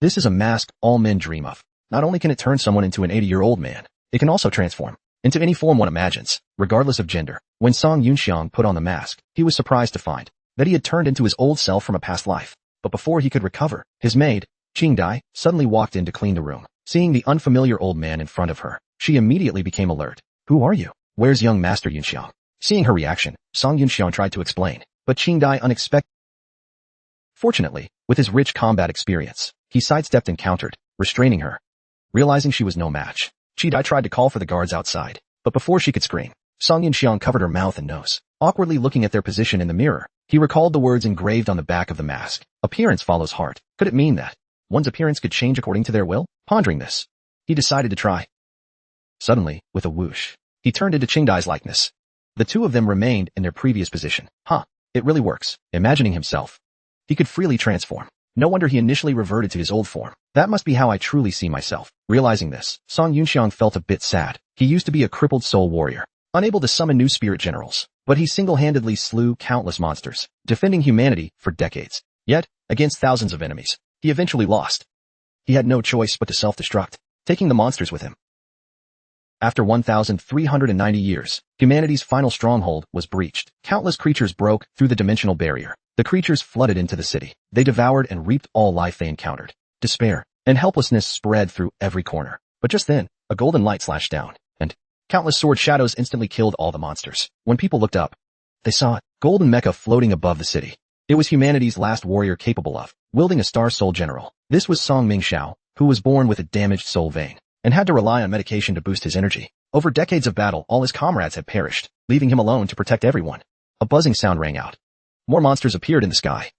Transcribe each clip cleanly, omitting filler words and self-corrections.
This is a mask all men dream of. Not only can it turn someone into an 80-year-old man, it can also transform into any form one imagines, regardless of gender. When Song Yunxiang put on the mask, he was surprised to find that he had turned into his old self from a past life. But before he could recover, his maid, Qingdai, suddenly walked in to clean the room. Seeing the unfamiliar old man in front of her, she immediately became alert. "Who are you? Where's young Master Yunxiang?" Seeing her reaction, Song Yunxiang tried to explain, but Qingdai unexpectedly. Fortunately, with his rich combat experience, he sidestepped and countered, restraining her. Realizing she was no match, Qingdai tried to call for the guards outside, but before she could scream, Song Yunxiang covered her mouth and nose. Awkwardly looking at their position in the mirror, he recalled the words engraved on the back of the mask. Appearance follows heart. Could it mean that one's appearance could change according to their will? Pondering this, he decided to try. Suddenly, with a whoosh, he turned into Qingdai's likeness. The two of them remained in their previous position. It really works. Imagining himself, he could freely transform. No wonder he initially reverted to his old form. That must be how I truly see myself. Realizing this, Song Yunxiang felt a bit sad. He used to be a crippled soul warrior, unable to summon new spirit generals, but he single-handedly slew countless monsters, defending humanity for decades. Yet, against thousands of enemies, he eventually lost. He had no choice but to self-destruct, taking the monsters with him. After 1,390 years, humanity's final stronghold was breached. Countless creatures broke through the dimensional barrier. The creatures flooded into the city. They devoured and reaped all life they encountered. Despair and helplessness spread through every corner. But just then, a golden light slashed down, and countless sword shadows instantly killed all the monsters. When people looked up, they saw a golden mecha floating above the city. It was humanity's last warrior capable of wielding a star soul general. This was Song Mingxiao, who was born with a damaged soul vein and had to rely on medication to boost his energy. Over decades of battle, all his comrades had perished, leaving him alone to protect everyone. A buzzing sound rang out. More monsters appeared in the sky,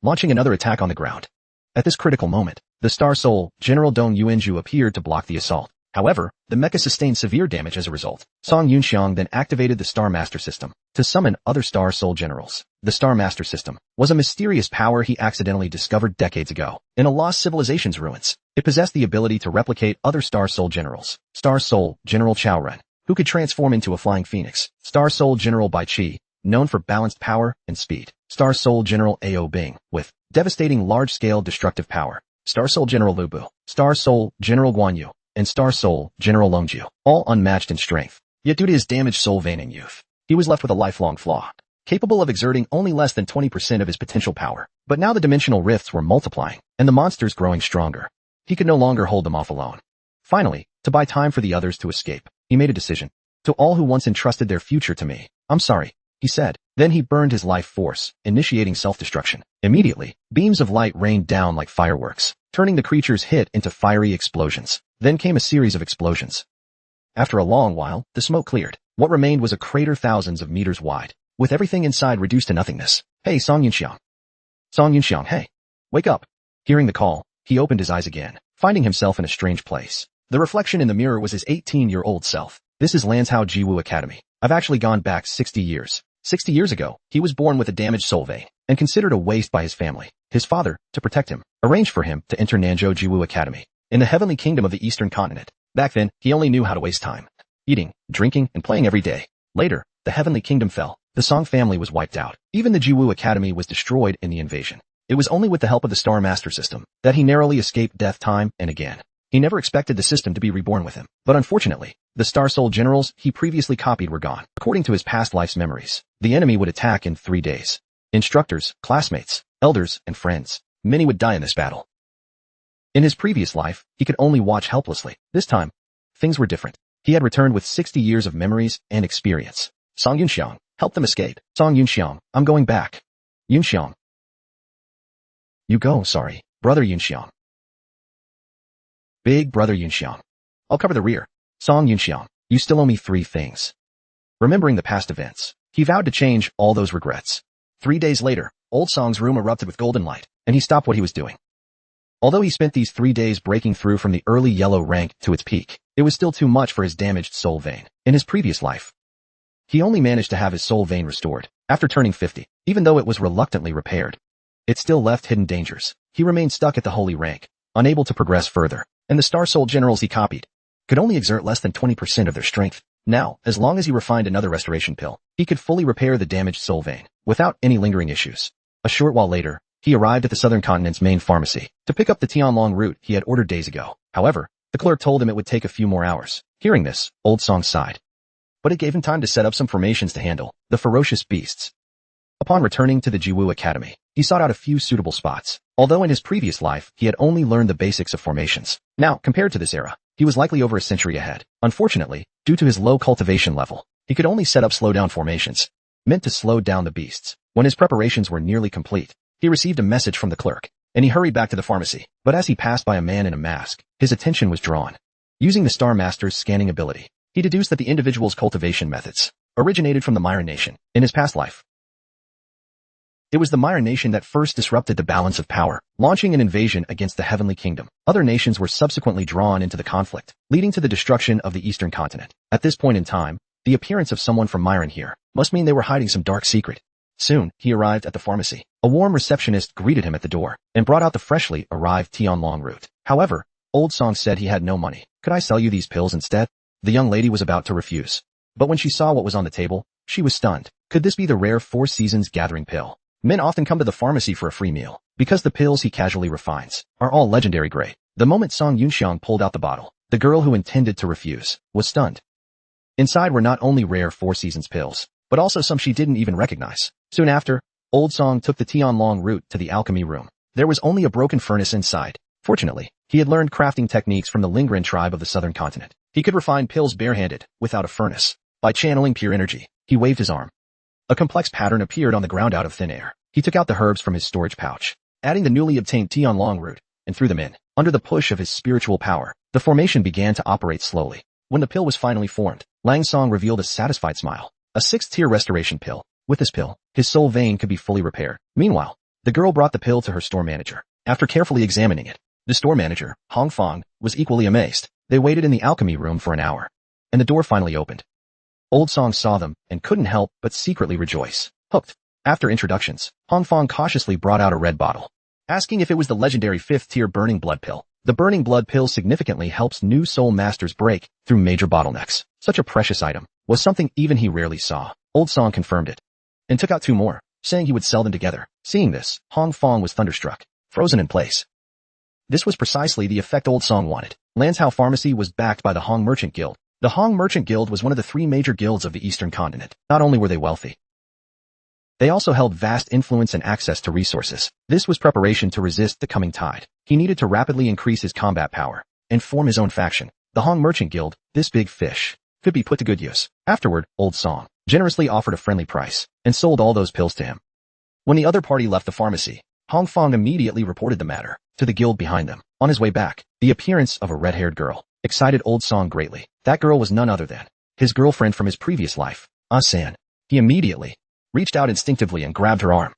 launching another attack on the ground. At this critical moment, the Star Soul, General Dong Yuanju, appeared to block the assault. However, the mecha sustained severe damage as a result. Song Yunxiang then activated the Star Master System to summon other Star Soul Generals. The Star Master System was a mysterious power he accidentally discovered decades ago in a lost civilization's ruins. It possessed the ability to replicate other Star Soul Generals. Star Soul General Chao Ren, who could transform into a flying phoenix. Star Soul General Bai Qi, known for balanced power and speed. Star Soul General Ao Bing, with devastating large-scale destructive power. Star Soul General Lu Bu, Star Soul General Guan Yu, and Star Soul General Longju, all unmatched in strength. Yet due to his damaged soul vein and youth, he was left with a lifelong flaw, capable of exerting only less than 20% of his potential power. But now the dimensional rifts were multiplying, and the monsters growing stronger. He could no longer hold them off alone. Finally, to buy time for the others to escape, he made a decision. To all who once entrusted their future to me, I'm sorry, he said. Then he burned his life force, initiating self-destruction. Immediately, beams of light rained down like fireworks, turning the creatures hit into fiery explosions. Then came a series of explosions. After a long while, the smoke cleared. What remained was a crater thousands of meters wide, with everything inside reduced to nothingness. Hey, Song Yunxiang. Song Yunxiang, hey. Wake up. Hearing the call, he opened his eyes again, finding himself in a strange place. The reflection in the mirror was his 18-year-old self. This is Lanzhao Jiwu Academy. I've actually gone back 60 years. 60 years ago, he was born with a damaged soul vein and considered a waste by his family. His father, to protect him, arranged for him to enter Nanzhou Jiwu Academy in the heavenly kingdom of the Eastern continent. Back then, he only knew how to waste time, eating, drinking, and playing every day. Later, the heavenly kingdom fell. The Song family was wiped out. Even the Jiwu Academy was destroyed in the invasion. It was only with the help of the Star Master System that he narrowly escaped death time and again. He never expected the system to be reborn with him. But unfortunately, the Star Soul Generals he previously copied were gone. According to his past life's memories, the enemy would attack in 3 days. Instructors, classmates, elders, and friends. Many would die in this battle. In his previous life, he could only watch helplessly. This time, things were different. He had returned with 60 years of memories and experience. Song Yunxiang, help them escape. Song Yunxiang, I'm going back. Yunxiang. You go, sorry, brother Yunxiang. Big brother Yunxiang. I'll cover the rear. Song Yunxiang, you still owe me 3 things. Remembering the past events, he vowed to change all those regrets. 3 days later, old Song's room erupted with golden light, and he stopped what he was doing. Although he spent these 3 days breaking through from the early yellow rank to its peak, it was still too much for his damaged soul vein. In his previous life, he only managed to have his soul vein restored after turning 50, even though it was reluctantly repaired. It still left hidden dangers. He remained stuck at the holy rank, unable to progress further, and the Star Soul Generals he copied could only exert less than 20% of their strength. Now, as long as he refined another restoration pill, he could fully repair the damaged soul vein without any lingering issues. A short while later, he arrived at the Southern Continent's main pharmacy to pick up the Tianlong route he had ordered days ago. However, the clerk told him it would take a few more hours. Hearing this, Old Song sighed. But it gave him time to set up some formations to handle the ferocious beasts. Upon returning to the Jiwu Academy, he sought out a few suitable spots. Although in his previous life, he had only learned the basics of formations. Now, compared to this era, he was likely over a century ahead. Unfortunately, due to his low cultivation level, he could only set up slow-down formations, meant to slow down the beasts. When his preparations were nearly complete, he received a message from the clerk, and he hurried back to the pharmacy. But as he passed by a man in a mask, his attention was drawn. Using the Star Master's scanning ability, he deduced that the individual's cultivation methods originated from the Myron Nation in his past life. It was the Myron Nation that first disrupted the balance of power, launching an invasion against the Heavenly Kingdom. Other nations were subsequently drawn into the conflict, leading to the destruction of the Eastern Continent. At this point in time, the appearance of someone from Myron here must mean they were hiding some dark secret. Soon, he arrived at the pharmacy. A warm receptionist greeted him at the door and brought out the freshly arrived Tianlong root. However, Old Song said he had no money. Could I sell you these pills instead? The young lady was about to refuse. But when she saw what was on the table, she was stunned. Could this be the rare Four Seasons gathering pill? Men often come to the pharmacy for a free meal, because the pills he casually refines are all legendary grade. The moment Song Yunxiang pulled out the bottle, the girl who intended to refuse was stunned. Inside were not only rare Four Seasons pills, but also some she didn't even recognize. Soon after, Old Song took the Tianlong route to the alchemy room. There was only a broken furnace inside. Fortunately, he had learned crafting techniques from the Lingren tribe of the Southern Continent. He could refine pills barehanded, without a furnace. By channeling pure energy, he waved his arm. A complex pattern appeared on the ground out of thin air. He took out the herbs from his storage pouch, adding the newly obtained Tianlong root, and threw them in. Under the push of his spiritual power, the formation began to operate slowly. When the pill was finally formed, Lang Song revealed a satisfied smile. A 6th-tier restoration pill. With this pill, his soul vein could be fully repaired. Meanwhile, the girl brought the pill to her store manager. After carefully examining it, the store manager, Hong Fong, was equally amazed. They waited in the alchemy room for an hour, and the door finally opened. Old Song saw them and couldn't help but secretly rejoice. Hooked. After introductions, Hong Fong cautiously brought out a red bottle, asking if it was the legendary 5th-tier Burning Blood pill. The Burning Blood pill significantly helps new soul masters break through major bottlenecks. Such a precious item was something even he rarely saw. Old Song confirmed it, and took out 2 more, saying he would sell them together. Seeing this, Hong Fong was thunderstruck, frozen in place. This was precisely the effect Old Song wanted. Lanzhou Pharmacy was backed by the Hong Merchant Guild. The Hong Merchant Guild was one of the 3 major guilds of the Eastern Continent. Not only were they wealthy, they also held vast influence and access to resources. This was preparation to resist the coming tide. He needed to rapidly increase his combat power and form his own faction. The Hong Merchant Guild, this big fish, could be put to good use. Afterward, Old Song generously offered a friendly price and sold all those pills to him. When the other party left the pharmacy, Hong Fong immediately reported the matter to the guild behind them. On his way back, the appearance of a red-haired girl excited Old Song greatly. That girl was none other than his girlfriend from his previous life, Ah-san. He immediately reached out instinctively and grabbed her arm.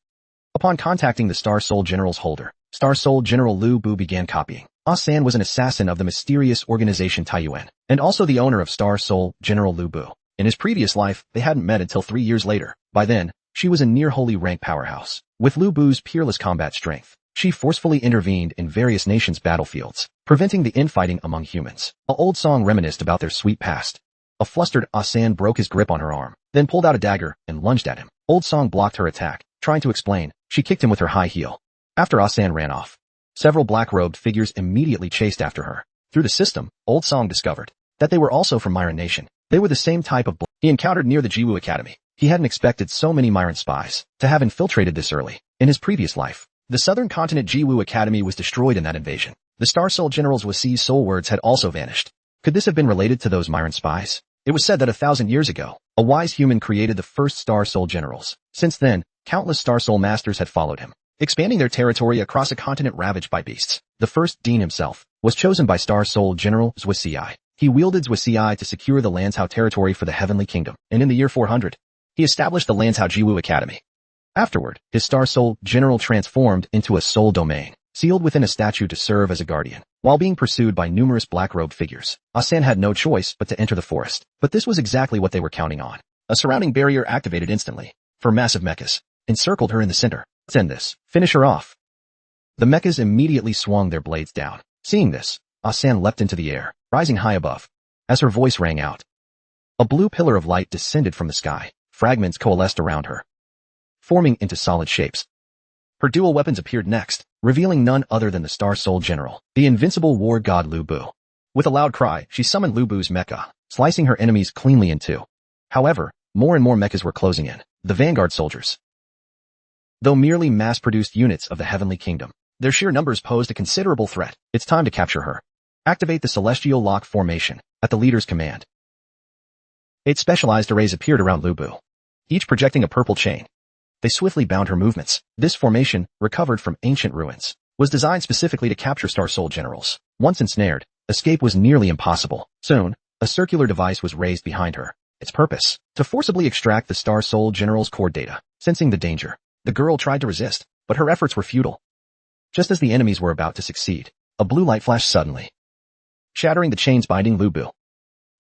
Upon contacting the Star Soul General's holder, Star Soul General Lu Bu began copying. Ah-san was an assassin of the mysterious organization Taiyuan, and also the owner of Star Soul General Lu Bu. In his previous life, they hadn't met until 3 years later. By then, she was a near-holy rank powerhouse. With Lu Bu's peerless combat strength, she forcefully intervened in various nations' battlefields, preventing the infighting among humans. Old Song reminisced about their sweet past. A flustered Ah-san broke his grip on her arm, then pulled out a dagger and lunged at him. Old Song blocked her attack. Trying to explain, she kicked him with her high heel. After Ah-san ran off, several black-robed figures immediately chased after her. Through the system, Old Song discovered that they were also from Myron Nation. They were the same type of he encountered near the Jiwu Academy. He hadn't expected so many Myron spies to have infiltrated this early. In his previous life, the Southern Continent Jiwu Academy was destroyed in that invasion. The Star Soul General's Wasi's soul words had also vanished. Could this have been related to those Myron spies? It was said that 1,000 years ago, a wise human created the first Star Soul Generals. Since then, countless Star Soul Masters had followed him, expanding their territory across a continent ravaged by beasts. The first Dean himself was chosen by Star Soul General Zwasi. He wielded Zwasi to secure the Lanzhou territory for the Heavenly Kingdom, and in the year 400, he established the Lanzhou Jiwu Academy. Afterward, his Star Soul General transformed into a soul domain, sealed within a statue to serve as a guardian. While being pursued by numerous black-robed figures, Ah-san had no choice but to enter the forest. But this was exactly what they were counting on. A surrounding barrier activated instantly. 4 massive mechas encircled her in the center. Let's end this. Finish her off. The mechas immediately swung their blades down. Seeing this, Ah-san leapt into the air, rising high above. As her voice rang out, a blue pillar of light descended from the sky. Fragments coalesced around her, forming into solid shapes. Her dual weapons appeared next, revealing none other than the Star Soul General, the invincible war god Lu Bu. With a loud cry, she summoned Lu Bu's mecha, slicing her enemies cleanly in two. However, more and more mechas were closing in, the vanguard soldiers. Though merely mass-produced units of the Heavenly Kingdom, their sheer numbers posed a considerable threat. It's time to capture her. Activate the Celestial Lock formation, at the leader's command. 8 specialized arrays appeared around Lu Bu, each projecting a purple chain. They swiftly bound her movements. This formation, recovered from ancient ruins, was designed specifically to capture Star Soul Generals. Once ensnared, escape was nearly impossible. Soon, a circular device was raised behind her. Its purpose, to forcibly extract the Star Soul General's core data. Sensing the danger, the girl tried to resist, but her efforts were futile. Just as the enemies were about to succeed, a blue light flashed suddenly, shattering the chains binding Lu Bu.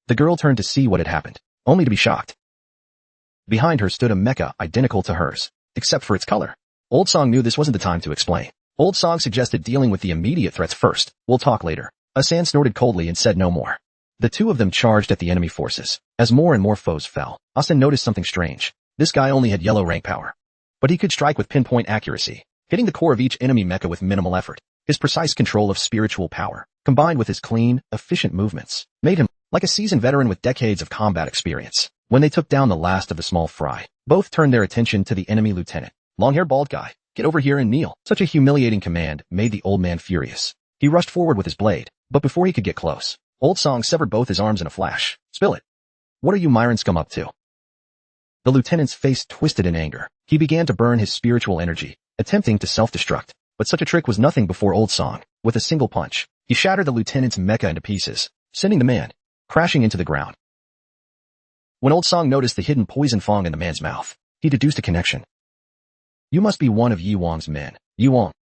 The girl turned to see what had happened, only to be shocked. Behind her stood a mecha identical to hers, except for its color. Old Song knew this wasn't the time to explain. Old Song suggested dealing with the immediate threats first. We'll talk later. Asan snorted coldly and said no more. The two of them charged at the enemy forces. As more and more foes fell, Asan noticed something strange. This guy only had yellow rank power, but he could strike with pinpoint accuracy, hitting the core of each enemy mecha with minimal effort. His precise control of spiritual power, combined with his clean, efficient movements, made him like a seasoned veteran with decades of combat experience. When they took down the last of the small fry, both turned their attention to the enemy lieutenant. Long-haired bald guy, get over here and kneel. Such a humiliating command made the old man furious. He rushed forward with his blade, but before he could get close, Old Song severed both his arms in a flash. Spill it. What are you Myron scum up to? The lieutenant's face twisted in anger. He began to burn his spiritual energy, attempting to self-destruct. But such a trick was nothing before Old Song. With a single punch, he shattered the lieutenant's mecha into pieces, sending the man crashing into the ground. When Old Song noticed the hidden poison fong in the man's mouth, he deduced a connection. You must be one of Yi Wang's men. Yi Wang,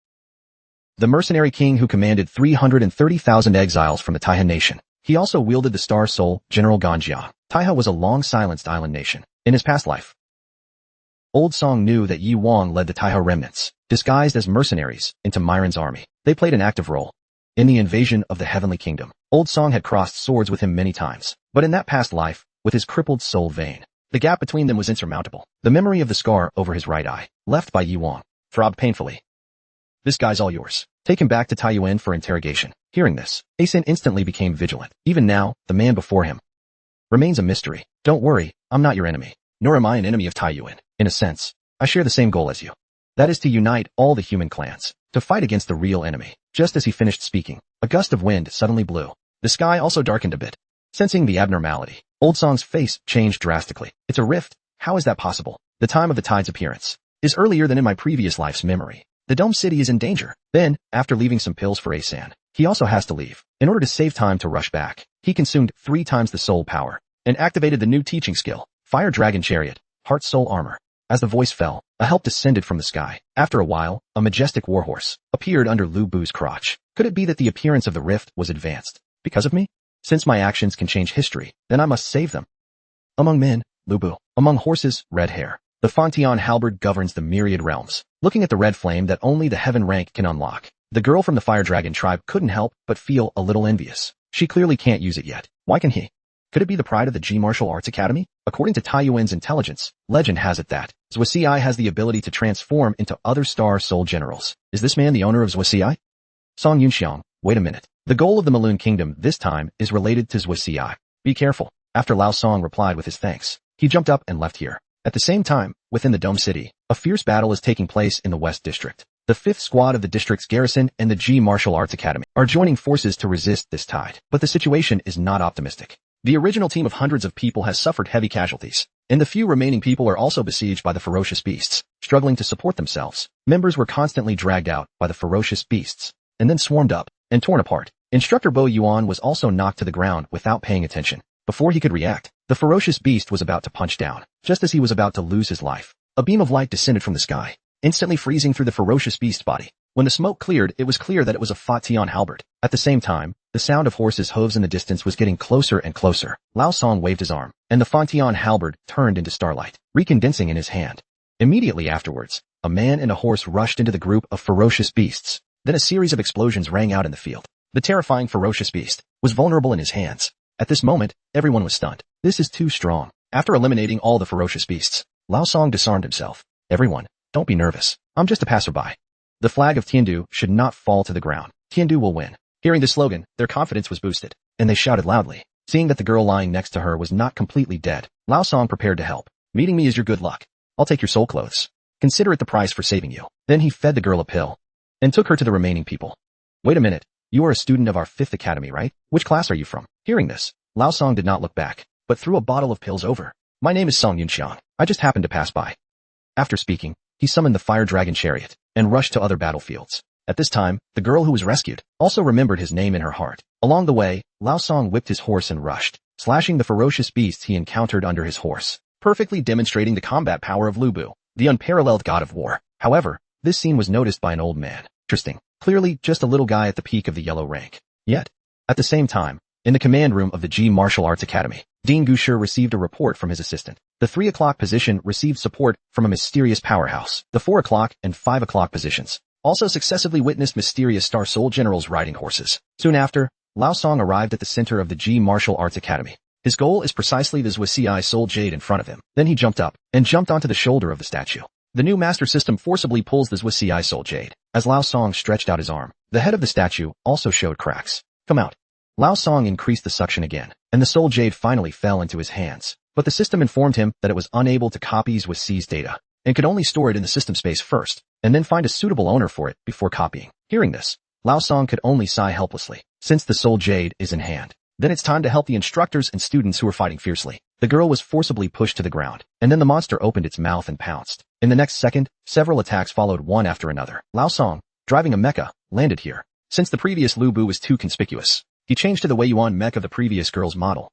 the mercenary king who commanded 330,000 exiles from the Taiha nation. He also wielded the Star Soul, General Ganjia. Taiha was a long-silenced island nation. In his past life, Old Song knew that Yi Wang led the Taiha remnants, disguised as mercenaries, into Myron's army. They played an active role in the invasion of the Heavenly Kingdom. Old Song had crossed swords with him many times, but in that past life, with his crippled soul vein, the gap between them was insurmountable. The memory of the scar over his right eye, left by Yi Wang, throbbed painfully. This guy's all yours. Take him back to Taiyuan for interrogation. Hearing this, Asen instantly became vigilant. Even now, the man before him remains a mystery. Don't worry, I'm not your enemy, nor am I an enemy of Taiyuan. In a sense, I share the same goal as you. That is to unite all the human clans, to fight against the real enemy. Just as he finished speaking, a gust of wind suddenly blew. The sky also darkened a bit. Sensing the abnormality, Old Song's face changed drastically. It's a rift. How is that possible? The time of the tide's appearance is earlier than in my previous life's memory. The Dome City is in danger. Then, after leaving some pills for Asan, he also has to leave. In order to save time to rush back, he consumed 3 times the soul power and activated the new teaching skill, Fire Dragon Chariot, Heart Soul Armor. As the voice fell, a help descended from the sky. After a while, a majestic warhorse appeared under Lu Bu's crotch. Could it be that the appearance of the rift was advanced because of me? Since my actions can change history, then I must save them. Among men, Lu Bu. Among horses, red hair. The Fantian halberd governs the myriad realms. Looking at the red flame that only the heaven rank can unlock, the girl from the Fire Dragon tribe couldn't help but feel a little envious. She clearly can't use it yet. Why can he? Could it be the pride of the G Martial Arts Academy? According to Taiyuan's intelligence, legend has it that Zhuoxi has the ability to transform into other Star Soul Generals. Is this man the owner of Zhuoxi? Song Yunxiang, wait a minute. The goal of the Maloon Kingdom this time is related to Zhuoxi. Be careful. After Lao Song replied with his thanks, he jumped up and left here. At the same time, within the Dome City, a fierce battle is taking place in the West District. The 5th Squad of the district's garrison and the G Martial Arts Academy are joining forces to resist this tide. But the situation is not optimistic. The original team of hundreds of people has suffered heavy casualties, and the few remaining people are also besieged by the ferocious beasts, struggling to support themselves. Members were constantly dragged out by the ferocious beasts, and then swarmed up and torn apart. Instructor Bo Yuan was also knocked to the ground without paying attention. Before he could react, the ferocious beast was about to punch down. Just as he was about to lose his life, a beam of light descended from the sky, instantly freezing through the ferocious beast's body. When the smoke cleared, it was clear that it was a Fatian halberd. At the same time, the sound of horses' hooves in the distance was getting closer and closer. Lao Song waved his arm, and the Fatian halberd turned into starlight, recondensing in his hand. Immediately afterwards, a man and a horse rushed into the group of ferocious beasts. Then a series of explosions rang out in the field. The terrifying ferocious beast was vulnerable in his hands. At this moment, everyone was stunned. This is too strong. After eliminating all the ferocious beasts, Lao Song disarmed himself. Everyone, don't be nervous. I'm just a passerby. The flag of Tiandu should not fall to the ground. Tiandu will win. Hearing the slogan, their confidence was boosted, and they shouted loudly. Seeing that the girl lying next to her was not completely dead, Lao Song prepared to help. Meeting me is your good luck. I'll take your soul clothes. Consider it the price for saving you. Then he fed the girl a pill and took her to the remaining people. Wait a minute. You are a student of our 5th academy, right? Which class are you from? Hearing this, Lao Song did not look back, but threw a bottle of pills over. My name is Song Yunxiang. I just happened to pass by. After speaking, he summoned the fire dragon chariot and rushed to other battlefields. At this time, the girl who was rescued also remembered his name in her heart. Along the way, Lao Song whipped his horse and rushed, slashing the ferocious beasts he encountered under his horse, perfectly demonstrating the combat power of Lu Bu, the unparalleled god of war. However, this scene was noticed by an old man. Interesting. Clearly, just a little guy at the peak of the yellow rank. Yet, at the same time, in the command room of the G Martial Arts Academy, Dean Gusher received a report from his assistant. The 3 o'clock position received support from a mysterious powerhouse. The 4 o'clock and 5 o'clock positions also successively witnessed mysterious Star Soul generals riding horses. Soon after, Lao Song arrived at the center of the G Martial Arts Academy. His goal is precisely the Zhuai Soul Jade in front of him. Then he jumped up and jumped onto the shoulder of the statue. The new master system forcibly pulls the Zhuai Soul Jade. As Lao Song stretched out his arm, the head of the statue also showed cracks. Come out. Lao Song increased the suction again, and the Soul Jade finally fell into his hands. But the system informed him that it was unable to copy Zhuai's data, and could only store it in the system space first, and then find a suitable owner for it before copying. Hearing this, Lao Song could only sigh helplessly, since the Soul Jade is in hand. Then it's time to help the instructors and students who are fighting fiercely. The girl was forcibly pushed to the ground, and then the monster opened its mouth and pounced. In the next second, several attacks followed one after another. Lao Song, driving a mecha, landed here. Since the previous Lu Bu was too conspicuous, he changed to the Wei Yuan mech of the previous girl's model.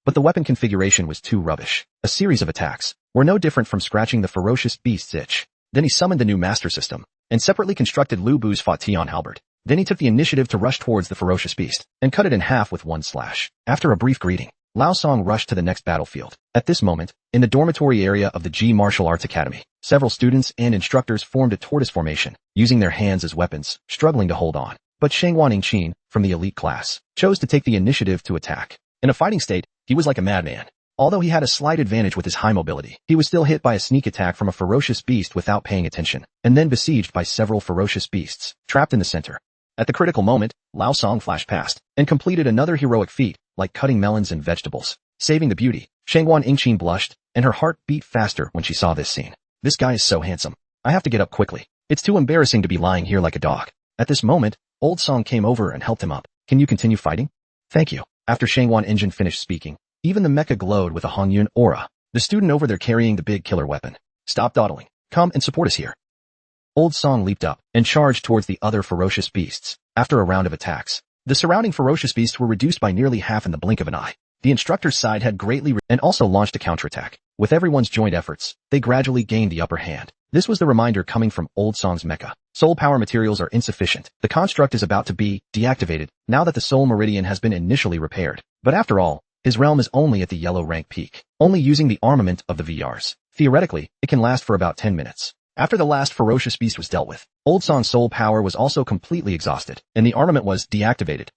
But the weapon configuration was too rubbish. A series of attacks were no different from scratching the ferocious beast's itch. Then he summoned the new master system, and separately constructed Lu Bu's Fatian halberd. Then he took the initiative to rush towards the ferocious beast, and cut it in half with one slash. After a brief greeting, Lao Song rushed to the next battlefield. At this moment, in the dormitory area of the G Martial Arts Academy, several students and instructors formed a tortoise formation, using their hands as weapons, struggling to hold on. But Shangwan Yingqin, from the elite class, chose to take the initiative to attack. In a fighting state, he was like a madman. Although he had a slight advantage with his high mobility, he was still hit by a sneak attack from a ferocious beast without paying attention, and then besieged by several ferocious beasts, trapped in the center. At the critical moment, Lao Song flashed past, and completed another heroic feat, like cutting melons and vegetables, saving the beauty. Shangwan Yingqin blushed, and her heart beat faster when she saw this scene. This guy is so handsome. I have to get up quickly. It's too embarrassing to be lying here like a dog. At this moment, Old Song came over and helped him up. Can you continue fighting? Thank you. After Shangwan Yingqin finished speaking, even the mecha glowed with a Hongyun aura. The student over there carrying the big killer weapon. Stop dawdling. Come and support us here. Old Song leaped up and charged towards the other ferocious beasts. After a round of attacks, the surrounding ferocious beasts were reduced by nearly half in the blink of an eye. The instructor's side had greatly and also launched a counterattack. With everyone's joint efforts, they gradually gained the upper hand. This was the reminder coming from Old Song's mecha. Soul power materials are insufficient. The construct is about to be deactivated now that the soul meridian has been initially repaired. But after all, his realm is only at the yellow rank peak, only using the armament of the VRs. Theoretically, it can last for about 10 minutes. After the last ferocious beast was dealt with, Old Song's soul power was also completely exhausted, and the armament was deactivated.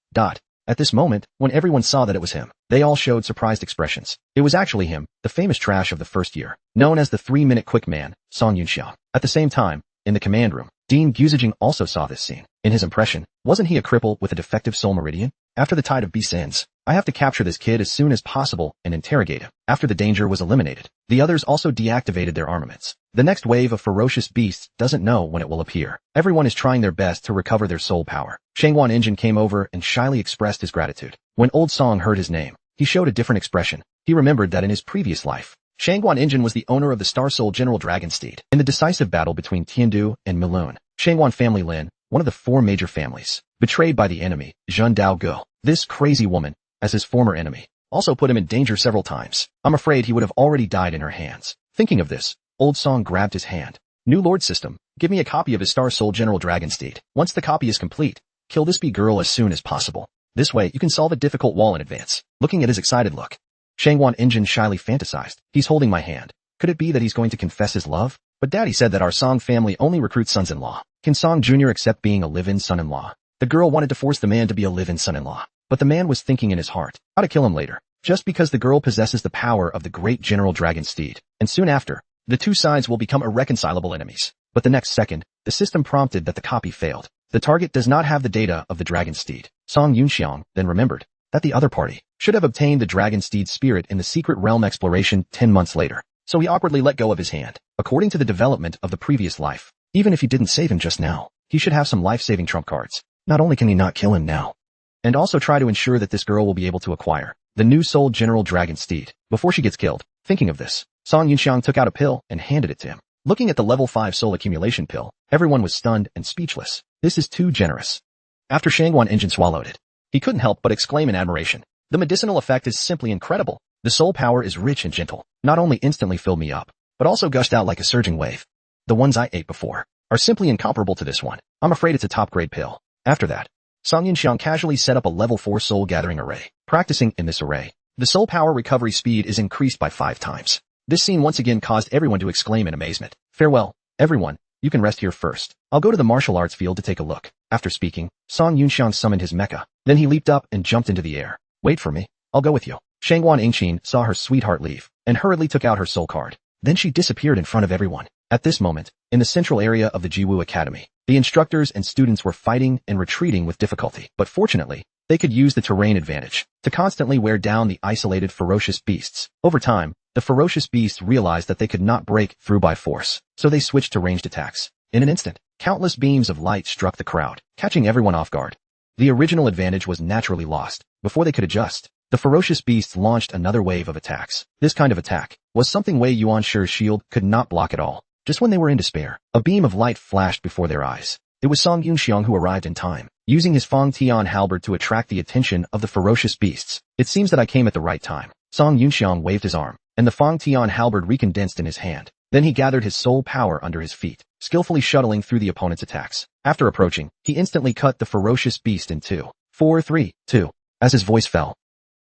At this moment, when everyone saw that it was him, they all showed surprised expressions. It was actually him, the famous trash of the first year, known as the 3-minute quick man, Song Yunxiang. At the same time, in the command room, Dean Guzijing also saw this scene. In his impression, wasn't he a cripple with a defective soul meridian? After the tide of beasts ends, I have to capture this kid as soon as possible and interrogate him. After the danger was eliminated, the others also deactivated their armaments. The next wave of ferocious beasts doesn't know when it will appear. Everyone is trying their best to recover their soul power. Shangwan Yingqin came over and shyly expressed his gratitude. When Old Song heard his name, he showed a different expression. He remembered that in his previous life, Shangwan Yingqin was the owner of the Star Soul General Dragon Steed. In the decisive battle between Tiandu and Milun, Shangwan family Lin, one of the 4 major families, betrayed by the enemy, Zhen Dao Go. This crazy woman, as his former enemy, also put him in danger several times. I'm afraid he would have already died in her hands. Thinking of this, Old Song grabbed his hand. New Lord System, give me a copy of his Star Soul General Dragon Steed. Once the copy is complete, kill this bee girl as soon as possible. This way you can solve a difficult wall in advance. Looking at his excited look, Shangwan Yingqin shyly fantasized. He's holding my hand. Could it be that he's going to confess his love? But Daddy said that our Song family only recruits sons-in-law. Can Song Jr. accept being a live-in son-in-law? The girl wanted to force the man to be a live-in son-in-law. But the man was thinking in his heart how to kill him later, just because the girl possesses the power of the great General Dragon Steed. And soon after, the two sides will become irreconcilable enemies. But the next second, The system prompted that the copy failed. The target does not have the data of the dragon steed. Song Yunxiang then remembered that the other party should have obtained the dragon steed's spirit in the secret realm exploration 10 months later. So he awkwardly let go of his hand. According to the development of the previous life, even if he didn't save him just now, he should have some life-saving trump cards. Not only can he not kill him now, and also try to ensure that this girl will be able to acquire the new Soul General Dragon Steed before she gets killed. Thinking of this, Song Yunxiang took out a pill and handed it to him. Looking at the level 5 soul accumulation pill, everyone was stunned and speechless. This is too generous. After Shangguan Engine swallowed it, he couldn't help but exclaim in admiration. The medicinal effect is simply incredible. The soul power is rich and gentle, not only instantly filled me up, but also gushed out like a surging wave. The ones I ate before are simply incomparable to this one. I'm afraid it's a top-grade pill. After that, Song Yunxiang casually set up a level 4 soul gathering array. Practicing in this array, the soul power recovery speed is increased by 5 times. This scene once again caused everyone to exclaim in amazement. Farewell, everyone. You can rest here first. I'll go to the martial arts field to take a look. After speaking, Song Yunxiang summoned his mecha. Then he leaped up and jumped into the air. Wait for me. I'll go with you. Shangguan Engqin saw her sweetheart leave and hurriedly took out her soul card. Then she disappeared in front of everyone. At this moment, in the central area of the Jiwu Academy, the instructors and students were fighting and retreating with difficulty. But fortunately, they could use the terrain advantage to constantly wear down the isolated ferocious beasts. Over time, the ferocious beasts realized that they could not break through by force, so they switched to ranged attacks. In an instant, countless beams of light struck the crowd, catching everyone off guard. The original advantage was naturally lost. Before they could adjust, the ferocious beasts launched another wave of attacks. This kind of attack was something Wei Yuanshi's shield could not block at all. Just when they were in despair, a beam of light flashed before their eyes. It was Song Yunxiang who arrived in time, using his Fong Tian halberd to attract the attention of the ferocious beasts. It seems that I came at the right time. Song Yunxiang waved his arm, and the Fong Tian halberd recondensed in his hand. Then he gathered his soul power under his feet, skillfully shuttling through the opponent's attacks. After approaching, he instantly cut the ferocious beast in two. 4, 3, 2. As his voice fell,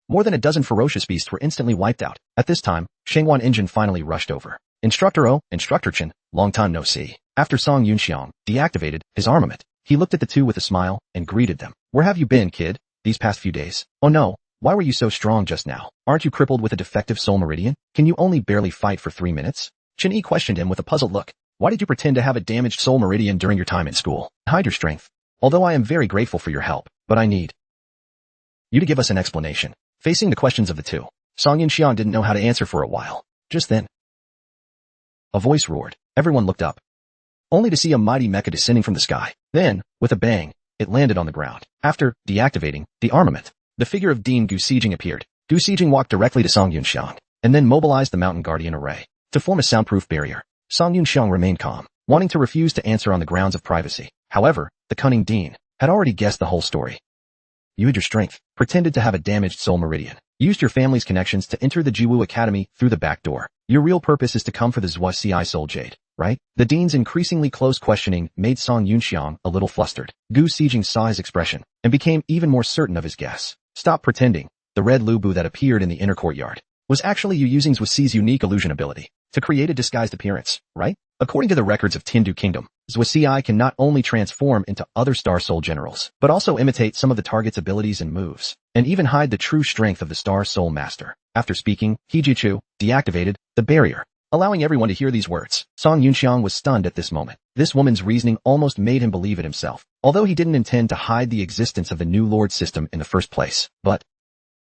more than a dozen ferocious beasts were instantly wiped out. At this time, Shangguan Engine finally rushed over. Instructor O, Instructor Chen, long time no see. After Song Yunxiang deactivated his armament, he looked at the two with a smile and greeted them. Where have you been, kid, these past few days? Oh no, why were you so strong just now? Aren't you crippled with a defective soul meridian? Can you only barely fight for 3 minutes? Chen Yi questioned him with a puzzled look. Why did you pretend to have a damaged soul meridian during your time in school? Hide your strength. Although I am very grateful for your help, but I need you to give us an explanation. Facing the questions of the two, Song Yunxiang didn't know how to answer for a while. Just then, a voice roared. Everyone looked up, only to see a mighty mecha descending from the sky. Then, with a bang, it landed on the ground. After deactivating the armament, the figure of Dean Gu Sijing appeared. Gu Sijing walked directly to Song Yunxiang, and then mobilized the Mountain Guardian array to form a soundproof barrier. Song Yunxiang remained calm, wanting to refuse to answer on the grounds of privacy. However, the cunning Dean had already guessed the whole story. You hid your strength, pretended to have a damaged soul meridian, used your family's connections to enter the Jiwu Academy through the back door. Your real purpose is to come for the Zhua Ci Soul Jade, right? The Dean's increasingly close questioning made Song Yunxiang a little flustered. Gu Sijing saw his expression and became even more certain of his guess. Stop pretending. The red Lubu that appeared in the inner courtyard was actually you using Zhua Ci's unique illusion ability to create a disguised appearance, right? According to the records of Tiandu Kingdom, Zhua Ci can not only transform into other Star Soul Generals, but also imitate some of the target's abilities and moves, and even hide the true strength of the Star Soul Master. After speaking, Hijichu deactivated the barrier, allowing everyone to hear these words. Song Yunxiang was stunned at this moment. This woman's reasoning almost made him believe it himself, although he didn't intend to hide the existence of the new Lord system in the first place. But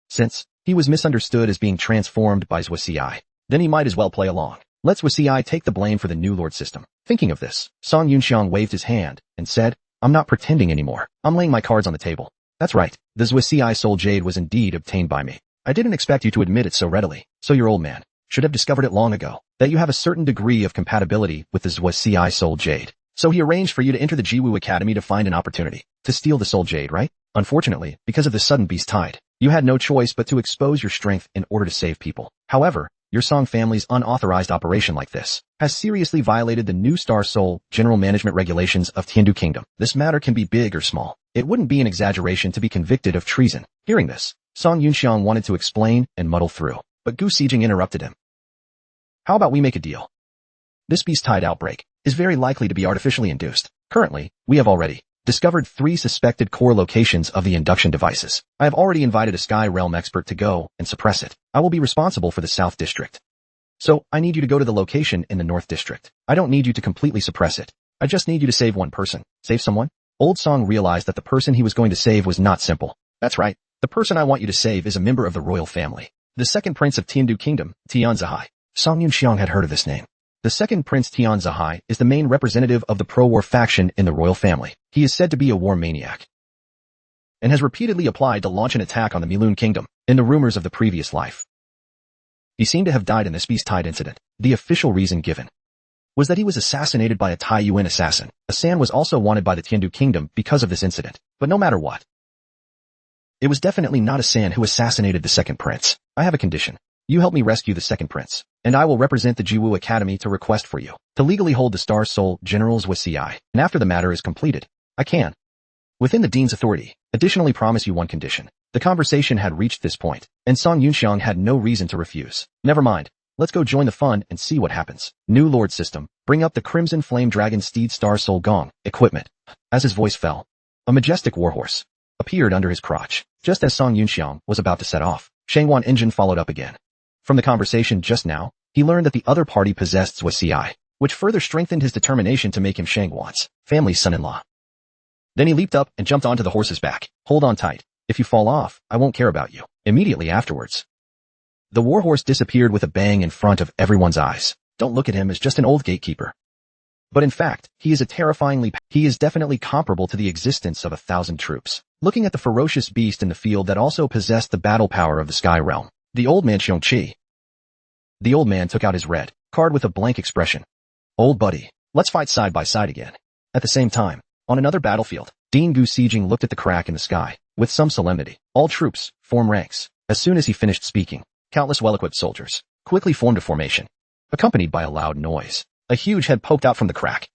since he was misunderstood as being transformed by Zhua Ci, then he might as well play along. Let Zhua Ci take the blame for the new Lord system. Thinking of this, Song Yunxiang waved his hand and said, I'm not pretending anymore. I'm laying my cards on the table. That's right. The Zhua Ci Soul Jade was indeed obtained by me. I didn't expect you to admit it so readily. So your old man should have discovered it long ago, that you have a certain degree of compatibility with the Zhua Ci Soul Jade. So he arranged for you to enter the Jiwu Academy to find an opportunity to steal the Soul Jade, right? Unfortunately, because of the sudden beast tide, you had no choice but to expose your strength in order to save people. However, your Song family's unauthorized operation like this has seriously violated the new Star Soul General Management regulations of Tiandu Kingdom. This matter can be big or small. It wouldn't be an exaggeration to be convicted of treason. Hearing this, Song Yunxiang wanted to explain and muddle through, but Gu Sijing interrupted him. How about we make a deal? This beast tide outbreak is very likely to be artificially induced. Currently, we have already discovered 3 suspected core locations of the induction devices. I have already invited a Sky Realm expert to go and suppress it. I will be responsible for the South District. So, I need you to go to the location in the North District. I don't need you to completely suppress it. I just need you to save one person. Save someone? Old Song realized that the person he was going to save was not simple. That's right. The person I want you to save is a member of the royal family. The second prince of Tiandu Kingdom, Tianzahai. Song Yunxiang had heard of this name. The second prince Tianzahai is the main representative of the pro-war faction in the royal family. He is said to be a war maniac and has repeatedly applied to launch an attack on the Milun Kingdom in the rumors of the previous life. He seemed to have died in this beast-tide incident. The official reason given was that he was assassinated by a Tai Yuan assassin. A San was also wanted by the Tiandu Kingdom because of this incident. But no matter what, it was definitely not a San who assassinated the second prince. I have a condition. You help me rescue the second prince, and I will represent the Jiwu Academy to request for you to legally hold the Star Soul Generals with CI. And after the matter is completed, I can, within the Dean's authority, additionally promise you one condition. The conversation had reached this point, and Song Yunxiang had no reason to refuse. Never mind. Let's go join the fun and see what happens. New Lord System. Bring up the Crimson Flame Dragon Steed Star Soul Gong. Equipment. As his voice fell, a majestic warhorse appeared under his crotch. Just as Song Yunxiang was about to set off, Shangwan engine followed up again. From the conversation just now, he learned that the other party possessed was CI, which further strengthened his determination to make him Shangwan's family's son-in-law. Then he leaped up and jumped onto the horse's back. Hold on tight. If you fall off, I won't care about you. Immediately afterwards, the warhorse disappeared with a bang in front of everyone's eyes. Don't look at him as just an old gatekeeper. But in fact, he is definitely comparable to the existence of 1,000 troops. Looking at the ferocious beast in the field that also possessed the battle power of the sky realm, the old man Xiongqi. The old man took out his red card with a blank expression. Old buddy, let's fight side by side again. At the same time, on another battlefield, Dean Gu Sijing looked at the crack in the sky with some solemnity. All troops, form ranks. As soon as he finished speaking, countless well-equipped soldiers quickly formed a formation, accompanied by a loud noise. A huge head poked out from the crack.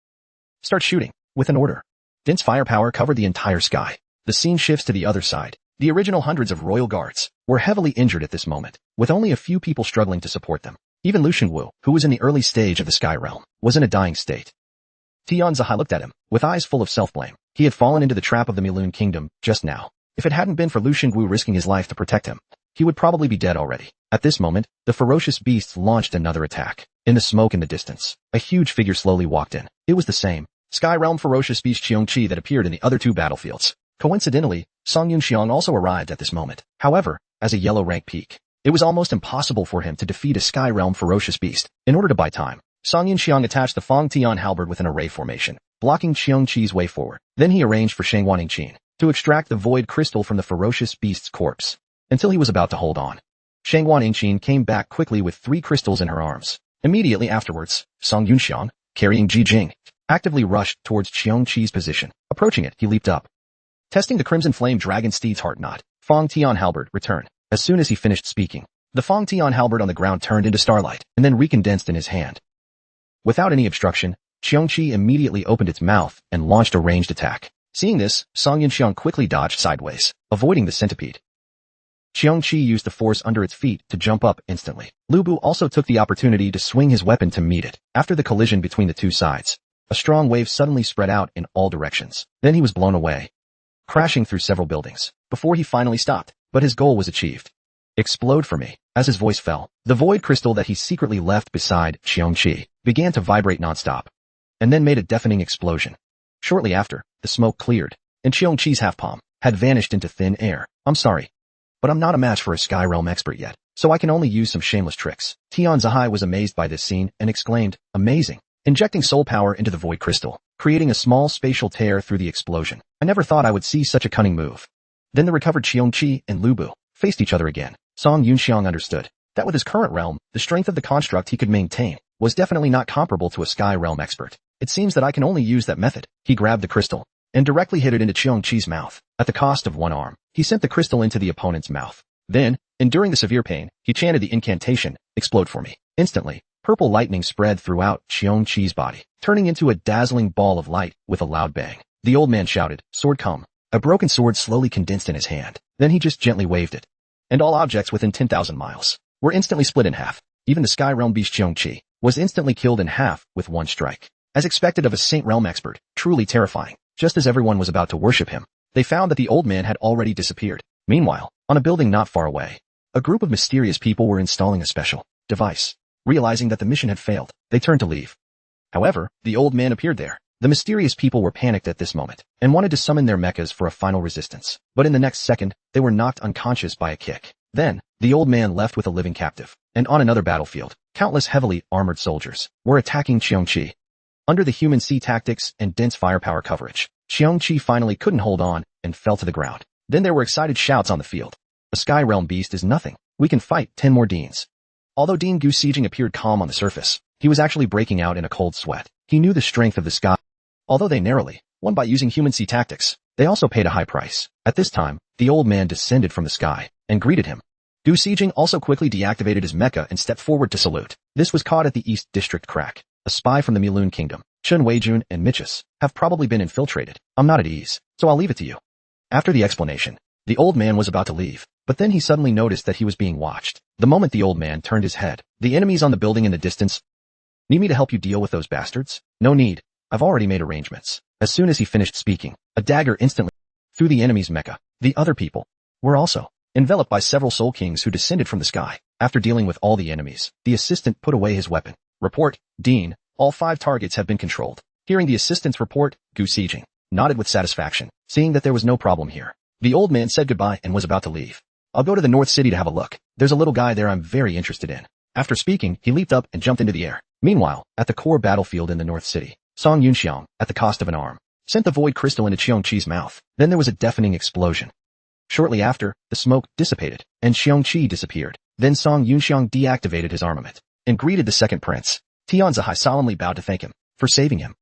Start shooting, with an order. Dense firepower covered the entire sky. The scene shifts to the other side. The original hundreds of royal guards were heavily injured at this moment, with only a few people struggling to support them. Even Lu Shengwu, who was in the early stage of the sky realm, was in a dying state. Tianzahai looked at him, with eyes full of self-blame. He had fallen into the trap of the Milun Kingdom just now. If it hadn't been for Lu Shengwu risking his life to protect him, he would probably be dead already. At this moment, the ferocious beasts launched another attack. In the smoke in the distance, a huge figure slowly walked in. It was the same Sky Realm ferocious beast Qiongqi that appeared in the other two battlefields. Coincidentally, Song Yunxiang also arrived at this moment. However, as a yellow rank peak, it was almost impossible for him to defeat a Sky Realm ferocious beast. In order to buy time, Song Yunxiang attached the Fong Tian halberd with an array formation, blocking Qiongqi's way forward. Then he arranged for Shangwan Yingqin to extract the void crystal from the ferocious beast's corpse, until he was about to hold on. Shangwan Yingqin came back quickly with 3 crystals in her arms. Immediately afterwards, Song Yunxiang, carrying Ji Jing, actively rushed towards Qiongqi's position. Approaching it, he leaped up. Testing the Crimson Flame Dragon Steed's heart knot, Fong Tian halberd returned. As soon as he finished speaking, the Fong Tian halberd on the ground turned into starlight and then recondensed in his hand. Without any obstruction, Qiongqi immediately opened its mouth and launched a ranged attack. Seeing this, Song Yunxiang quickly dodged sideways, avoiding the centipede. Qiongqi used the force under its feet to jump up instantly. Lu Bu also took the opportunity to swing his weapon to meet it. After the collision between the two sides, a strong wave suddenly spread out in all directions. Then he was blown away, crashing through several buildings, before he finally stopped. But his goal was achieved. Explode for me. As his voice fell, the void crystal that he secretly left beside Qiongqi began to vibrate nonstop, and then made a deafening explosion. Shortly after, the smoke cleared, and Qiongqi's half-palm had vanished into thin air. I'm sorry, but I'm not a match for a Sky Realm expert yet, so I can only use some shameless tricks. Tianzahai was amazed by this scene and exclaimed, amazing, injecting soul power into the void crystal, creating a small spatial tear through the explosion. I never thought I would see such a cunning move. Then the recovered Qiongqi and Lu Bu faced each other again. Song Yunxiang understood that with his current realm, the strength of the construct he could maintain was definitely not comparable to a Sky Realm expert. It seems that I can only use that method. He grabbed the crystal and directly hit it into Qiongqi's mouth. At the cost of one arm, he sent the crystal into the opponent's mouth. Then, enduring the severe pain, he chanted the incantation, explode for me. Instantly, purple lightning spread throughout Qiongqi's body, turning into a dazzling ball of light with a loud bang. The old man shouted, sword come. A broken sword slowly condensed in his hand. Then he just gently waved it, and all objects within 10,000 miles were instantly split in half. Even the Sky Realm beast Qiongqi was instantly killed in half with one strike. As expected of a Saint Realm expert, truly terrifying. Just as everyone was about to worship him, they found that the old man had already disappeared. Meanwhile, on a building not far away, a group of mysterious people were installing a special device. Realizing that the mission had failed, they turned to leave. However, the old man appeared there. The mysterious people were panicked at this moment and wanted to summon their mechas for a final resistance. But in the next second, they were knocked unconscious by a kick. Then, the old man left with a living captive. And on another battlefield, countless heavily armored soldiers were attacking Qiongqi. Under the human sea tactics and dense firepower coverage, Qiongqi finally couldn't hold on and fell to the ground. Then there were excited shouts on the field. A Sky Realm beast is nothing. We can fight 10 more Deans. Although Dean Gu Sijing appeared calm on the surface, he was actually breaking out in a cold sweat. He knew the strength of the sky. Although they narrowly won by using human sea tactics, they also paid a high price. At this time, the old man descended from the sky and greeted him. Gu Sijing also quickly deactivated his mecha and stepped forward to salute. This was caught at the East District crack. A spy from the Milun Kingdom, Chun Weijun and Michus, have probably been infiltrated. I'm not at ease, so I'll leave it to you. After the explanation, the old man was about to leave, but then he suddenly noticed that he was being watched. The moment the old man turned his head, the enemies on the building in the distance. Need me to help you deal with those bastards? No need. I've already made arrangements. As soon as he finished speaking, a dagger instantly through the enemy's mecha. The other people were also enveloped by several soul kings who descended from the sky. After dealing with all the enemies, the assistant put away his weapon. Report, Dean, all 5 targets have been controlled. Hearing the assistant's report, Gu Sijing nodded with satisfaction, seeing that there was no problem here. The old man said goodbye and was about to leave. I'll go to the North City to have a look. There's a little guy there I'm very interested in. After speaking, he leaped up and jumped into the air. Meanwhile, at the core battlefield in the North City, Song Yunxiang, at the cost of an arm, sent the void crystal into Qiongqi's mouth. Then there was a deafening explosion. Shortly after, the smoke dissipated, and Qiongqi disappeared. Then Song Yunxiang deactivated his armament and greeted the second prince. Tianzihai solemnly bowed to thank him for saving him.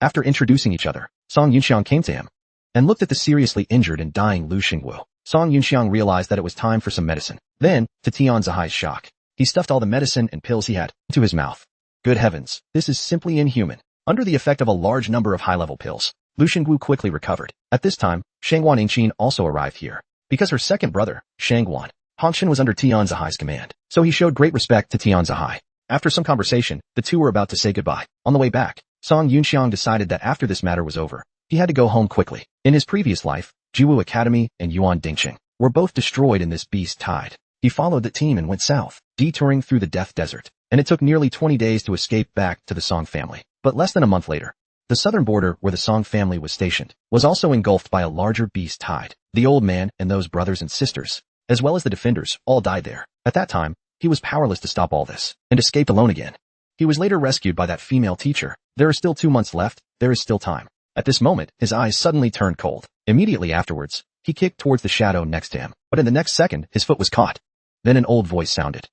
After introducing each other, Song Yunxiang came to him and looked at the seriously injured and dying Lu Xingwu. Song Yunxiang realized that it was time for some medicine. Then, to Tianzihai's shock, he stuffed all the medicine and pills he had into his mouth. Good heavens, this is simply inhuman. Under the effect of a large number of high-level pills, Lu Xingwu quickly recovered. At this time, Shangguan Yingqin also arrived here. Because her second brother, Shangguan Hongshan, was under Tianzihai's command, so he showed great respect to Tianzihai. After some conversation, the two were about to say goodbye. On the way back, Song Yunxiang decided that after this matter was over, he had to go home quickly. In his previous life, Jiwu Academy and Yuan Dingqing were both destroyed in this beast tide. He followed the team and went south, detouring through the Death Desert, and it took nearly 20 days to escape back to the Song family. But less than a month later, the southern border where the Song family was stationed was also engulfed by a larger beast tide. The old man and those brothers and sisters, as well as the defenders, all died there. At that time, he was powerless to stop all this, and escaped alone again. He was later rescued by that female teacher. There are still 2 months left, there is still time. At this moment, his eyes suddenly turned cold. Immediately afterwards, he kicked towards the shadow next to him, but in the next second, his foot was caught. Then an old voice sounded.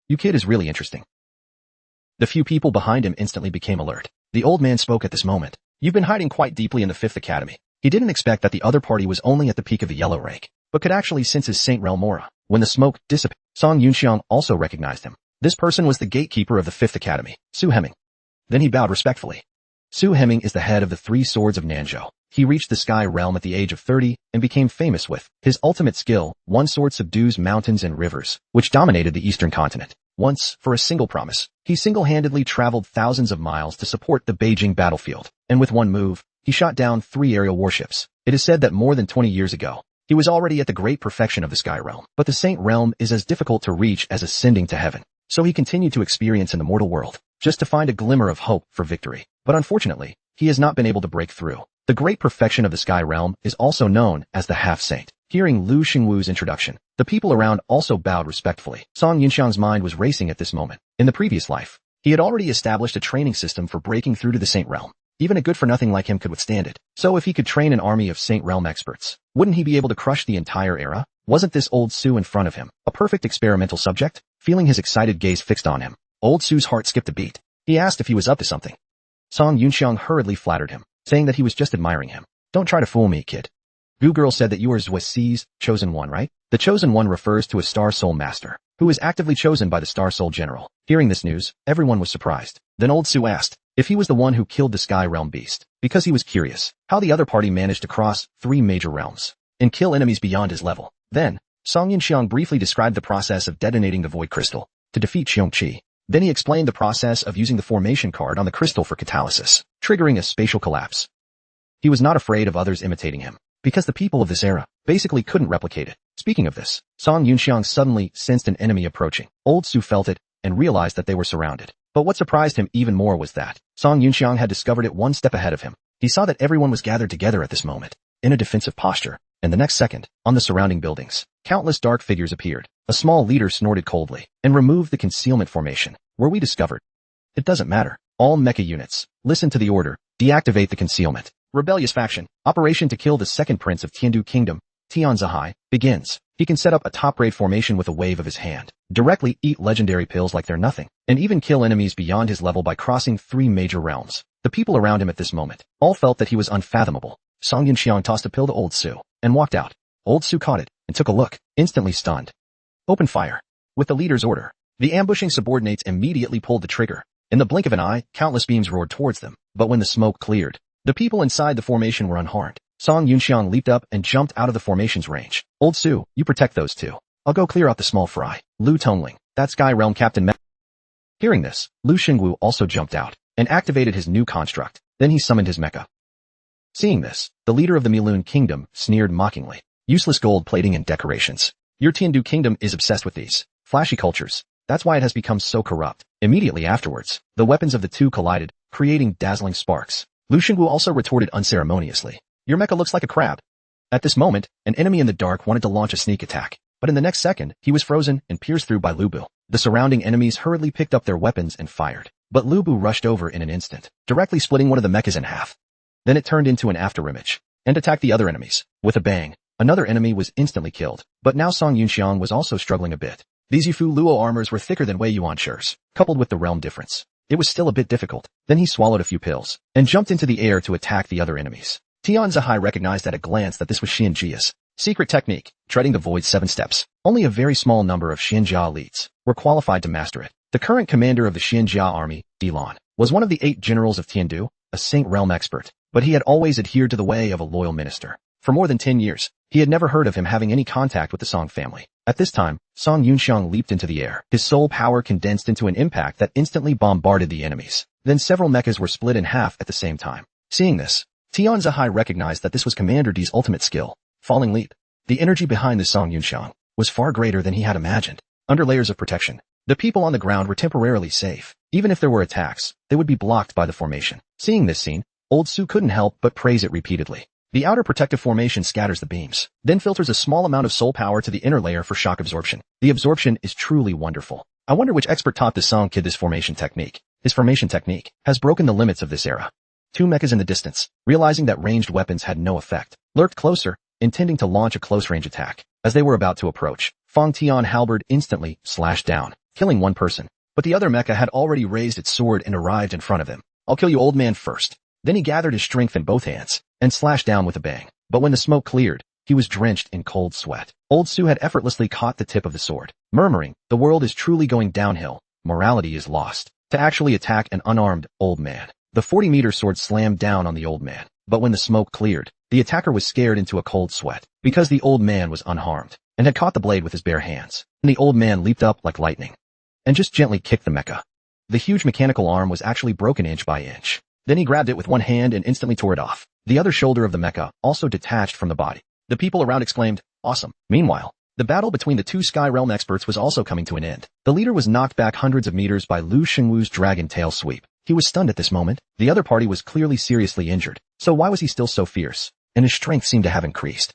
You kid is really interesting. The few people behind him instantly became alert. The old man spoke at this moment. You've been hiding quite deeply in the 5th Academy. He didn't expect that the other party was only at the peak of the yellow rank, but could actually sense his Saint Realm aura. When the smoke dissipated, Song Yunxiang also recognized him. This person was the gatekeeper of the 5th Academy, Su Heming. Then he bowed respectfully. Su Heming is the head of the 3 swords of Nanzhou. He reached the Sky Realm at the age of 30 and became famous with his ultimate skill. One sword subdues mountains and rivers, which dominated the eastern continent. Once, for a single promise, he single-handedly traveled thousands of miles to support the Beijing battlefield, and with one move, he shot down 3 aerial warships. It is said that more than 20 years ago, he was already at the great perfection of the Sky Realm. But the Saint Realm is as difficult to reach as ascending to heaven. So he continued to experience in the mortal world, just to find a glimmer of hope for victory. But unfortunately, he has not been able to break through. The great perfection of the Sky Realm is also known as the Half-Saint. Hearing Lu Xingwu's introduction, the people around also bowed respectfully. Song Yunxiang's mind was racing at this moment. In the previous life, he had already established a training system for breaking through to the Saint Realm. Even a good for nothing like him could withstand it. So if he could train an army of Saint Realm experts, wouldn't he be able to crush the entire era? Wasn't this old Su in front of him a perfect experimental subject? Feeling his excited gaze fixed on him, old Su's heart skipped a beat. He asked if he was up to something. Song Yunxiang hurriedly flattered him, saying that he was just admiring him. Don't try to fool me, kid. Gu Girl said that you are Zhuxi's chosen one, right? The chosen one refers to a Star Soul Master, who is actively chosen by the Star Soul General. Hearing this news, everyone was surprised. Then old Su asked if he was the one who killed the Sky Realm beast, because he was curious how the other party managed to cross 3 major realms and kill enemies beyond his level. Then, Song Yunxiang briefly described the process of detonating the Void Crystal to defeat Qiongqi. Then he explained the process of using the formation card on the crystal for catalysis, triggering a spatial collapse. He was not afraid of others imitating him, because the people of this era basically couldn't replicate it. Speaking of this, Song Yunxiang suddenly sensed an enemy approaching. Old Su felt it and realized that they were surrounded. But what surprised him even more was that Song Yunxiang had discovered it one step ahead of him. He saw that everyone was gathered together at this moment, in a defensive posture, and the next second, on the surrounding buildings, countless dark figures appeared. A small leader snorted coldly and removed the concealment formation. Were we discovered? It doesn't matter. All mecha units, listen to the order. Deactivate the concealment. Rebellious faction, operation to kill the second prince of Tiandu Kingdom, Tian Zahai, begins. He can set up a top-grade formation with a wave of his hand, directly eat legendary pills like they're nothing, and even kill enemies beyond his level by crossing 3 major realms. The people around him at this moment all felt that he was unfathomable. Song Yunxiang tossed a pill to Old Su and walked out. Old Su caught it and took a look, instantly stunned. Open fire. With the leader's order, the ambushing subordinates immediately pulled the trigger. In the blink of an eye, countless beams roared towards them, but when the smoke cleared, the people inside the formation were unharmed. Song Yunxiang leaped up and jumped out of the formation's range. Old Su, you protect those two. I'll go clear out the small fry. Lu Tongling, that Sky Realm Captain Hearing this, Lu Xingwu also jumped out and activated his new construct. Then he summoned his mecha. Seeing this, the leader of the Milun Kingdom sneered mockingly. Useless gold plating and decorations. Your Tiandu Kingdom is obsessed with these flashy cultures. That's why it has become so corrupt. Immediately afterwards, the weapons of the two collided, creating dazzling sparks. Lu Xingwu also retorted unceremoniously. Your mecha looks like a crab. At this moment, an enemy in the dark wanted to launch a sneak attack, but in the next second, he was frozen and pierced through by Lu Bu. The surrounding enemies hurriedly picked up their weapons and fired, but Lu Bu rushed over in an instant, directly splitting one of the mechas in half. Then it turned into an afterimage and attacked the other enemies. With a bang, another enemy was instantly killed, but now Song Yunxiang was also struggling a bit. These Yifu Luo armors were thicker than Wei Yuan Shi's, coupled with the realm difference. It was still a bit difficult. Then he swallowed a few pills and jumped into the air to attack the other enemies. Tian Zahai recognized at a glance that this was Xian Jia's secret technique, treading the void 7 steps. Only a very small number of Xian Jia elites were qualified to master it. The current commander of the Xian Jia army, Dilan, was one of the 8 generals of Tiandu, a Saint Realm expert, but he had always adhered to the way of a loyal minister. For more than 10 years, he had never heard of him having any contact with the Song family. At this time, Song Yunxiang leaped into the air. His soul power condensed into an impact that instantly bombarded the enemies. Then several mechas were split in half at the same time. Seeing this, Tian Zahai recognized that this was Commander D's ultimate skill, Falling Leap. The energy behind the Song Yunxiang was far greater than he had imagined. Under layers of protection, the people on the ground were temporarily safe. Even if there were attacks, they would be blocked by the formation. Seeing this scene, Old Su couldn't help but praise it repeatedly. The outer protective formation scatters the beams, then filters a small amount of soul power to the inner layer for shock absorption. The absorption is truly wonderful. I wonder which expert taught this Song kid this formation technique. His formation technique has broken the limits of this era. 2 mechas in the distance, realizing that ranged weapons had no effect, lurked closer, intending to launch a close-range attack. As they were about to approach, Fong Tian halberd instantly slashed down, killing one person. But the other mecha had already raised its sword and arrived in front of him. I'll kill you, old man, first. Then he gathered his strength in both hands and slashed down with a bang. But when the smoke cleared, he was drenched in cold sweat. Old Su had effortlessly caught the tip of the sword, murmuring, the world is truly going downhill. Morality is lost. To actually attack an unarmed old man. The 40-meter sword slammed down on the old man, but when the smoke cleared, the attacker was scared into a cold sweat, because the old man was unharmed, and had caught the blade with his bare hands. And the old man leaped up like lightning, and just gently kicked the mecha. The huge mechanical arm was actually broken inch by inch. Then he grabbed it with one hand and instantly tore it off. The other shoulder of the mecha also detached from the body. The people around exclaimed, awesome. Meanwhile, the battle between the 2 Sky Realm experts was also coming to an end. The leader was knocked back hundreds of meters by Lu Xingwu's dragon tail sweep. He was stunned at this moment. The other party was clearly seriously injured. So why was he still so fierce? And his strength seemed to have increased.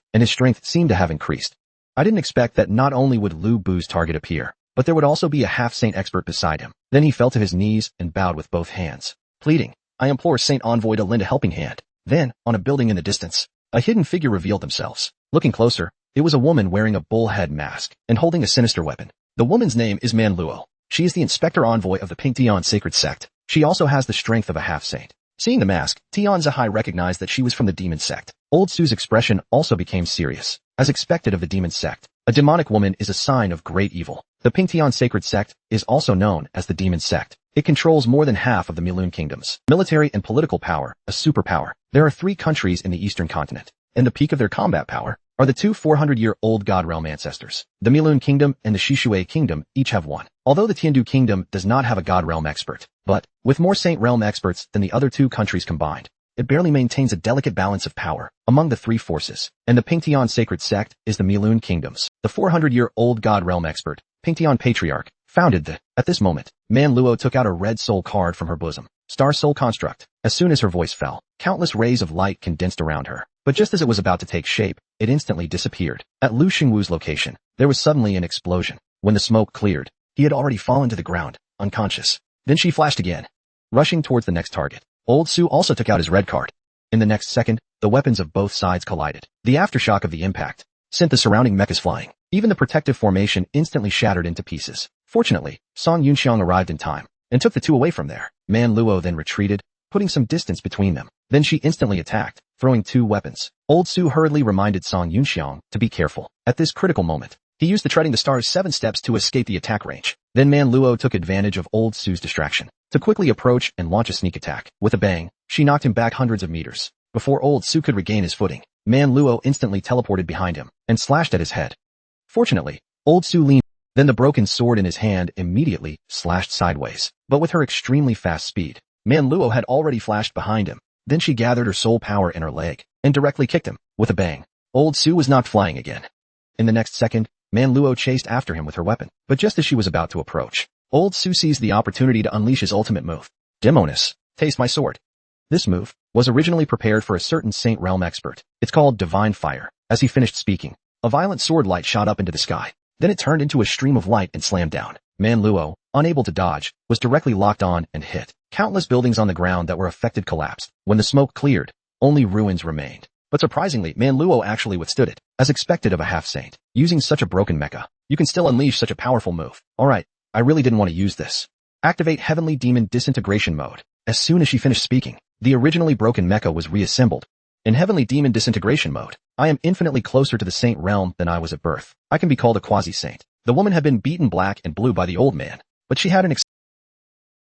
I didn't expect that not only would Lu Bu's target appear, but there would also be a half-saint expert beside him. Then he fell to his knees and bowed with both hands, pleading, I implore Saint Envoy to lend a helping hand. Then, on a building in the distance, a hidden figure revealed themselves. Looking closer, it was a woman wearing a bullhead mask and holding a sinister weapon. The woman's name is Man Luo. She is the Inspector Envoy of the Pingtian Sacred Sect. She also has the strength of a half-saint. Seeing the mask, Tian Zahai recognized that she was from the demon sect. Old Su's expression also became serious. As expected of the demon sect, a demonic woman is a sign of great evil. The Pingtian Sacred Sect is also known as the demon sect. It controls more than half of the Milun kingdoms. Military and political power, a superpower. There are 3 countries in the eastern continent, and the peak of their combat power are the 2 400-year-old God Realm ancestors. The Milun Kingdom and the Shishui Kingdom each have one. Although the Tiandu Kingdom does not have a God Realm expert, but with more Saint Realm experts than the other 2 countries combined, it barely maintains a delicate balance of power among the 3 forces. And the Pingtian Sacred Sect is the Milun Kingdom's. The 400-year-old God Realm expert, Pingtian Patriarch, founded the. At this moment, Man Luo took out a red soul card from her bosom. Star Soul Construct. As soon as her voice fell, countless rays of light condensed around her. But just as it was about to take shape, it instantly disappeared. At Lu Xingwu's location, there was suddenly an explosion. When the smoke cleared, he had already fallen to the ground, unconscious. Then she flashed again, rushing towards the next target. Old Su also took out his red card. In the next second, the weapons of both sides collided. The aftershock of the impact sent the surrounding mechas flying. Even the protective formation instantly shattered into pieces. Fortunately, Song Yunxiang arrived in time and took the two away from there. Man Luo then retreated, putting some distance between them. Then she instantly attacked, throwing two weapons. Old Su hurriedly reminded Song Yunxiang to be careful. At this critical moment, he used the Treading the Stars 7 steps to escape the attack range. Then Man Luo took advantage of Old Su's distraction to quickly approach and launch a sneak attack. With a bang, she knocked him back hundreds of meters. Before Old Su could regain his footing, Man Luo instantly teleported behind him and slashed at his head. Fortunately, Old Su leaned. Then the broken sword in his hand immediately slashed sideways. But with her extremely fast speed, Man Luo had already flashed behind him. Then she gathered her soul power in her leg and directly kicked him. With a bang, Old Su was knocked flying again. In the next second, Man Luo chased after him with her weapon. But just as she was about to approach, Old Su seized the opportunity to unleash his ultimate move. Demonis, taste my sword. This move was originally prepared for a certain Saint Realm expert. It's called Divine Fire. As he finished speaking, a violent sword light shot up into the sky. Then it turned into a stream of light and slammed down. Man Luo, unable to dodge, was directly locked on and hit. Countless buildings on the ground that were affected collapsed. When the smoke cleared, only ruins remained. But surprisingly, Man Luo actually withstood it. As expected of a half-saint, using such a broken mecha, you can still unleash such a powerful move. Alright, I really didn't want to use this. Activate Heavenly Demon Disintegration Mode. As soon as she finished speaking, the originally broken mecha was reassembled. In Heavenly Demon Disintegration Mode, I am infinitely closer to the Saint Realm than I was at birth. I can be called a quasi-saint. The woman had been beaten black and blue by the old man, but she had an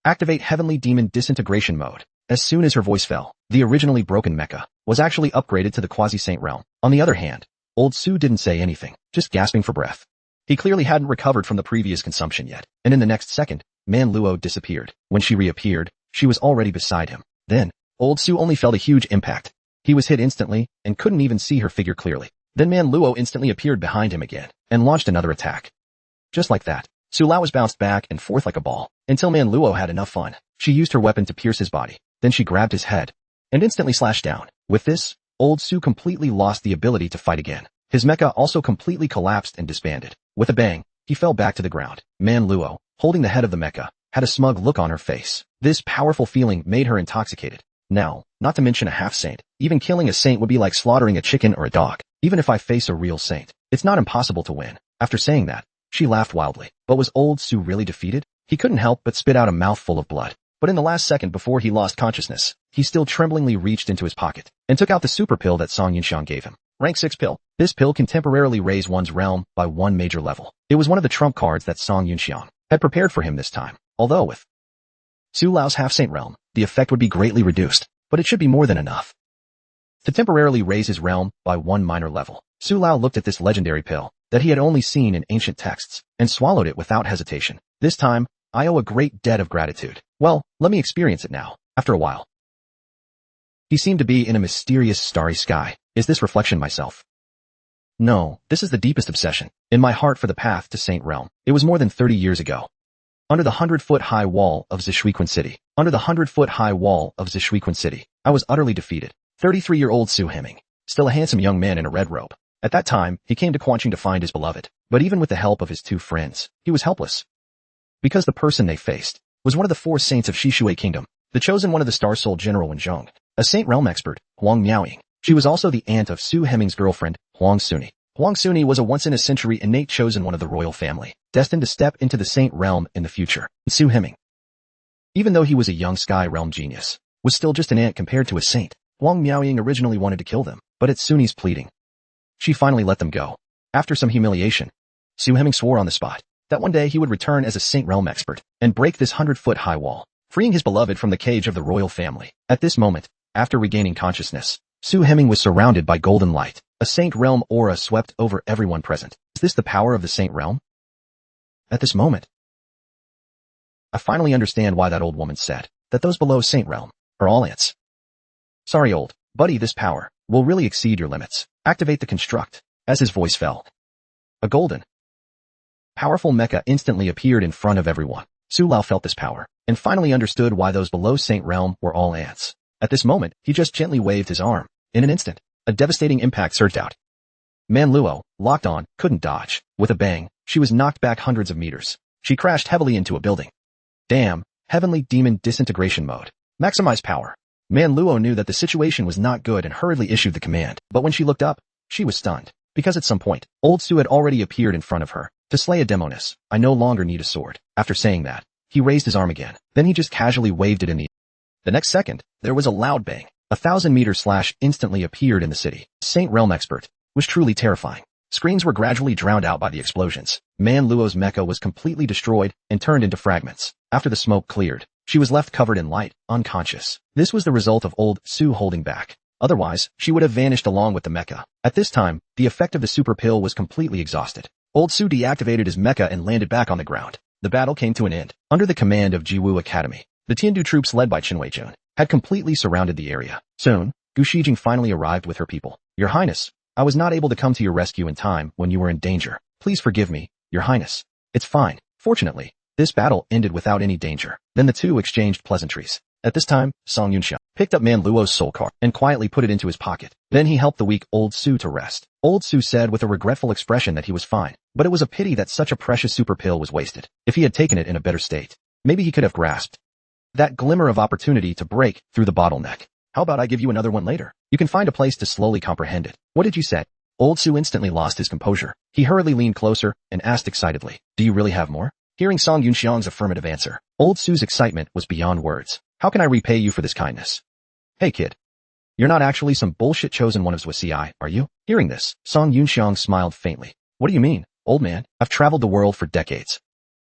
Activate Heavenly Demon Disintegration Mode. As soon as her voice fell, the originally broken mecha was actually upgraded to the quasi-saint realm. On the other hand, Old Su didn't say anything, just gasping for breath. He clearly hadn't recovered from the previous consumption yet, and in the next second, Man Luo disappeared. When she reappeared, she was already beside him. Then, Old Su only felt a huge impact. He was hit instantly and couldn't even see her figure clearly. Then Man Luo instantly appeared behind him again and launched another attack. Just like that, Su Lao was bounced back and forth like a ball until Man Luo had enough fun. She used her weapon to pierce his body. Then she grabbed his head and instantly slashed down. With this, Old Su completely lost the ability to fight again. His mecha also completely collapsed and disbanded. With a bang, he fell back to the ground. Man Luo, holding the head of the mecha, had a smug look on her face. This powerful feeling made her intoxicated. Now, not to mention a half-saint, even killing a saint would be like slaughtering a chicken or a dog. Even if I face a real saint, it's not impossible to win. After saying that, she laughed wildly. But was Old Su really defeated? He couldn't help but spit out a mouthful of blood. But in the last second before he lost consciousness, he still tremblingly reached into his pocket and took out the super pill that Song Yunxiang gave him. Rank 6 pill. This pill can temporarily raise one's realm by one major level. It was one of the trump cards that Song Yunxiang had prepared for him this time. Although with Su Lao's half-saint realm, the effect would be greatly reduced, but it should be more than enough to temporarily raise his realm by one minor level. Su Lao looked at this legendary pill that he had only seen in ancient texts and swallowed it without hesitation. This time, I owe a great debt of gratitude. Well, let me experience it now. After a while, he seemed to be in a mysterious starry sky. Is this reflection myself? No, this is the deepest obsession in my heart for the path to Saint Realm. It was more than 30 years ago. Under the 100-foot-high wall of Zishuiquan City. Under the 100-foot-high wall of Zishuiquan City, I was utterly defeated. 33-year-old Su Heming, still a handsome young man in a red robe. At that time, he came to Quanqing to find his beloved. But even with the help of his two friends, he was helpless. Because the person they faced was one of the 4 saints of Shishui Kingdom, the chosen one of the Star Soul General Wenzhong, a Saint Realm expert, Huang Miaoying. She was also the aunt of Su Heming's girlfriend, Huang Suni. Huang Suni was a once-in-a-century innate chosen one of the royal family, destined to step into the Saint Realm in the future. Su Heming, even though he was a young Sky Realm genius, was still just an ant compared to a saint. Huang Miaoying originally wanted to kill them, but at Suni's pleading, she finally let them go. After some humiliation, Su Heming swore on the spot that one day he would return as a Saint Realm expert and break this 100-foot-high wall, freeing his beloved from the cage of the royal family. At this moment, after regaining consciousness, Su Heming was surrounded by golden light. A Saint Realm aura swept over everyone present. Is this the power of the Saint Realm? At this moment, I finally understand why that old woman said that those below Saint Realm are all ants. Sorry, old buddy, this power will really exceed your limits. Activate the construct. As his voice fell, a golden powerful mecha instantly appeared in front of everyone. Su Lao felt this power, and finally understood why those below Saint Realm were all ants. At this moment, he just gently waved his arm. In an instant, a devastating impact surged out. Man Luo, locked on, couldn't dodge. With a bang, she was knocked back hundreds of meters. She crashed heavily into a building. Damn, heavenly demon disintegration mode. Maximize power. Man Luo knew that the situation was not good and hurriedly issued the command, but when she looked up, she was stunned. Because at some point, old Su had already appeared in front of her. To slay a demoness, I no longer need a sword. After saying that, he raised his arm again. Then he just casually waved it in the air. The next second, there was a loud bang. 1,000-meter slash instantly appeared in the city. Saint Realm expert was truly terrifying. Screams were gradually drowned out by the explosions. Man Luo's mecha was completely destroyed and turned into fragments. After the smoke cleared, she was left covered in light, unconscious. This was the result of old Su holding back. Otherwise, she would have vanished along with the mecha. At this time, the effect of the super pill was completely exhausted. Old Su deactivated his mecha and landed back on the ground. The battle came to an end. Under the command of Jiwu Academy, the Tiandu troops led by Qin Weijun had completely surrounded the area. Soon, Gu Shijing finally arrived with her people. Your Highness, I was not able to come to your rescue in time when you were in danger. Please forgive me, Your Highness. It's fine. Fortunately, this battle ended without any danger. Then the two exchanged pleasantries. At this time, Song Yunxiang picked up Man Luo's soul card and quietly put it into his pocket. Then he helped the weak old Su to rest. Old Su said with a regretful expression that he was fine, but it was a pity that such a precious super pill was wasted. If he had taken it in a better state, maybe he could have grasped that glimmer of opportunity to break through the bottleneck. How about I give you another one later? You can find a place to slowly comprehend it. What did you say? Old Su instantly lost his composure. He hurriedly leaned closer and asked excitedly, do you really have more? Hearing Song Yunxiang's affirmative answer, old Su's excitement was beyond words. How can I repay you for this kindness? Hey kid. You're not actually some bullshit chosen one of Zhuxi, are you? Hearing this, Song Yunxiang smiled faintly. What do you mean, old man? I've traveled the world for decades.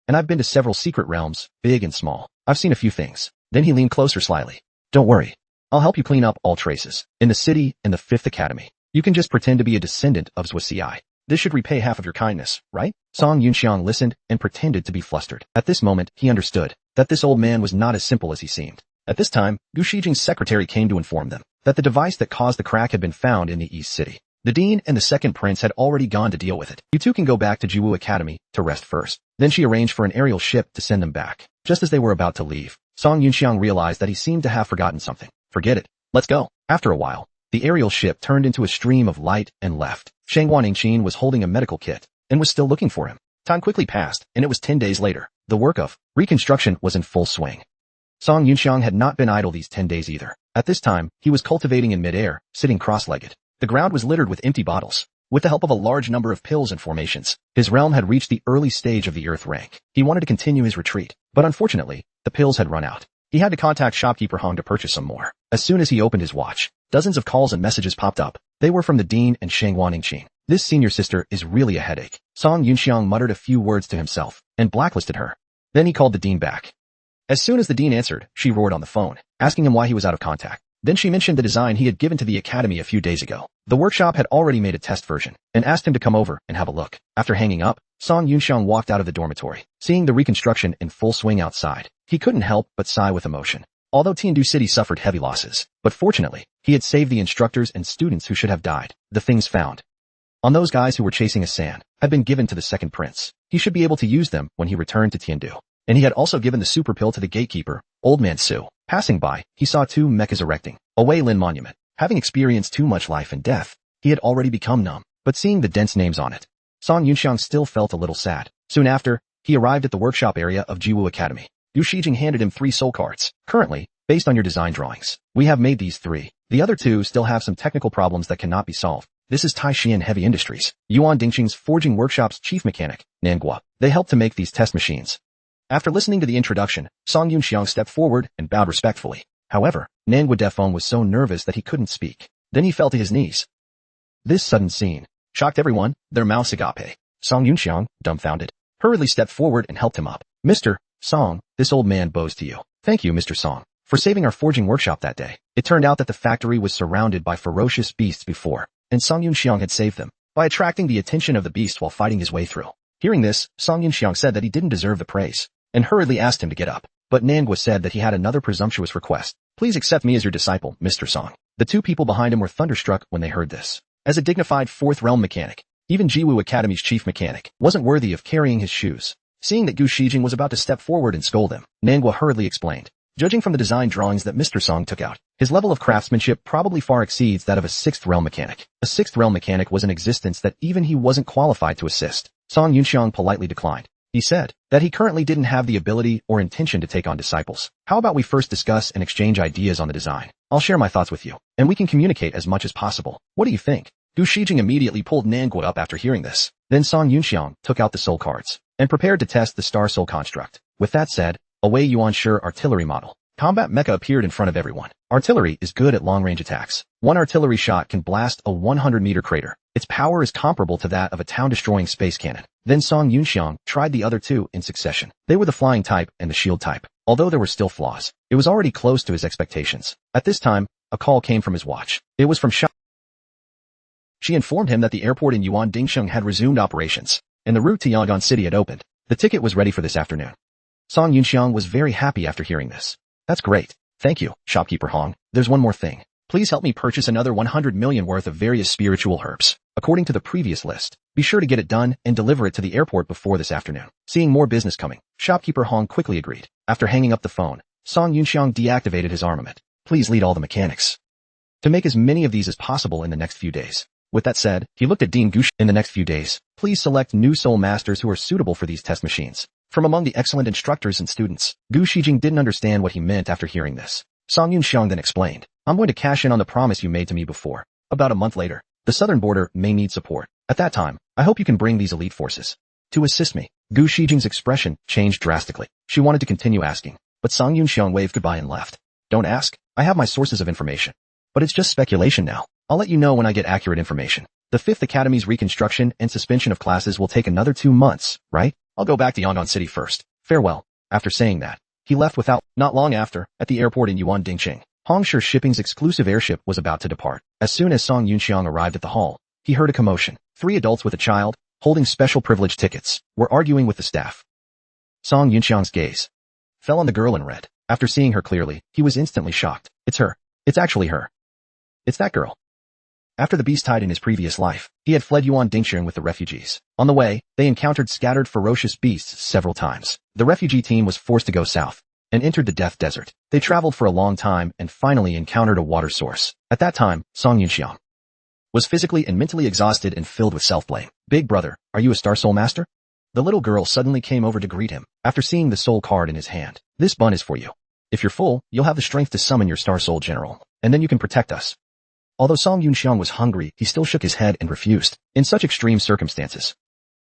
And I've been to several secret realms, big and small. I've seen a few things. Then he leaned closer slyly. Don't worry. I'll help you clean up all traces. In the city and the 5th Academy, you can just pretend to be a descendant of Zhuxi. This should repay half of your kindness, right? Song Yunxiang listened and pretended to be flustered. At this moment, he understood that this old man was not as simple as he seemed. At this time, Gu Shijing's secretary came to inform them that the device that caused the crack had been found in the East City. The dean and the second prince had already gone to deal with it. You two can go back to Jiwu Academy to rest first. Then she arranged for an aerial ship to send them back. Just as they were about to leave, Song Yunxiang realized that he seemed to have forgotten something. Forget it. Let's go. After a while, the aerial ship turned into a stream of light and left. Shangguan Ningqin was holding a medical kit and was still looking for him. Time quickly passed, and it was 10 days later. The work of reconstruction was in full swing. Song Yunxiang had not been idle these 10 days either. At this time, he was cultivating in midair, sitting cross-legged. The ground was littered with empty bottles. With the help of a large number of pills and formations, his realm had reached the early stage of the Earth rank. He wanted to continue his retreat, but unfortunately, the pills had run out. He had to contact shopkeeper Hong to purchase some more. As soon as he opened his watch, dozens of calls and messages popped up. They were from the dean and Shangguan Ningqin. This senior sister is really a headache. Song Yunxiang muttered a few words to himself and blacklisted her. Then he called the dean back. As soon as the dean answered, she roared on the phone, asking him why he was out of contact. Then she mentioned the design he had given to the academy a few days ago. The workshop had already made a test version and asked him to come over and have a look. After hanging up, Song Yunxiang walked out of the dormitory. Seeing the reconstruction in full swing outside, he couldn't help but sigh with emotion. Although Tiandu City suffered heavy losses, but fortunately, he had saved the instructors and students who should have died. The things found on those guys who were chasing a sand had been given to the second prince. He should be able to use them when he returned to Tiandu. And he had also given the super pill to the gatekeeper, Old Man Su. Passing by, he saw two mechas erecting a Wei Lin monument. Having experienced too much life and death, he had already become numb. But seeing the dense names on it, Song Yunxiang still felt a little sad. Soon after, he arrived at the workshop area of Jiwu Academy. Yu Shijing handed him 3 soul cards. Currently, based on your design drawings, we have made these 3. The other 2 still have some technical problems that cannot be solved. This is Taishian Heavy Industries, Yuan Dingqing's forging workshop's chief mechanic, Nangua. They helped to make these test machines. After listening to the introduction, Song Yunxiang stepped forward and bowed respectfully. However, Nangua Defeng was so nervous that he couldn't speak. Then he fell to his knees. This sudden scene shocked everyone, their mouths agape. Song Yunxiang, dumbfounded, hurriedly stepped forward and helped him up. Mr. Song, this old man bows to you. Thank you, Mr. Song, for saving our forging workshop that day. It turned out that the factory was surrounded by ferocious beasts before, and Song Yunxiang had saved them by attracting the attention of the beast while fighting his way through. Hearing this, Song Yunxiang said that he didn't deserve the praise, and hurriedly asked him to get up. But Nangua said that he had another presumptuous request. Please accept me as your disciple, Mr. Song. The 2 people behind him were thunderstruck when they heard this. As a dignified 4th realm mechanic, Even Jiwoo Academy's chief mechanic wasn't worthy of carrying his shoes. Seeing that Gu Shijing was about to step forward and scold him, Nangua hurriedly explained. Judging from the design drawings that Mr. Song took out, his level of craftsmanship probably far exceeds that of a 6th realm mechanic. A 6th realm mechanic was in existence that even he wasn't qualified to assist. Song Yunxiang politely declined. He said that he currently didn't have the ability or intention to take on disciples. How about we first discuss and exchange ideas on the design? I'll share my thoughts with you, and we can communicate as much as possible. What do you think? Gu Shijing immediately pulled Nangua up after hearing this. Then Song Yunxiang took out the soul cards and prepared to test the star soul construct. With that said, a Wei Yuan-Shi artillery model. Combat mecha appeared in front of everyone. Artillery is good at long-range attacks. One artillery shot can blast a 100-meter crater. Its power is comparable to that of a town-destroying space cannon. Then Song Yunxiang tried the other two in succession. They were the flying type and the shield type. Although there were still flaws, it was already close to his expectations. At this time, a call came from his watch. It was from Sha. She informed him that the airport in Yuan Dingsheng had resumed operations, and the route to Yangon City had opened. The ticket was ready for this afternoon. Song Yunxiang was very happy after hearing this. That's great. Thank you, shopkeeper Hong. There's one more thing. Please help me purchase another 100 million worth of various spiritual herbs. According to the previous list, be sure to get it done and deliver it to the airport before this afternoon. Seeing more business coming, shopkeeper Hong quickly agreed. After hanging up the phone, Song Yunxiang deactivated his armament. Please lead all the mechanics to make as many of these as possible in the next few days. With that said, he looked at Dean Gush. In the next few days, please select new soul masters who are suitable for these test machines. From among the excellent instructors and students, Gu Shijing didn't understand what he meant after hearing this. Song Yunxiang then explained, I'm going to cash in on the promise you made to me before. About a month later, the southern border may need support. At that time, I hope you can bring these elite forces to assist me. Gu Shijing's expression changed drastically. She wanted to continue asking, but Song Yunxiang waved goodbye and left. Don't ask. I have my sources of information. But it's just speculation now. I'll let you know when I get accurate information. The 5th Academy's reconstruction and suspension of classes will take another 2 months, right? I'll go back to Yangon City first. Farewell. After saying that, he left without. Not long after, at the airport in Yuan Dingqing, Hongshi Shipping's exclusive airship was about to depart. As soon as Song Yunxiang arrived at the hall, he heard a commotion. 3 adults with a child, holding special privilege tickets, were arguing with the staff. Song Yunxiang's gaze fell on the girl in red. After seeing her clearly, he was instantly shocked. It's her. It's actually her. It's that girl. After the beast died in his previous life, he had fled Yuan Dingsheng with the refugees. On the way, they encountered scattered ferocious beasts several times. The refugee team was forced to go south and entered the Death Desert. They traveled for a long time and finally encountered a water source. At that time, Song Yunxiang was physically and mentally exhausted and filled with self-blame. Big brother, are you a Star Soul Master? The little girl suddenly came over to greet him. After seeing the soul card in his hand, this bun is for you. If you're full, you'll have the strength to summon your Star Soul General, and then you can protect us. Although Song Yunxiang was hungry, he still shook his head and refused. In such extreme circumstances,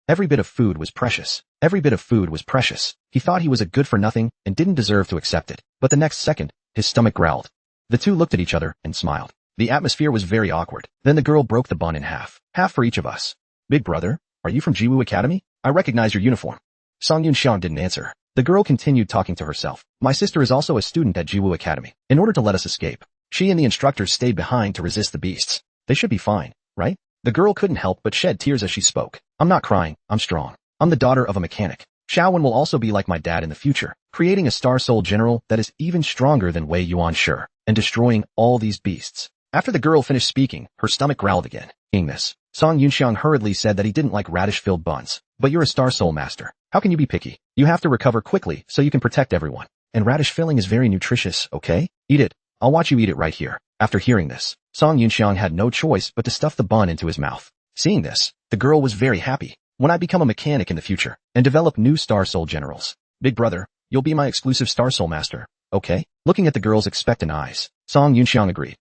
every bit of food was precious. Every bit of food was precious. He thought he was a good-for-nothing and didn't deserve to accept it. But the next second, his stomach growled. The two looked at each other and smiled. The atmosphere was very awkward. Then the girl broke the bun in half. Half for each of us. Big brother, are you from Jiwoo Academy? I recognize your uniform. Song Yunxiang didn't answer. The girl continued talking to herself. My sister is also a student at Jiwoo Academy. In order to let us escape, she and the instructors stayed behind to resist the beasts. They should be fine, right? The girl couldn't help but shed tears as she spoke. I'm not crying, I'm strong. I'm the daughter of a mechanic. Xiaowen will also be like my dad in the future, creating a Star Soul General that is even stronger than Wei Yuan-Shi, and destroying all these beasts. After the girl finished speaking, her stomach growled again. Seeing this, Song Yunxiang hurriedly said that he didn't like radish-filled buns. But you're a Star Soul Master. How can you be picky? You have to recover quickly so you can protect everyone. And radish filling is very nutritious, okay? Eat it. I'll watch you eat it right here. After hearing this, Song Yunxiang had no choice but to stuff the bun into his mouth. Seeing this, the girl was very happy. When I become a mechanic in the future and develop new Star Soul Generals, big brother, you'll be my exclusive Star Soul Master, okay? Looking at the girl's expectant eyes, Song Yunxiang agreed.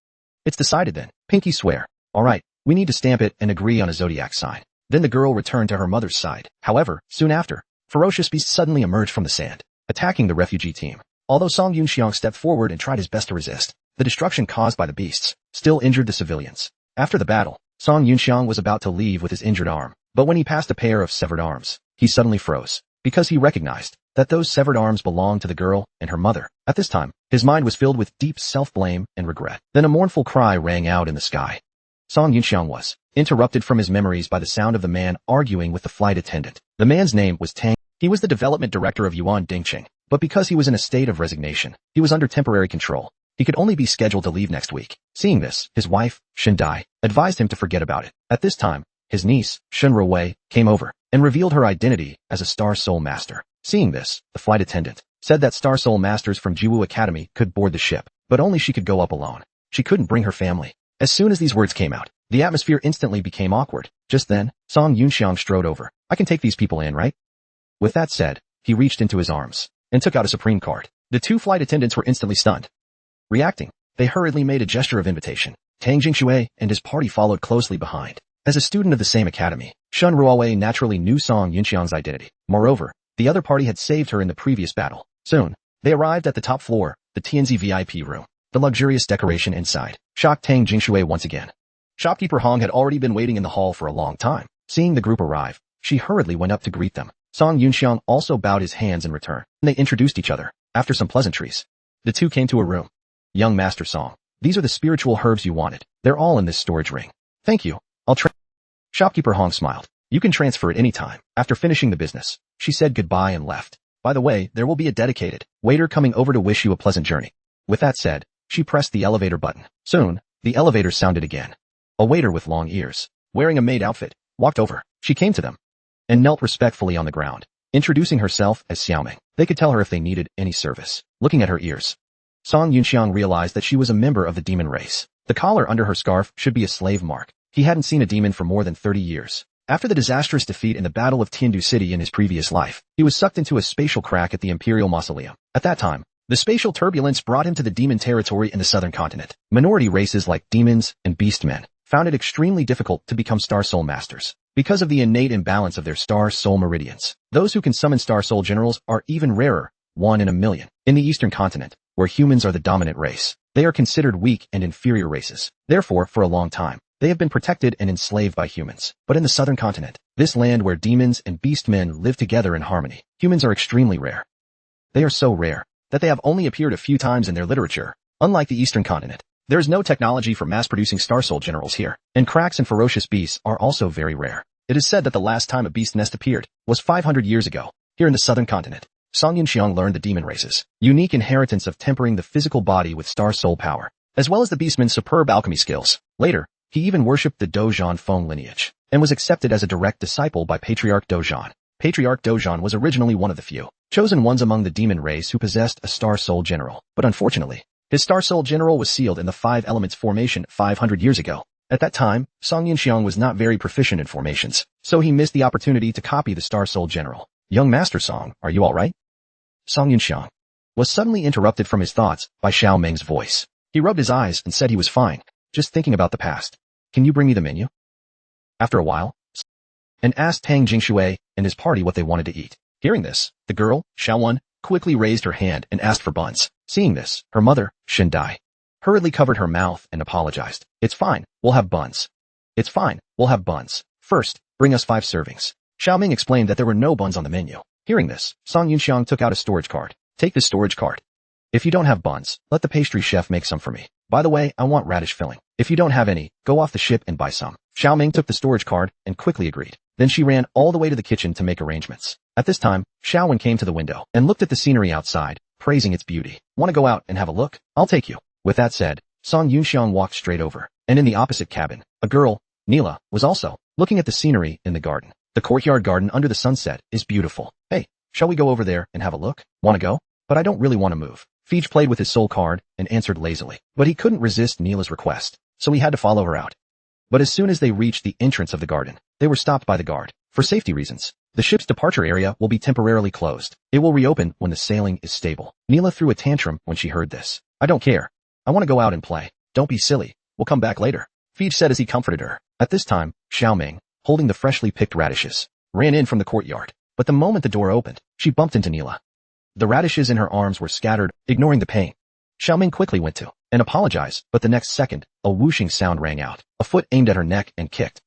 It's decided then. Pinky swear. Alright, we need to stamp it and agree on a zodiac sign. Then the girl returned to her mother's side. However, soon after, ferocious beasts suddenly emerged from the sand, attacking the refugee team. Although Song Yunxiang stepped forward and tried his best to resist, the destruction caused by the beasts still injured the civilians. After the battle, Song Yunxiang was about to leave with his injured arm, but when he passed a pair of severed arms, he suddenly froze, because he recognized that those severed arms belonged to the girl and her mother. At this time, his mind was filled with deep self-blame and regret. Then a mournful cry rang out in the sky. Song Yunxiang was interrupted from his memories by the sound of the man arguing with the flight attendant. The man's name was Tang. He was the development director of Yuan Dingqing, but because he was in a state of resignation, he was under temporary control. He could only be scheduled to leave next week. Seeing this, his wife, Shindai, advised him to forget about it. At this time, his niece, Shun Ruwei, came over and revealed her identity as a Star Soul Master. Seeing this, the flight attendant said that Star Soul Masters from Jiwoo Academy could board the ship, but only she could go up alone. She couldn't bring her family. As soon as these words came out, the atmosphere instantly became awkward. Just then, Song Yunxiang strode over. I can take these people in, right? With that said, he reached into his arms and took out a supreme card. The two flight attendants were instantly stunned. Reacting, they hurriedly made a gesture of invitation. Tang Jingshui and his party followed closely behind. As a student of the same academy, Shun Ruowei naturally knew Song Yunxiang's identity. Moreover, the other party had saved her in the previous battle. Soon, they arrived at the top floor, the TNZ VIP room. The luxurious decoration inside shocked Tang Jingshui once again. Shopkeeper Hong had already been waiting in the hall for a long time. Seeing the group arrive, she hurriedly went up to greet them. Song Yunxiang also bowed his hands in return, and they introduced each other. After some pleasantries, the two came to a room. Young Master Song, these are the spiritual herbs you wanted. They're all in this storage ring. Thank you. Shopkeeper Hong smiled. You can transfer at any time. After finishing the business, she said goodbye and left. By the way, there will be a dedicated waiter coming over to wish you a pleasant journey. With that said, she pressed the elevator button. Soon, the elevator sounded again. A waiter with long ears, wearing a maid outfit, walked over. She came to them and knelt respectfully on the ground, introducing herself as Xiaoming. They could tell her if they needed any service. Looking at her ears, Song Yunxiang realized that she was a member of the demon race. The collar under her scarf should be a slave mark. He hadn't seen a demon for more than 30 years. After the disastrous defeat in the Battle of Tiandu City in his previous life, he was sucked into a spatial crack at the Imperial Mausoleum. At that time, the spatial turbulence brought him to the demon territory in the southern continent. Minority races like demons and beastmen found it extremely difficult to become Star Soul Masters because of the innate imbalance of their Star Soul meridians. Those who can summon Star Soul Generals are even rarer, 1 in a million. In the eastern continent, where humans are the dominant race, they are considered weak and inferior races. Therefore, for a long time, they have been protected and enslaved by humans. But in the southern continent, this land where demons and beastmen live together in harmony, humans are extremely rare. They are so rare that they have only appeared a few times in their literature. Unlike the eastern continent, there is no technology for mass-producing Star Soul Generals here, and cracks and ferocious beasts are also very rare. It is said that the last time a beast nest appeared was 500 years ago. Here in the southern continent, Song Yunxiang learned the demon race's unique inheritance of tempering the physical body with Star Soul power, as well as the beastman's superb alchemy skills. Later, he even worshipped the Dozhan Feng lineage, and was accepted as a direct disciple by Patriarch Dozhan. Patriarch Dozhan was originally one of the few chosen ones among the demon race who possessed a Star Soul General, but unfortunately, his Star Soul General was sealed in the 5 Elements formation 500 years ago. At that time, Song Yunxiang was not very proficient in formations, so he missed the opportunity to copy the Star Soul General. Young Master Song, are you alright? Song Yunxiang was suddenly interrupted from his thoughts by Xiao Meng's voice. He rubbed his eyes and said he was fine, just thinking about the past. Can you bring me the menu? After a while, and asked Tang Jingshui and his party what they wanted to eat. Hearing this, the girl, Xiaowen, quickly raised her hand and asked for buns. Seeing this, her mother, Shindai, hurriedly covered her mouth and apologized. It's fine, we'll have buns. It's fine, we'll have buns. First, bring us 5 servings. Xiaoming explained that there were no buns on the menu. Hearing this, Song Yunxiang took out a storage card. Take this storage card. If you don't have buns, let the pastry chef make some for me. By the way, I want radish filling. If you don't have any, go off the ship and buy some. Xiaoming took the storage card and quickly agreed. Then she ran all the way to the kitchen to make arrangements. At this time, Xiaowen came to the window and looked at the scenery outside, praising its beauty. Want to go out and have a look? I'll take you. With that said, Song Yunxiang walked straight over, and in the opposite cabin, a girl, Neela, was also looking at the scenery in the garden. The courtyard garden under the sunset is beautiful. Hey, shall we go over there and have a look? Want to go? But I don't really want to move. Feej played with his soul card and answered lazily, but he couldn't resist Neela's request, so he had to follow her out. But as soon as they reached the entrance of the garden, they were stopped by the guard. For safety reasons, the ship's departure area will be temporarily closed. It will reopen when the sailing is stable. Neela threw a tantrum when she heard this. I don't care. I want to go out and play. Don't be silly. We'll come back later, Feej said as he comforted her. At this time, Xiaoming, holding the freshly picked radishes, ran in from the courtyard. But the moment the door opened, she bumped into Neela. The radishes in her arms were scattered, ignoring the pain. Xiaoming quickly went to and apologized, but the next second, a whooshing sound rang out. A foot aimed at her neck and kicked.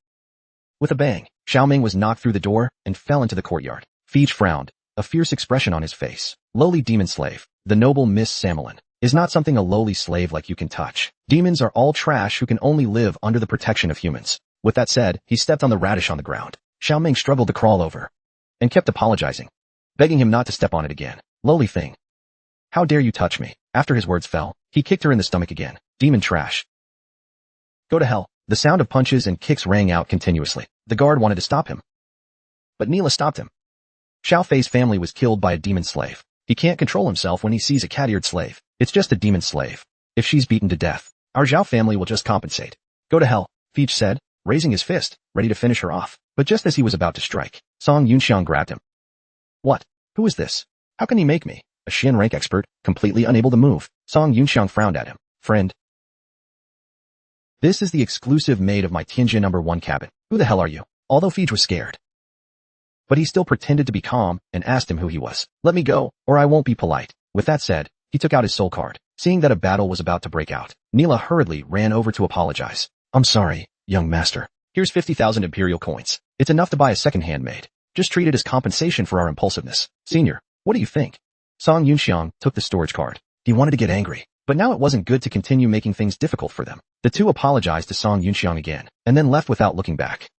With a bang, Xiaoming was knocked through the door and fell into the courtyard. Feej frowned, a fierce expression on his face. Lowly demon slave, the noble Miss Samelin, is not something a lowly slave like you can touch. Demons are all trash who can only live under the protection of humans. With that said, he stepped on the radish on the ground. Xiaoming struggled to crawl over and kept apologizing, begging him not to step on it again. Lowly thing. How dare you touch me? After his words fell, he kicked her in the stomach again. Demon trash. Go to hell. The sound of punches and kicks rang out continuously. The guard wanted to stop him, but Neela stopped him. Xiao Fei's family was killed by a demon slave. He can't control himself when he sees a cat-eared slave. It's just a demon slave. If she's beaten to death, our Zhao family will just compensate. Go to hell, Feech said, raising his fist, ready to finish her off. But just as he was about to strike, Song Yunxiang grabbed him. What? Who is this? How can he make me, a Xian rank expert, completely unable to move? Song Yunxiang frowned at him. Friend. This is the exclusive maid of my Tianjin #1 cabin. Who the hell are you? Although Feej was scared, but he still pretended to be calm and asked him who he was. Let me go, or I won't be polite. With that said, he took out his soul card. Seeing that a battle was about to break out, Neela hurriedly ran over to apologize. I'm sorry, young master. Here's 50,000 imperial coins. It's enough to buy a second-hand maid. Just treat it as compensation for our impulsiveness. Senior, what do you think? Song Yunxiang took the storage card. He wanted to get angry, but now it wasn't good to continue making things difficult for them. The two apologized to Song Yunxiang again, and then left without looking back.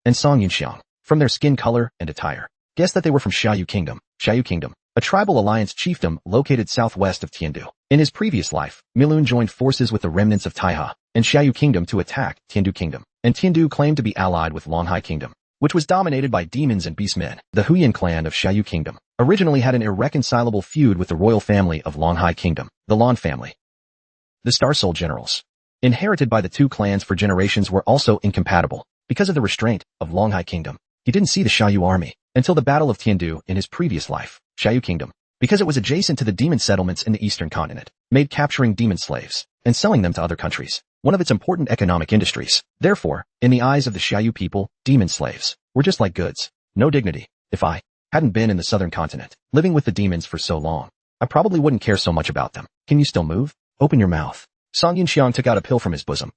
And Song Yunxiang, from their skin color and attire, guessed that they were from Xiaoyu Kingdom. Xiaoyu Kingdom, a tribal alliance chiefdom located southwest of Tiandu. In his previous life, Milun joined forces with the remnants of Taiha and Xiaoyu Kingdom to attack Tiandu Kingdom, and Tiandu claimed to be allied with Longhai Kingdom, which was dominated by demons and beastmen. The Huyan clan of Xiaoyu Kingdom originally had an irreconcilable feud with the royal family of Longhai Kingdom, the Lon family. The Star Soul generals, inherited by the two clans for generations, were also incompatible. Because of the restraint of Longhai Kingdom, he didn't see the Xiaoyu army until the Battle of Tiandu in his previous life. Xiaoyu Kingdom, because it was adjacent to the demon settlements in the eastern continent, made capturing demon slaves and selling them to other countries one of its important economic industries. Therefore, in the eyes of the Xiaoyu people, demon slaves were just like goods. No dignity. If I hadn't been in the southern continent, living with the demons for so long, I probably wouldn't care so much about them. Can you still move? Open your mouth. Song Yunxiang took out a pill from his bosom.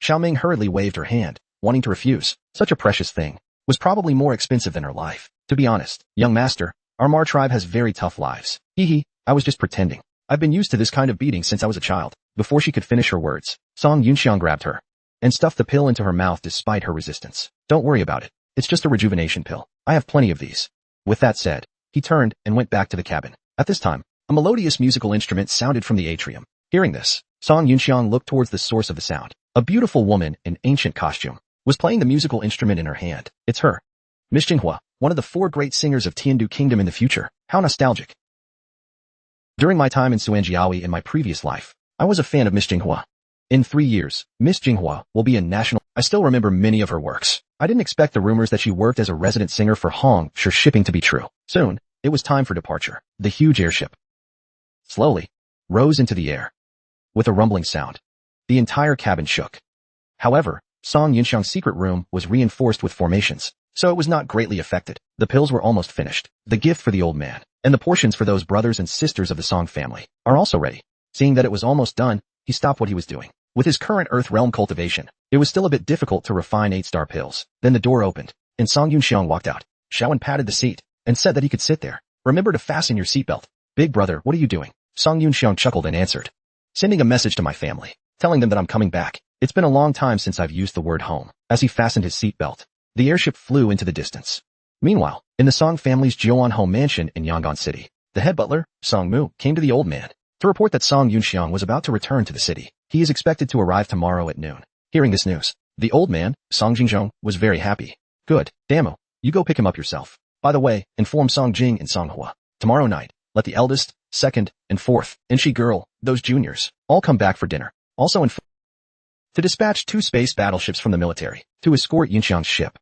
Xiao Ming hurriedly waved her hand, wanting to refuse. Such a precious thing was probably more expensive than her life. To be honest, young master, our Mar tribe has very tough lives. Hee, I was just pretending. I've been used to this kind of beating since I was a child. Before she could finish her words, Song Yunxiang grabbed her and stuffed the pill into her mouth despite her resistance. Don't worry about it. It's just a rejuvenation pill. I have plenty of these. With that said, he turned and went back to the cabin. At this time, a melodious musical instrument sounded from the atrium. Hearing this, Song Yunxiang looked towards the source of the sound. A beautiful woman in ancient costume was playing the musical instrument in her hand. It's her. Miss Jinghua, one of the 4 great singers of Tiandu Kingdom in the future. How nostalgic. During my time in Suanjiawi in my previous life, I was a fan of Miss Jinghua. In 3 years, Miss Jinghua will be a national. I still remember many of her works. I didn't expect the rumors that she worked as a resident singer for Hong Sure shipping to be true. Soon, it was time for departure. The huge airship slowly rose into the air. With a rumbling sound, the entire cabin shook. However, Song Yunxiang's secret room was reinforced with formations, so it was not greatly affected. The pills were almost finished. The gift for the old man, and the portions for those brothers and sisters of the Song family, are also ready. Seeing that it was almost done, he stopped what he was doing. With his current Earth Realm cultivation, it was still a bit difficult to refine 8-star pills. Then the door opened, and Song Yunxiang walked out. Xiaowen patted the seat, and said that he could sit there. Remember to fasten your seatbelt. Big brother, what are you doing? Song Yunxiang chuckled and answered. Sending a message to my family, telling them that I'm coming back. It's been a long time since I've used the word home. As he fastened his seatbelt, the airship flew into the distance. Meanwhile, in the Song family's Jiuan home mansion in Yangon City, the head butler, Song Mu, came to the old man to report that Song Yunxiang was about to return to the city. He is expected to arrive tomorrow at noon. Hearing this news, the old man, Song Jingzhong, was very happy. Good, Damo, you go pick him up yourself. By the way, inform Song Jing and Song Hua. Tomorrow night, let the eldest, second, and fourth, and she girl, those juniors, all come back for dinner. Also to dispatch 2 space battleships from the military to escort Yunxiang's ship.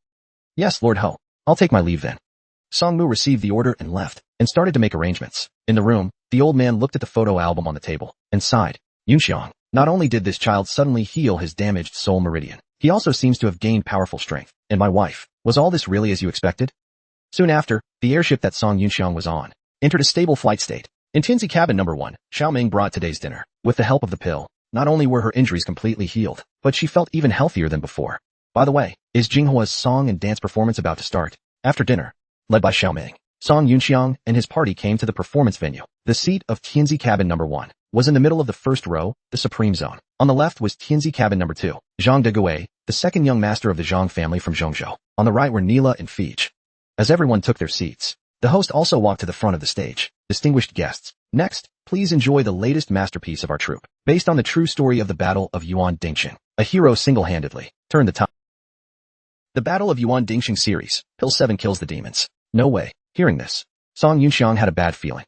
Yes, Lord Ho. I'll take my leave then. Song Mu received the order and left, and started to make arrangements. In the room, the old man looked at the photo album on the table, and sighed. Yunxiang, not only did this child suddenly heal his damaged soul meridian, he also seems to have gained powerful strength. And my wife, was all this really as you expected? Soon after, the airship that Song Yunxiang was on entered a stable flight state. In Tianzi cabin #1, Xiao Ming brought today's dinner. With the help of the pill, not only were her injuries completely healed, but she felt even healthier than before. By the way, is Jinghua's song and dance performance about to start? After dinner, led by Xiao Ming, Song Yunxiang and his party came to the performance venue. The seat of Tianzi cabin #1 was in the middle of the first row, the supreme zone. On the left was Tianzi cabin #2, Zhang Degui, the second young master of the Zhang family from Zhongzhou. On the right were Neela and Feech. As everyone took their seats, the host also walked to the front of the stage. Distinguished guests. Next, Please enjoy the latest masterpiece of our troupe, based on the true story of the Battle of Yuan Dingxing. A hero single-handedly turned the tide. The Battle of Yuan Dingxing series, Pill 7 kills the demons. No way. Hearing this, Song Yunxiang had a bad feeling.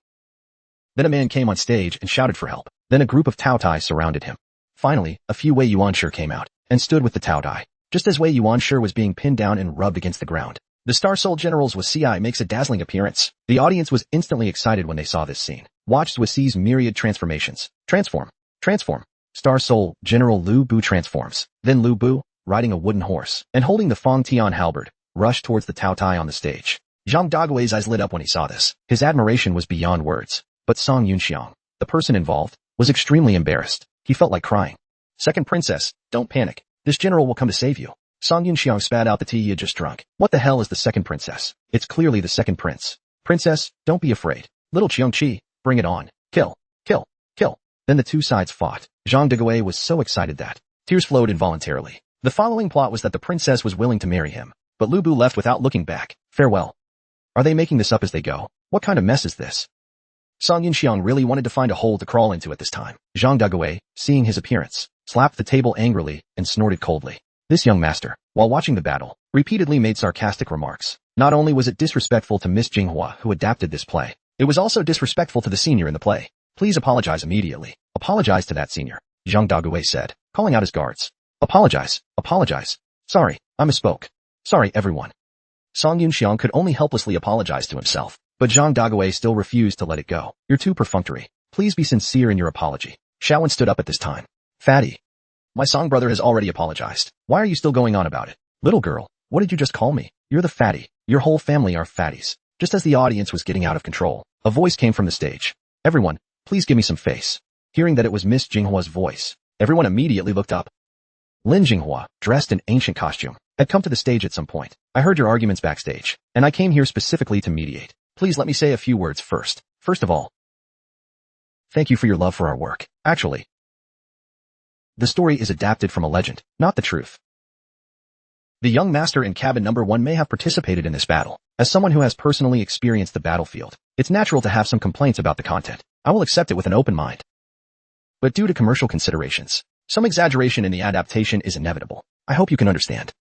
Then a man came on stage and shouted for help. Then a group of Tao Tai surrounded him. Finally, a few Wei Yuanshi came out and stood with the Tao Tai. Just as Wei Yuanshi was being pinned down and rubbed against the ground, the Star Soul General's Wasiai makes a dazzling appearance. The audience was instantly excited when they saw this scene. Watched Wasi's myriad transformations. Transform. Transform. Star Soul General Lu Bu transforms. Then Lu Bu, riding a wooden horse and holding the Fong Tian halberd, rushed towards the Tao Tai on the stage. Zhang Dagui's eyes lit up when he saw this. His admiration was beyond words. But Song Yunxiang, the person involved, was extremely embarrassed. He felt like crying. Second princess, don't panic. This general will come to save you. Song Yunxiang spat out the tea he had just drunk. What the hell is the second princess? It's clearly the second prince. Princess, don't be afraid. Little Qiongqi, bring it on. Kill. Kill. Kill. Then the two sides fought. Zhang Dagui was so excited that tears flowed involuntarily. The following plot was that the princess was willing to marry him, but Lu Bu left without looking back. Farewell. Are they making this up as they go? What kind of mess is this? Song Yunxiang really wanted to find a hole to crawl into at this time. Zhang Dagui, seeing his appearance, slapped the table angrily and snorted coldly. This young master, while watching the battle, repeatedly made sarcastic remarks. Not only was it disrespectful to Miss Jinghua who adapted this play, it was also disrespectful to the senior in the play. Please apologize immediately. Apologize to that senior, Zhang Dagui said, calling out his guards. Apologize. Apologize. Sorry, I misspoke. Sorry, everyone. Song Yunxiang could only helplessly apologize to himself, but Zhang Dagui still refused to let it go. You're too perfunctory. Please be sincere in your apology. Shaowen stood up at this time. Fatty. My Song brother has already apologized. Why are you still going on about it? Little girl, what did you just call me? You're the fatty. Your whole family are fatties. Just as the audience was getting out of control, a voice came from the stage. Everyone, please give me some face. Hearing that it was Miss Jinghua's voice, everyone immediately looked up. Lin Jinghua, dressed in ancient costume, had come to the stage at some point. I heard your arguments backstage, and I came here specifically to mediate. Please let me say a few words first. First of all, thank you for your love for our work. Actually, the story is adapted from a legend, not the truth. The young master in cabin number 1 may have participated in this battle. As someone who has personally experienced the battlefield, it's natural to have some complaints about the content. I will accept it with an open mind. But due to commercial considerations, some exaggeration in the adaptation is inevitable. I hope you can understand.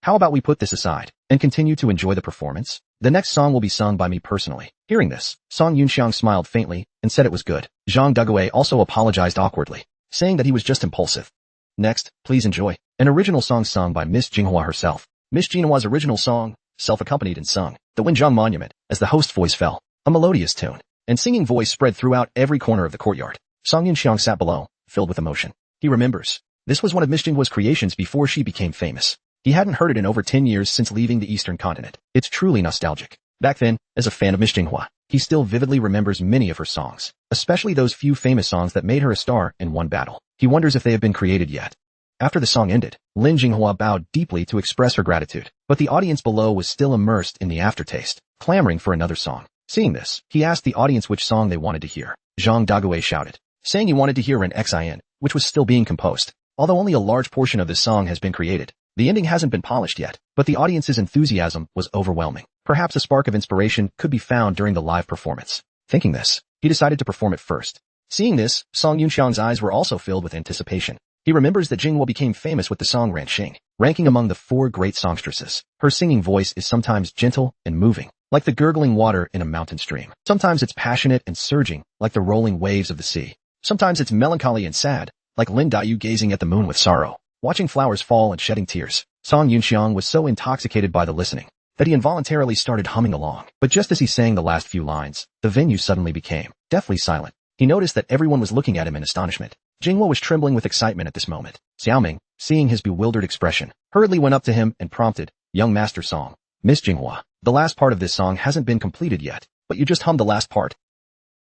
How about we put this aside and continue to enjoy the performance? The next song will be sung by me personally. Hearing this, Song Yunxiang smiled faintly and said it was good. Zhang Dagui also apologized awkwardly, saying that he was just impulsive. Next, please enjoy an original song sung by Miss Jinghua herself. Miss Jinghua's original song, self-accompanied and sung, the Wenjiang Monument, as the host voice fell. A melodious tune and singing voice spread throughout every corner of the courtyard. Song Yunxiang sat below, filled with emotion. He remembers. This was one of Miss Jinghua's creations before she became famous. He hadn't heard it in over 10 years since leaving the Eastern continent. It's truly nostalgic. Back then, as a fan of Miss Jinghua, he still vividly remembers many of her songs, especially those few famous songs that made her a star in one battle. He wonders if they have been created yet. After the song ended, Lin Jinghua bowed deeply to express her gratitude, but the audience below was still immersed in the aftertaste, clamoring for another song. Seeing this, he asked the audience which song they wanted to hear. Zhang Dagui shouted, saying he wanted to hear an Xin, which was still being composed. Although only a large portion of this song has been created, the ending hasn't been polished yet, but the audience's enthusiasm was overwhelming. Perhaps a spark of inspiration could be found during the live performance. Thinking this, he decided to perform it first. Seeing this, Song Yunxiang's eyes were also filled with anticipation. He remembers that Jinghua became famous with the song Ranxing, ranking among the 4 great songstresses. Her singing voice is sometimes gentle and moving, like the gurgling water in a mountain stream. Sometimes it's passionate and surging, like the rolling waves of the sea. Sometimes it's melancholy and sad, like Lin Dayu gazing at the moon with sorrow, watching flowers fall and shedding tears. Song Yunxiang was so intoxicated by the listening that he involuntarily started humming along. But just as he sang the last few lines, the venue suddenly became deathly silent. He noticed that everyone was looking at him in astonishment. Jinghua was trembling with excitement at this moment. Xiaoming, seeing his bewildered expression, hurriedly went up to him and prompted, "Young master song. Miss Jinghua, the last part of this song hasn't been completed yet, but you just hummed the last part."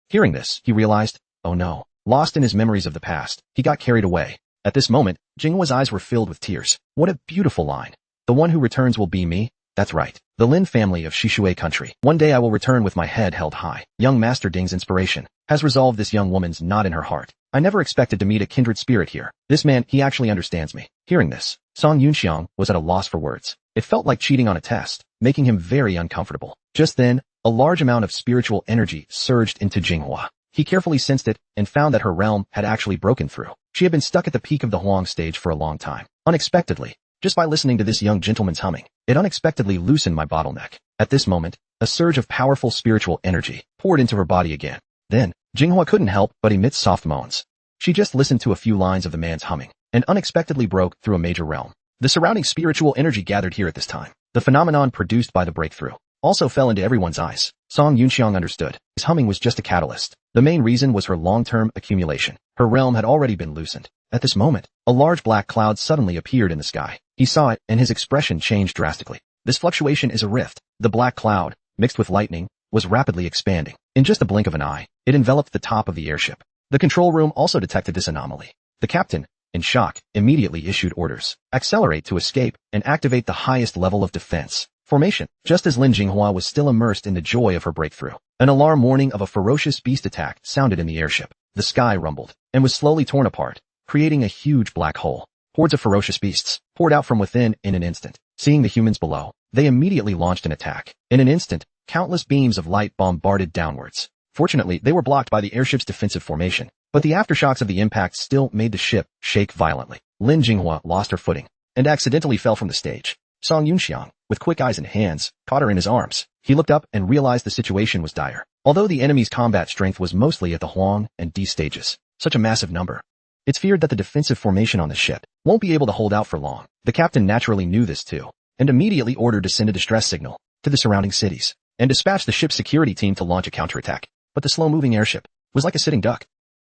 Hearing this, he realized, oh no. Lost in his memories of the past, he got carried away. At this moment, Jinghua's eyes were filled with tears. What a beautiful line. The one who returns will be me. That's right. The Lin family of Shishui country. One day I will return with my head held high. Young Master Ding's inspiration has resolved this young woman's knot in her heart. I never expected to meet a kindred spirit here. This man, he actually understands me. Hearing this, Song Yunxiang was at a loss for words. It felt like cheating on a test, making him very uncomfortable. Just then, a large amount of spiritual energy surged into Jinghua. He carefully sensed it and found that her realm had actually broken through. She had been stuck at the peak of the Huang stage for a long time. Unexpectedly, just by listening to this young gentleman's humming, it unexpectedly loosened my bottleneck. At this moment, a surge of powerful spiritual energy poured into her body again. Then, Jinghua couldn't help but emit soft moans. She just listened to a few lines of the man's humming and unexpectedly broke through a major realm. The surrounding spiritual energy gathered here at this time. The phenomenon produced by the breakthrough also fell into everyone's eyes. Song Yunxiang understood. His humming was just a catalyst. The main reason was her long-term accumulation. Her realm had already been loosened. At this moment, a large black cloud suddenly appeared in the sky. He saw it, and his expression changed drastically. This fluctuation is a rift. The black cloud, mixed with lightning, was rapidly expanding. In just a blink of an eye, it enveloped the top of the airship. The control room also detected this anomaly. The captain, in shock, immediately issued orders. Accelerate to escape and activate the highest level of defense formation. Just as Lin Jinghua was still immersed in the joy of her breakthrough, an alarm warning of a ferocious beast attack sounded in the airship. The sky rumbled and was slowly torn apart, creating a huge black hole. Hordes of ferocious beasts poured out from within in an instant. Seeing the humans below, they immediately launched an attack. In an instant, countless beams of light bombarded downwards. Fortunately, they were blocked by the airship's defensive formation, but the aftershocks of the impact still made the ship shake violently. Lin Jinghua lost her footing and accidentally fell from the stage. Song Yunxiang, with quick eyes and hands, caught her in his arms. He looked up and realized the situation was dire. Although the enemy's combat strength was mostly at the Huang and D stages, such a massive number, it's feared that the defensive formation on the ship won't be able to hold out for long. The captain naturally knew this too, and immediately ordered to send a distress signal to the surrounding cities and dispatch the ship's security team to launch a counterattack. But the slow-moving airship was like a sitting duck.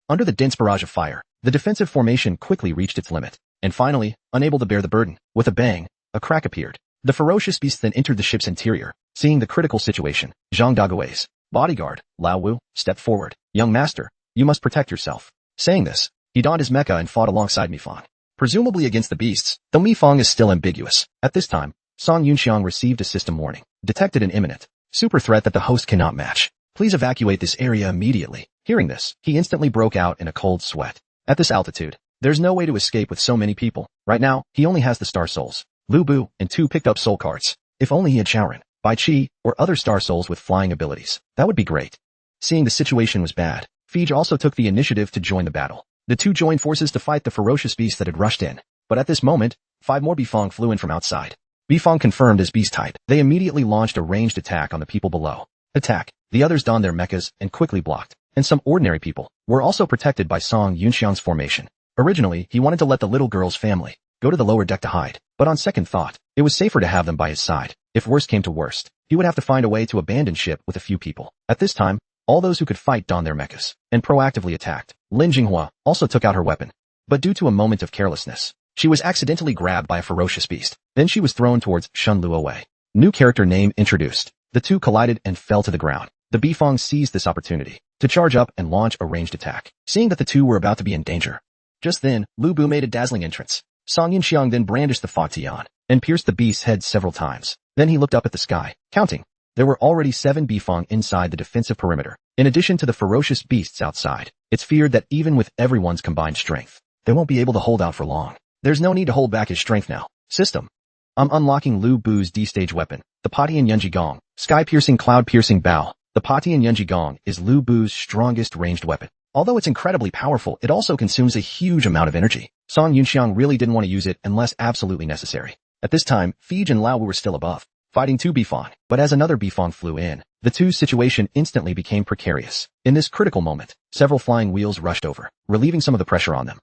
Under the dense barrage of fire, the defensive formation quickly reached its limit, and finally, unable to bear the burden, with a bang, a crack appeared. The ferocious beast then entered the ship's interior. Seeing the critical situation, Zhang Dagui's bodyguard, Lao Wu, stepped forward. Young master, you must protect yourself. Saying this, he donned his mecha and fought alongside Mifang, presumably against the beasts, though Mifang is still ambiguous. At this time, Song Yunxiang received a system warning. Detected an imminent super threat that the host cannot match. Please evacuate this area immediately. Hearing this, he instantly broke out in a cold sweat. At this altitude, there's no way to escape with so many people. Right now, he only has the star souls, Lu Bu, and 2 picked up soul cards. If only he had Shaoran, Bai Qi, or other star souls with flying abilities, that would be great. Seeing the situation was bad, Fij also took the initiative to join the battle. The two joined forces to fight the ferocious beast that had rushed in. But at this moment, 5 more Bifang flew in from outside. Bifang confirmed as beast type. They immediately launched a ranged attack on the people below. Attack. The others donned their mechas and quickly blocked. And some ordinary people were also protected by Song Yunxiang's formation. Originally, he wanted to let the little girl's family go to the lower deck to hide, but on second thought, it was safer to have them by his side. If worst came to worst, he would have to find a way to abandon ship with a few people. At this time, all those who could fight donned their mechas and proactively attacked. Lin Jinghua also took out her weapon, but due to a moment of carelessness, she was accidentally grabbed by a ferocious beast. Then she was thrown towards Shun Lu away. New character name introduced. The two collided and fell to the ground. The Bifang seized this opportunity to charge up and launch a ranged attack, seeing that the two were about to be in danger. Just then, Lu Bu made a dazzling entrance. Song Yunxiang then brandished the Fa Tian and pierced the beast's head several times. Then he looked up at the sky, counting. There were already 7 Bifang inside the defensive perimeter. In addition to the ferocious beasts outside, it's feared that even with everyone's combined strength, they won't be able to hold out for long. There's no need to hold back his strength now. System. I'm unlocking Lu Bu's D-stage weapon, the Patian Yunji Gong, sky-piercing cloud-piercing bow. The Patian Yunji Gong is Lu Bu's strongest ranged weapon. Although it's incredibly powerful, it also consumes a huge amount of energy. Song Yunxiang really didn't want to use it unless absolutely necessary. At this time, Fij and Lao Wu were still above, fighting 2 Bifang, but as another Bifang flew in, the two's situation instantly became precarious. In this critical moment, several flying wheels rushed over, relieving some of the pressure on them.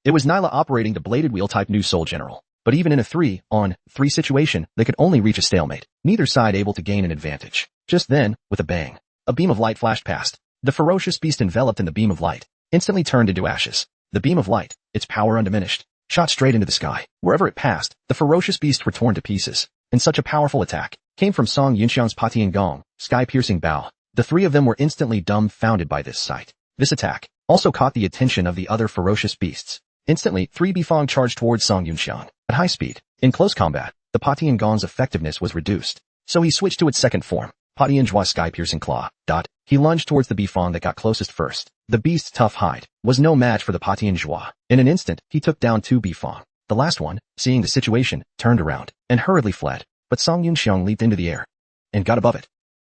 It was Nyla operating the bladed wheel type New Soul General, but even in a 3-on-3 situation, they could only reach a stalemate, neither side able to gain an advantage. Just then, with a bang, a beam of light flashed past. The ferocious beast enveloped in the beam of light instantly turned into ashes. The beam of light, its power undiminished, shot straight into the sky. Wherever it passed, the ferocious beasts were torn to pieces. And such a powerful attack came from Song Yunxiang's Patian Gong, sky-piercing bow. The 3 of them were instantly dumbfounded by this sight. This attack also caught the attention of the other ferocious beasts. Instantly, 3 Bifang charged towards Song Yunxiang at high speed. In close combat, the Patian Gong's effectiveness was reduced, so he switched to its second form, Patian Zhua's sky-piercing claw. He lunged towards the Bifang that got closest first. The beast's tough hide was no match for the Patian Zhua. In an instant, he took down 2 Bifang. The last one, seeing the situation, turned around and hurriedly fled. But Song Yunxiang leaped into the air and got above it.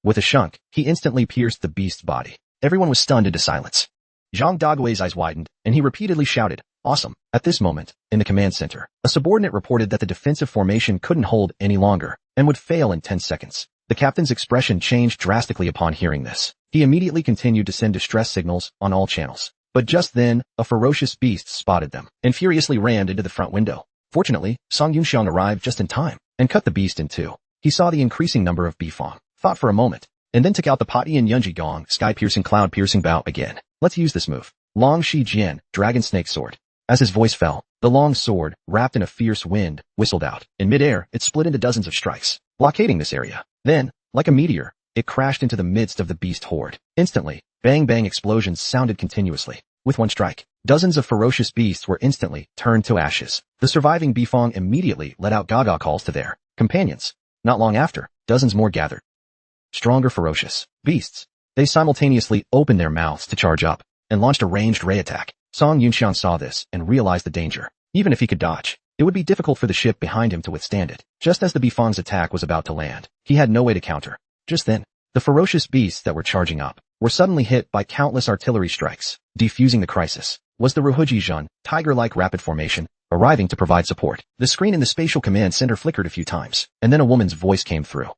With a shunk, he instantly pierced the beast's body. Everyone was stunned into silence. Zhang Dagui's eyes widened, and he repeatedly shouted, "Awesome." At this moment, in the command center, a subordinate reported that the defensive formation couldn't hold any longer and would fail in 10 seconds. The captain's expression changed drastically upon hearing this. He immediately continued to send distress signals on all channels. But just then, a ferocious beast spotted them and furiously rammed into the front window. Fortunately, Song Yunxiang arrived just in time and cut the beast in two. He saw the increasing number of Bifang, thought for a moment, and then took out the Patian Yunji Gong, sky-piercing, cloud-piercing bow again. Let's use this move. Long Shi Jian, Dragon Snake Sword. As his voice fell, the long sword, wrapped in a fierce wind, whistled out. In midair, it split into dozens of strikes, blockading this area. Then, like a meteor, it crashed into the midst of the beast horde. Instantly, bang-bang explosions sounded continuously. With one strike, dozens of ferocious beasts were instantly turned to ashes. The surviving Bifang immediately let out gaga calls to their companions. Not long after, dozens more gathered. Stronger ferocious beasts. They simultaneously opened their mouths to charge up and launched a ranged ray attack. Song Yunxiang saw this and realized the danger. Even if he could dodge, it would be difficult for the ship behind him to withstand it. Just as the Bifang's attack was about to land, he had no way to counter. Just then, the ferocious beasts that were charging up were suddenly hit by countless artillery strikes. Defusing the crisis was the Ruhuji Zhun, tiger-like rapid formation, arriving to provide support. The screen in the spatial command center flickered a few times, and then a woman's voice came through.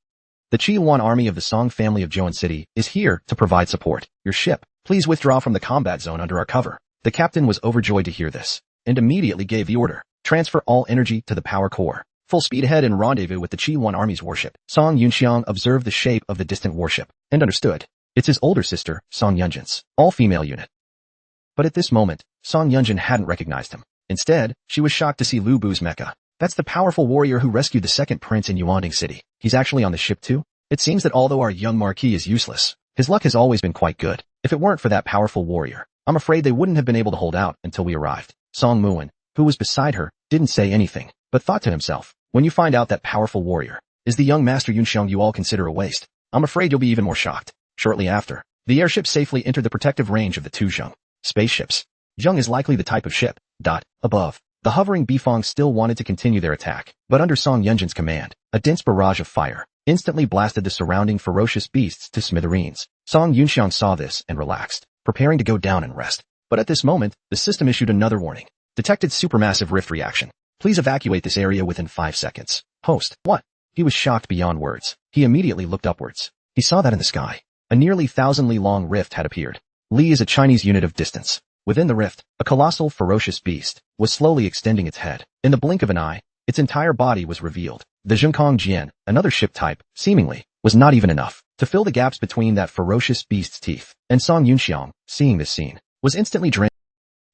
The Qiyuan army of the Song family of Zhoan City is here to provide support. Your ship, please withdraw from the combat zone under our cover. The captain was overjoyed to hear this, and immediately gave the order. Transfer all energy to the power core. Full speed ahead and rendezvous with the Qiyuan army's warship. Song Yunxiang observed the shape of the distant warship, and understood. It's his older sister, Song Yunjin's, all-female unit. But at this moment, Song Yunjin hadn't recognized him. Instead, she was shocked to see Lu Bu's mecha. That's the powerful warrior who rescued the second prince in Yuanding City. He's actually on the ship too? It seems that although our young marquis is useless, his luck has always been quite good. If it weren't for that powerful warrior, I'm afraid they wouldn't have been able to hold out until we arrived. Song Muin, who was beside her, didn't say anything, but thought to himself, when you find out that powerful warrior is the young master Yunxiang you all consider a waste, I'm afraid you'll be even more shocked. Shortly after, the airship safely entered the protective range of the two Zheng spaceships. Zheng is likely the type of ship. Above, the hovering Bifang still wanted to continue their attack, but under Song Yunjin's command, a dense barrage of fire instantly blasted the surrounding ferocious beasts to smithereens. Song Yunxiang saw this and relaxed, preparing to go down and rest. But at this moment, the system issued another warning. Detected supermassive rift reaction. Please evacuate this area within 5 seconds. Host, what? He was shocked beyond words. He immediately looked upwards. He saw that in the sky, a nearly 1,000 li long rift had appeared. Li is a Chinese unit of distance. Within the rift, a colossal, ferocious beast was slowly extending its head. In the blink of an eye, its entire body was revealed. The Zhengkong Jian, another ship type, seemingly, was not even enough to fill the gaps between that ferocious beast's teeth. And Song Yunxiang, seeing this scene, was instantly drained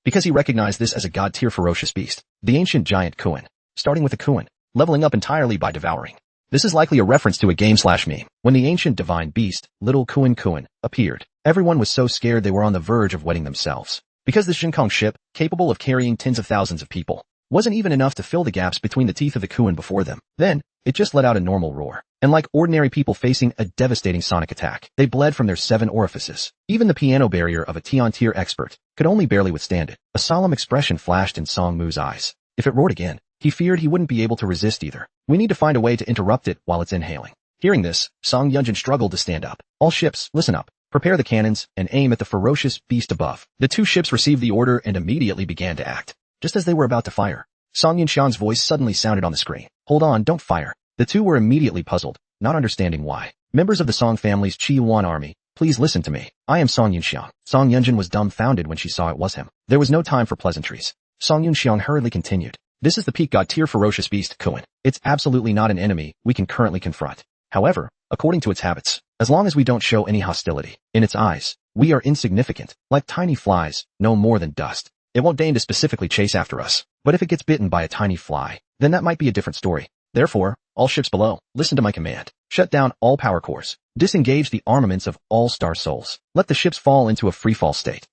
because he recognized this as a god-tier ferocious beast, the ancient giant Kuan, starting with a Kuan, leveling up entirely by devouring. This is likely a reference to a game/meme. When the ancient divine beast, little Kuan, appeared, everyone was so scared they were on the verge of wetting themselves. Because this Zhengkong ship, capable of carrying tens of thousands of people, wasn't even enough to fill the gaps between the teeth of the Kuan before them. Then, it just let out a normal roar. And like ordinary people facing a devastating sonic attack, they bled from their 7 orifices. Even the piano barrier of a Tian-tier expert could only barely withstand it. A solemn expression flashed in Song Mu's eyes. If it roared again, he feared he wouldn't be able to resist either. We need to find a way to interrupt it while it's inhaling. Hearing this, Song Yunjin struggled to stand up. All ships, listen up. Prepare the cannons and aim at the ferocious beast above. The two ships received the order and immediately began to act. Just as they were about to fire, Song Yunxiang's voice suddenly sounded on the screen. Hold on, don't fire. The two were immediately puzzled, not understanding why. Members of the Song family's Qiyuan army, please listen to me. I am Song Yunxiang. Song Yunjin was dumbfounded when she saw it was him. There was no time for pleasantries. Song Yunxiang hurriedly continued. This is the peak god-tier ferocious beast Kuan. It's absolutely not an enemy we can currently confront. However, according to its habits, as long as we don't show any hostility, in its eyes, we are insignificant, like tiny flies, no more than dust. It won't deign to specifically chase after us, but if it gets bitten by a tiny fly, then that might be a different story. Therefore, all ships below, listen to my command. Shut down all power cores. Disengage the armaments of all star souls. Let the ships fall into a freefall state.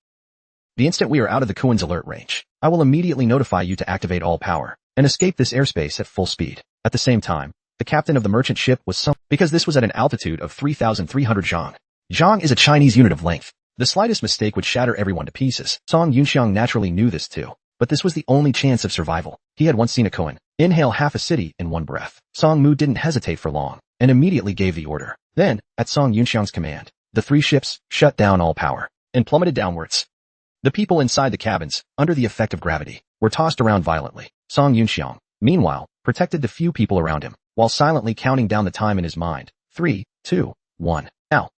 The instant we are out of the Kuan's alert range, I will immediately notify you to activate all power and escape this airspace at full speed. At the same time, the captain of the merchant ship was summoned because this was at an altitude of 3,300 zhang. Zhang is a Chinese unit of length. The slightest mistake would shatter everyone to pieces. Song Yunxiang naturally knew this too, but this was the only chance of survival. He had once seen a Kuan inhale half a city in one breath. Song Mu didn't hesitate for long and immediately gave the order. Then, at Song Yunxiang's command, the three ships shut down all power and plummeted downwards. The people inside the cabins, under the effect of gravity, were tossed around violently. Song Yunxiang, meanwhile, protected the few people around him, while silently counting down the time in his mind. 3, 2, 1. Now.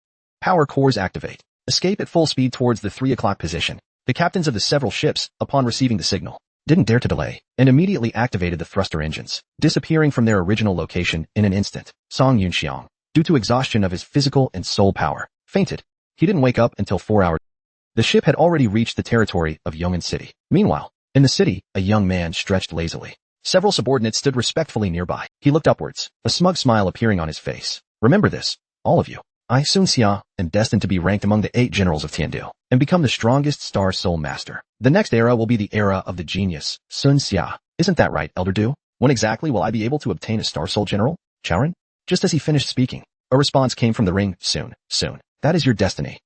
Power cores activate. Escape at full speed towards the 3 o'clock position. The captains of the several ships, upon receiving the signal, didn't dare to delay, and immediately activated the thruster engines, disappearing from their original location in an instant. Song Yunxiang, due to exhaustion of his physical and soul power, fainted. He didn't wake up until 4 hours. The ship had already reached the territory of Yong'an City. Meanwhile, in the city, a young man stretched lazily. Several subordinates stood respectfully nearby. He looked upwards, a smug smile appearing on his face. Remember this, all of you. I, Sun Xia, am destined to be ranked among the 8 generals of Tiandu and become the strongest Star Soul Master. The next era will be the era of the genius, Sun Xia. Isn't that right, Elder Du? When exactly will I be able to obtain a Star Soul General? Chaoran? Just as he finished speaking, a response came from the ring. Soon. That is your destiny.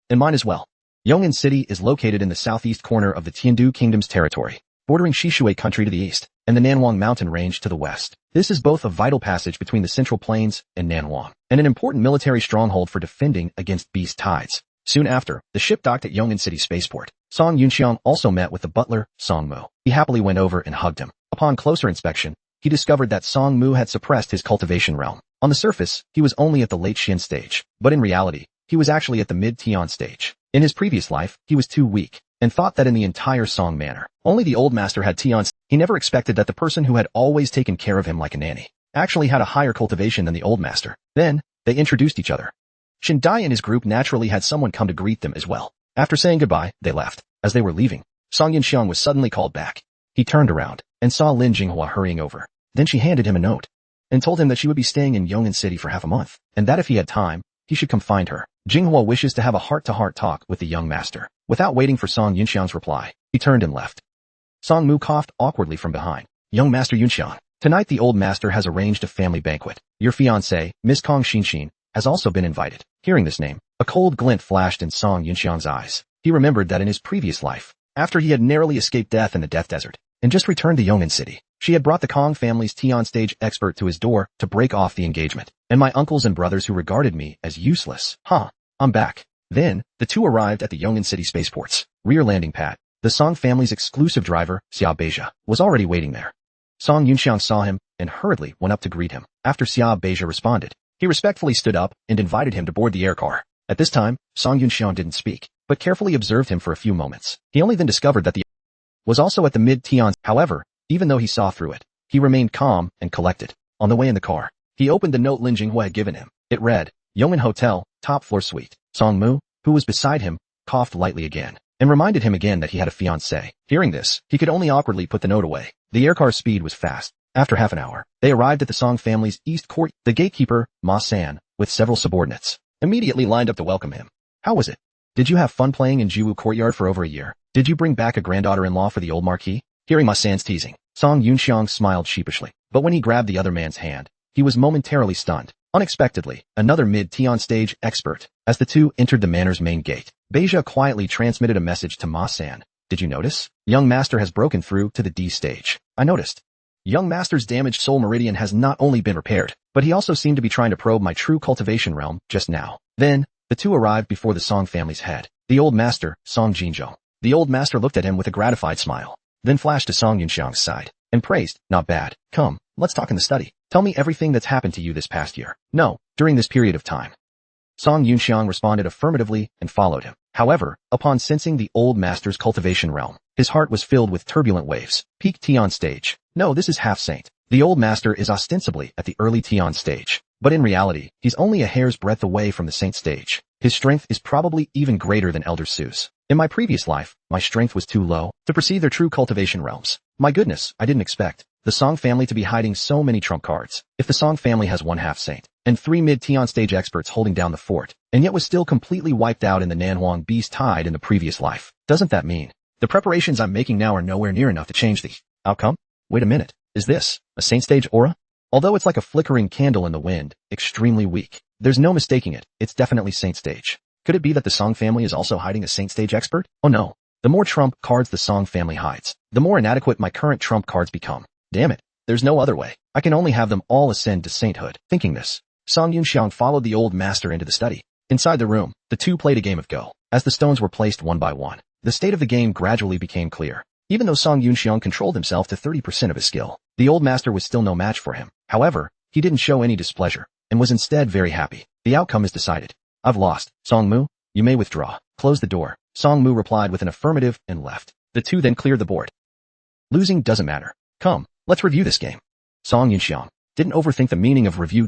And mine as well. Yong'an City is located in the southeast corner of the Tiandu Kingdom's territory, bordering Shishui country to the east, and the Nanhuang mountain range to the west. This is both a vital passage between the Central Plains and Nanhuang, and an important military stronghold for defending against beast tides. Soon after, the ship docked at Yong'an City spaceport. Song Yunxiang also met with the butler, Song Mu. He happily went over and hugged him. Upon closer inspection, he discovered that Song Mu had suppressed his cultivation realm. On the surface, he was only at the late Xian stage, but in reality, he was actually at the mid-Tian stage. In his previous life, he was too weak, and thought that in the entire Song manor, only the old master had Tian. He never expected that the person who had always taken care of him like a nanny actually had a higher cultivation than the old master. Then, they introduced each other. Shindai and his group naturally had someone come to greet them as well. After saying goodbye, they left. As they were leaving, Song Yunxiang was suddenly called back. He turned around and saw Lin Jinghua hurrying over. Then she handed him a note and told him that she would be staying in Yong'an City for half a month, and that if he had time, he should come find her. Jinghua wishes to have a heart-to-heart talk with the young master. Without waiting for Song Yunxiang's reply, he turned and left. Song Mu coughed awkwardly from behind. Young Master Yunxiang, tonight the old master has arranged a family banquet. Your fiancée, Miss Kong Xinxin, has also been invited. Hearing this name, a cold glint flashed in Song Yunxiang's eyes. He remembered that in his previous life, after he had narrowly escaped death in the Death Desert, and just returned to Yong'an City, she had brought the Kong family's Tian stage expert to his door to break off the engagement, and my uncles and brothers who regarded me as useless. I'm back. Then, the two arrived at the Yong'an City spaceport's rear landing pad. The Song family's exclusive driver, Xia Beijia, was already waiting there. Song Yunxiang saw him and hurriedly went up to greet him. After Xia Beijia responded, he respectfully stood up and invited him to board the air car. At this time, Song Yunxiang didn't speak, but carefully observed him for a few moments. He only then discovered that the was also at the mid-Tian. However, even though he saw through it, he remained calm and collected. On the way in the car, he opened the note Lin Jinghua had given him. It read, Yong'an Hotel, top floor suite. Song Mu, who was beside him, coughed lightly again, and reminded him again that he had a fiancée. Hearing this, he could only awkwardly put the note away. The aircar's speed was fast. After half an hour, they arrived at the Song family's east court. The gatekeeper, Ma San, with several subordinates, immediately lined up to welcome him. How was it? Did you have fun playing in Jiwu Courtyard for over a year? Did you bring back a granddaughter-in-law for the old marquis? Hearing Ma San's teasing, Song Yunxiang smiled sheepishly, but when he grabbed the other man's hand, he was momentarily stunned. Unexpectedly, another mid-Tian stage expert. As the two entered the manor's main gate, Beijia quietly transmitted a message to Ma San. Did you notice? Young Master has broken through to the D stage. I noticed. Young Master's damaged soul meridian has not only been repaired, but he also seemed to be trying to probe my true cultivation realm just now. Then, the two arrived before the Song family's head. The old master, Song Jinzhou. The old master looked at him with a gratified smile, then flashed to Song Yunxiang's side, and praised, not bad. Come, let's talk in the study. Tell me everything that's happened to you this past year. No, during this period of time. Song Yunxiang responded affirmatively and followed him. However, upon sensing the old master's cultivation realm, his heart was filled with turbulent waves. Peak Tian stage. No, this is half saint. The old master is ostensibly at the early Tian stage, but in reality, he's only a hair's breadth away from the saint stage. His strength is probably even greater than Elder Su's. In my previous life, my strength was too low to perceive their true cultivation realms. My goodness, I didn't expect the Song family to be hiding so many trump cards. If the Song family has one half saint and 3 mid-Tian stage experts holding down the fort, and yet was still completely wiped out in the Nanhuang beast tide in the previous life, doesn't that mean the preparations I'm making now are nowhere near enough to change the outcome? Wait a minute, is this a saint stage aura? Although it's like a flickering candle in the wind, extremely weak, there's no mistaking it, it's definitely saint stage. Could it be that the Song family is also hiding a saint stage expert? Oh no. The more trump cards the Song family hides, the more inadequate my current trump cards become. Damn it. There's no other way. I can only have them all ascend to sainthood. Thinking this, Song Yunxiang followed the old master into the study. Inside the room, the two played a game of Go. As the stones were placed one by one, the state of the game gradually became clear. Even though Song Yunxiang controlled himself to 30% of his skill, the old master was still no match for him. However, he didn't show any displeasure, and was instead very happy. The outcome is decided. I've lost. Song Mu, you may withdraw. Close the door. Song Mu replied with an affirmative and left. The two then cleared the board. Losing doesn't matter. Come, let's review this game. Song Yunxiang didn't overthink the meaning of review.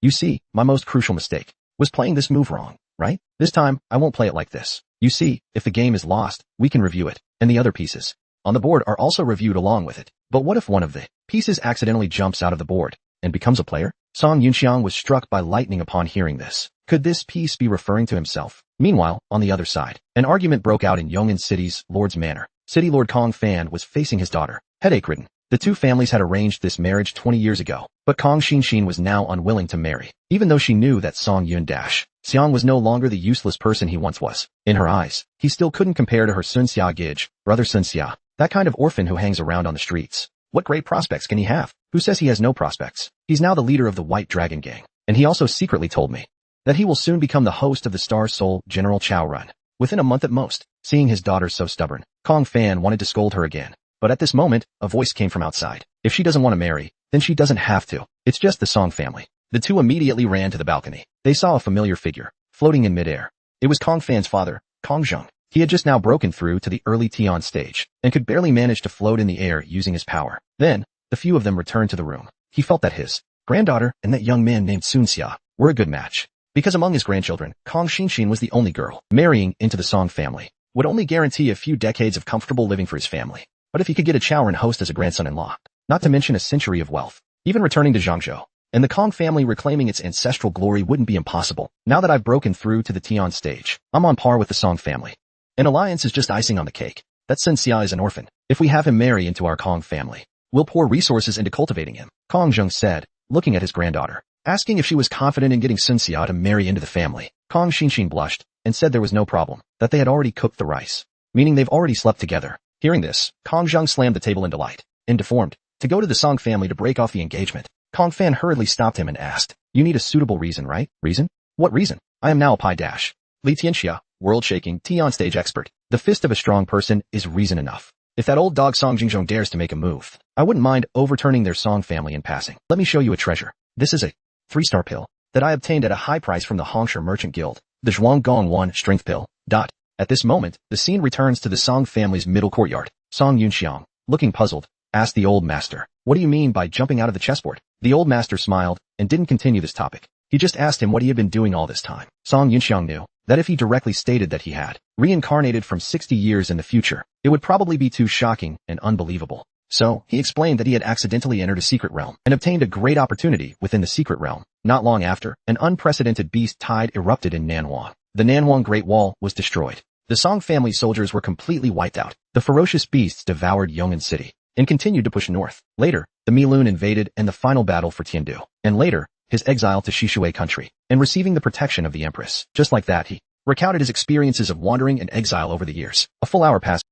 You see, my most crucial mistake was playing this move wrong, right? This time, I won't play it like this. You see, if the game is lost, we can review it, and the other pieces on the board are also reviewed along with it. But what if one of the pieces accidentally jumps out of the board and becomes a player? Song Yunxiang was struck by lightning upon hearing this. Could this piece be referring to himself? Meanwhile, on the other side, an argument broke out in Yong'an City's Lord's Manor. City Lord Kong Fan was facing his daughter, headache-ridden. The two families had arranged this marriage 20 years ago, but Kong Xinxin was now unwilling to marry, even though she knew that Song Yun-Xiang was no longer the useless person he once was. In her eyes, he still couldn't compare to her Sun Xia Gij, brother Sun Xia, that kind of orphan who hangs around on the streets. What great prospects can he have? Who says he has no prospects? He's now the leader of the White Dragon Gang, and he also secretly told me that he will soon become the host of the Star Soul General Chao Run. Within a month at most. Seeing his daughter so stubborn, Kong Fan wanted to scold her again. But at this moment, a voice came from outside. If she doesn't want to marry, then she doesn't have to. It's just the Song family. The two immediately ran to the balcony. They saw a familiar figure, floating in midair. It was Kong Fan's father, Kong Zheng. He had just now broken through to the early Tian stage, and could barely manage to float in the air using his power. Then, the few of them returned to the room. He felt that his granddaughter and that young man named Sun Xia were a good match. Because among his grandchildren, Kong Xinxin was the only girl. Marrying into the Song family would only guarantee a few decades of comfortable living for his family. But if he could get a Chaoran host as a grandson-in-law, not to mention a century of wealth, even returning to Zhangzhou, and the Kong family reclaiming its ancestral glory wouldn't be impossible. Now that I've broken through to the Tian stage, I'm on par with the Song family. An alliance is just icing on the cake. That Sun Xia is an orphan. If we have him marry into our Kong family, we'll pour resources into cultivating him, Kong Zheng said, looking at his granddaughter. Asking if she was confident in getting Sun Xia to marry into the family, Kong Xinxin blushed and said there was no problem, that they had already cooked the rice, meaning they've already slept together. Hearing this, Kong Zheng slammed the table in delight and deformed to go to the Song family to break off the engagement. Kong Fan hurriedly stopped him and asked, "You need a suitable reason, right?" "Reason? What reason? I am now a Pi Dash. Li Tianxia, world-shaking Tian stage expert. The fist of a strong person is reason enough. If that old dog Song Jingzhong dares to make a move, I wouldn't mind overturning their Song family in passing. Let me show you a treasure. This is a 3-star pill that I obtained at a high price from the Hongsha Merchant Guild, the Zhuanggong 1 strength pill. At this moment, the scene returns to the Song family's middle courtyard. Song Yunxiang, looking puzzled, asked the old master, "What do you mean by jumping out of the chessboard?" The old master smiled and didn't continue this topic. He just asked him what he had been doing all this time. Song Yunxiang knew that if he directly stated that he had reincarnated from 60 years in the future, it would probably be too shocking and unbelievable. So, he explained that he had accidentally entered a secret realm and obtained a great opportunity within the secret realm. Not long after, an unprecedented beast tide erupted in Nanhuang. The Nanhuang Great Wall was destroyed. The Song family soldiers were completely wiped out. The ferocious beasts devoured Yong'an City and continued to push north. Later, the Milun invaded and the final battle for Tiandu. And later, his exile to Shishui country and receiving the protection of the Empress. Just like that, he recounted his experiences of wandering and exile over the years. A full hour passed.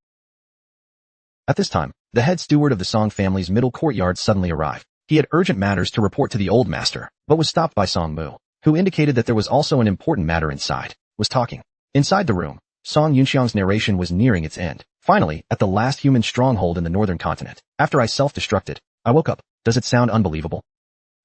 At this time, the head steward of the Song family's middle courtyard suddenly arrived. He had urgent matters to report to the old master, but was stopped by Song Mu, who indicated that there was also an important matter inside. Was talking. Inside the room, Song Yunxiang's narration was nearing its end. Finally, at the last human stronghold in the northern continent, after I self-destructed, I woke up. Does it sound unbelievable?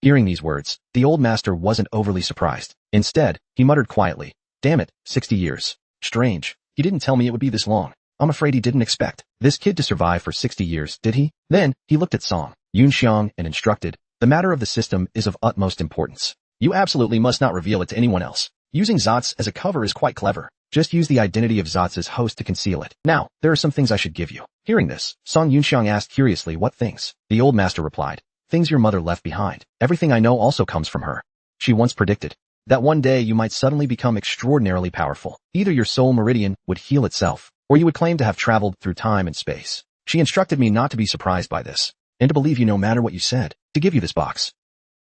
Hearing these words, the old master wasn't overly surprised. Instead, he muttered quietly, "Damn it, 60 years. Strange. He didn't tell me it would be this long. I'm afraid he didn't expect this kid to survive for 60 years, did he?" Then, he looked at Song Yunxiang and instructed, "The matter of the system is of utmost importance. You absolutely must not reveal it to anyone else. Using Zatz as a cover is quite clever. Just use the identity of Zatz's host to conceal it. Now, there are some things I should give you." Hearing this, Song Yunxiang asked curiously, "What things?" The old master replied, "Things your mother left behind. Everything I know also comes from her. She once predicted that one day you might suddenly become extraordinarily powerful. Either your soul meridian would heal itself, or you would claim to have traveled through time and space. She instructed me not to be surprised by this, and to believe you no matter what you said, to give you this box.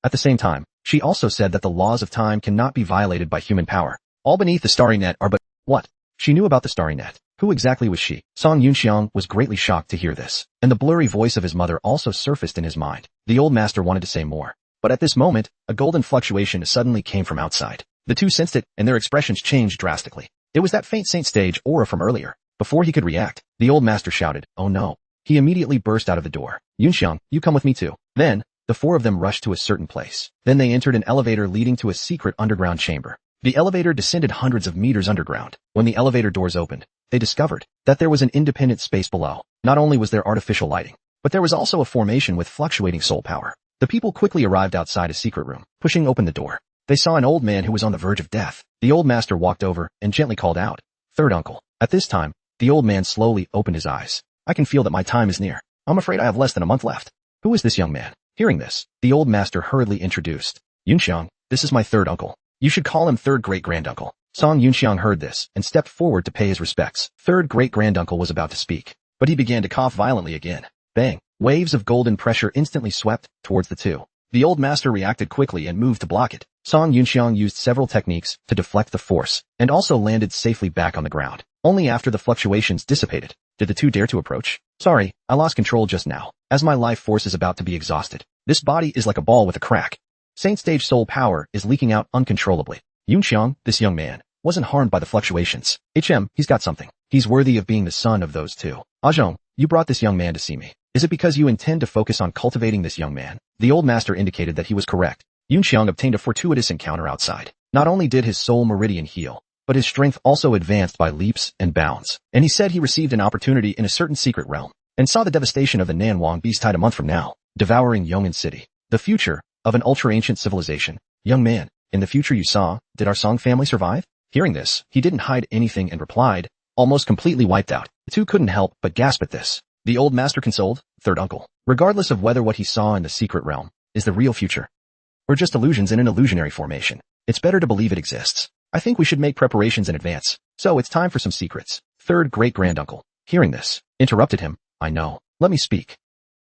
At the same time, she also said that the laws of time cannot be violated by human power. All beneath the starry net are but..." What? She knew about the starry net. Who exactly was she? Song Yunxiang was greatly shocked to hear this, and the blurry voice of his mother also surfaced in his mind. The old master wanted to say more, but at this moment, a golden fluctuation suddenly came from outside. The two sensed it, and their expressions changed drastically. It was that faint saint stage aura from earlier. Before he could react, the old master shouted, "Oh no." He immediately burst out of the door. "Yunxiang, you come with me too." Then, the four of them rushed to a certain place. Then they entered an elevator leading to a secret underground chamber. The elevator descended hundreds of meters underground. When the elevator doors opened, they discovered that there was an independent space below. Not only was there artificial lighting, but there was also a formation with fluctuating soul power. The people quickly arrived outside a secret room. Pushing open the door, they saw an old man who was on the verge of death. The old master walked over and gently called out, "Third uncle." At this time, the old man slowly opened his eyes. "I can feel that my time is near. I'm afraid I have less than a month left." "Who is this young man?" Hearing this, the old master hurriedly introduced, "Yunxiang, this is my third uncle. You should call him third great-granduncle." Song Yunxiang heard this and stepped forward to pay his respects. Third great-granduncle was about to speak, but he began to cough violently again. Bang! Waves of golden pressure instantly swept towards the two. The old master reacted quickly and moved to block it. Song Yunxiang used several techniques to deflect the force and also landed safely back on the ground. Only after the fluctuations dissipated did the two dare to approach. "Sorry, I lost control just now, as my life force is about to be exhausted. This body is like a ball with a crack. Saint stage soul power is leaking out uncontrollably." Yunxiang, this young man, wasn't harmed by the fluctuations. He's got something. He's worthy of being the son of those two. "Ajong, you brought this young man to see me. Is it because you intend to focus on cultivating this young man?" The old master indicated that he was correct. Yunxiang obtained a fortuitous encounter outside. Not only did his soul meridian heal, but his strength also advanced by leaps and bounds. And he said he received an opportunity in a certain secret realm, and saw the devastation of the Nanwang beast tide a month from now, devouring Yong'an City. The future of an ultra-ancient civilization. "Young man, in the future you saw, did our Song family survive?" Hearing this, he didn't hide anything and replied, almost completely wiped out. The two couldn't help but gasp at this. The old master consoled, "Third uncle, regardless of whether what he saw in the secret realm is the real future, or just illusions in an illusionary formation, it's better to believe it exists. I think we should make preparations in advance. So it's time for some secrets." Third great-granduncle, hearing this, interrupted him, "I know. Let me speak.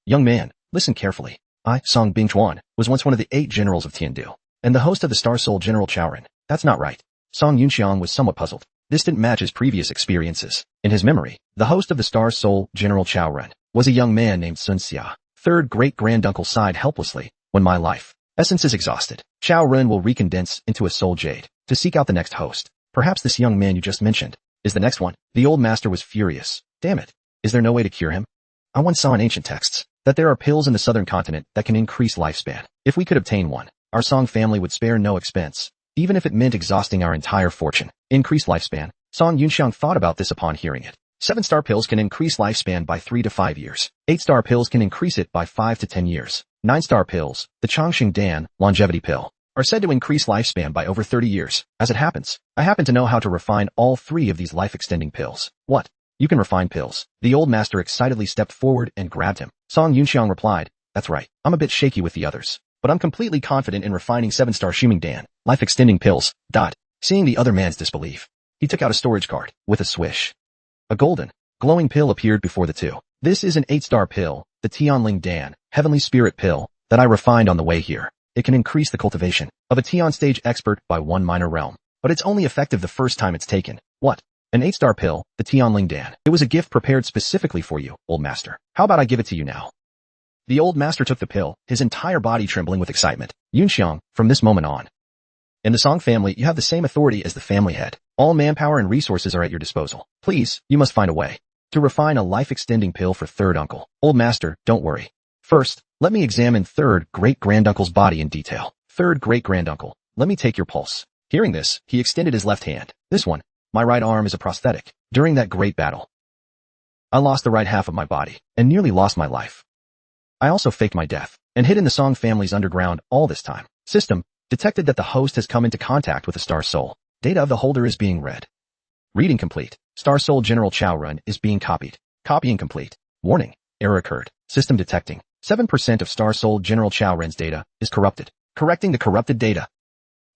Young man, listen carefully. I, Song Bingchuan, was once one of the 8 generals of Tiandu, and the host of the Star Soul General Chaoren." "That's not right." Song Yunxiang was somewhat puzzled. This didn't match his previous experiences. In his memory, the host of the Star Soul General Chaoren was a young man named Sun Xia. Third great-granduncle sighed helplessly, "When my life essence is exhausted, Chaoren will recondense into a soul jade to seek out the next host. Perhaps this young man you just mentioned is the next one." The old master was furious. "Damn it. Is there no way to cure him? I once saw in ancient texts that there are pills in the southern continent that can increase lifespan. If we could obtain one, our Song family would spare no expense, even if it meant exhausting our entire fortune." Increase lifespan. Song Yunxiang thought about this upon hearing it. 7-star pills can increase lifespan by 3 to 5 years. 8-star pills can increase it by 5 to 10 years. 9-star pills, the Chongqing Dan longevity pill, are said to increase lifespan by over 30 years. As it happens, I happen to know how to refine all 3 of these life-extending pills. "What? You can refine pills?" The old master excitedly stepped forward and grabbed him. Song Yunxiang replied, "That's right. I'm a bit shaky with the others, but I'm completely confident in refining 7-star Shuming Dan life-extending pills." Seeing the other man's disbelief, he took out a storage card. With a swish, a golden, glowing pill appeared before the two. "This is an 8-star pill, the Tianling Dan Heavenly Spirit pill, that I refined on the way here. It can increase the cultivation of a Tian stage expert by 1 minor realm, but it's only effective the first time it's taken." "What? An 8-star pill, the Tianling Dan. It was a gift prepared specifically for you, old master. How about I give it to you now?" The old master took the pill, his entire body trembling with excitement. "Yunxiang, from this moment on, in the Song family, you have the same authority as the family head. All manpower and resources are at your disposal. Please, you must find a way to refine a life-extending pill for third uncle." "Old master, don't worry. First, let me examine third great-granduncle's body in detail." "Third great-granduncle, let me take your pulse." Hearing this, he extended his left hand. "This one, my right arm is a prosthetic. During that great battle, I lost the right half of my body and nearly lost my life. I also faked my death and hid in the Song family's underground all this time. System detected that the host has come into contact with the Star Soul. Data of the holder is being read. Reading complete. Star Soul General Chaoren is being copied. Copying complete. Warning. Error occurred. System detecting. 7% of Star Soul General Chaoren's data is corrupted. Correcting the corrupted data."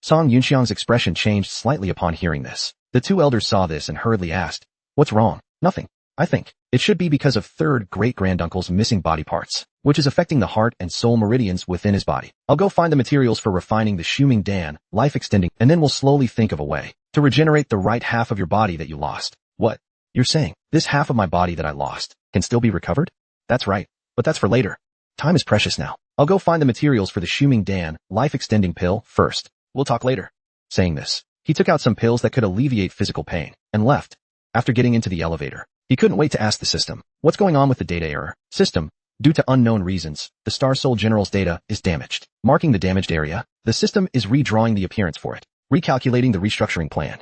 Song Yunxiang's expression changed slightly upon hearing this. The 2 elders saw this and hurriedly asked, "What's wrong?" "Nothing. I think it should be because of third great-granduncle's missing body parts, which is affecting the heart and soul meridians within his body. I'll go find the materials for refining the Shuming Dan, life-extending, and then we'll slowly think of a way to regenerate the right half of your body that you lost." "What? You're saying this half of my body that I lost can still be recovered?" "That's right, but that's for later. Time is precious now. I'll go find the materials for the Shuming Dan, life-extending pill first. We'll talk later." Saying this, he took out some pills that could alleviate physical pain, and left. After getting into the elevator, he couldn't wait to ask the system, what's going on with the data error? System, due to unknown reasons, the Star Soul General's data is damaged. Marking the damaged area, the system is redrawing the appearance for it. Recalculating the restructuring plan.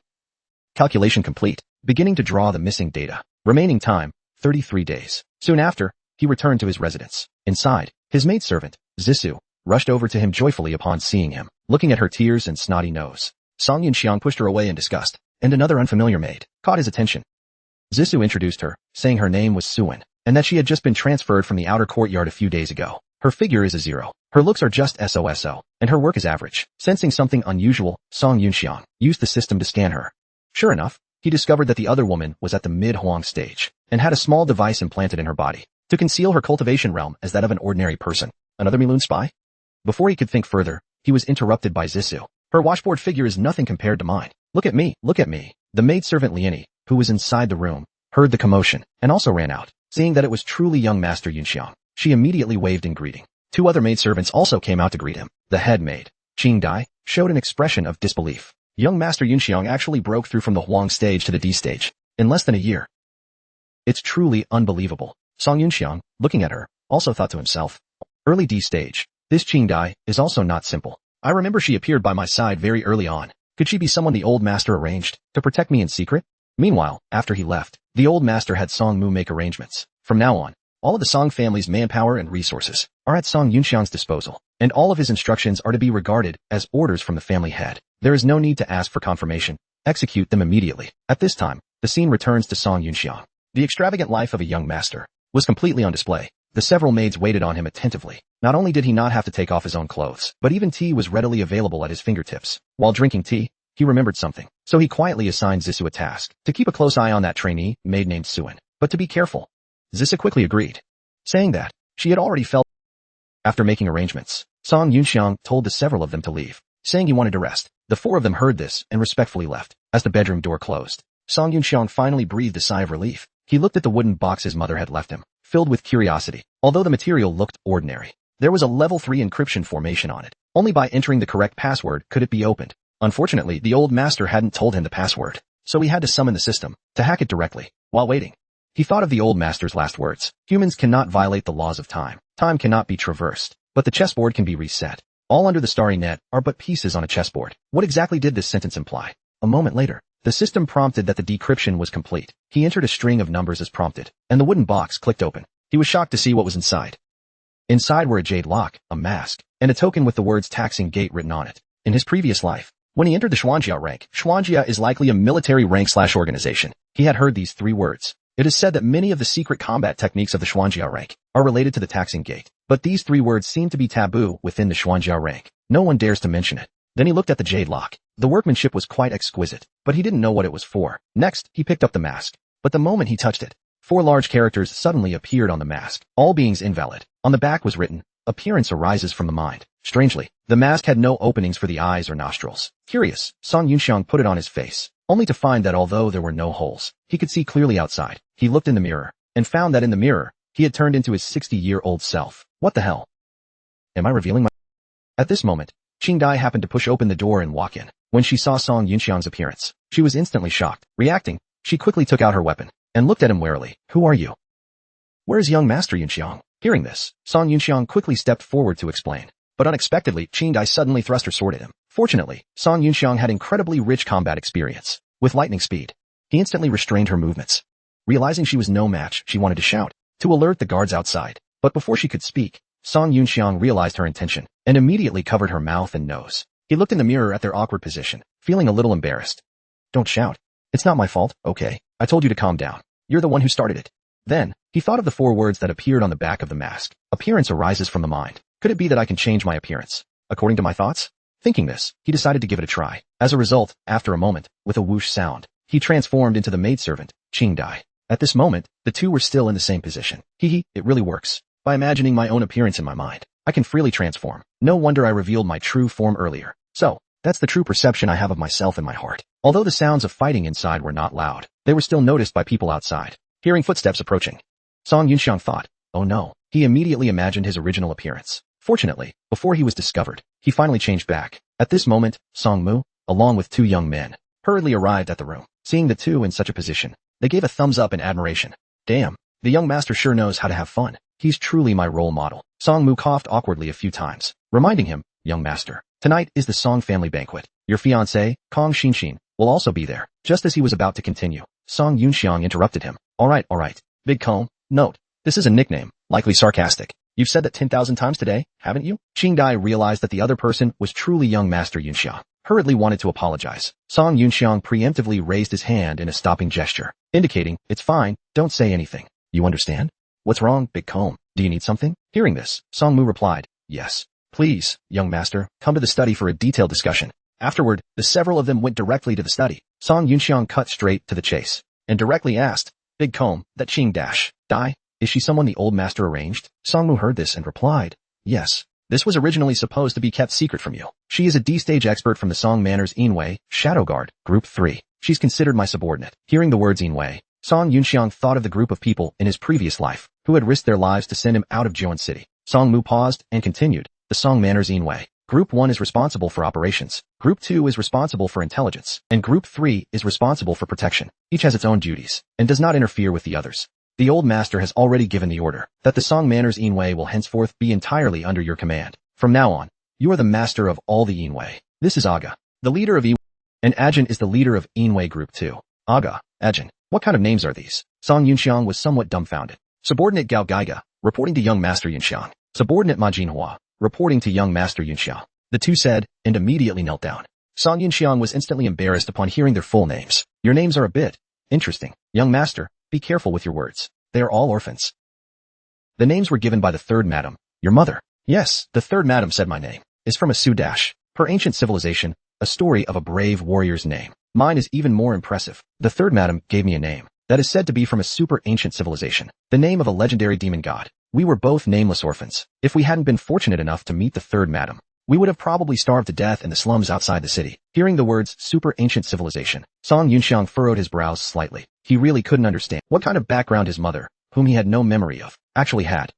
Calculation complete. Beginning to draw the missing data. Remaining time, 33 days. Soon after, he returned to his residence. Inside, his maidservant, Zissou, rushed over to him joyfully upon seeing him, looking at her tears and snotty nose. Song Yunxiang pushed her away in disgust, and another unfamiliar maid caught his attention. Zissou introduced her, saying her name was Suan, and that she had just been transferred from the outer courtyard a few days ago. Her figure is a 0. Her looks are just SOSO, and her work is average. Sensing something unusual, Song Yunxiang used the system to scan her. Sure enough, he discovered that the other woman was at the mid-Huang stage, and had a small device implanted in her body, to conceal her cultivation realm as that of an ordinary person. Another Miloon spy? Before he could think further, he was interrupted by Zissou. Her washboard figure is nothing compared to mine. Look at me, look at me. The maidservant Liani, who was inside the room, heard the commotion, and also ran out. Seeing that it was truly young Master Yunxiang, she immediately waved in greeting. 2 other maidservants also came out to greet him. The head maid, Qing Dai, showed an expression of disbelief. Young Master Yunxiang actually broke through from the Huang stage to the D stage in less than a year. It's truly unbelievable. Song Yunxiang, looking at her, also thought to himself, early D stage. This Qing Dai is also not simple. I remember she appeared by my side very early on. Could she be someone the old master arranged to protect me in secret? Meanwhile, after he left, the old master had Song Mu make arrangements. From now on, all of the Song family's manpower and resources are at Song Yunxiang's disposal, and all of his instructions are to be regarded as orders from the family head. There is no need to ask for confirmation. Execute them immediately. At this time, the scene returns to Song Yunxiang. The extravagant life of a young master was completely on display. The several maids waited on him attentively. Not only did he not have to take off his own clothes, but even tea was readily available at his fingertips. While drinking tea, he remembered something, so he quietly assigned Zissou a task to keep a close eye on that trainee, maid named Suan, but to be careful. Zissou quickly agreed, saying that she had already felt. After making arrangements, Song Yunxiang told the several of them to leave, saying he wanted to rest. The 4 of them heard this and respectfully left. As the bedroom door closed, Song Yunxiang finally breathed a sigh of relief. He looked at the wooden box his mother had left him, filled with curiosity. Although the material looked ordinary, there was a level 3 encryption formation on it. Only by entering the correct password could it be opened. Unfortunately, the old master hadn't told him the password, so he had to summon the system to hack it directly. While waiting, he thought of the old master's last words. Humans cannot violate the laws of time. Time cannot be traversed, but the chessboard can be reset. All under the starry net are but pieces on a chessboard. What exactly did this sentence imply? A moment later, the system prompted that the decryption was complete. He entered a string of numbers as prompted, and the wooden box clicked open. He was shocked to see what was inside. Inside were a jade lock, a mask, and a token with the words taxing gate written on it. In his previous life, when he entered the Xuanjia rank, Xuanjia is likely a military rank/organization. He had heard these 3 words. It is said that many of the secret combat techniques of the Xuanjia rank are related to the taxing gate, but these 3 words seem to be taboo within the Xuanjia rank. No one dares to mention it. Then he looked at the jade lock. The workmanship was quite exquisite, but he didn't know what it was for. Next, he picked up the mask, but the moment he touched it, 4 large characters suddenly appeared on the mask. All beings invalid. On the back was written, appearance arises from the mind. Strangely, the mask had no openings for the eyes or nostrils. Curious, Song Yunxiang put it on his face, only to find that although there were no holes, he could see clearly outside. He looked in the mirror, and found that in the mirror, he had turned into his 60-year-old self. What the hell? Am I revealing my... At this moment, Qing Dai happened to push open the door and walk in. When she saw Song Yunxiang's appearance, she was instantly shocked. Reacting, she quickly took out her weapon, and looked at him warily. Who are you? Where is young Master Yunxiang? Hearing this, Song Yunxiang quickly stepped forward to explain. But unexpectedly, Qing Dai suddenly thrust her sword at him. Fortunately, Song Yunxiang had incredibly rich combat experience. With lightning speed, he instantly restrained her movements. Realizing she was no match, she wanted to shout, to alert the guards outside. But before she could speak, Song Yunxiang realized her intention, and immediately covered her mouth and nose. He looked in the mirror at their awkward position, feeling a little embarrassed. Don't shout. It's not my fault, okay? I told you to calm down. You're the one who started it. Then, he thought of the 4 words that appeared on the back of the mask. Appearance arises from the mind. Could it be that I can change my appearance according to my thoughts? Thinking this, he decided to give it a try. As a result, after a moment, with a whoosh sound, he transformed into the maidservant, Qing Dai. At this moment, the 2 were still in the same position. It really works. By imagining my own appearance in my mind, I can freely transform. No wonder I revealed my true form earlier. So, that's the true perception I have of myself in my heart. Although the sounds of fighting inside were not loud, they were still noticed by people outside. Hearing footsteps approaching, Song Yunxiang thought, oh no. He immediately imagined his original appearance. Fortunately, before he was discovered, he finally changed back. At this moment, Song Mu, along with 2 young men, hurriedly arrived at the room. Seeing the 2 in such a position, they gave a thumbs up in admiration. Damn, the young master sure knows how to have fun. He's truly my role model. Song Mu coughed awkwardly a few times, reminding him, young master, tonight is the Song family banquet. Your fiancé, Kong Xinshin, will also be there. Just as he was about to continue, Song Yunxiang interrupted him. All right. Big comb, note, this is a nickname, likely sarcastic. You've said that 10,000 times today, haven't you? Qingdai realized that the other person was truly young master Yunxiang. Hurriedly wanted to apologize. Song Yunxiang preemptively raised his hand in a stopping gesture, indicating, it's fine, don't say anything. You understand? What's wrong, Big Comb? Do you need something? Hearing this, Song Mu replied, yes. Please, young master, come to the study for a detailed discussion. Afterward, the several of them went directly to the study. Song Yunxiang cut straight to the chase, and directly asked, Big Comb, that Qing-Dai, is she someone the old master arranged? Song Mu heard this and replied, yes. This was originally supposed to be kept secret from you. She is a D-stage expert from the Song Manners Yinwei, Shadow Guard, Group 3. She's considered my subordinate. Hearing the words Yinwei, Song Yunxiang thought of the group of people in his previous life who had risked their lives to send him out of Jiuan City. Song Mu paused and continued, the Song Manners Yinwei. Group 1 is responsible for operations, Group 2 is responsible for intelligence, and Group 3 is responsible for protection. Each has its own duties, and does not interfere with the others. The old master has already given the order that the Song Manners Yinwei will henceforth be entirely under your command. From now on, you are the master of all the Yinwei. This is Aga, the leader of Yinwei, and Ajin is the leader of Yinwei Group 2. Aga, Ajin, what kind of names are these? Song Yunxiang was somewhat dumbfounded. Subordinate Gao Gaiga, reporting to young master Yunxiang. Subordinate Ma Jinhua, reporting to young master Yunxiang. The 2 said, and immediately knelt down. Song Yunxiang was instantly embarrassed upon hearing their full names. Your names are a bit interesting. Young master, be careful with your words. They are all orphans. The names were given by the 3rd madam, your mother. Yes, the 3rd madam said my name is from a Sudash, her ancient civilization, a story of a brave warrior's name. Mine is even more impressive. The 3rd madam gave me a name that is said to be from a super ancient civilization, the name of a legendary demon god. We were both nameless orphans. If we hadn't been fortunate enough to meet the 3rd madam, we would have probably starved to death in the slums outside the city. Hearing the words super ancient civilization, Song Yunxiang furrowed his brows slightly. He really couldn't understand what kind of background his mother, whom he had no memory of, actually had.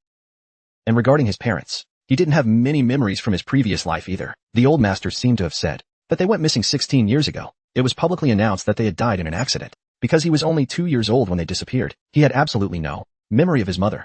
And regarding his parents, he didn't have many memories from his previous life either. The old master seemed to have said that they went missing 16 years ago. It was publicly announced that they had died in an accident. Because he was only 2 years old when they disappeared, he had absolutely no memory of his mother.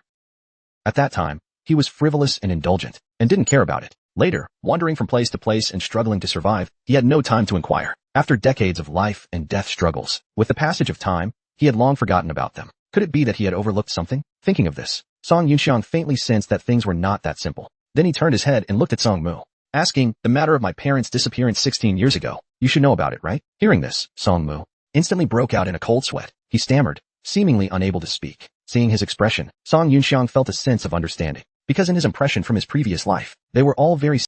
At that time, he was frivolous and indulgent, and didn't care about it. Later, wandering from place to place and struggling to survive, he had no time to inquire. After decades of life and death struggles, with the passage of time, he had long forgotten about them. Could it be that he had overlooked something? Thinking of this, Song Yunxiang faintly sensed that things were not that simple. Then he turned his head and looked at Song Mu, asking, the matter of my parents' disappearance 16 years ago. You should know about it, right? Hearing this, Song Mu instantly broke out in a cold sweat. He stammered, seemingly unable to speak. Seeing his expression, Song Yunxiang felt a sense of understanding, because in his impression from his previous life, they were all very...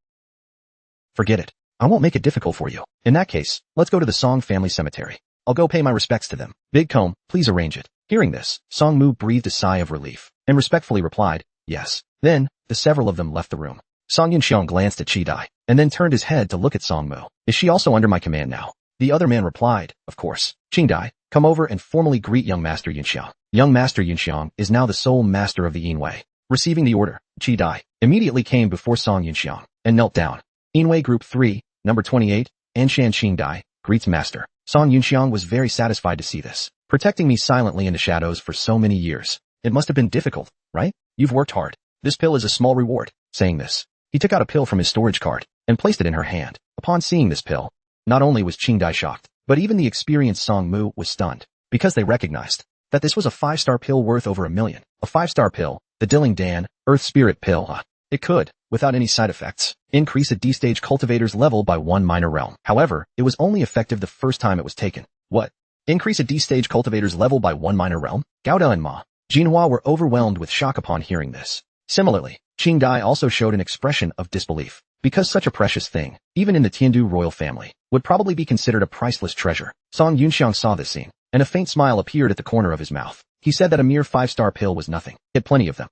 Forget it. I won't make it difficult for you. In that case, let's go to the Song family cemetery. I'll go pay my respects to them. Big Comb, please arrange it. Hearing this, Song Mu breathed a sigh of relief, and respectfully replied, yes. Then, the several of them left the room. Song Yunxiang glanced at Qidai, and then turned his head to look at Song Mu. Is she also under my command now? The other man replied, of course. Qingdai, come over and formally greet young master Yunxiang. Young master Yunxiang is now the sole master of the Yinwei. Receiving the order, Qidai immediately came before Song Yunxiang, and knelt down. Yinwei Group 3, number 28, Anshan Qingdai, greets master. Song Yunxiang was very satisfied to see this. Protecting me silently in the shadows for so many years. It must have been difficult, right? You've worked hard. This pill is a small reward. Saying this, he took out a pill from his storage cart, and placed it in her hand. Upon seeing this pill, not only was Qingdai shocked, but even the experienced Song Mu was stunned, because they recognized that this was a 5-star pill worth over $1 million. A 5-star pill, the Dilling Dan, Earth Spirit pill. It could, without any side effects, increase a D-stage cultivator's level by 1 minor realm. However, it was only effective the first time it was taken. What? Increase a D-stage cultivator's level by 1 minor realm? Gouda and Ma Jinhua were overwhelmed with shock upon hearing this. Similarly, Qingdai also showed an expression of disbelief, because such a precious thing, even in the Tiandu royal family, would probably be considered a priceless treasure. Song Yunxiang saw this scene, and a faint smile appeared at the corner of his mouth. He said that a mere 5-star pill was nothing. He had plenty of them.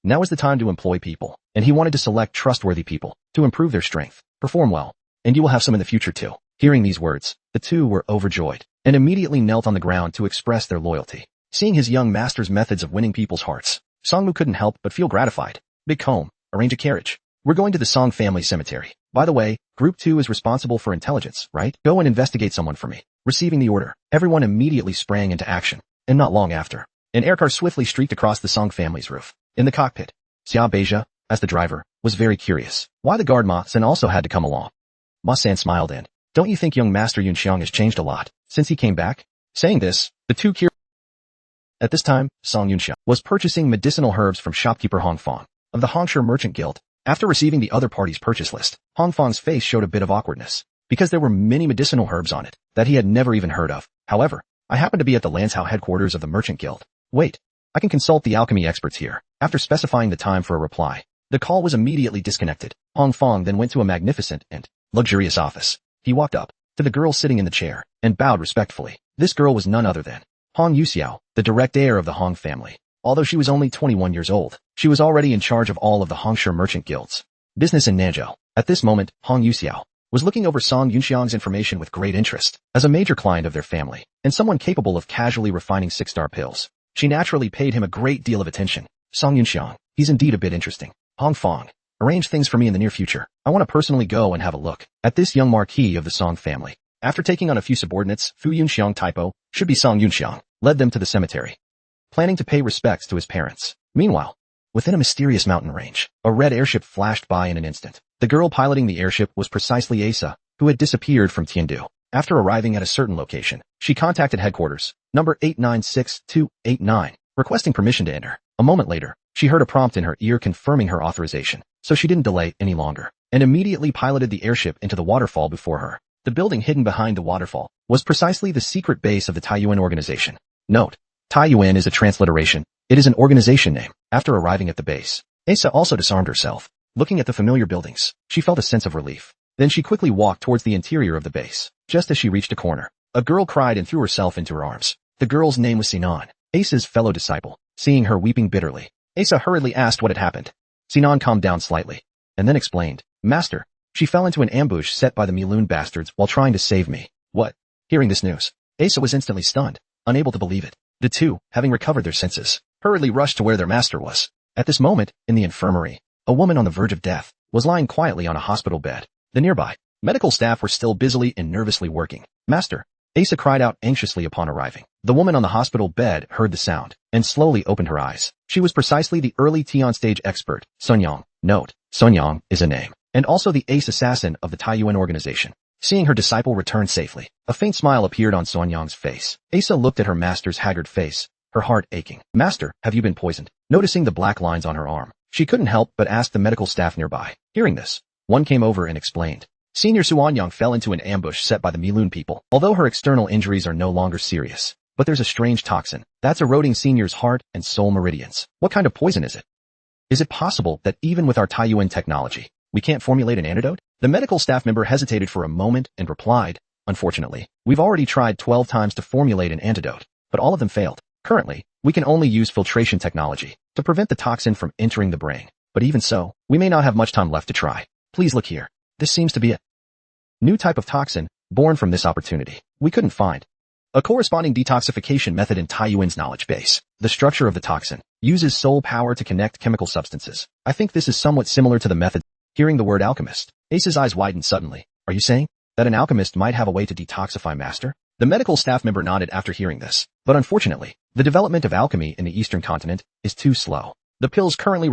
Now is the time to employ people, and he wanted to select trustworthy people to improve their strength, perform well, and you will have some in the future too. Hearing these words, the two were overjoyed, and immediately knelt on the ground to express their loyalty. Seeing his young master's methods of winning people's hearts, Song Mu couldn't help but feel gratified. Big Comb, arrange a carriage. We're going to the Song family cemetery. By the way, Group 2 is responsible for intelligence, right? Go and investigate someone for me. Receiving the order, everyone immediately sprang into action. And not long after, an aircar swiftly streaked across the Song family's roof. In the cockpit, Xia Beija, as the driver, was very curious why the guard Ma San also had to come along. Ma San smiled and, don't you think young Master Yunxiang has changed a lot since he came back? Saying this, the two At this time, Song Yunxiang was purchasing medicinal herbs from shopkeeper Hong Fong of the Hongshe Merchant Guild. After receiving the other party's purchase list, Hong Fong's face showed a bit of awkwardness because there were many medicinal herbs on it that he had never even heard of. However, I happen to be at the Lansao headquarters of the Merchant Guild. Wait, I can consult the alchemy experts here. After specifying the time for a reply, the call was immediately disconnected. Hong Fong then went to a magnificent and luxurious office. He walked up to the girl sitting in the chair and bowed respectfully. This girl was none other than Hong Yuxiao, the direct heir of the Hong family. Although she was only 21 years old, she was already in charge of all of the Hongshe merchant guilds. Business in Nanzhou. At this moment, Hong Yuxiao was looking over Song Yunxiang's information with great interest. As a major client of their family, and someone capable of casually refining 6-star pills, she naturally paid him a great deal of attention. Song Yunxiang, he's indeed a bit interesting. Hong Fong, arrange things for me in the near future. I want to personally go and have a look at this young marquis of the Song family. After taking on a few subordinates, Fu Yunxiang typo, should be Song Yunxiang, led them to the cemetery, planning to pay respects to his parents. Meanwhile, within a mysterious mountain range, a red airship flashed by in an instant. The girl piloting the airship was precisely Asa, who had disappeared from Tiandu. After arriving at a certain location, she contacted headquarters, number 896289, requesting permission to enter. A moment later, she heard a prompt in her ear confirming her authorization, so she didn't delay any longer, and immediately piloted the airship into the waterfall before her. The building hidden behind the waterfall was precisely the secret base of the Taiyuan organization. Note: Taiyuan is a transliteration. It is an organization name. After arriving at the base, Asa also disarmed herself. Looking at the familiar buildings, she felt a sense of relief. Then she quickly walked towards the interior of the base. Just as she reached a corner, a girl cried and threw herself into her arms. The girl's name was Sinan, Asa's fellow disciple. Seeing her weeping bitterly, Asa hurriedly asked what had happened. Sinan calmed down slightly, and then explained, Master, she fell into an ambush set by the Miloon bastards while trying to save me. What? Hearing this news, Asa was instantly stunned, unable to believe it. The two, having recovered their senses, hurriedly rushed to where their master was. At this moment, in the infirmary, a woman on the verge of death was lying quietly on a hospital bed. The nearby medical staff were still busily and nervously working. Master, Asa cried out anxiously upon arriving. The woman on the hospital bed heard the sound and slowly opened her eyes. She was precisely the early Tian stage expert, Sun Yang. Note: Sun Yang is a name, and also the ace assassin of the Taiyuan organization. Seeing her disciple return safely, a faint smile appeared on Sun Yang's face. Asa looked at her master's haggard face, her heart aching. Master, have you been poisoned? Noticing the black lines on her arm, she couldn't help but ask the medical staff nearby. Hearing this, one came over and explained. Senior Suanyang fell into an ambush set by the Miloon people. Although her external injuries are no longer serious, but there's a strange toxin that's eroding Senior's heart and soul meridians. What kind of poison is it? Is it possible that even with our Taiyuan technology, we can't formulate an antidote? The medical staff member hesitated for a moment and replied, Unfortunately, we've already tried 12 times to formulate an antidote, but all of them failed. Currently, we can only use filtration technology to prevent the toxin from entering the brain. But even so, we may not have much time left to try. Please look here. This seems to be a new type of toxin born from this opportunity. We couldn't find a corresponding detoxification method in Taiyuan's knowledge base. The structure of the toxin uses soul power to connect chemical substances. I think this is somewhat similar to the method. Hearing the word alchemist, Ace's eyes widened suddenly. Are you saying that an alchemist might have a way to detoxify, Master? The medical staff member nodded after hearing this. But unfortunately, the development of alchemy in the eastern continent is too slow. The pills currently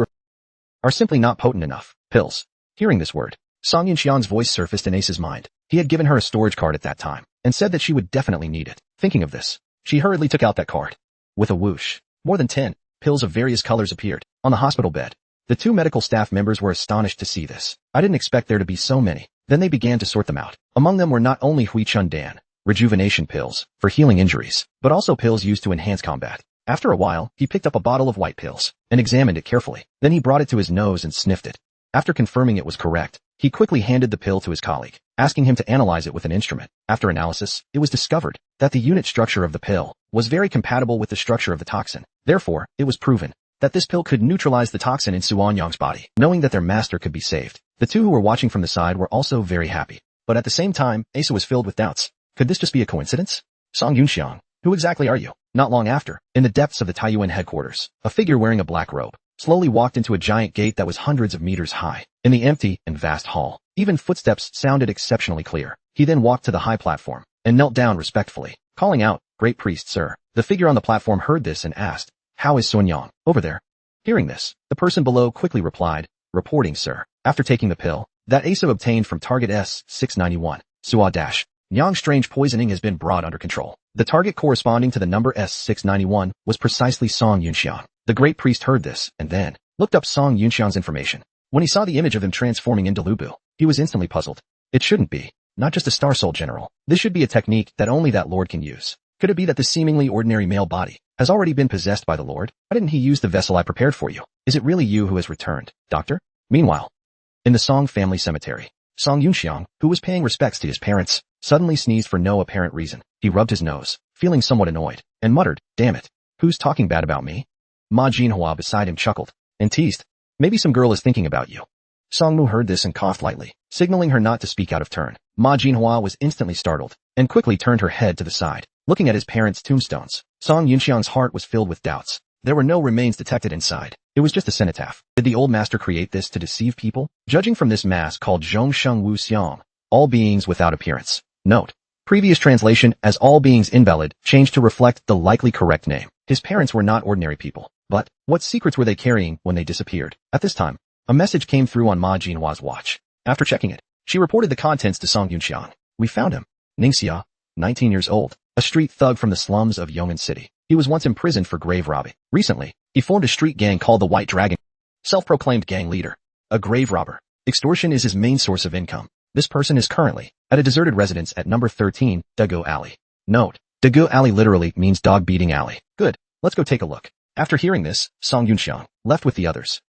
are simply not potent enough. Pills. Hearing this word, Song Yunxiang's voice surfaced in Ace's mind. He had given her a storage card at that time, and said that she would definitely need it. Thinking of this, she hurriedly took out that card. With a whoosh, more than 10 pills of various colors appeared on the hospital bed. The two medical staff members were astonished to see this. I didn't expect there to be so many. Then they began to sort them out. Among them were not only Hui Chun Dan, rejuvenation pills for healing injuries, but also pills used to enhance combat. After a while, he picked up a bottle of white pills and examined it carefully. Then he brought it to his nose and sniffed it. After confirming it was correct, he quickly handed the pill to his colleague, asking him to analyze it with an instrument. After analysis, it was discovered that the unit structure of the pill was very compatible with the structure of the toxin. Therefore, it was proven that this pill could neutralize the toxin in Suanyang's body. Knowing that their master could be saved, the two who were watching from the side were also very happy. But at the same time, Asa was filled with doubts. Could this just be a coincidence? Song Yunxiang, who exactly are you? Not long after, in the depths of the Taiyuan headquarters, a figure wearing a black robe slowly walked into a giant gate that was hundreds of meters high. In the empty and vast hall, even footsteps sounded exceptionally clear. He then walked to the high platform and knelt down respectfully, calling out, "Great priest, sir." The figure on the platform heard this and asked, "How is Sun Yang, over there?" Hearing this, the person below quickly replied, "Reporting, sir. After taking the pill that Asa obtained from target S691, Suah-Yang strange poisoning has been brought under control." The target corresponding to the number S691 was precisely Song Yunxiang. The great priest heard this and then looked up Song Yunxiang's information. When he saw the image of him transforming into Lubu, he was instantly puzzled. It shouldn't be. Not just a Star Soul general. This should be a technique that only that lord can use. Could it be that the seemingly ordinary male body has already been possessed by the lord? Why didn't he use the vessel I prepared for you? Is it really you who has returned, doctor? Meanwhile, in the Song family cemetery, Song Yunxiang, who was paying respects to his parents, suddenly sneezed for no apparent reason. He rubbed his nose, feeling somewhat annoyed, and muttered, "Damn it. Who's talking bad about me?" Ma Jinhua beside him chuckled and teased, "Maybe some girl is thinking about you." Song Mu heard this and coughed lightly, signaling her not to speak out of turn. Ma Jinhua was instantly startled and quickly turned her head to the side, looking at his parents' tombstones. Song Yunxiang's heart was filled with doubts. There were no remains detected inside. It was just a cenotaph. Did the old master create this to deceive people? Judging from this mass called Zhongsheng Wu Xiang, all beings without appearance. Note: previous translation as all beings invalid changed to reflect the likely correct name. His parents were not ordinary people. But what secrets were they carrying when they disappeared? At this time, a message came through on Ma Jinhua's watch. After checking it, she reported the contents to Song Yunxiang. "We found him. Ningxia, 19 years old, a street thug from the slums of Yong'an City. He was once imprisoned for grave robbing. Recently, he formed a street gang called the White Dragon. Self-proclaimed gang leader. A grave robber. Extortion is his main source of income. This person is currently at a deserted residence at number 13, Dago Alley." Note: Dago Alley literally means dog-beating alley. Good. Let's go take a look. After hearing this, Song Yunxiang left with the others.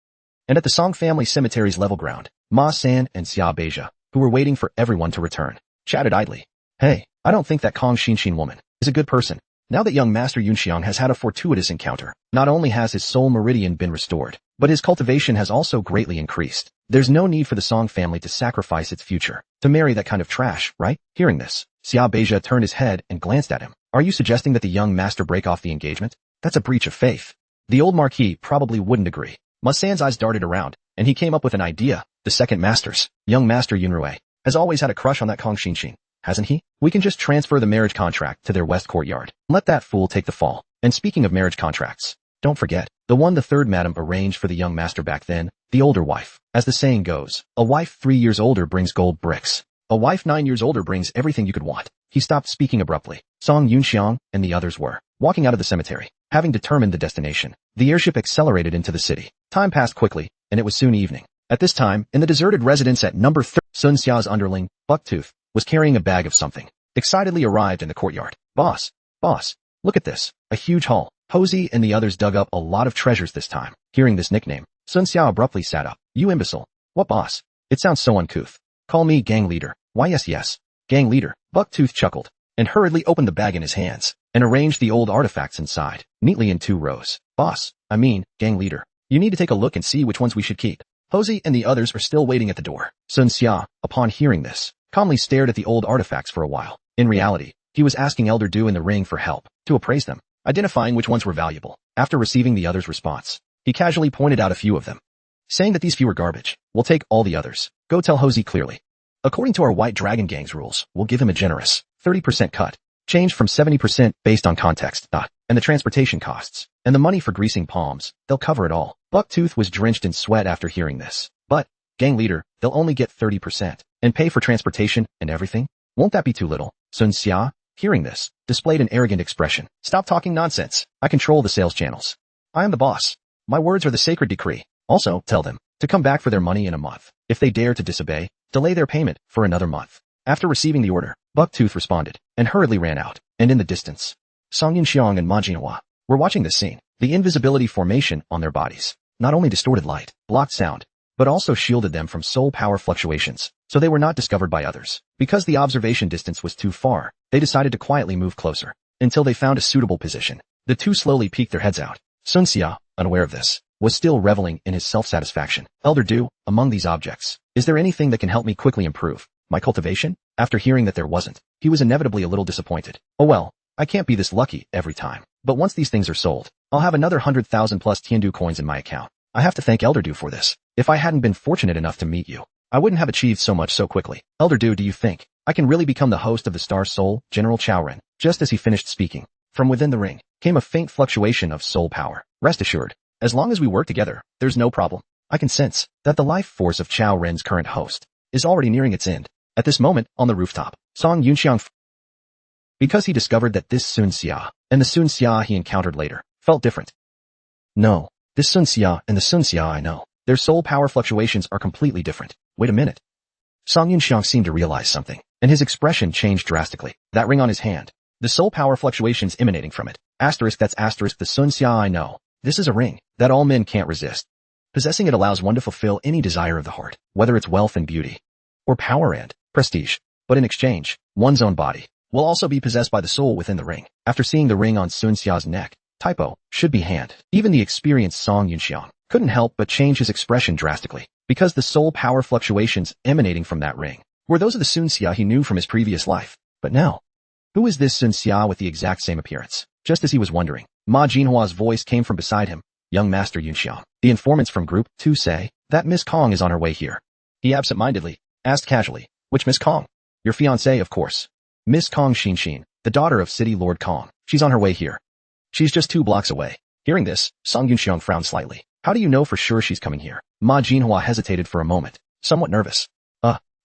And at the Song family cemetery's level ground, Ma San and Xia Beijia, who were waiting for everyone to return, chatted idly. "Hey, I don't think that Kong Xinshin woman is a good person. Now that young Master Yunxiang has had a fortuitous encounter, not only has his soul meridian been restored, but his cultivation has also greatly increased. There's no need for the Song family to sacrifice its future to marry that kind of trash, right?" Hearing this, Xia Beijia turned his head and glanced at him. "Are you suggesting that the young master break off the engagement? That's a breach of faith." The old marquis probably wouldn't agree. Ma San's eyes darted around, and he came up with an idea. "The second master's young master Yunrui has always had a crush on that Kong Xinshin, hasn't he? We can just transfer the marriage contract to their west courtyard. Let that fool take the fall. And speaking of marriage contracts, don't forget, the one the third madam arranged for the young master back then, the older wife. As the saying goes, a wife 3 years older brings gold bricks. A wife 9 years older brings everything you could want." He stopped speaking abruptly. Song Yunxiang and the others were walking out of the cemetery. Having determined the destination, the airship accelerated into the city. Time passed quickly, and it was soon evening. At this time, in the deserted residence at number 30, Sun Xia's underling, Bucktooth, was carrying a bag of something. Excitedly arrived in the courtyard. Boss, look at this. A huge haul. Posey and the others dug up a lot of treasures this time." Hearing this nickname, Sun Xiao abruptly sat up. "You imbecile. What boss? It sounds so uncouth. Call me gang leader." "Why yes, gang leader." Bucktooth chuckled and hurriedly opened the bag in his hands and arranged the old artifacts inside, neatly in 2 rows. Gang leader. You need to take a look and see which ones we should keep. Posey and the others are still waiting at the door. Sun Xia, upon hearing this, calmly stared at the old artifacts for a while. In reality, he was asking Elder Du in the ring for help to appraise them, identifying which ones were valuable. After receiving the others' response, he casually pointed out a few of them, saying that these few were garbage. "We'll take all the others. Go tell Hosey clearly. According to our White Dragon Gang's rules, we'll give him a generous 30% cut, changed from 70% based on context, and the transportation costs, and the money for greasing palms. They'll cover it all." Bucktooth was drenched in sweat after hearing this. "But, gang leader, they'll only get 30% and pay for transportation and everything? Won't that be too little?" Sun Xia, hearing this, displayed an arrogant expression. "Stop talking nonsense. I control the sales channels. I am the boss. My words are the sacred decree. Also, tell them to come back for their money in a month. If they dare to disobey, delay their payment for another month." After receiving the order, Bucktooth responded and hurriedly ran out. And in the distance, Song Yunxiang and Ma Jinhua were watching this scene. The invisibility formation on their bodies not only distorted light, blocked sound, but also shielded them from soul power fluctuations, so they were not discovered by others. Because the observation distance was too far, they decided to quietly move closer until they found a suitable position. The two slowly peeked their heads out. Sun Xia, unaware of this, was still reveling in his self-satisfaction. "Elder Du, among these objects, is there anything that can help me quickly improve my cultivation?" After hearing that there wasn't, he was inevitably a little disappointed. "Oh well, I can't be this lucky every time. But once these things are sold, I'll have another 100,000 plus Tiandu coins in my account." I have to thank Elder Du for this. If I hadn't been fortunate enough to meet you, I wouldn't have achieved so much so quickly. Elder Du, do you think I can really become the host of the Star Soul, General Chaoren? Just as he finished speaking, from within the ring came a faint fluctuation of soul power. Rest assured, as long as we work together, there's no problem. I can sense that the life force of Chao Ren's current host is already nearing its end. At this moment, on the rooftop, Song Yunxiang, because he discovered that this Sun Xia and the Sun Xia he encountered later felt different. No, this Sun Xia and the Sun Xia I know, their soul power fluctuations are completely different. Wait a minute. Song Yunxiang seemed to realize something, and his expression changed drastically. That ring on his hand, the soul power fluctuations emanating from it. That's the Sun Xia I know. This is a ring that all men can't resist. Possessing it allows one to fulfill any desire of the heart, whether it's wealth and beauty, or power and prestige. But in exchange, one's own body will also be possessed by the soul within the ring. After seeing the ring on Sun Xia's neck, typo, should be hand. Even the experienced Song Yunxiang couldn't help but change his expression drastically, because the soul power fluctuations emanating from that ring were those of the Sun Xia he knew from his previous life. But now, who is this Sun Xia with the exact same appearance? Just as he was wondering, Ma Jinhua's voice came from beside him. Young Master Yunxiang, the informants from Group 2 say that Miss Kong is on her way here. He absent-mindedly asked casually, which Miss Kong? Your fiancée, of course. Miss Kong Xin, the daughter of City Lord Kong. She's on her way here. She's just 2 blocks away. Hearing this, Song Yunxiang frowned slightly. How do you know for sure she's coming here? Ma Jinhua hesitated for a moment, somewhat nervous.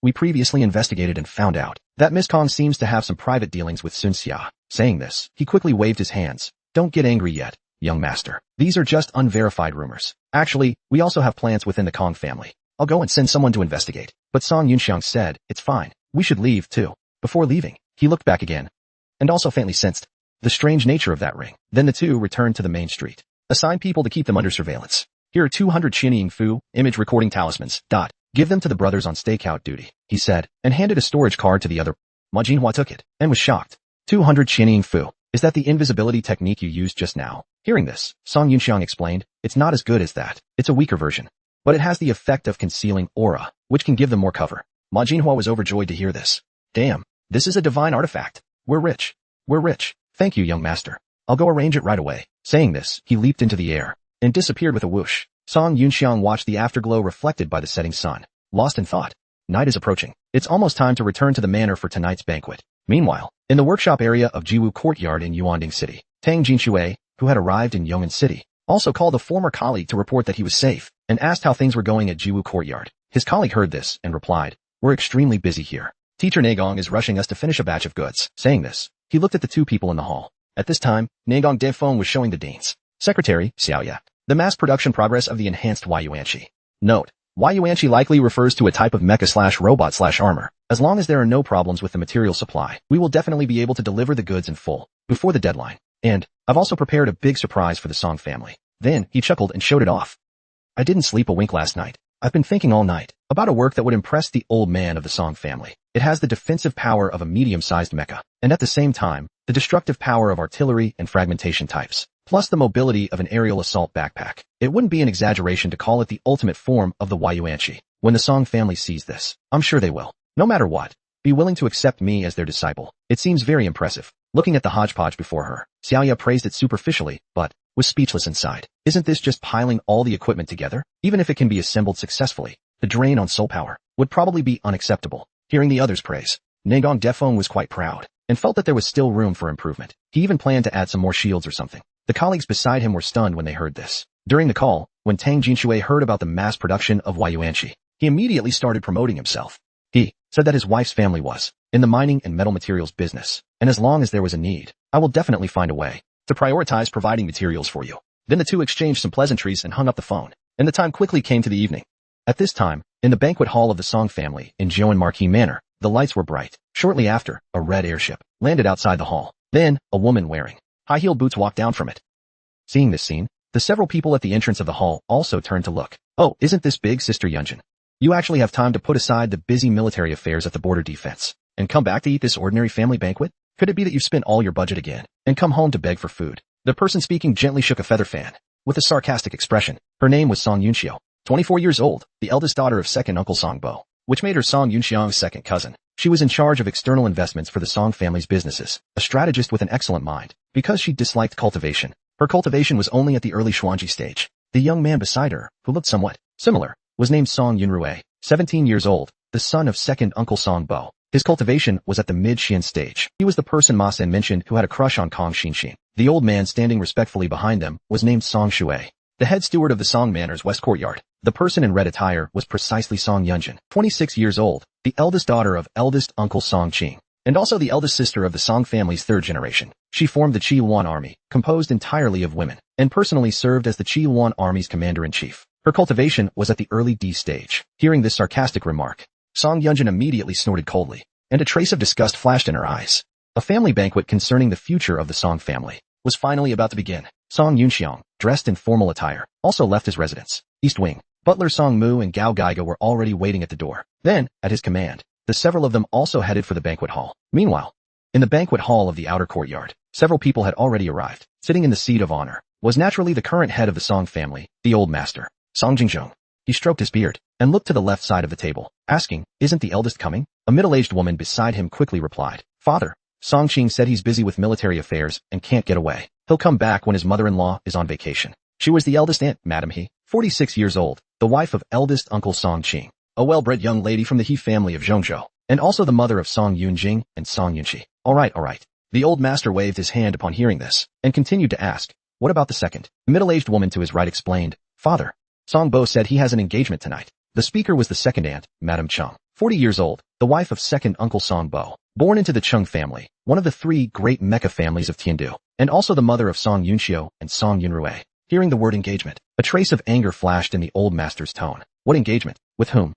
We previously investigated and found out that Miss Kong seems to have some private dealings with Sun Xia. Saying this, he quickly waved his hands. Don't get angry yet, young master. These are just unverified rumors. Actually, we also have plans within the Kong family. I'll go and send someone to investigate. But Song Yunxiang said, it's fine. We should leave too. Before leaving, he looked back again, and also faintly sensed the strange nature of that ring. Then the two returned to the main street. Assign people to keep them under surveillance. Here are 200 Qinying Fu image recording talismans. Give them to the brothers on stakeout duty, he said, and handed a storage card to the other. Ma Jinhua took it, and was shocked. 200 Qinying Fu. Is that the invisibility technique you used just now? Hearing this, Song Yunxiang explained, it's not as good as that. It's a weaker version. But it has the effect of concealing aura, which can give them more cover. Ma Jinhua was overjoyed to hear this. Damn, this is a divine artifact. We're rich. We're rich. Thank you, young master. I'll go arrange it right away. Saying this, he leaped into the air and disappeared with a whoosh. Song Yunxiang watched the afterglow reflected by the setting sun, lost in thought. Night is approaching. It's almost time to return to the manor for tonight's banquet. Meanwhile, in the workshop area of Jiwu Courtyard in Yuanding City, Tang Jinxue, who had arrived in Yong'an City, also called a former colleague to report that he was safe, and asked how things were going at Jiwu Courtyard. His colleague heard this and replied, we're extremely busy here. Teacher Nagong is rushing us to finish a batch of goods. Saying this, he looked at the 2 people in the hall. At this time, Nagong Defeng was showing the dean's secretary, Xiaoya, the mass production progress of the enhanced Yuanqi. Note, Yuanqi likely refers to a type of mecha/robot/armor. As long as there are no problems with the material supply, we will definitely be able to deliver the goods in full before the deadline. And I've also prepared a big surprise for the Song family. Then he chuckled and showed it off. I didn't sleep a wink last night. I've been thinking all night about a work that would impress the old man of the Song family. It has the defensive power of a medium-sized mecha, and at the same time, the destructive power of artillery and fragmentation types, plus the mobility of an aerial assault backpack. It wouldn't be an exaggeration to call it the ultimate form of the Yuanqi. When the Song family sees this, I'm sure they will, no matter what, be willing to accept me as their disciple. It seems very impressive. Looking at the hodgepodge before her, Xiaoya praised it superficially, but was speechless inside. Isn't this just piling all the equipment together? Even if it can be assembled successfully, the drain on soul power would probably be unacceptable. Hearing the others praise, Nagong Defeng was quite proud, and felt that there was still room for improvement. He even planned to add some more shields or something. The colleagues beside him were stunned when they heard this. During the call, when Tang Jinxue heard about the mass production of Yuanqi, he immediately started promoting himself. He said that his wife's family was in the mining and metal materials business, and as long as there was a need, I will definitely find a way to prioritize providing materials for you. Then the two exchanged some pleasantries and hung up the phone, and the time quickly came to the evening. At this time, in the banquet hall of the Song family in Joan Marquis Manor, the lights were bright. Shortly after, a red airship landed outside the hall. Then, a woman wearing high-heeled boots walked down from it. Seeing this scene, the several people at the entrance of the hall also turned to look. Oh, isn't this big Sister Yunjin? You actually have time to put aside the busy military affairs at the border defense and come back to eat this ordinary family banquet? Could it be that you've spent all your budget again and come home to beg for food? The person speaking gently shook a feather fan with a sarcastic expression. Her name was Song Yunxiao, 24 years old, the eldest daughter of second uncle Song Bo, which made her Song Yunxiang's second cousin. She was in charge of external investments for the Song family's businesses, a strategist with an excellent mind. Because she disliked cultivation, her cultivation was only at the early Xuanji stage. The young man beside her, who looked somewhat similar, was named Song Yunrui, 17 years old, the son of second uncle Song Bo. His cultivation was at the mid-Xian stage. He was the person Ma Sen mentioned who had a crush on Kong Xinxin. The old man standing respectfully behind them was named Song Shui, the head steward of the Song Manor's West Courtyard. The person in red attire was precisely Song Yunjin, 26 years old, the eldest daughter of eldest uncle Song Qing, and also the eldest sister of the Song family's third generation. She formed the Qi Yuan army, composed entirely of women, and personally served as the Qi Yuan army's commander-in-chief. Her cultivation was at the early D stage. Hearing this sarcastic remark, Song Yunjin immediately snorted coldly, and a trace of disgust flashed in her eyes. A family banquet concerning the future of the Song family was finally about to begin. Song Yunxiang, dressed in formal attire, also left his residence. East Wing, Butler Song Mu and Gao Gaiga were already waiting at the door. Then, at his command, the several of them also headed for the banquet hall. Meanwhile, in the banquet hall of the outer courtyard, several people had already arrived. Sitting in the seat of honor was naturally the current head of the Song family, the old master, Song Jingzhong. He stroked his beard and looked to the left side of the table, asking, "Isn't the eldest coming?" A middle-aged woman beside him quickly replied, "Father, Song Qing said he's busy with military affairs and can't get away. He'll come back when his mother-in-law is on vacation." She was the eldest aunt, Madam He, 46 years old, the wife of eldest uncle Song Qing, a well-bred young lady from the He family of Zhongzhou, and also the mother of Song Yunjing and Song Yunxi. All right. The old master waved his hand upon hearing this, and continued to ask, "What about the second?" The middle-aged woman to his right explained, "Father, Song Bo said he has an engagement tonight." The speaker was the second aunt, Madam Cheng, 40 years old, the wife of second uncle Song Bo, born into the Cheng family, one of the three great Mecca families of Tiandu, and also the mother of Song Yunxiu and Song Yunrui. Hearing the word engagement, a trace of anger flashed in the old master's tone. "What engagement? With whom?"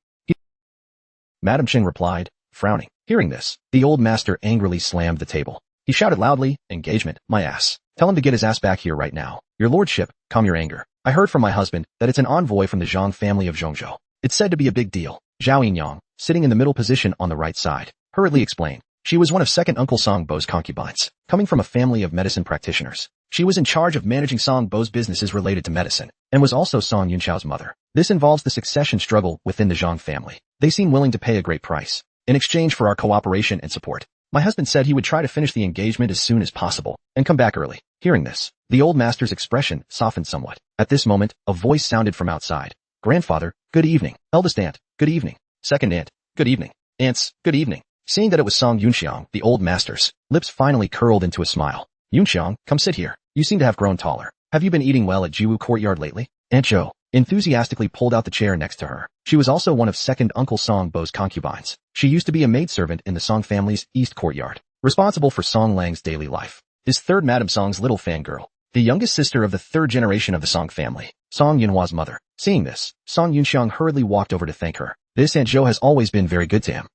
Madam Cheng replied, frowning. Hearing this, the old master angrily slammed the table. He shouted loudly, "Engagement, my ass. Tell him to get his ass back here right now. Your lordship, calm your anger. I heard from my husband that it's an envoy from the Zhang family of Zhongzhou. It's said to be a big deal." Zhao Yinyang, sitting in the middle position on the right side, hurriedly explained. She was one of second uncle Song Bo's concubines, coming from a family of medicine practitioners. She was in charge of managing Song Bo's businesses related to medicine, and was also Song Yunxiao's mother. This involves the succession struggle within the Zhang family. They seem willing to pay a great price in exchange for our cooperation and support. My husband said he would try to finish the engagement as soon as possible and come back early. Hearing this, the old master's expression softened somewhat. At this moment, a voice sounded from outside. "Grandfather, good evening. Eldest aunt, good evening. Second aunt, good evening. Aunts, good evening." Seeing that it was Song Yunxiang, the old master's lips finally curled into a smile. "Yunxiang, come sit here. You seem to have grown taller. Have you been eating well at Jiwu Courtyard lately?" Aunt Zhou enthusiastically pulled out the chair next to her. She was also one of second uncle Song Bo's concubines. She used to be a maidservant in the Song family's East Courtyard, responsible for Song Lang's daily life. His third Madam Song's little fangirl, the youngest sister of the third generation of the Song family, Song Yunhua's mother. Seeing this, Song Yunxiang hurriedly walked over to thank her. This Aunt Zhou has always been very good to him,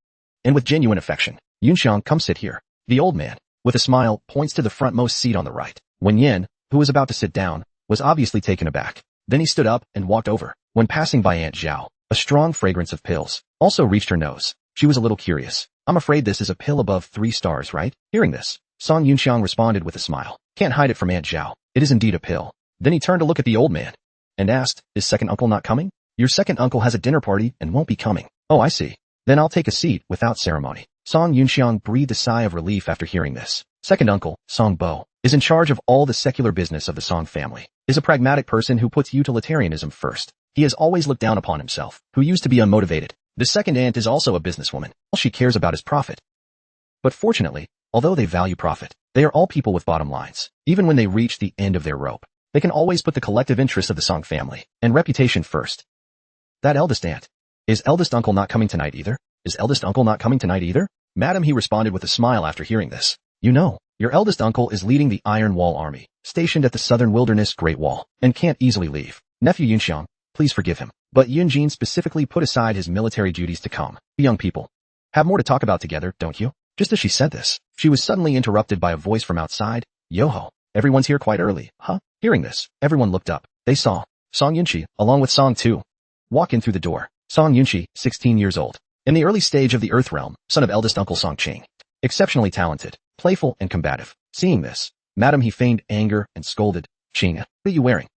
and with genuine affection. "Yunxiang, come sit here." The old man, with a smile, points to the frontmost seat on the right. Wen Yin, who was about to sit down, was obviously taken aback. Then he stood up and walked over. When passing by Aunt Zhao, a strong fragrance of pills also reached her nose. She was a little curious. "I'm afraid this is a pill above 3 stars, right?" Hearing this, Song Yunxiang responded with a smile. "Can't hide it from Aunt Zhao. It is indeed a pill." Then he turned to look at the old man and asked, "Is second uncle not coming?" "Your second uncle has a dinner party and won't be coming." "Oh, I see. Then I'll take a seat without ceremony." Song Yunxiang breathed a sigh of relief after hearing this. Second uncle, Song Bo, is in charge of all the secular business of the Song family, is a pragmatic person who puts utilitarianism first. He has always looked down upon himself, who used to be unmotivated. The second aunt is also a businesswoman. All she cares about is profit. But fortunately, although they value profit, they are all people with bottom lines. Even when they reach the end of their rope, they can always put the collective interests of the Song family and reputation first. That eldest aunt. "Is eldest uncle not coming tonight either?" "Is eldest uncle not coming tonight either?" "Madam," he responded with a smile after hearing this. "You know, your eldest uncle is leading the Iron Wall Army, stationed at the Southern Wilderness Great Wall, and can't easily leave. Nephew Yunxiang, please forgive him." But Yunjin specifically put aside his military duties to come. "The young people have more to talk about together, don't you?" Just as she said this, she was suddenly interrupted by a voice from outside. "Yo-ho, everyone's here quite early, huh?" Hearing this, everyone looked up. They saw Song Yunxi, along with Song Tu, walk in through the door. Song Yunxi, 16 years old, in the early stage of the Earth Realm, son of eldest uncle Song Qing, exceptionally talented, playful, and combative. Seeing this, Madam He feigned anger and scolded, "Qing, what are you wearing?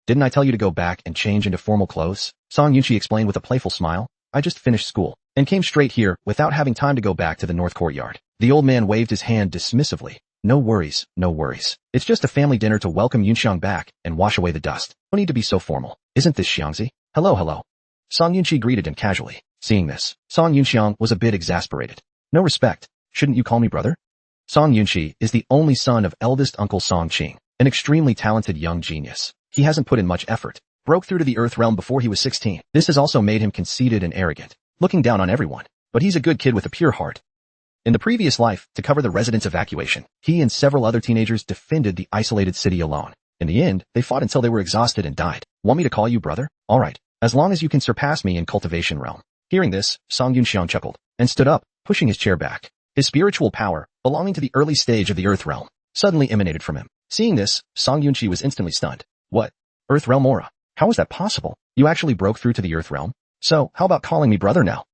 Didn't I tell you to go back and change into formal clothes?" Song Yunxi explained with a playful smile. "I just finished school and came straight here without having time to go back to the North Courtyard." The old man waved his hand dismissively. No worries, no worries. It's just a family dinner to welcome Yunxiang back and wash away the dust. No need to be so formal. Isn't this Xiangzi? Hello, hello. Song Yunqi greeted him casually. Seeing this, Song Yunxiang was a bit exasperated. No respect. Shouldn't you call me brother? Song Yunqi is the only son of eldest uncle Song Qing, an extremely talented young genius. He hasn't put in much effort. Broke through to the Earth realm before he was 16. This has also made him conceited and arrogant, looking down on everyone. But he's a good kid with a pure heart. In the previous life, to cover the residents' evacuation, he and several other teenagers defended the isolated city alone. In the end, they fought until they were exhausted and died. Want me to call you brother? Alright, as long as you can surpass me in cultivation realm. Hearing this, Song Yunxiang chuckled and stood up, pushing his chair back. His spiritual power, belonging to the early stage of the Earth realm, suddenly emanated from him. Seeing this, Song Yunqi was instantly stunned. What? Earth realm aura? How is that possible? You actually broke through to the Earth realm? So, how about calling me brother now?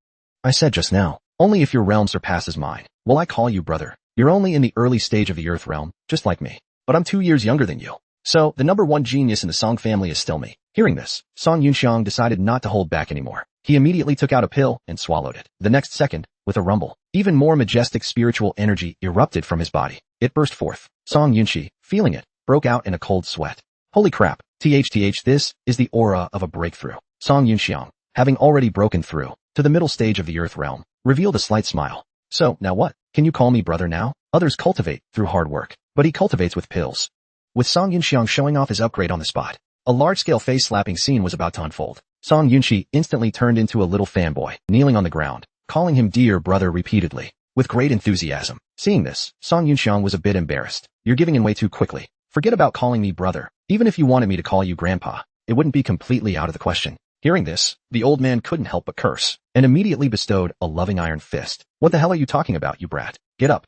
I said just now, only if your realm surpasses mine will I call you brother. You're only in the early stage of the Earth realm, just like me. But I'm 2 years younger than you. So, the number one genius in the Song family is still me. Hearing this, Song Yunxiang decided not to hold back anymore. He immediately took out a pill and swallowed it. The next second, with a rumble, even more majestic spiritual energy erupted from his body. It burst forth. Song Yunqi, feeling it, broke out in a cold sweat. Holy crap. THTH, this is the aura of a breakthrough. Song Yunxiang, having already broken through to the middle stage of the Earth realm, revealed a slight smile. So, now what? Can you call me brother now? Others cultivate through hard work, but he cultivates with pills. With Song Yunxiang showing off his upgrade on the spot, a large-scale face-slapping scene was about to unfold. Song Yunqi instantly turned into a little fanboy, kneeling on the ground, calling him dear brother repeatedly, with great enthusiasm. Seeing this, Song Yunxiang was a bit embarrassed. You're giving in way too quickly. Forget about calling me brother. Even if you wanted me to call you grandpa, it wouldn't be completely out of the question. Hearing this, the old man couldn't help but curse, and immediately bestowed a loving iron fist. What the hell are you talking about, you brat? Get up.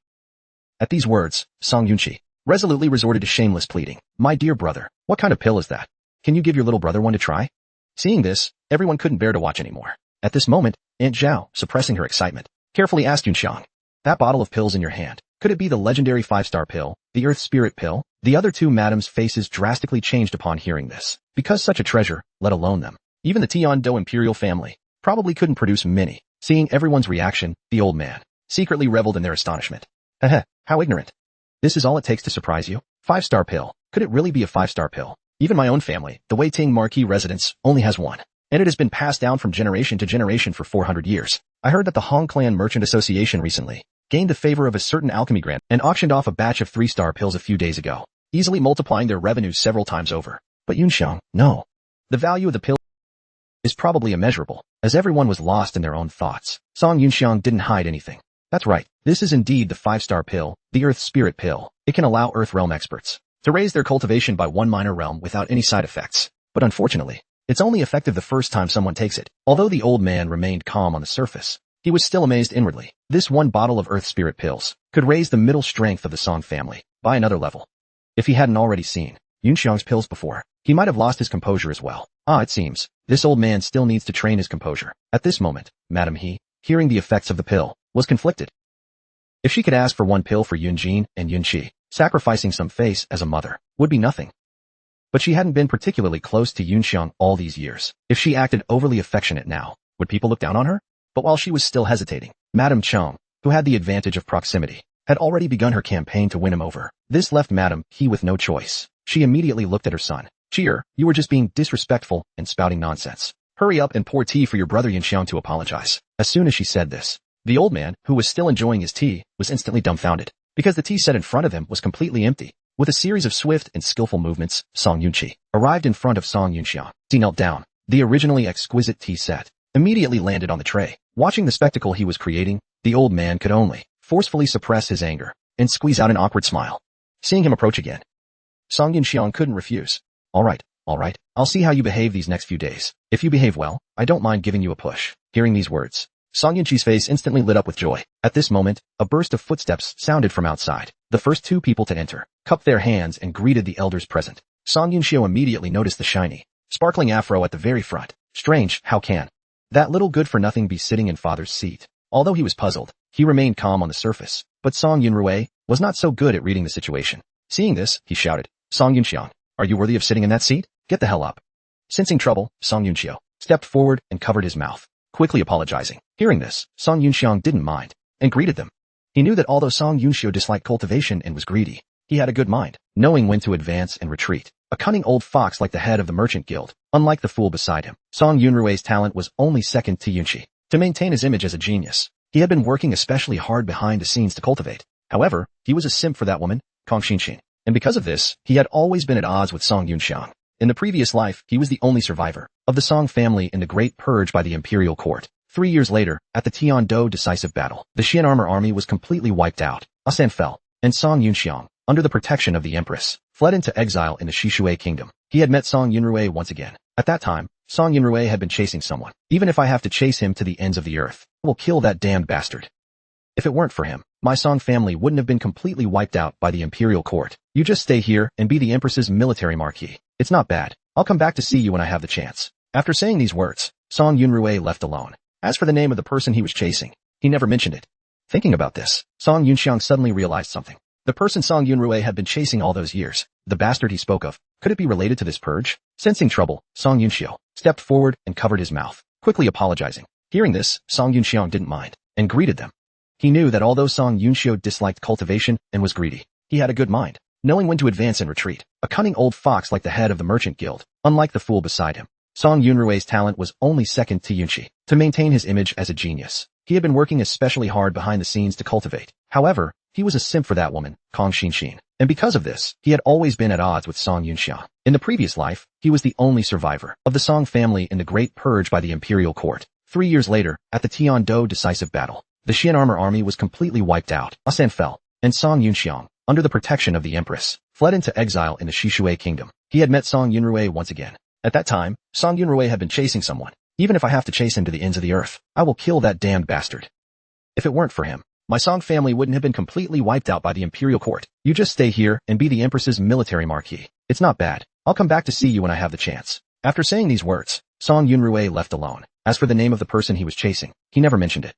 At these words, Song Yunqi resolutely resorted to shameless pleading. My dear brother, what kind of pill is that? Can you give your little brother one to try? Seeing this, everyone couldn't bear to watch anymore. At this moment, Aunt Zhao, suppressing her excitement, carefully asked Yunxiang, that bottle of pills in your hand, could it be the legendary 5-star pill, the Earth Spirit pill? The other two madams' faces drastically changed upon hearing this, because such a treasure, let alone them. Even the Tian-Do imperial family probably couldn't produce many. Seeing everyone's reaction, the old man secretly reveled in their astonishment. Heh, how ignorant. This is all it takes to surprise you? 5-star pill. Could it really be a 5-star pill? Even my own family, the Weiting Marquis residence, only has one, and it has been passed down from generation to generation for 400 years. I heard that the Hong Clan Merchant Association recently gained the favor of a certain alchemy grant and auctioned off a batch of 3-star pills a few days ago, easily multiplying their revenues several times over. But Yunxiang, no. The value of the pill is probably immeasurable, as everyone was lost in their own thoughts. Song Yunxiang didn't hide anything. That's right, this is indeed the 5-star pill, the Earth Spirit pill. It can allow Earth realm experts to raise their cultivation by 1 minor realm without any side effects. But unfortunately, it's only effective the first time someone takes it. Although the old man remained calm on the surface, he was still amazed inwardly. This one bottle of Earth Spirit pills could raise the middle strength of the Song family by another level. If he hadn't already seen Yunxiang's pills before, he might have lost his composure as well. It seems, this old man still needs to train his composure. At this moment, Madame He, hearing the effects of the pill, was conflicted. If she could ask for one pill for Yunjin and Yunqi, sacrificing some face as a mother would be nothing. But she hadn't been particularly close to Yunxiang all these years. If she acted overly affectionate now, would people look down on her? But while she was still hesitating, Madame Chong, who had the advantage of proximity, had already begun her campaign to win him over. This left Madame He with no choice. She immediately looked at her son. Cheer, you were just being disrespectful and spouting nonsense. Hurry up and pour tea for your brother Yunxiang to apologize. As soon as she said this, the old man, who was still enjoying his tea, was instantly dumbfounded, because the tea set in front of him was completely empty. With a series of swift and skillful movements, Song Yunqi arrived in front of Song Yunxiang. He knelt down. The originally exquisite tea set immediately landed on the tray. Watching the spectacle he was creating, the old man could only forcefully suppress his anger and squeeze out an awkward smile. Seeing him approach again, Song Yunxiang couldn't refuse. All right, I'll see how you behave these next few days. If you behave well, I don't mind giving you a push. Hearing these words, Song Yunqi's face instantly lit up with joy. At this moment, a burst of footsteps sounded from outside. The first 2 people to enter cupped their hands and greeted the elders present. Song Yunxiu immediately noticed the shiny, sparkling afro at the very front. Strange, how can that little good-for-nothing be sitting in father's seat? Although he was puzzled, he remained calm on the surface. But Song Yunrui was not so good at reading the situation. Seeing this, he shouted, Song Yunxiang, are you worthy of sitting in that seat? Get the hell up. Sensing trouble, Song Yunxiu stepped forward and covered his mouth, quickly apologizing. Hearing this, Song Yunxiang didn't mind and greeted them. He knew that although Song Yunxiu disliked cultivation and was greedy, he had a good mind, knowing when to advance and retreat. A cunning old fox like the head of the merchant guild, unlike the fool beside him. Song Yunrui's talent was only second to Yunqi. To maintain his image as a genius, he had been working especially hard behind the scenes to cultivate. However, he was a simp for that woman, Kong Xinshin. And because of this, he had always been at odds with Song Yunxiang. In the previous life, he was the only survivor of the Song family in the Great Purge by the imperial court. 3 years later, at the Tiandou decisive battle, the Xian army was completely wiped out. Asan fell, and Song Yunxiang, under the protection of the empress, fled into exile in the Shishui kingdom. He had met Song Yunrui once again. At that time, Song Yunrui had been chasing someone. Even if I have to chase him to the ends of the earth, I will kill that damned bastard. If it weren't for him, my Song family wouldn't have been completely wiped out by the imperial court. You just stay here and be the empress's military marquis. It's not bad. I'll come back to see you when I have the chance. After saying these words, Song Yunrui left alone. As for the name of the person he was chasing, he never mentioned it. Thinking about this, Song Yunxiang suddenly realized something. The person Song Yunrui had been chasing all those years, the bastard he spoke of, could it be related to this purge? Sensing trouble, Song Yunxiu stepped forward and covered his mouth, quickly apologizing. Hearing this, Song Yunxiang didn't mind, and greeted them. He knew that although Song Yunxiu disliked cultivation and was greedy, he had a good mind, knowing when to advance and retreat. A cunning old fox like the head of the merchant guild, unlike the fool beside him. Song Yunrui's talent was only second to Yunqi. To maintain his image as a genius, he had been working especially hard behind the scenes to cultivate. However, he was a simp for that woman, Kong Xinshin. And because of this, he had always been at odds with Song Yunxiang. In the previous life, he was the only survivor of the Song family in the Great Purge by the imperial court. 3 years later, at the Tiandou decisive battle, the Xian army was completely wiped out. Asan fell, and Song Yunxiang, under the protection of the empress, fled into exile in the Shishui kingdom. He had met Song Yunrui once again. At that time, Song Yunrui had been chasing someone. Even if I have to chase him to the ends of the earth, I will kill that damned bastard. If it weren't for him, my Song family wouldn't have been completely wiped out by the imperial court. You just stay here and be the empress's military marquis. It's not bad. I'll come back to see you when I have the chance. After saying these words, Song Yunrui left alone. As for the name of the person he was chasing, he never mentioned it.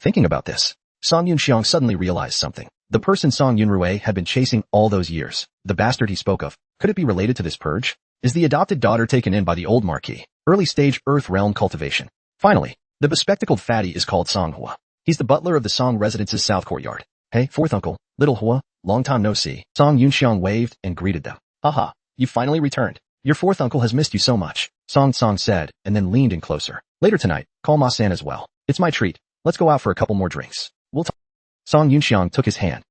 Thinking about this, Song Yunxiang suddenly realized something. The person Song Yunrui had been chasing all those years, the bastard he spoke of, could it be related to this purge? Is the adopted daughter taken in by the old marquis? Early stage Earth realm cultivation. Finally, the bespectacled fatty is called Song Hua. He's the butler of the Song residence's south courtyard. Hey, fourth uncle, little Hua, long time no see. Song Yunxiang waved and greeted them. Haha, you finally returned. Your fourth uncle has missed you so much, Song said, and then leaned in closer. Later tonight, call Ma-san as well. It's my treat. Let's go out for a couple more drinks. We'll talk. Song Yunxiang took his hand.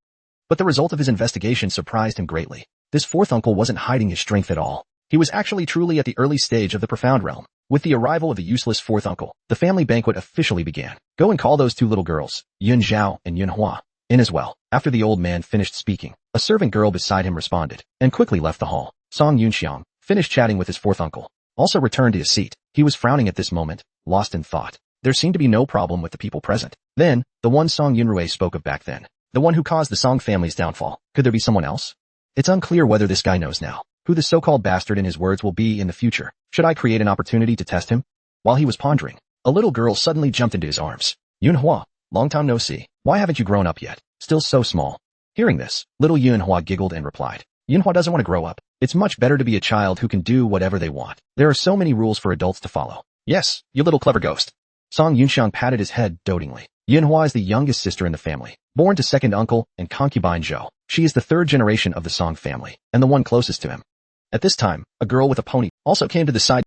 But the result of his investigation surprised him greatly. This fourth uncle wasn't hiding his strength at all. He was actually truly at the early stage of the profound realm. With the arrival of the useless fourth uncle, the family banquet officially began. Go and call those two little girls, Yun Zhao and Yun Hua, in as well. After the old man finished speaking, a servant girl beside him responded, and quickly left the hall. Song Yunxiang finished chatting with his fourth uncle, also returned to his seat. He was frowning at this moment, lost in thought. There seemed to be no problem with the people present. Then, the one Song Yunrui spoke of back then, the one who caused the Song family's downfall. Could there be someone else? It's unclear whether this guy knows now who the so-called bastard in his words will be in the future. Should I create an opportunity to test him? While he was pondering, a little girl suddenly jumped into his arms. Yun Hua, long time no see. Why haven't you grown up yet? Still so small. Hearing this, little Yun Hua giggled and replied, Yun Hua doesn't want to grow up. It's much better to be a child who can do whatever they want. There are so many rules for adults to follow. Yes, you little clever ghost. Song Yunxiang patted his head dotingly. Yun Hua is the youngest sister in the family, born to second uncle and concubine Zhou. She is the third generation of the Song family, and the one closest to him. At this time, a girl with a pony also came to the side.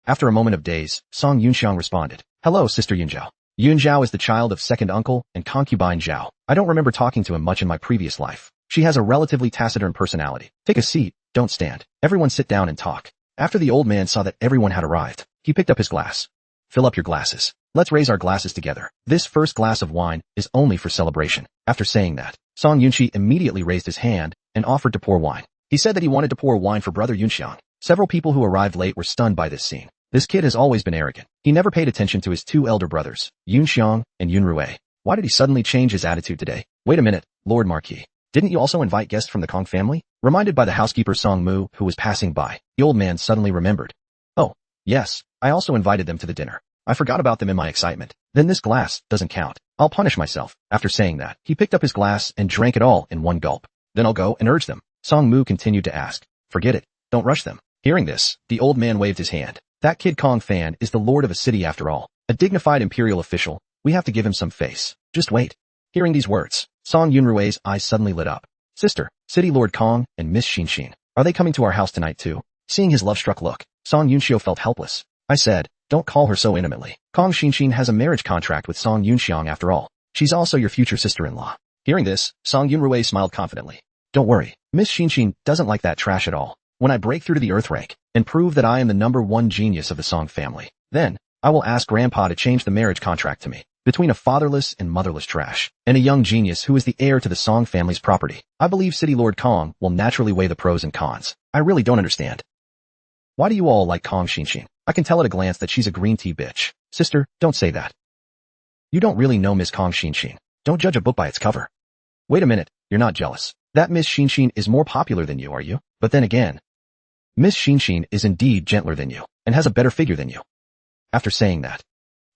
After a moment of daze, Song Yunxiang responded, Hello, Sister Yun Zhao. Yun Zhao is the child of second uncle and concubine Zhao. I don't remember talking to him much in my previous life. She has a relatively taciturn personality. Take a seat, don't stand. Everyone sit down and talk. After the old man saw that everyone had arrived, he picked up his glass. Fill up your glasses. Let's raise our glasses together. This first glass of wine is only for celebration. After saying that, Song Yunqi immediately raised his hand and offered to pour wine. He said that he wanted to pour wine for brother Yunxiang. Several people who arrived late were stunned by this scene. This kid has always been arrogant. He never paid attention to his two elder brothers, Yunxiang and Yunrui. Why did he suddenly change his attitude today? Wait a minute, Lord Marquis. Didn't you also invite guests from the Kong family? Reminded by the housekeeper Song Mu, who was passing by, the old man suddenly remembered. Oh, yes, I also invited them to the dinner. I forgot about them in my excitement. Then this glass doesn't count. I'll punish myself. After saying that, he picked up his glass and drank it all in one gulp. Then I'll go and urge them. Song Mu continued to ask. Forget it. Don't rush them. Hearing this, the old man waved his hand. That kid Kong Fan is the lord of a city after all. A dignified imperial official. We have to give him some face. Just wait. Hearing these words, Song Yunrue's eyes suddenly lit up. Sister, City Lord Kong, and Miss Xinshin. Are they coming to our house tonight too? Seeing his love-struck look, Song Yunxiu felt helpless. I said, don't call her so intimately. Kong Xinshin has a marriage contract with Song Yunxiang after all. She's also your future sister-in-law. Hearing this, Song Yunrue smiled confidently. Don't worry, Miss Xinshin doesn't like that trash at all. When I break through to the Earth rank and prove that I am the #1 genius of the Song family, then I will ask Grandpa to change the marriage contract to me between a fatherless and motherless trash and a young genius who is the heir to the Song family's property. I believe City Lord Kong will naturally weigh the pros and cons. I really don't understand. Why do you all like Kong Xinshin? I can tell at a glance that she's a green tea bitch. Sister, don't say that. You don't really know Miss Kong Xinshin. Don't judge a book by its cover. Wait a minute, you're not jealous. That Miss Xinshin is more popular than you, are you? But then again, Miss Xinshin is indeed gentler than you and has a better figure than you. After saying that,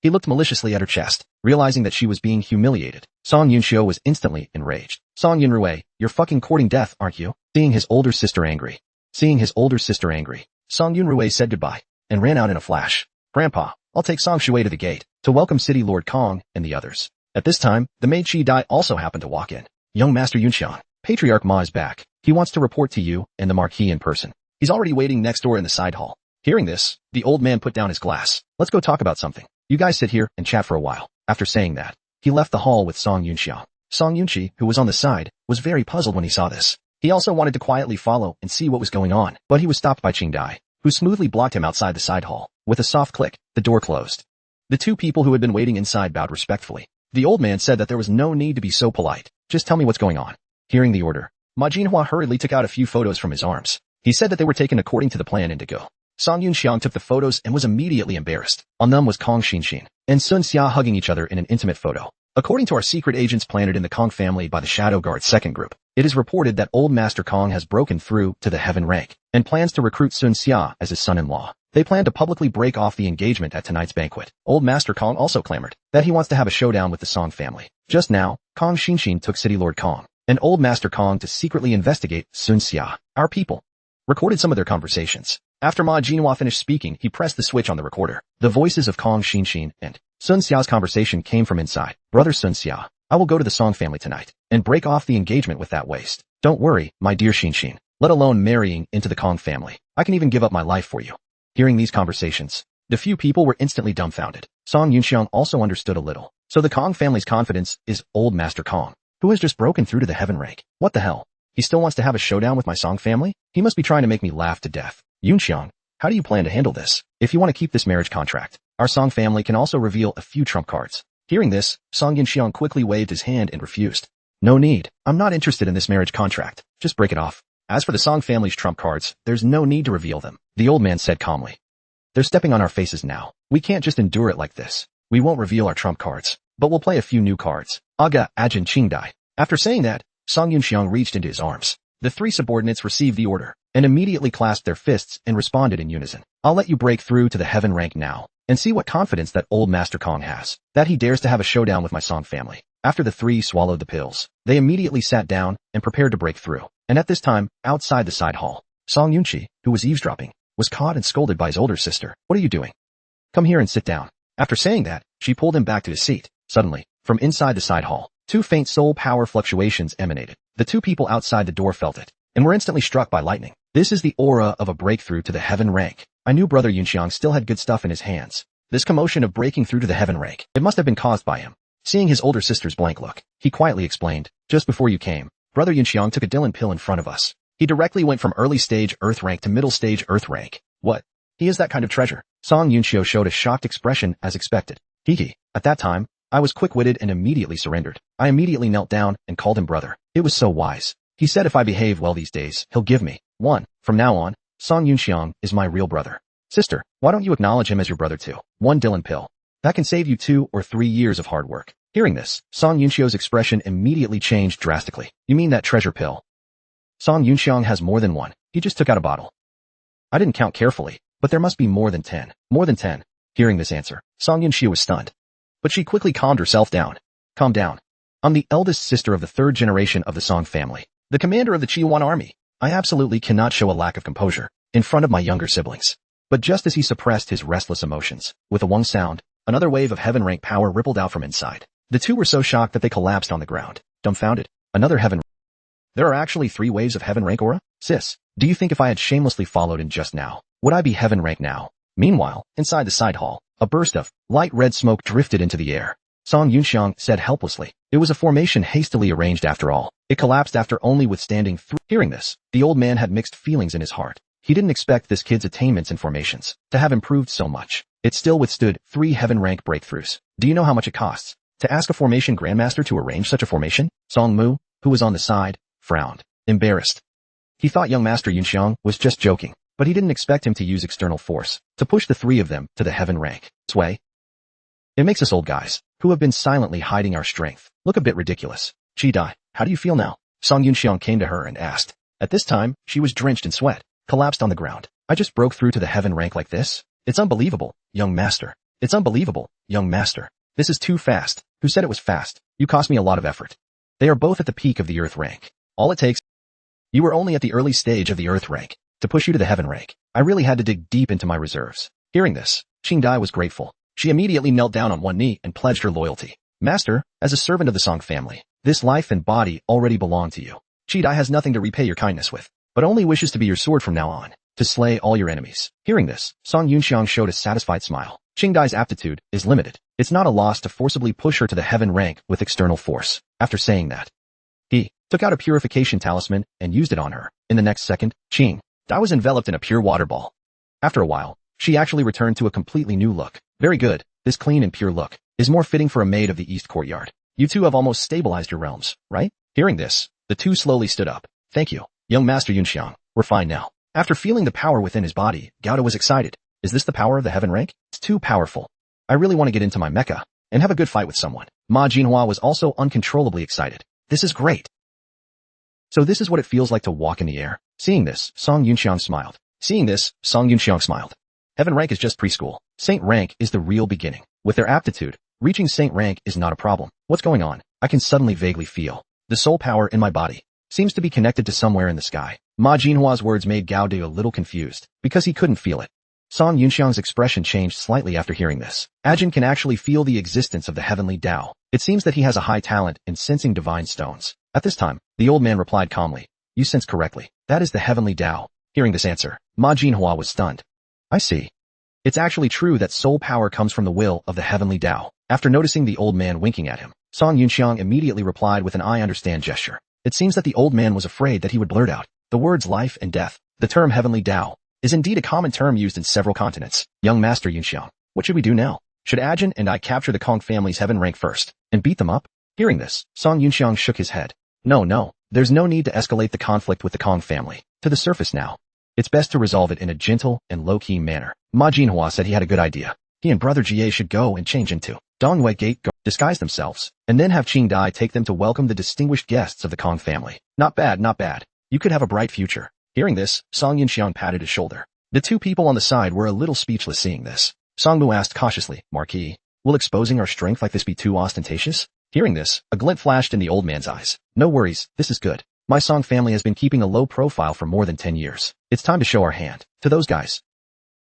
he looked maliciously at her chest, realizing that she was being humiliated. Song Yunxiu was instantly enraged. Song Yunrue, you're fucking courting death, aren't you? Seeing his older sister angry, Song Yunrue said goodbye and ran out in a flash. Grandpa, I'll take Song Shui to the gate to welcome City Lord Kong and the others. At this time, the maid Shi Dai also happened to walk in. Young Master Yunxiang, Patriarch Ma is back. He wants to report to you and the Marquis in person. He's already waiting next door in the side hall. Hearing this, the old man put down his glass. Let's go talk about something. You guys sit here and chat for a while. After saying that, he left the hall with Song Yunxiang. Song Yunqi, who was on the side, was very puzzled when he saw this. He also wanted to quietly follow and see what was going on, but he was stopped by Qing Dai, who smoothly blocked him outside the side hall. With a soft click, the door closed. The two people who had been waiting inside bowed respectfully. The old man said that there was no need to be so polite. Just tell me what's going on. Hearing the order, Ma Jinhua hurriedly took out a few photos from his arms. He said that they were taken according to the plan Indigo. Song Yunxiang took the photos and was immediately embarrassed. On them was Kong Xinshin and Sun Xia hugging each other in an intimate photo. According to our secret agents planted in the Kong family by the Shadow Guard second group, it is reported that old Master Kong has broken through to the heaven rank and plans to recruit Sun Xia as his son-in-law. They plan to publicly break off the engagement at tonight's banquet. Old Master Kong also clamored that he wants to have a showdown with the Song family. Just now, Kong Xinshin took City Lord Kong and Old Master Kong to secretly investigate Sun Xia. Our people recorded some of their conversations. After Ma Jinhua finished speaking, he pressed the switch on the recorder. The voices of Kong Xinshin and Sun Xia's conversation came from inside. Brother Sun Xia, I will go to the Song family tonight and break off the engagement with that waste. Don't worry, my dear Xinshin. Let alone marrying into the Kong family. I can even give up my life for you. Hearing these conversations, the few people were instantly dumbfounded. Song Yunxiang also understood a little. So the Kong family's confidence is Old Master Kong, who has just broken through to the heaven rank. What the hell? He still wants to have a showdown with my Song family? He must be trying to make me laugh to death. Yunxiang, how do you plan to handle this? If you want to keep this marriage contract, our Song family can also reveal a few trump cards. Hearing this, Song Yunxiang quickly waved his hand and refused. No need. I'm not interested in this marriage contract. Just break it off. As for the Song family's trump cards, there's no need to reveal them. The old man said calmly. They're stepping on our faces now. We can't just endure it like this. We won't reveal our trump cards, but we'll play a few new cards. Aga, Ajin Qing Dai. After saying that, Song Yunxiang reached into his arms. The three subordinates received the order and immediately clasped their fists and responded in unison. I'll let you break through to the heaven rank now and see what confidence that old Master Kong has, that he dares to have a showdown with my Song family. After the three swallowed the pills, they immediately sat down and prepared to break through. And at this time, outside the side hall, Song Yunqi, who was eavesdropping, was caught and scolded by his older sister. What are you doing? Come here and sit down. After saying that, she pulled him back to his seat. Suddenly, from inside the side hall, two faint soul power fluctuations emanated. The two people outside the door felt it and were instantly struck by lightning. This is the aura of a breakthrough to the heaven rank. I knew Brother Yunxiang still had good stuff in his hands. This commotion of breaking through to the heaven rank, it must have been caused by him. Seeing his older sister's blank look, he quietly explained, just before you came, Brother Yunxiang took a Dylan pill in front of us. He directly went from early stage earth rank to middle stage earth rank. What? He is that kind of treasure. Song Yunxiu showed a shocked expression as expected. Hee. At that time, I was quick-witted and immediately surrendered. I immediately knelt down and called him brother. It was so wise. He said if I behave well these days, he'll give me one. From now on, Song Yunxiang is my real brother. Sister, why don't you acknowledge him as your brother too? One Dylan pill. That can save you 2 or 3 years of hard work. Hearing this, Song Yunxiu's expression immediately changed drastically. You mean that treasure pill? Song Yunxiang has more than one. He just took out a bottle. I didn't count carefully, but there must be more than 10. More than 10. Hearing this answer, Song Yunxiu was stunned. But she quickly calmed herself down. Calm down. I'm the eldest sister of the 3rd generation of the Song family, the commander of the Qiwan army. I absolutely cannot show a lack of composure in front of my younger siblings. But just as he suppressed his restless emotions, with a wong sound, another wave of heaven rank power rippled out from inside. The two were so shocked that they collapsed on the ground. dumbfounded. Another heaven. There are actually 3 waves of heaven rank aura? Sis, do you think if I had shamelessly followed in just now, would I be heaven rank now? Meanwhile, inside the side hall, a burst of light red smoke drifted into the air. Song Yunxiang said helplessly. It was a formation hastily arranged after all. It collapsed after only withstanding 3. Hearing this, the old man had mixed feelings in his heart. He didn't expect this kid's attainments and formations to have improved so much. It still withstood 3 heaven rank breakthroughs. Do you know how much it costs to ask a formation grandmaster to arrange such a formation? Song Mu, who was on the side, frowned, embarrassed. He thought young Master Yunxiang was just joking, but he didn't expect him to use external force to push the 3 of them to the heaven rank. This way, it makes us old guys, who have been silently hiding our strength, look a bit ridiculous. Chi Dai, how do you feel now? Song Yunxiang came to her and asked. At this time, she was drenched in sweat, collapsed on the ground. I just broke through to the heaven rank like this? It's unbelievable, young master. It's unbelievable, young master. This is too fast. Who said it was fast? You cost me a lot of effort. They are both at the peak of the earth rank. All it takes. You were only at the early stage of the earth rank to push you to the heaven rank. I really had to dig deep into my reserves. Hearing this, Qing Dai was grateful. She immediately knelt down on one knee and pledged her loyalty. Master, as a servant of the Song family, this life and body already belong to you. Qi Dai has nothing to repay your kindness with, but only wishes to be your sword from now on, to slay all your enemies. Hearing this, Song Yunxiang showed a satisfied smile. Qing Dai's aptitude is limited. It's not a loss to forcibly push her to the heaven rank with external force. After saying that, he took out a purification talisman and used it on her. In the next second, Qing Dai was enveloped in a pure water ball. After a while, she actually returned to a completely new look. Very good. This clean and pure look is more fitting for a maid of the East Courtyard. You two have almost stabilized your realms, right? Hearing this, the two slowly stood up. Thank you, young Master Yunxiang. We're fine now. After feeling the power within his body, Gauda was excited. Is this the power of the heaven rank? It's too powerful. I really want to get into my mecha and have a good fight with someone. Ma Jinhua was also uncontrollably excited. This is great. So this is what it feels like to walk in the air. Seeing this, Song Yunxiang smiled. Heaven rank is just preschool. Saint rank is the real beginning. With their aptitude, reaching Saint rank is not a problem. What's going on? I can suddenly vaguely feel the soul power in my body seems to be connected to somewhere in the sky. Ma Jinhua's words made Gao De a little confused because he couldn't feel it. Song Yunxiang's expression changed slightly after hearing this. Ajin can actually feel the existence of the heavenly Tao. It seems that he has a high talent in sensing divine stones. At this time, the old man replied calmly, you sense correctly. That is the heavenly Tao. Hearing this answer, Ma Jinhua was stunned. I see. It's actually true that soul power comes from the will of the heavenly Tao. After noticing the old man winking at him, Song Yunxiang immediately replied with an I understand gesture. It seems that the old man was afraid that he would blurt out the words life and death. The term heavenly Tao is indeed a common term used in several continents. Young Master Yunxiang, what should we do now? Should Ajin and I capture the Kong family's heaven rank first and beat them up? Hearing this, Song Yunxiang shook his head. No, there's no need to escalate the conflict with the Kong family to the surface now. It's best to resolve it in a gentle and low-key manner. Ma Jinhua said he had a good idea. He and Brother Jie should go and change into Dongyue Gate, disguise themselves, and then have Qing Dai take them to welcome the distinguished guests of the Kong family. Not bad. You could have a bright future. Hearing this, Song Yunxiang patted his shoulder. The two people on the side were a little speechless seeing this. Song Mu asked cautiously, Marquis, will exposing our strength like this be too ostentatious? Hearing this, a glint flashed in the old man's eyes. No worries, this is good. My Song family has been keeping a low profile for more than 10 years. It's time to show our hand to those guys.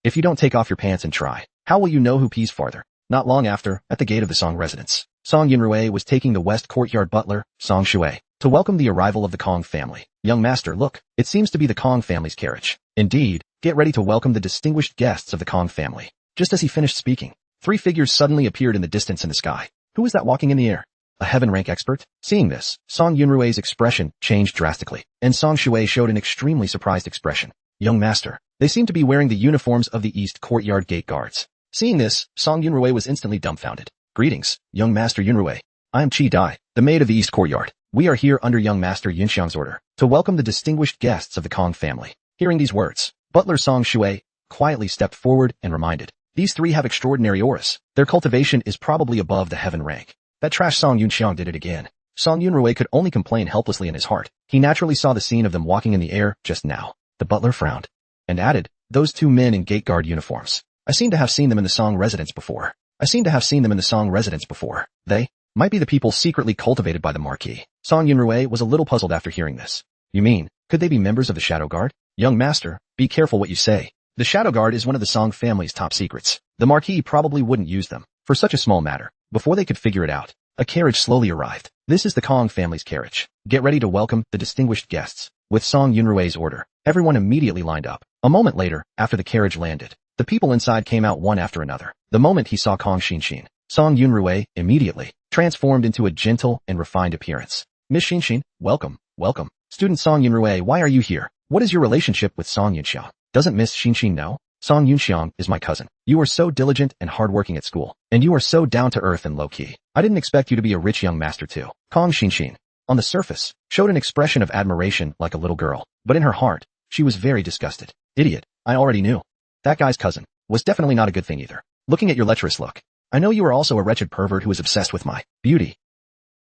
If you don't take off your pants and try, how will you know who pees farther? Not long after, at the gate of the Song residence, Song Yunrui was taking the West Courtyard butler, Song Shui, to welcome the arrival of the Kong family. Young master, look, it seems to be the Kong family's carriage. Indeed, get ready to welcome the distinguished guests of the Kong family. Just as he finished speaking, 3 figures suddenly appeared in the distance in the sky. Who is that walking in the air? A heaven rank expert? Seeing this, Song Yunrui's expression changed drastically, and Song Shui showed an extremely surprised expression. Young master, they seem to be wearing the uniforms of the East Courtyard gate guards. Seeing this, Song Yunrui was instantly dumbfounded. Greetings, young master Yunrui. I am Qi Dai, the maid of the East Courtyard. We are here under young master Yunxiang's order to welcome the distinguished guests of the Kong family. Hearing these words, butler Song Shui quietly stepped forward and reminded, these 3 have extraordinary auras. Their cultivation is probably above the heaven rank. That trash Song Yunxiang did it again. Song Yunrui could only complain helplessly in his heart. He naturally saw the scene of them walking in the air just now. The butler frowned and added, those 2 men in gate guard uniforms. I seem to have seen them in the Song residence before. They might be the people secretly cultivated by the Marquis. Song Yunrui was a little puzzled after hearing this. You mean, could they be members of the Shadow Guard? Young master, be careful what you say. The Shadow Guard is one of the Song family's top secrets. The Marquis probably wouldn't use them for such a small matter. Before they could figure it out, A carriage slowly arrived. This is the Kong family's carriage. Get ready to welcome the distinguished guests. With Song Yunrue's order, everyone immediately lined up. A moment later, after the carriage landed, the people inside came out one after another. The moment he saw Kong Xinshin, Song Yunrue immediately transformed into a gentle and refined appearance. Miss Xinshin, welcome, welcome. Student Song Yunrue, why are you here? What is your relationship with Song Yunxiang? Doesn't Miss Xinshin know? Song Yunxiang is my cousin. You are so diligent and hardworking at school, and you are so down-to-earth and low-key. I didn't expect you to be a rich young master too. Kong Xinshin, on the surface, showed an expression of admiration like a little girl, but in her heart, she was very disgusted. Idiot, I already knew. That guy's cousin was definitely not a good thing either. Looking at your lecherous look, I know you are also a wretched pervert who is obsessed with my beauty.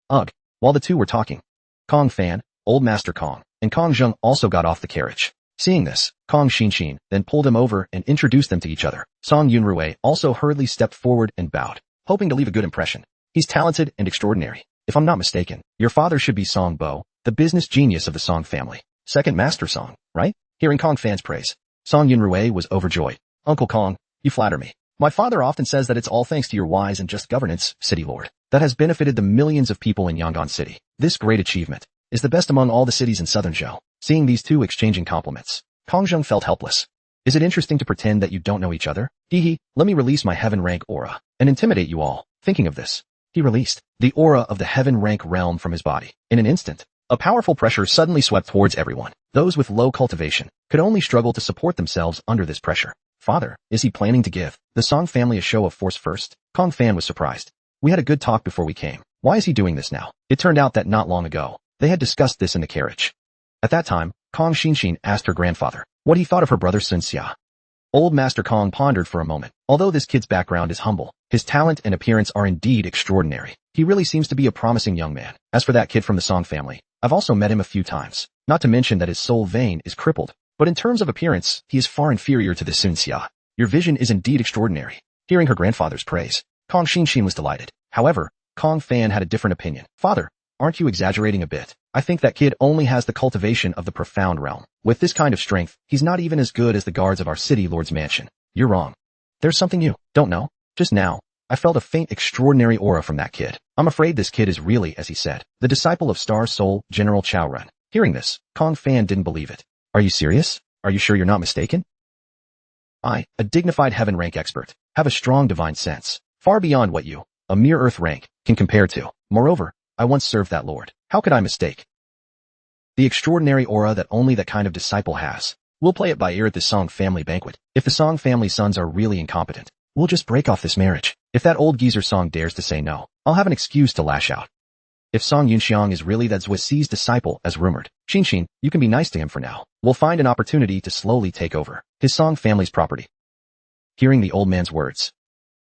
Ugh. While the two were talking, Kong Fan, Old Master Kong, and Kong Zheng also got off the carriage. Seeing this, Kong Xinshin then pulled them over and introduced them to each other. Song Yunrue also hurriedly stepped forward and bowed, hoping to leave a good impression. He's talented and extraordinary. If I'm not mistaken, your father should be Song Bo, the business genius of the Song family. Second Master Song, right? Hearing Kong Fan's praise, Song Yunrue was overjoyed. Uncle Kong, you flatter me. My father often says that it's all thanks to your wise and just governance, City Lord, that has benefited the millions of people in Yangon City. This great achievement is the best among all the cities in southern Zhou. Seeing these two exchanging compliments, Kong Zheng felt helpless. Is it interesting to pretend that you don't know each other? Hee, let me release my heaven rank aura and intimidate you all. Thinking of this, he released the aura of the heaven rank realm from his body. In an instant, a powerful pressure suddenly swept towards everyone. Those with low cultivation could only struggle to support themselves under this pressure. Father, is he planning to give the Song family a show of force first? Kong Fan was surprised. We had a good talk before we came. Why is he doing this now? It turned out that not long ago, they had discussed this in the carriage. At that time, Kong Xinshin asked her grandfather what he thought of her brother Sun Xia. Old Master Kong pondered for a moment. Although this kid's background is humble, his talent and appearance are indeed extraordinary. He really seems to be a promising young man. As for that kid from the Song family, I've also met him a few times. Not to mention that his soul vein is crippled. But in terms of appearance, he is far inferior to this Sun Xia. Your vision is indeed extraordinary. Hearing her grandfather's praise, Kong Xinshin was delighted. However, Kong Fan had a different opinion. Father, aren't you exaggerating a bit? I think that kid only has the cultivation of the profound realm. With this kind of strength, he's not even as good as the guards of our city lord's mansion. You're wrong. There's something you don't know. Just now, I felt a faint extraordinary aura from that kid. I'm afraid this kid is really, as he said, the disciple of Star Soul General Chao Run. Hearing this, Kong Fan didn't believe it. Are you serious? Are you sure you're not mistaken? I, a dignified heaven rank expert, have a strong divine sense, far beyond what you, a mere earth rank, can compare to. Moreover, I once served that lord. How could I mistake the extraordinary aura that only that kind of disciple has? We'll play it by ear at this Song family banquet. If the Song family sons are really incompetent, we'll just break off this marriage. If that old geezer Song dares to say no, I'll have an excuse to lash out. If Song Yunxiang is really that Zhuo Si's disciple as rumored, Xinshin, you can be nice to him for now. We'll find an opportunity to slowly take over his Song family's property. Hearing the old man's words,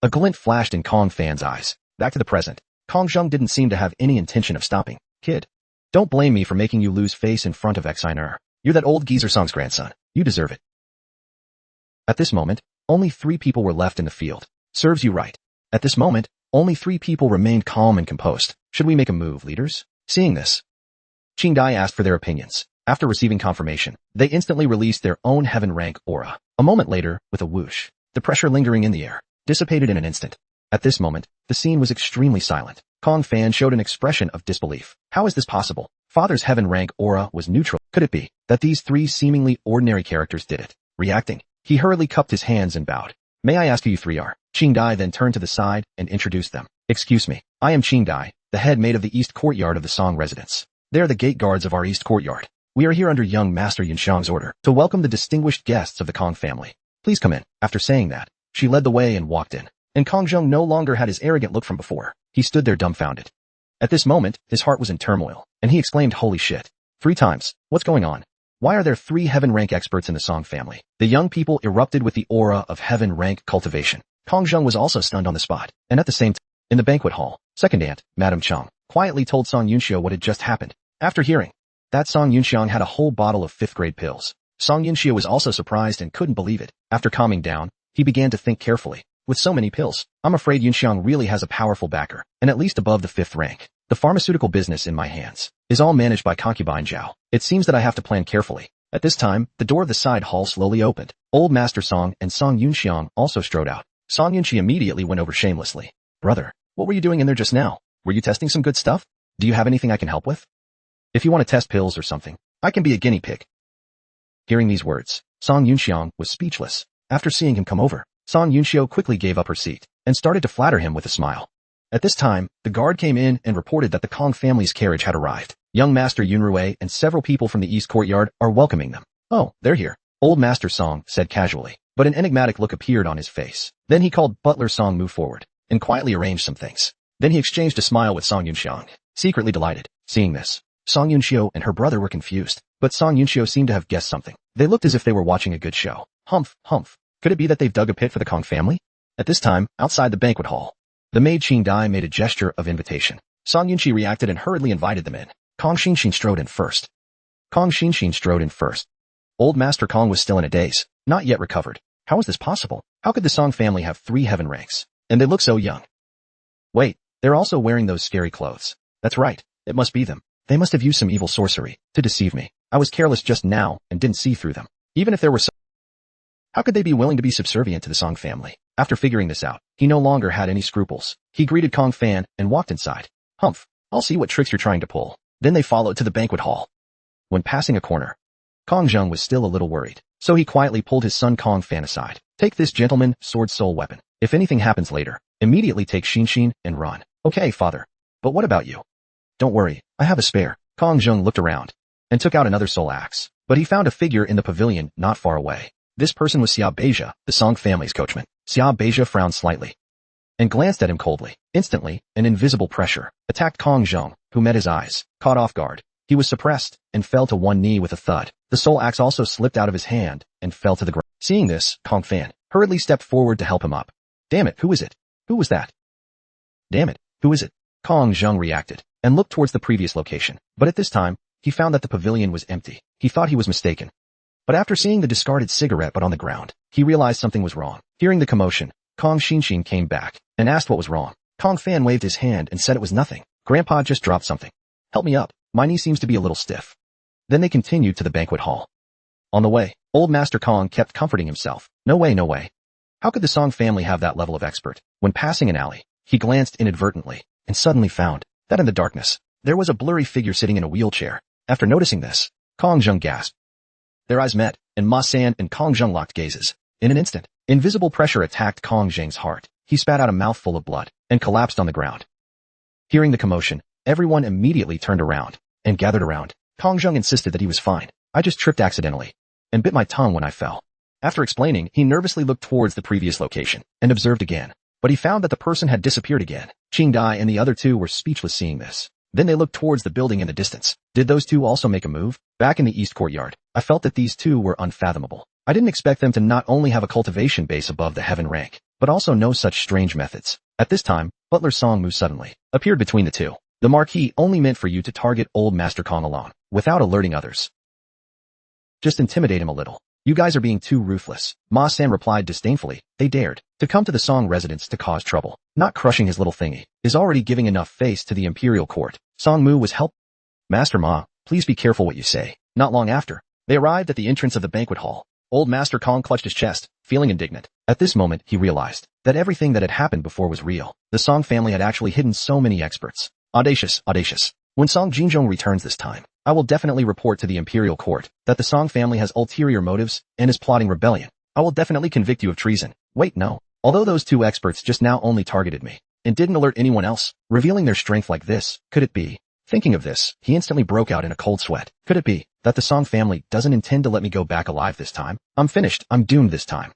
a glint flashed in Kong Fan's eyes. Back to the present, Kong Zheng didn't seem to have any intention of stopping. Kid, don't blame me for making you lose face in front of Xiner. You're that old geezer Song's grandson. You deserve it. At this moment, only 3 people were left in the field. Serves you right. At this moment, only 3 people remained calm and composed. Should we make a move, leaders? Seeing this, Qing Dai asked for their opinions. After receiving confirmation, they instantly released their own heaven rank aura. A moment later, with a whoosh, the pressure lingering in the air dissipated in an instant. At this moment, the scene was extremely silent. Kong Fan showed an expression of disbelief. How is this possible? Father's heaven rank aura was neutral. Could it be that these 3 seemingly ordinary characters did it? Reacting, he hurriedly cupped his hands and bowed. May I ask who you 3 are? Qing Dai then turned to the side and introduced them. Excuse me, I am Qing Dai, the head maid of the East Courtyard of the Song residence. They are the gate guards of our East Courtyard. We are here under young Master Yunxiang's order to welcome the distinguished guests of the Kong family. Please come in. After saying that, she led the way and walked in. And Kong Zheng no longer had his arrogant look from before. He stood there dumbfounded. At this moment, his heart was in turmoil, and he exclaimed, holy shit. 3 times. What's going on? Why are there 3 heaven rank experts in the Song family? The young people erupted with the aura of heaven rank cultivation. Kong Zheng was also stunned on the spot, and at the same time, in the banquet hall, second aunt, Madame Chang, quietly told Song Yunxiao what had just happened. After hearing that Song Yunxiang had a whole bottle of 5th grade pills, Song Yunxiao was also surprised and couldn't believe it. After calming down, he began to think carefully. With so many pills, I'm afraid Yunxiang really has a powerful backer, and at least above the 5th rank. The pharmaceutical business in my hands is all managed by concubine Zhao. It seems that I have to plan carefully. At this time, the door of the side hall slowly opened. Old Master Song and Song Yunxiang also strode out. Song Yunxi immediately went over shamelessly. Brother, what were you doing in there just now? were you testing some good stuff? Do you have anything I can help with? If you want to test pills or something, I can be a guinea pig. Hearing these words, Song Yunxiang was speechless. After seeing him come over, Song Yunxiu quickly gave up her seat and started to flatter him with a smile. At this time, the guard came in and reported that the Kong family's carriage had arrived. Young Master Yunrui and several people from the East Courtyard are welcoming them. Oh, they're here. Old Master Song said casually, but an enigmatic look appeared on his face. Then he called Butler Song move forward and quietly arranged some things. Then he exchanged a smile with Song Yunxiang, secretly delighted. Seeing this, Song Yunxiu and her brother were confused, but Song Yunxiu seemed to have guessed something. They looked as if they were watching a good show. Humph, humph. Could it be that they've dug a pit for the Kong family? At this time, outside the banquet hall, the maid Qing Dai made a gesture of invitation. Song Yunqi reacted and hurriedly invited them in. Kong Xinxin strode in first. Old Master Kong was still in a daze, not yet recovered. How was this possible? How could the Song family have 3 heaven ranks? And they look so young. Wait, they're also wearing those scary clothes. That's right, it must be them. They must have used some evil sorcery to deceive me. I was careless just now and didn't see through them. Even if there were some... How could they be willing to be subservient to the Song family? After figuring this out, he no longer had any scruples. He greeted Kong Fan and walked inside. Humph, I'll see what tricks you're trying to pull. Then they followed to the banquet hall. When passing a corner, Kong Zheng was still a little worried, so he quietly pulled his son Kong Fan aside. Take this gentleman, sword soul weapon. If anything happens later, immediately take Xinxin and run. Okay, father. But what about you? Don't worry, I have a spare. Kong Zheng looked around and took out another soul axe, but he found a figure in the pavilion not far away. This person was Xia Beijia, the Song family's coachman. Xia Beijia frowned slightly and glanced at him coldly. Instantly, an invisible pressure attacked Kong Zheng, who met his eyes. Caught off guard, he was suppressed and fell to one knee with a thud. The soul axe also slipped out of his hand and fell to the ground. Seeing this, Kong Fan hurriedly stepped forward to help him up. Damn it, who is it? Who was that? Damn it, who is it? Kong Zheng reacted and looked towards the previous location, but at this time, he found that the pavilion was empty. He thought he was mistaken. But after seeing the discarded cigarette butt on the ground, he realized something was wrong. Hearing the commotion, Kong Xinxin came back and asked what was wrong. Kong Fan waved his hand and said it was nothing. Grandpa just dropped something. Help me up. My knee seems to be a little stiff. Then they continued to the banquet hall. On the way, old Master Kong kept comforting himself. No way, no way. How could the Song family have that level of expert? When passing an alley, he glanced inadvertently and suddenly found that in the darkness, there was a blurry figure sitting in a wheelchair. After noticing this, Kong Zheng gasped. Their eyes met, and Ma San and Kong Zheng locked gazes. In an instant, invisible pressure attacked Kong Zheng's heart. He spat out a mouthful of blood and collapsed on the ground. Hearing the commotion, everyone immediately turned around and gathered around. Kong Zheng insisted that he was fine. I just tripped accidentally and bit my tongue when I fell. After explaining, he nervously looked towards the previous location and observed again, but he found that the person had disappeared again. Qing Dai and the other two were speechless seeing this. Then they looked towards the building in the distance. Did those two also make a move? Back in the East Courtyard, I felt that these two were unfathomable. I didn't expect them to not only have a cultivation base above the heaven rank, but also know such strange methods. At this time, Butler Song Mu suddenly appeared between the two. The marquee only meant for you to target old Master Kong alone, without alerting others. Just intimidate him a little. You guys are being too ruthless. Ma San replied disdainfully. They dared to come to the Song residence to cause trouble. Not crushing his little thingy is already giving enough face to the imperial court. Song Mu was helped. Master Ma, please be careful what you say. Not long after, they arrived at the entrance of the banquet hall. Old Master Kong clutched his chest, feeling indignant. At this moment, he realized that everything that had happened before was real. The Song family had actually hidden so many experts. Audacious, audacious. When Song Jinzhong returns this time, I will definitely report to the imperial court that the Song family has ulterior motives and is plotting rebellion. I will definitely convict you of treason. Wait, no. Although those two experts just now only targeted me and didn't alert anyone else, revealing their strength like this, could it be? Thinking of this, he instantly broke out in a cold sweat. Could it be that the Song family doesn't intend to let me go back alive this time? I'm finished. I'm doomed this time.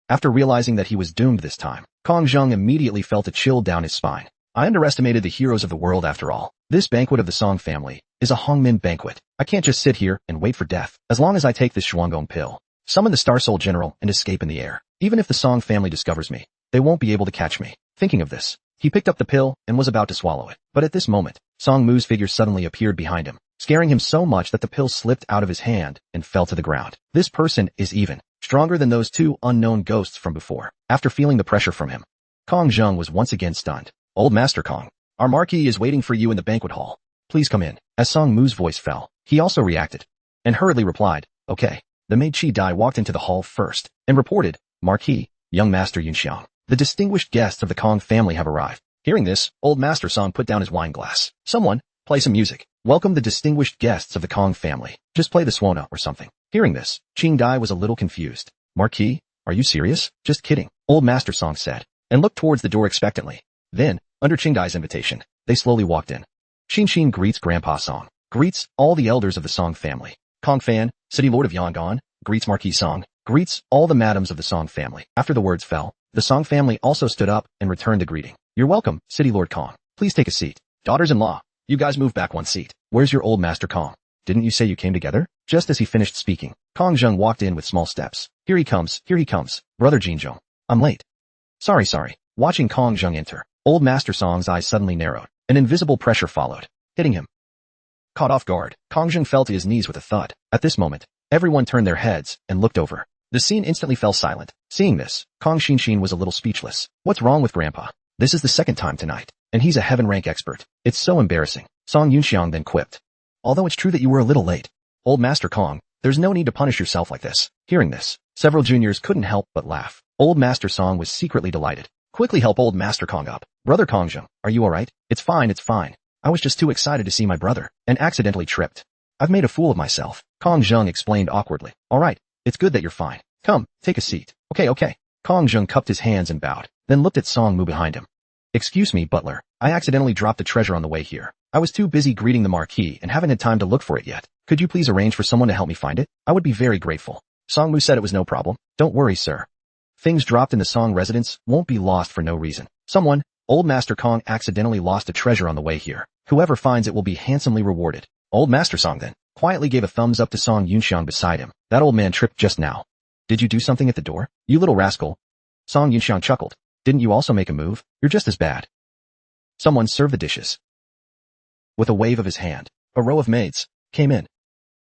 After realizing that he was doomed this time, Kong Zheng immediately felt a chill down his spine. I underestimated the heroes of the world after all. This banquet of the Song family is a Hongmin banquet. I can't just sit here and wait for death. As long as I take this Shuanggong pill, summon the Star Soul General and escape in the air. Even if the Song family discovers me, they won't be able to catch me. Thinking of this, he picked up the pill and was about to swallow it. But at this moment, Song Mu's figure suddenly appeared behind him, scaring him so much that the pill slipped out of his hand and fell to the ground. This person is even stronger than those two unknown ghosts from before. After feeling the pressure from him, Kong Zheng was once again stunned. Old Master Kong, our marquee is waiting for you in the banquet hall. Please come in. As Song Mu's voice fell, he also reacted and hurriedly replied, okay. The maid Qi Dai walked into the hall first and reported, Marquis, young Master Yunxiang. The distinguished guests of the Kong family have arrived. Hearing this, old Master Song put down his wine glass. Someone, play some music. Welcome the distinguished guests of the Kong family. Just play the Swona or something. Hearing this, Ching Dai was a little confused. Marquis, are you serious? Just kidding, old Master Song said, and looked towards the door expectantly. Then, under Ching Dai's invitation, they slowly walked in. Xin greets Grandpa Song, greets all the elders of the Song family. Kong Fan, City Lord of Yangon, greets Marquis Song, greets all the madams of the Song family. After the words fell, the Song family also stood up and returned the greeting. You're welcome, City Lord Kong. Please take a seat. Daughters-in-law, you guys move back one seat. Where's your old Master Kong? Didn't you say you came together? Just as he finished speaking, Kong Zheng walked in with small steps. Here he comes, brother Jinzhong. I'm late. Sorry. Watching Kong Zheng enter, old Master Song's eyes suddenly narrowed. An invisible pressure followed, hitting him. Caught off guard, Kong Zheng fell to his knees with a thud. At this moment, everyone turned their heads and looked over. The scene instantly fell silent. Seeing this, Kong Xin was a little speechless. What's wrong with Grandpa? This is the second time tonight, and he's a heaven rank expert. It's so embarrassing. Song Yunxiang then quipped. Although it's true that you were a little late, old Master Kong, there's no need to punish yourself like this. Hearing this, several juniors couldn't help but laugh. Old Master Song was secretly delighted. Quickly help old Master Kong up. Brother Kongzheng, are you alright? It's fine. I was just too excited to see my brother, and accidentally tripped. I've made a fool of myself. Kongzheng explained awkwardly. Alright, it's good that you're fine. Come, take a seat. Okay. Kongzheng cupped his hands and bowed, then looked at Song Mu behind him. Excuse me, butler. I accidentally dropped a treasure on the way here. I was too busy greeting the Marquis and haven't had time to look for it yet. Could you please arrange for someone to help me find it? I would be very grateful. Song Mu said it was no problem. Don't worry, sir. Things dropped in the Song residence won't be lost for no reason. Someone, old Master Kong accidentally lost a treasure on the way here. Whoever finds it will be handsomely rewarded. Old Master Song then quietly gave a thumbs up to Song Yunxiang beside him. That old man tripped just now. Did you do something at the door? You little rascal. Song Yunxiang chuckled. Didn't you also make a move? You're just as bad. Someone served the dishes. With a wave of his hand, a row of maids came in,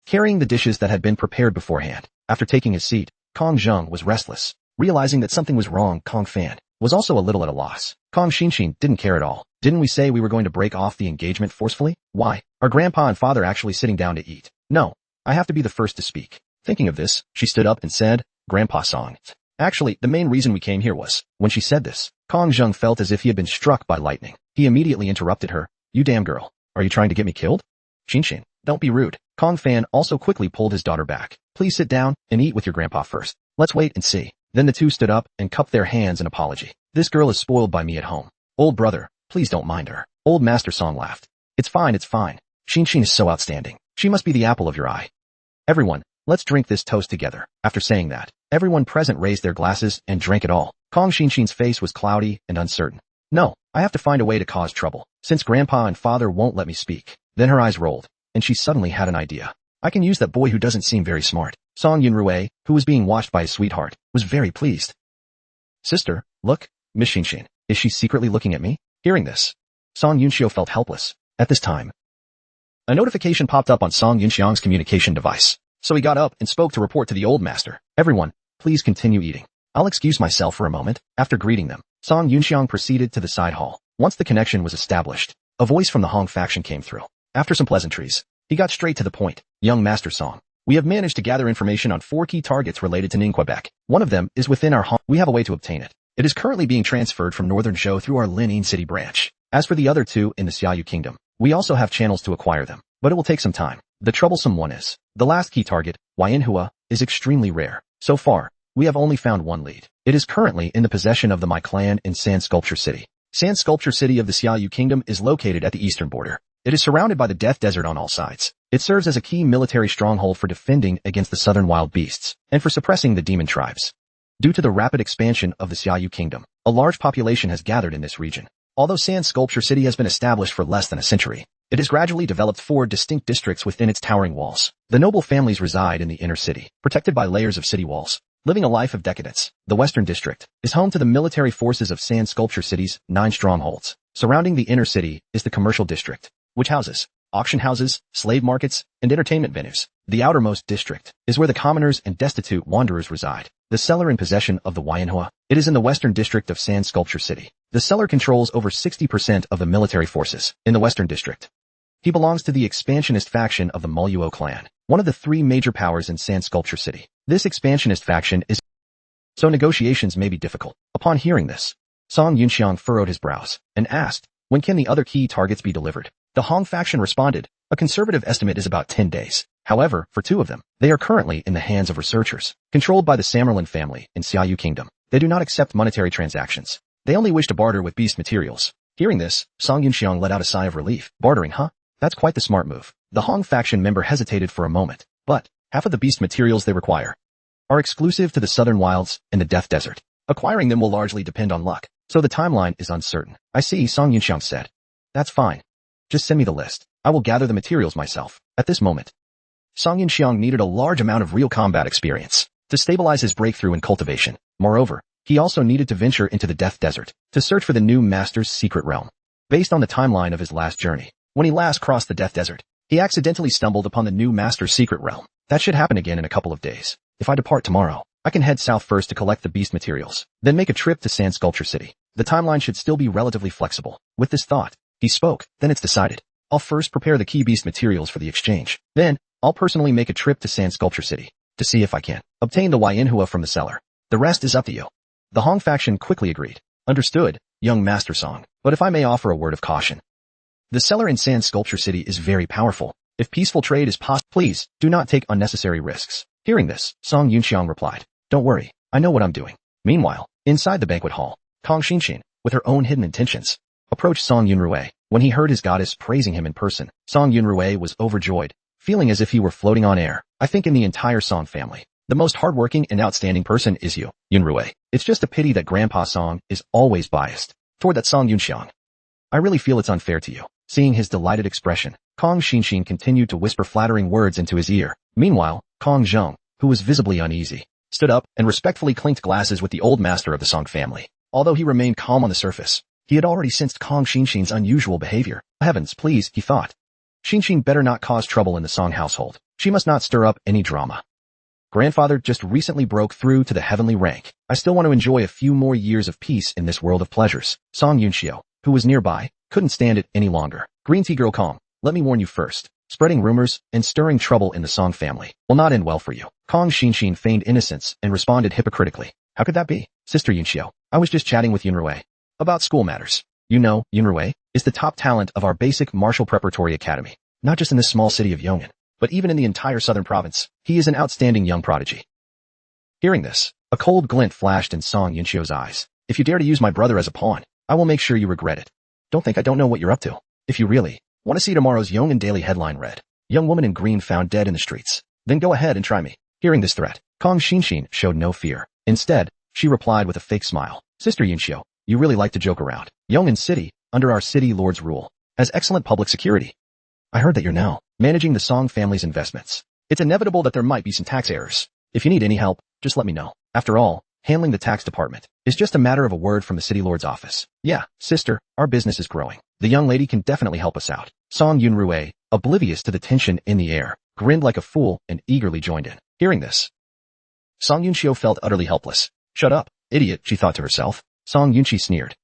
carrying the dishes that had been prepared beforehand. After taking his seat, Kong Zheng was restless. Realizing that something was wrong, Kong Fan was also a little at a loss. Kong Xin didn't care at all. Didn't we say we were going to break off the engagement forcefully? Why? Are Grandpa and Father actually sitting down to eat? No. I have to be the first to speak. Thinking of this, she stood up and said, Grandpa Song. Actually, the main reason we came here was, when she said this, Kong Zheng felt as if he had been struck by lightning. He immediately interrupted her. You damn girl. Are you trying to get me killed? Xin, don't be rude. Kong Fan also quickly pulled his daughter back. Please sit down and eat with your grandpa first. Let's wait and see. Then the two stood up and cupped their hands in apology. This girl is spoiled by me at home. Old brother, please don't mind her. Old Master Song laughed. It's fine. Xin is so outstanding. She must be the apple of your eye. Everyone, let's drink this toast together. After saying that, everyone present raised their glasses and drank it all. Kong Xin's face was cloudy and uncertain. No, I have to find a way to cause trouble, since Grandpa and Father won't let me speak. Then her eyes rolled, and she suddenly had an idea. I can use that boy who doesn't seem very smart. Song Yunrui, who was being watched by his sweetheart, was very pleased. Sister, look, Miss Xin. Is she secretly looking at me? Hearing this, Song Yunxiu felt helpless. At this time, a notification popped up on Song Yunxiang's communication device. So he got up and spoke to report to the old master. Everyone, please continue eating. I'll excuse myself for a moment. After greeting them, Song Yunxiang proceeded to the side hall. Once the connection was established, a voice from the Hong faction came through. After some pleasantries, he got straight to the point. Young Master Song, we have managed to gather information on 4 key targets related to Ningquebec. One of them is within our Hong. We have a way to obtain it. It is currently being transferred from Northern Zhou through our Lining City branch. As for the other 2 in the Xiaoyu Kingdom, we also have channels to acquire them, but it will take some time. The troublesome one is, the last key target, Huayanhua, is extremely rare. So far, we have only found 1 lead. It is currently in the possession of the Mai clan in Sand Sculpture City. Sand Sculpture City of the Xiaoyu Kingdom is located at the eastern border. It is surrounded by the Death Desert on all sides. It serves as a key military stronghold for defending against the southern wild beasts, and for suppressing the demon tribes. Due to the rapid expansion of the Xiaoyu Kingdom, a large population has gathered in this region. Although Sand Sculpture City has been established for less than a century, it has gradually developed 4 distinct districts within its towering walls. The noble families reside in the inner city, protected by layers of city walls, living a life of decadence. The Western District is home to the military forces of Sand Sculpture City's 9 strongholds. Surrounding the inner city is the Commercial District, which houses auction houses, slave markets, and entertainment venues. The outermost district is where the commoners and destitute wanderers reside. The seller in possession of the Huayanhua. It is in the Western District of Sand Sculpture City. The seller controls over 60% of the military forces in the Western District. He belongs to the expansionist faction of the Moluo clan, one of the 3 major powers in Sand Sculpture City. This expansionist faction is so negotiations may be difficult. Upon hearing this, Song Yunxiang furrowed his brows and asked, when can the other key targets be delivered? The Hong faction responded, a conservative estimate is about 10 days. However, for 2 of them, they are currently in the hands of researchers, controlled by the Samerlin family in Xiaoyu Kingdom. They do not accept monetary transactions. They only wish to barter with beast materials. Hearing this, Song Yunxiang let out a sigh of relief. Bartering, huh? That's quite the smart move. The Hong faction member hesitated for a moment, but half of the beast materials they require are exclusive to the southern wilds and the Death Desert. Acquiring them will largely depend on luck, so the timeline is uncertain. I see, Song Yunxiang said. That's fine. Just send me the list. I will gather the materials myself. At this moment, Song Yunxiang needed a large amount of real combat experience to stabilize his breakthrough in cultivation. Moreover, he also needed to venture into the Death Desert to search for the new master's secret realm. Based on the timeline of his last journey, when he last crossed the Death Desert, he accidentally stumbled upon the new master's secret realm. That should happen again in a couple of days. If I depart tomorrow, I can head south first to collect the beast materials, then make a trip to Sand Sculpture City. The timeline should still be relatively flexible. With this thought, he spoke. Then it's decided. I'll first prepare the key beast materials for the exchange. Then, I'll personally make a trip to Sand Sculpture City to see if I can obtain the Yanhua from the seller. The rest is up to you. The Hong faction quickly agreed. Understood, young Master Song. But if I may offer a word of caution. The seller in Sand Sculpture City is very powerful. If peaceful trade is possible, please do not take unnecessary risks. Hearing this, Song Yunxiang replied, don't worry, I know what I'm doing. Meanwhile, inside the banquet hall, Kong Xinxin, with her own hidden intentions, approached Song Yunrui. When he heard his goddess praising him in person, Song Yunrui was overjoyed, feeling as if he were floating on air. I think in the entire Song family, the most hardworking and outstanding person is you, Yunrui. It's just a pity that Grandpa Song is always biased toward that Song Yunxiang. I really feel it's unfair to you. Seeing his delighted expression, Kong Xinxin continued to whisper flattering words into his ear. Meanwhile, Kong Zheng, who was visibly uneasy, stood up and respectfully clinked glasses with the old master of the Song family. Although he remained calm on the surface, he had already sensed Kong Xinxin's unusual behavior. Heavens, please, he thought. Xinxin better not cause trouble in the Song household. She must not stir up any drama. Grandfather just recently broke through to the heavenly rank. I still want to enjoy a few more years of peace in this world of pleasures. Song Yunxiao, who was nearby, couldn't stand it any longer. Green tea girl, calm. Let me warn you first. Spreading rumors and stirring trouble in the Song family will not end well for you. Kong Xinxin feigned innocence and responded hypocritically. How could that be? Sister Yunxiao, I was just chatting with Yunrui about school matters. You know, Yunrui is the top talent of our basic martial preparatory academy, not just in this small city of Yong'an, but even in the entire southern province. He is an outstanding young prodigy. Hearing this, a cold glint flashed in Song Yunxiao's eyes. If you dare to use my brother as a pawn, I will make sure you regret it. Don't think I don't know what you're up to. If you really want to see tomorrow's Yong'an Daily headline read, young woman in green found dead in the streets, then go ahead and try me. Hearing this threat, Kong Xinxin showed no fear. Instead, she replied with a fake smile. Sister Yunxiao, you really like to joke around. Yong'an City, under our city lord's rule, has excellent public security. I heard that you're now managing the Song family's investments. It's inevitable that there might be some tax errors. If you need any help, just let me know. After all, handling the tax department is just a matter of a word from the city lord's office. Yeah, sister, our business is growing. The young lady can definitely help us out. Song Yunrui, oblivious to the tension in the air, grinned like a fool and eagerly joined in. Hearing this, Song Yunxiao felt utterly helpless. Shut up, idiot, she thought to herself. Song Yunxi sneered.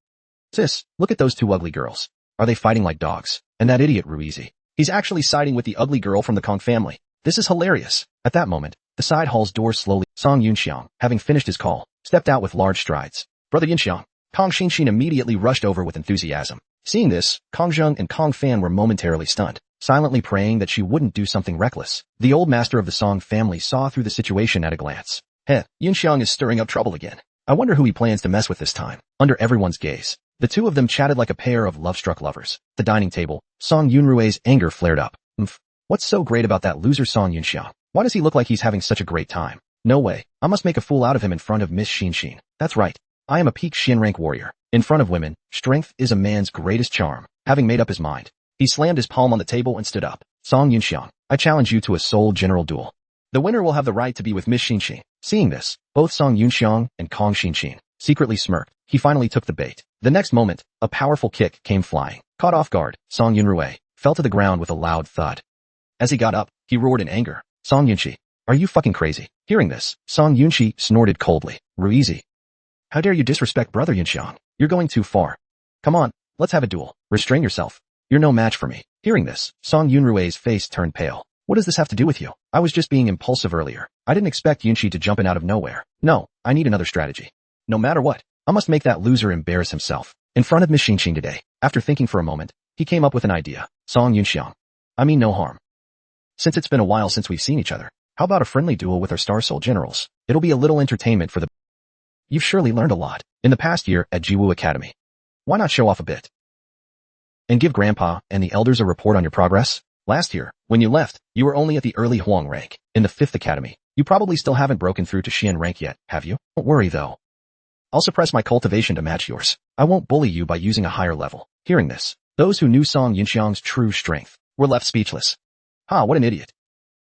Sis, look at those 2 ugly girls. Are they fighting like dogs? And that idiot Ruizi, he's actually siding with the ugly girl from the Kong family. This is hilarious. At that moment, the side hall's door slowly. Song Yunxiang, having finished his call, stepped out with large strides. Brother Yunxiang. Kong Xinxin immediately rushed over with enthusiasm. Seeing this, Kong Zheng and Kong Fan were momentarily stunned, silently praying that she wouldn't do something reckless. The old master of the Song family saw through the situation at a glance. Heh, Yunxiang is stirring up trouble again. I wonder who he plans to mess with this time. Under everyone's gaze, the 2 of them chatted like a pair of love-struck lovers. The dining table, Song Yunrui's anger flared up. What's so great about that loser Song Yunxiang? Why does he look like he's having such a great time? No way. I must make a fool out of him in front of Miss Xinxin. That's right. I am a peak Xin rank warrior. In front of women, strength is a man's greatest charm. Having made up his mind, he slammed his palm on the table and stood up. Song Yunxiang, I challenge you to a sole general duel. The winner will have the right to be with Miss Xinxin. Seeing this, both Song Yunxiang and Kong Xinxin secretly smirked. He finally took the bait. The next moment, a powerful kick came flying. Caught off guard, Song Yunrui fell to the ground with a loud thud. As he got up, he roared in anger. Song Yunxi, are you fucking crazy? Hearing this, Song Yunxi snorted coldly. Ruizi, how dare you disrespect brother Yunxiang? You're going too far. Come on, let's have a duel. Restrain yourself. You're no match for me. Hearing this, Song Yunrui's face turned pale. What does this have to do with you? I was just being impulsive earlier. I didn't expect Yunxi to jump in out of nowhere. No, I need another strategy. No matter what, I must make that loser embarrass himself in front of Miss Xinxin today. After thinking for a moment, he came up with an idea. Song Yunxiang. I mean no harm. Since it's been a while since we've seen each other, how about a friendly duel with our Star Soul generals? It'll be a little entertainment for the... You've surely learned a lot in the past year at Jiwu Academy. Why not show off a bit? And give Grandpa and the elders a report on your progress? Last year, when you left, you were only at the early Huang rank in the 5th Academy. You probably still haven't broken through to Xian rank yet, have you? Don't worry though. I'll suppress my cultivation to match yours. I won't bully you by using a higher level. Hearing this, those who knew Song Yunxiang's true strength were left speechless. What an idiot.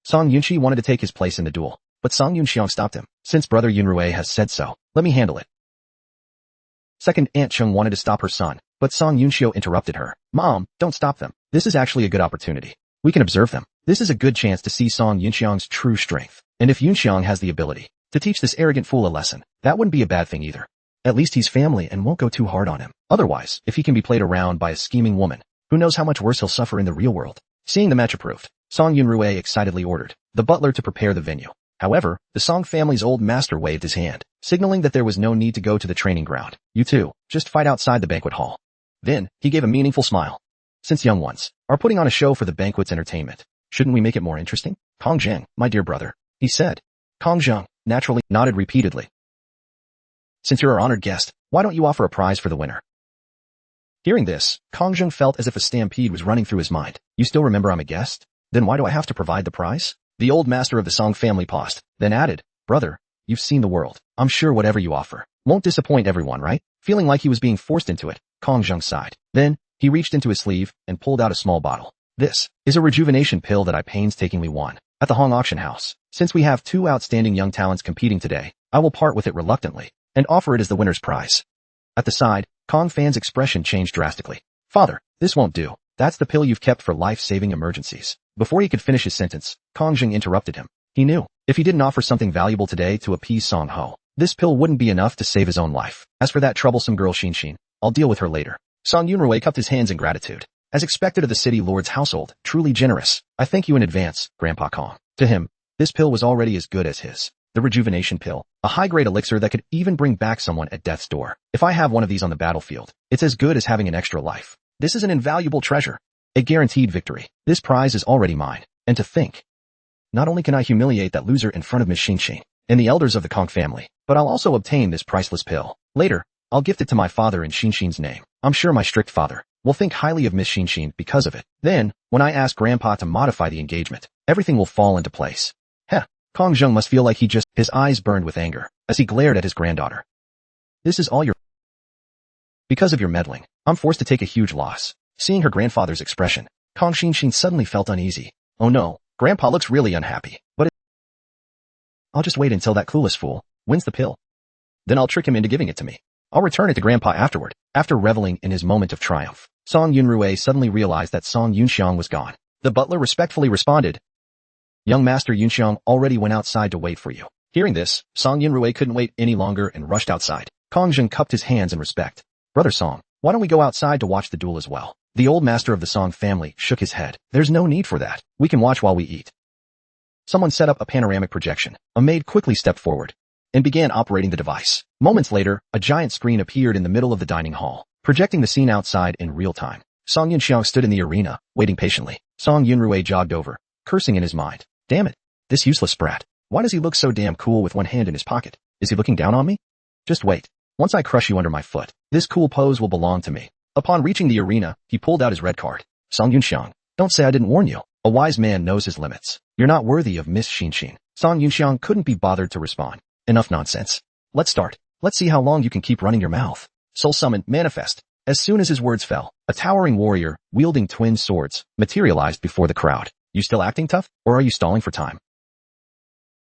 Song Yunxi wanted to take his place in the duel, but Song Yunxiang stopped him. Since brother Yunrui has said so, let me handle it. Second, Aunt Chung wanted to stop her son, but Song Yunxiao interrupted her. Mom, don't stop them. This is actually a good opportunity. We can observe them. This is a good chance to see Song Yunxiang's true strength. And if Yunxiang has the ability to teach this arrogant fool a lesson, that wouldn't be a bad thing either. At least he's family and won't go too hard on him. Otherwise, if he can be played around by a scheming woman, who knows how much worse he'll suffer in the real world. Seeing the match approved, Song Yunrui excitedly ordered the butler to prepare the venue. However, the Song family's old master waved his hand, signaling that there was no need to go to the training ground. You two, just fight outside the banquet hall. Then, he gave a meaningful smile. Since young ones are putting on a show for the banquet's entertainment, shouldn't we make it more interesting? Kong Zheng, my dear brother, he said. Kong Zheng naturally nodded repeatedly. Since you're our honored guest, why don't you offer a prize for the winner? Hearing this, Kong Zheng felt as if a stampede was running through his mind. You still remember I'm a guest? Then why do I have to provide the prize? The old master of the Song family paused, then added, Brother, you've seen the world. I'm sure whatever you offer won't disappoint everyone, right? Feeling like he was being forced into it, Kong Zheng sighed. Then, he reached into his sleeve and pulled out a small bottle. This is a rejuvenation pill that I painstakingly won at the Hong auction house. Since we have 2 outstanding young talents competing today, I will part with it reluctantly and offer it as the winner's prize. At the side, Kong Fan's expression changed drastically. Father, this won't do. That's the pill you've kept for life-saving emergencies. Before he could finish his sentence, Kong Zheng interrupted him. He knew, if he didn't offer something valuable today to appease Song Ho, this pill wouldn't be enough to save his own life. As for that troublesome girl Xinxin, I'll deal with her later. Song Yunrui cupped his hands in gratitude. As expected of the city lord's household, truly generous. I thank you in advance, Grandpa Kong. To him, this pill was already as good as his. The rejuvenation pill, a high-grade elixir that could even bring back someone at death's door. If I have one of these on the battlefield, it's as good as having an extra life. This is an invaluable treasure. A guaranteed victory. This prize is already mine. And to think, not only can I humiliate that loser in front of Miss Xinxin and the elders of the Kong family, but I'll also obtain this priceless pill. Later, I'll gift it to my father in Xinxin's name. I'm sure my strict father will think highly of Miss Xinxin because of it. Then, when I ask Grandpa to modify the engagement, everything will fall into place. Kong Zheng must feel like his eyes burned with anger as he glared at his granddaughter. This is all because of your meddling. I'm forced to take a huge loss. Seeing her grandfather's expression, Kong Xinxin suddenly felt uneasy. Oh no, Grandpa looks really unhappy, but I'll just wait until that clueless fool wins the pill. Then I'll trick him into giving it to me. I'll return it to Grandpa afterward. After reveling in his moment of triumph, Song Yunrui suddenly realized that Song Yunxiang was gone. The butler respectfully responded, Young Master Yunxiang already went outside to wait for you. Hearing this, Song Yunrui couldn't wait any longer and rushed outside. Kong Zheng cupped his hands in respect. Brother Song, why don't we go outside to watch the duel as well? The old master of the Song family shook his head. There's no need for that. We can watch while we eat. Someone set up a panoramic projection. A maid quickly stepped forward and began operating the device. Moments later, a giant screen appeared in the middle of the dining hall, projecting the scene outside in real time. Song Yunxiang stood in the arena, waiting patiently. Song Yunrui jogged over, cursing in his mind. Damn it, this useless sprat. Why does he look so damn cool with one hand in his pocket? Is he looking down on me? Just wait. Once I crush you under my foot, this cool pose will belong to me. Upon reaching the arena, he pulled out his red card. Song Yunxiang, don't say I didn't warn you. A wise man knows his limits. You're not worthy of Miss Xinxin. Song Yunxiang couldn't be bothered to respond. Enough nonsense. Let's start. Let's see how long you can keep running your mouth. Soul Summon, manifest. As soon as his words fell, a towering warrior, wielding twin swords, materialized before the crowd. You still acting tough, or are you stalling for time?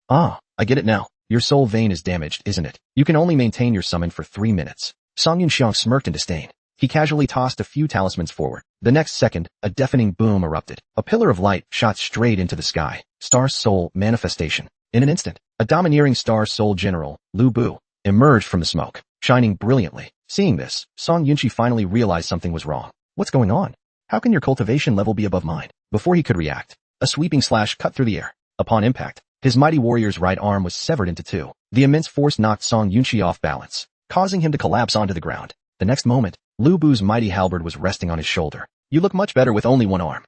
Ah, I get it now. Your soul vein is damaged, isn't it? You can only maintain your summon for 3 minutes. Song Yunxiang smirked in disdain. He casually tossed a few talismans forward. The next second, a deafening boom erupted. A pillar of light shot straight into the sky. Star Soul manifestation. In an instant, a domineering Star Soul general, Lu Bu, emerged from the smoke, shining brilliantly. Seeing this, Song Yunxi finally realized something was wrong. What's going on? How can your cultivation level be above mine? Before he could react, a sweeping slash cut through the air. Upon impact, his mighty warrior's right arm was severed into 2. The immense force knocked Song Yunxi off balance. causing him to collapse onto the ground. The next moment, Lu Bu's mighty halberd was resting on his shoulder. You look much better with only one arm.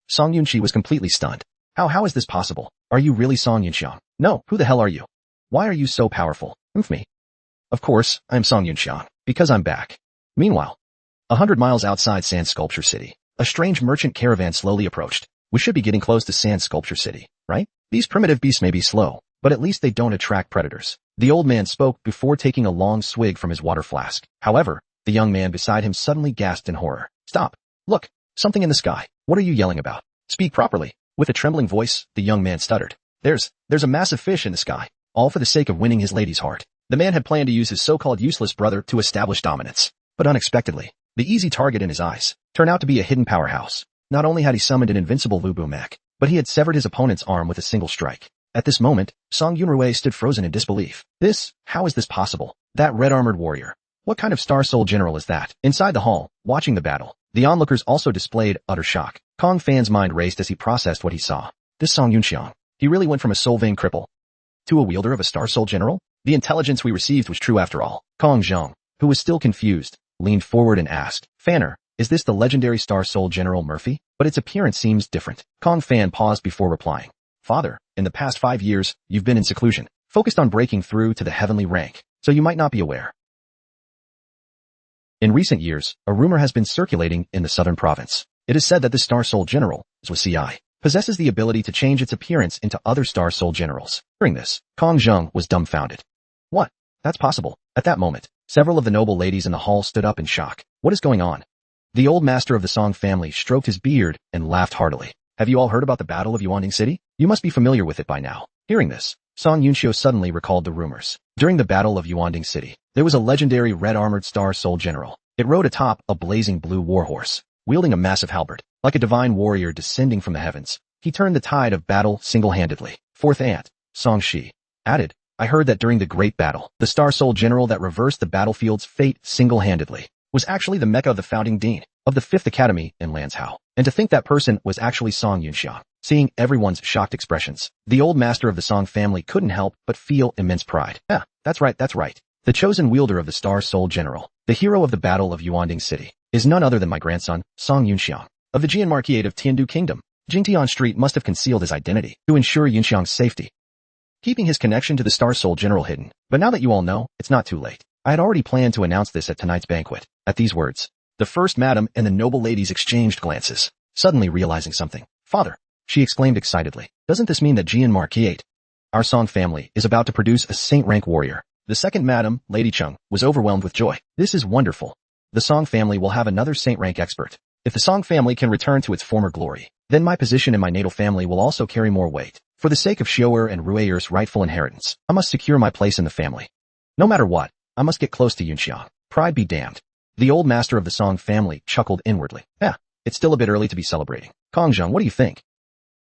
Song Yunxi was completely stunned. How is this possible? Are you really Song Yunxiang? No, who the hell are you? Why are you so powerful? Me. Of course, I'm Song Yunxiang, because I'm back. Meanwhile, 100 miles outside Sand Sculpture City, a strange merchant caravan slowly approached. We should be getting close to Sand Sculpture City, right? These primitive beasts may be slow, but at least they don't attract predators. The old man spoke before taking a long swig from his water flask. However, the young man beside him suddenly gasped in horror. Stop! Look! Something in the sky. What are you yelling about? Speak properly. With a trembling voice, the young man stuttered. There's a massive fish in the sky, all for the sake of winning his lady's heart. The man had planned to use his so-called useless brother to establish dominance. But unexpectedly, the easy target in his eyes turned out to be a hidden powerhouse. Not only had he summoned an invincible Lu Bu mech, but he had severed his opponent's arm with a single strike. At this moment, Song Yunrui stood frozen in disbelief. How is this possible? That red-armored warrior. What kind of Star Soul general is that? Inside the hall, watching the battle, the onlookers also displayed utter shock. Kong Fan's mind raced as he processed what he saw. This Song Yunxiang, he really went from a soul vein cripple to a wielder of a Star Soul general? The intelligence we received was true after all. Kong Zhang, who was still confused, leaned forward and asked, Fanner, is this the legendary Star Soul General Murphy? But its appearance seems different. Kong Fan paused before replying. Father, in the past 5 years, you've been in seclusion, focused on breaking through to the heavenly rank, so you might not be aware. In recent years, a rumor has been circulating in the southern province. It is said that the Star Soul General, Zhuxiai, possesses the ability to change its appearance into other Star Soul Generals. Hearing this, Kong Zheng was dumbfounded. What? That's possible. At that moment, several of the noble ladies in the hall stood up in shock. What is going on? The old master of the Song family stroked his beard and laughed heartily. Have you all heard about the Battle of Yuanding City? You must be familiar with it by now. Hearing this, Song Yunxiu suddenly recalled the rumors. During the Battle of Yuanding City, there was a legendary red-armored Star Soul General. It rode atop a blazing blue warhorse, wielding a massive halberd. Like a divine warrior descending from the heavens, he turned the tide of battle single-handedly. Fourth aunt, Song Shi, added, I heard that during the Great Battle, the Star Soul General that reversed the battlefield's fate single-handedly was actually the Mecha of the founding dean of the 5th Academy in Lanzhou. And to think that person was actually Song Yunxiang. Seeing everyone's shocked expressions, the old master of the Song family couldn't help but feel immense pride. Yeah, that's right. The chosen wielder of the Star Soul General, the hero of the Battle of Yuanding City, is none other than my grandson, Song Yunxiang, of the Jian Marquisate of Tiandu Kingdom. Jingtian Street must have concealed his identity to ensure Yunxiang's safety, keeping his connection to the Star Soul General hidden. But now that you all know, it's not too late. I had already planned to announce this at tonight's banquet. At these words, the first madam and the noble ladies exchanged glances, suddenly realizing something. Father, she exclaimed excitedly, doesn't this mean that Jian Marquisate, our Song family, is about to produce a saint-rank warrior? The second madam, Lady Chung, was overwhelmed with joy. This is wonderful. The Song family will have another saint-rank expert. If the Song family can return to its former glory, then my position in my natal family will also carry more weight. For the sake of Xiu'er and Rueyer's rightful inheritance, I must secure my place in the family. No matter what, I must get close to Yunxiang. Pride be damned. The old master of the Song family chuckled inwardly. It's still a bit early to be celebrating. Kong Zheng, what do you think?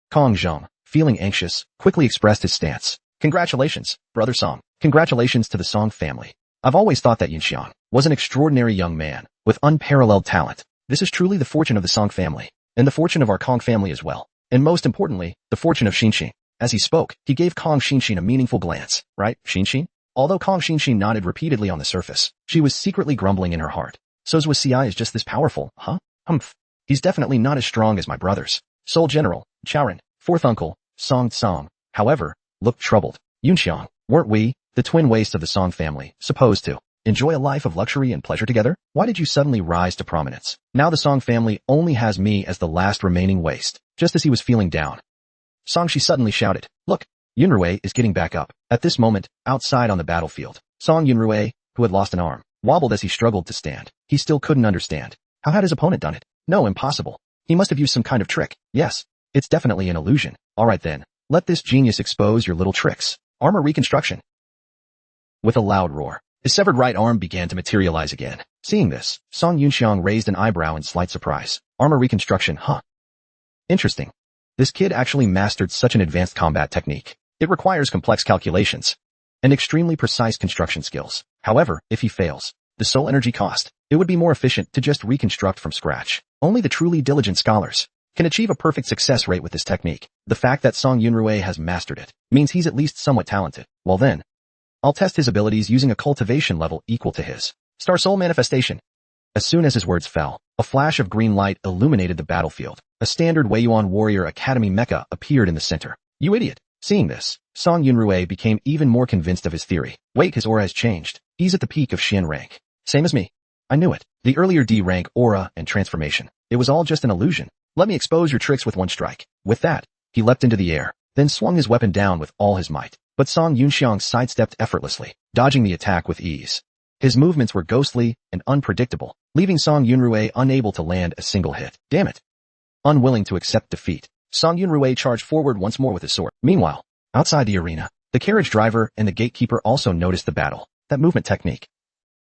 Kong Zheng, feeling anxious, quickly expressed his stance. Congratulations, brother Song. Congratulations to the Song family. I've always thought that Yunxiang was an extraordinary young man with unparalleled talent. This is truly the fortune of the Song family, and the fortune of our Kong family as well. And most importantly, the fortune of Xinxin. As he spoke, he gave Kong Xinxin a meaningful glance. Right, Xinxin? Although Kong Xinxin nodded repeatedly on the surface, she was secretly grumbling in her heart. So Zhuxiai is just this powerful, huh? Humph. He's definitely not as strong as my brothers. Soul General, Chaoran, fourth uncle, Song Tsong, however, looked troubled. Yunxiang, weren't we, the twin wastes of the Song family, supposed to enjoy a life of luxury and pleasure together? Why did you suddenly rise to prominence? Now the Song family only has me as the last remaining waste. Just as he was feeling down, Songshi suddenly shouted, look, Yunrui is getting back up. At this moment, outside on the battlefield, Song Yunrui, who had lost an arm, wobbled as he struggled to stand. He still couldn't understand. How had his opponent done it? No, impossible. He must have used some kind of trick. Yes, it's definitely an illusion. Alright then, let this genius expose your little tricks. Armor reconstruction. With a loud roar, his severed right arm began to materialize again. Seeing this, Song Yunxiang raised an eyebrow in slight surprise. Armor reconstruction, huh? Interesting. This kid actually mastered such an advanced combat technique. It requires complex calculations and extremely precise construction skills. However, if he fails, the soul energy cost, it would be more efficient to just reconstruct from scratch. Only the truly diligent scholars can achieve a perfect success rate with this technique. The fact that Song Yunrui has mastered it means he's at least somewhat talented. Well then, I'll test his abilities using a cultivation level equal to his. Star Soul Manifestation. As soon as his words fell, a flash of green light illuminated the battlefield. A standard Weiyuan Warrior Academy mecha appeared in the center. You idiot. Seeing this, Song Yunrui became even more convinced of his theory. Wait, his aura has changed. He's at the peak of Xian rank. Same as me. I knew it. The earlier D rank aura and transformation. It was all just an illusion. Let me expose your tricks with one strike. With that, he leapt into the air, then swung his weapon down with all his might. But Song Yunxiang sidestepped effortlessly, dodging the attack with ease. His movements were ghostly and unpredictable, leaving Song Yunrui unable to land a single hit. Damn it. Unwilling to accept defeat, Song Yunrui charged forward once more with his sword. Meanwhile, outside the arena, the carriage driver and the gatekeeper also noticed the battle. That movement technique.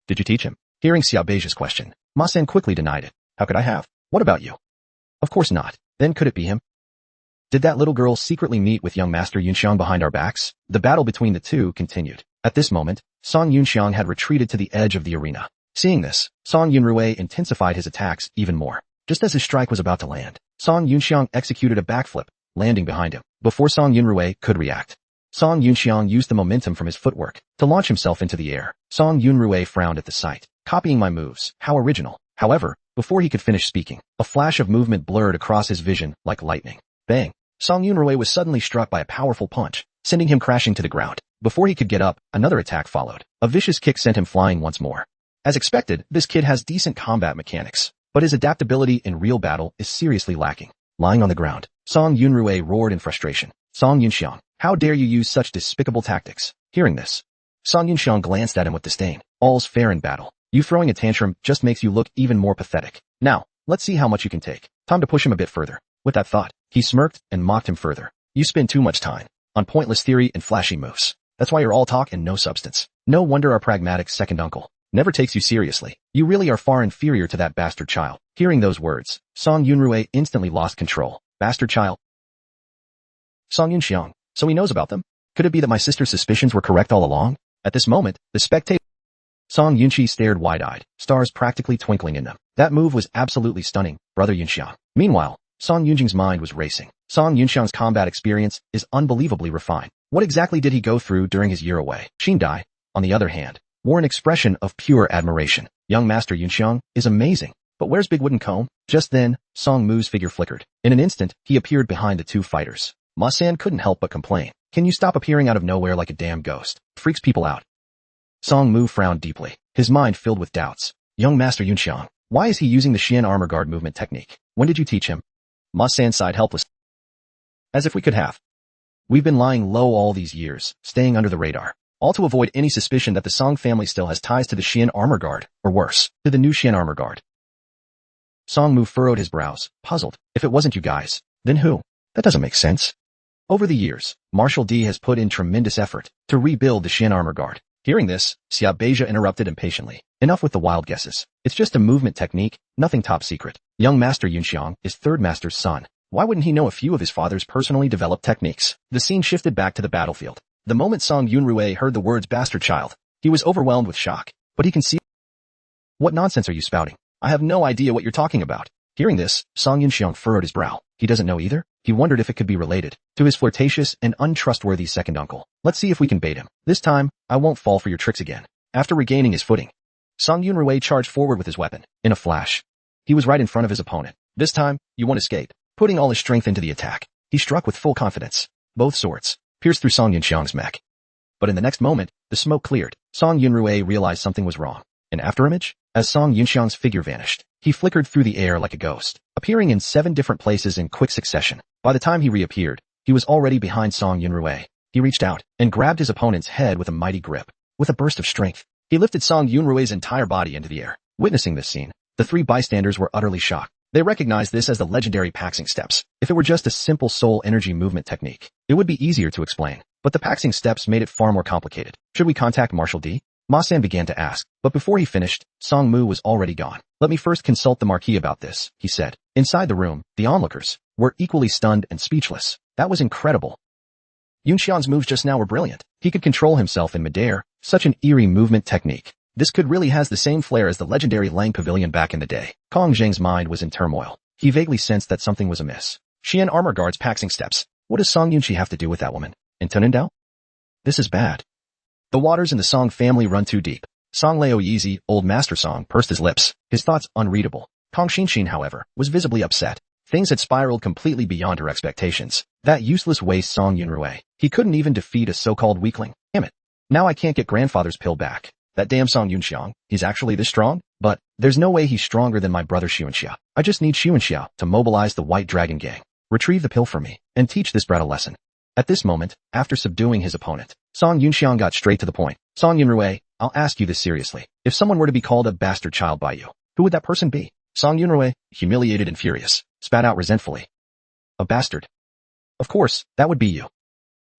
Did you teach him? Hearing Xiaobei's question, Ma San quickly denied it. How could I have? What about you? Of course not. Then could it be him? Did that little girl secretly meet with young Master Yunxiang behind our backs? The battle between the two continued. At this moment, Song Yunxiang had retreated to the edge of the arena. Seeing this, Song Yunrui intensified his attacks even more. Just as his strike was about to land, Song Yunxiang executed a backflip, landing behind him. Before Song Yunrui could react, Song Yunxiang used the momentum from his footwork to launch himself into the air. Song Yunrui frowned at the sight. Copying my moves. How original. However, before he could finish speaking, a flash of movement blurred across his vision like lightning. Bang! Song Yunrui was suddenly struck by a powerful punch, sending him crashing to the ground. Before he could get up, another attack followed. A vicious kick sent him flying once more. As expected, this kid has decent combat mechanics, but his adaptability in real battle is seriously lacking. Lying on the ground, Song Yunrui roared in frustration. Song Yunxiang, how dare you use such despicable tactics? Hearing this, Song Yunxiang glanced at him with disdain. All's fair in battle. You throwing a tantrum just makes you look even more pathetic. Now, let's see how much you can take. Time to push him a bit further. With that thought, he smirked and mocked him further. You spend too much time on pointless theory and flashy moves. That's why you're all talk and no substance. No wonder our pragmatic second uncle never takes you seriously. You really are far inferior to that bastard child. Hearing those words, Song Yunrui instantly lost control. Bastard child. Song Yunxiang, so he knows about them? Could it be that my sister's suspicions were correct all along? At this moment, the spectator Song Yunqi stared wide-eyed, stars practically twinkling in them. That move was absolutely stunning, brother Yunxiang. Meanwhile, Song Yunjing's mind was racing. Song Yunxiang's combat experience is unbelievably refined. What exactly did he go through during his year away? Xin Dai, on the other hand, wore an expression of pure admiration. Young Master Yunxiang is amazing. But where's Big Wooden Comb? Just then, Song Mu's figure flickered. In an instant, he appeared behind the two fighters. Ma San couldn't help but complain. Can you stop appearing out of nowhere like a damn ghost? Freaks people out. Song Mu frowned deeply, his mind filled with doubts. Young Master Yunxiang, why is he using the Xian armor guard movement technique? When did you teach him? Ma San sighed helplessly. As if we could have. We've been lying low all these years, staying under the radar, all to avoid any suspicion that the Song family still has ties to the Xian armor guard, or worse, to the new Xian armor guard. Song Mu furrowed his brows, puzzled. If it wasn't you guys, then who? That doesn't make sense. Over the years, Marshal D has put in tremendous effort to rebuild the Xian armor guard. Hearing this, Xiaobeija interrupted impatiently. Enough with the wild guesses. It's just a movement technique, nothing top secret. Young Master Yunxiang is third master's son. Why wouldn't he know a few of his father's personally developed techniques? The scene shifted back to the battlefield. The moment Song Yunrui heard the words bastard child, he was overwhelmed with shock. But he can see. What nonsense are you spouting? I have no idea what you're talking about. Hearing this, Song Yunxiang furrowed his brow. He doesn't know either? He wondered if it could be related to his flirtatious and untrustworthy second uncle. Let's see if we can bait him. This time, I won't fall for your tricks again. After regaining his footing, Song Yunrui charged forward with his weapon. In a flash, he was right in front of his opponent. This time, you won't escape. Putting all his strength into the attack, he struck with full confidence. Both swords pierced through Song Yunxiang's neck. But in the next moment, the smoke cleared. Song Yunrui realized something was wrong. An afterimage? As Song Yunxiang's figure vanished, he flickered through the air like a ghost, appearing in 7 different places in quick succession. By the time he reappeared, he was already behind Song Yunrui. He reached out and grabbed his opponent's head with a mighty grip. With a burst of strength, he lifted Song Yunrui's entire body into the air. Witnessing this scene, the 3 bystanders were utterly shocked. They recognized this as the legendary Paxing steps. If it were just a simple soul energy movement technique, it would be easier to explain. But the Paxing steps made it far more complicated. Should we contact Marshal D? Ma San began to ask, but before he finished, Song Mu was already gone. Let me first consult the Marquis about this, he said. Inside the room, the onlookers were equally stunned and speechless. That was incredible. Yunxiang's moves just now were brilliant. He could control himself in midair, such an eerie movement technique. This could really has the same flair as the legendary Lang Pavilion back in the day. Kong Zheng's mind was in turmoil. He vaguely sensed that something was amiss. Xian armor guards Paxing steps. What does Song Yunqi have to do with that woman? In Tunindao? This is bad. The waters in the Song family run too deep. Song Leo Yeezy, old master Song, pursed his lips, his thoughts unreadable. Kong Xinshin, however, was visibly upset. Things had spiraled completely beyond her expectations. That useless waste Song Yunrui. He couldn't even defeat a so-called weakling. Damn it. Now I can't get grandfather's pill back. That damn Song Yunxiang, he's actually this strong? But there's no way he's stronger than my brother Xuanxia. I just need Xuanxia to mobilize the White Dragon Gang, retrieve the pill for me, and teach this brat a lesson. At this moment, after subduing his opponent, Song Yunxiang got straight to the point. Song Yunrui, I'll ask you this seriously. If someone were to be called a bastard child by you, who would that person be? Song Yunrui, humiliated and furious, spat out resentfully. A bastard. Of course, that would be you.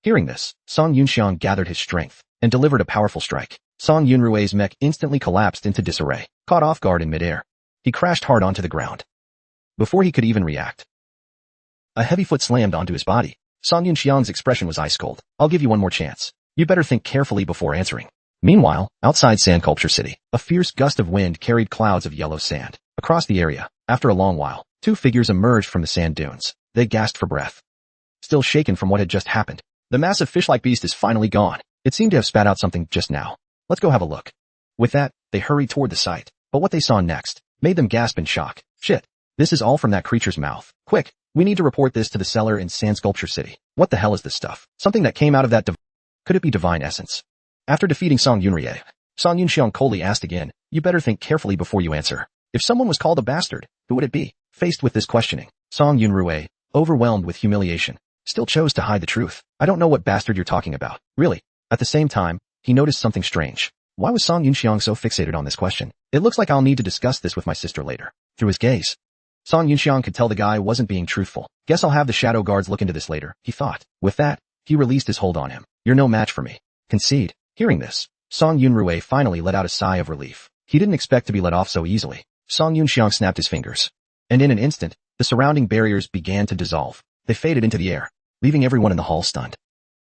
Hearing this, Song Yunxiang gathered his strength and delivered a powerful strike. Song Yunrui's mech instantly collapsed into disarray, caught off guard in midair. He crashed hard onto the ground. Before he could even react, a heavy foot slammed onto his body. Song Yunxiang's expression was ice cold. I'll give you one more chance. You better think carefully before answering. Meanwhile, outside Sandculpture City, a fierce gust of wind carried clouds of yellow sand across the area. After a long while, two figures emerged from the sand dunes. They gasped for breath, still shaken from what had just happened. The massive fish-like beast is finally gone. It seemed to have spat out something just now. Let's go have a look. With that, they hurried toward the site. But what they saw next made them gasp in shock. Shit. This is all from that creature's mouth. Quick, we need to report this to the cellar in Sandculpture City. What the hell is this stuff? Something that came out of that Could it be divine essence? After defeating Song Yunrui, Song Yunxiang coldly asked again, you better think carefully before you answer. If someone was called a bastard, who would it be? Faced with this questioning, Song Yunrui, overwhelmed with humiliation, still chose to hide the truth. I don't know what bastard you're talking about. Really? At the same time, he noticed something strange. Why was Song Yunxiang so fixated on this question? It looks like I'll need to discuss this with my sister later. Through his gaze, Song Yunxiang could tell the guy wasn't being truthful. Guess I'll have the shadow guards look into this later, he thought. With that, he released his hold on him. You're no match for me. Concede. Hearing this, Song Yunrui finally let out a sigh of relief. He didn't expect to be let off so easily. Song Yunxiang snapped his fingers, and in an instant, the surrounding barriers began to dissolve. They faded into the air, leaving everyone in the hall stunned.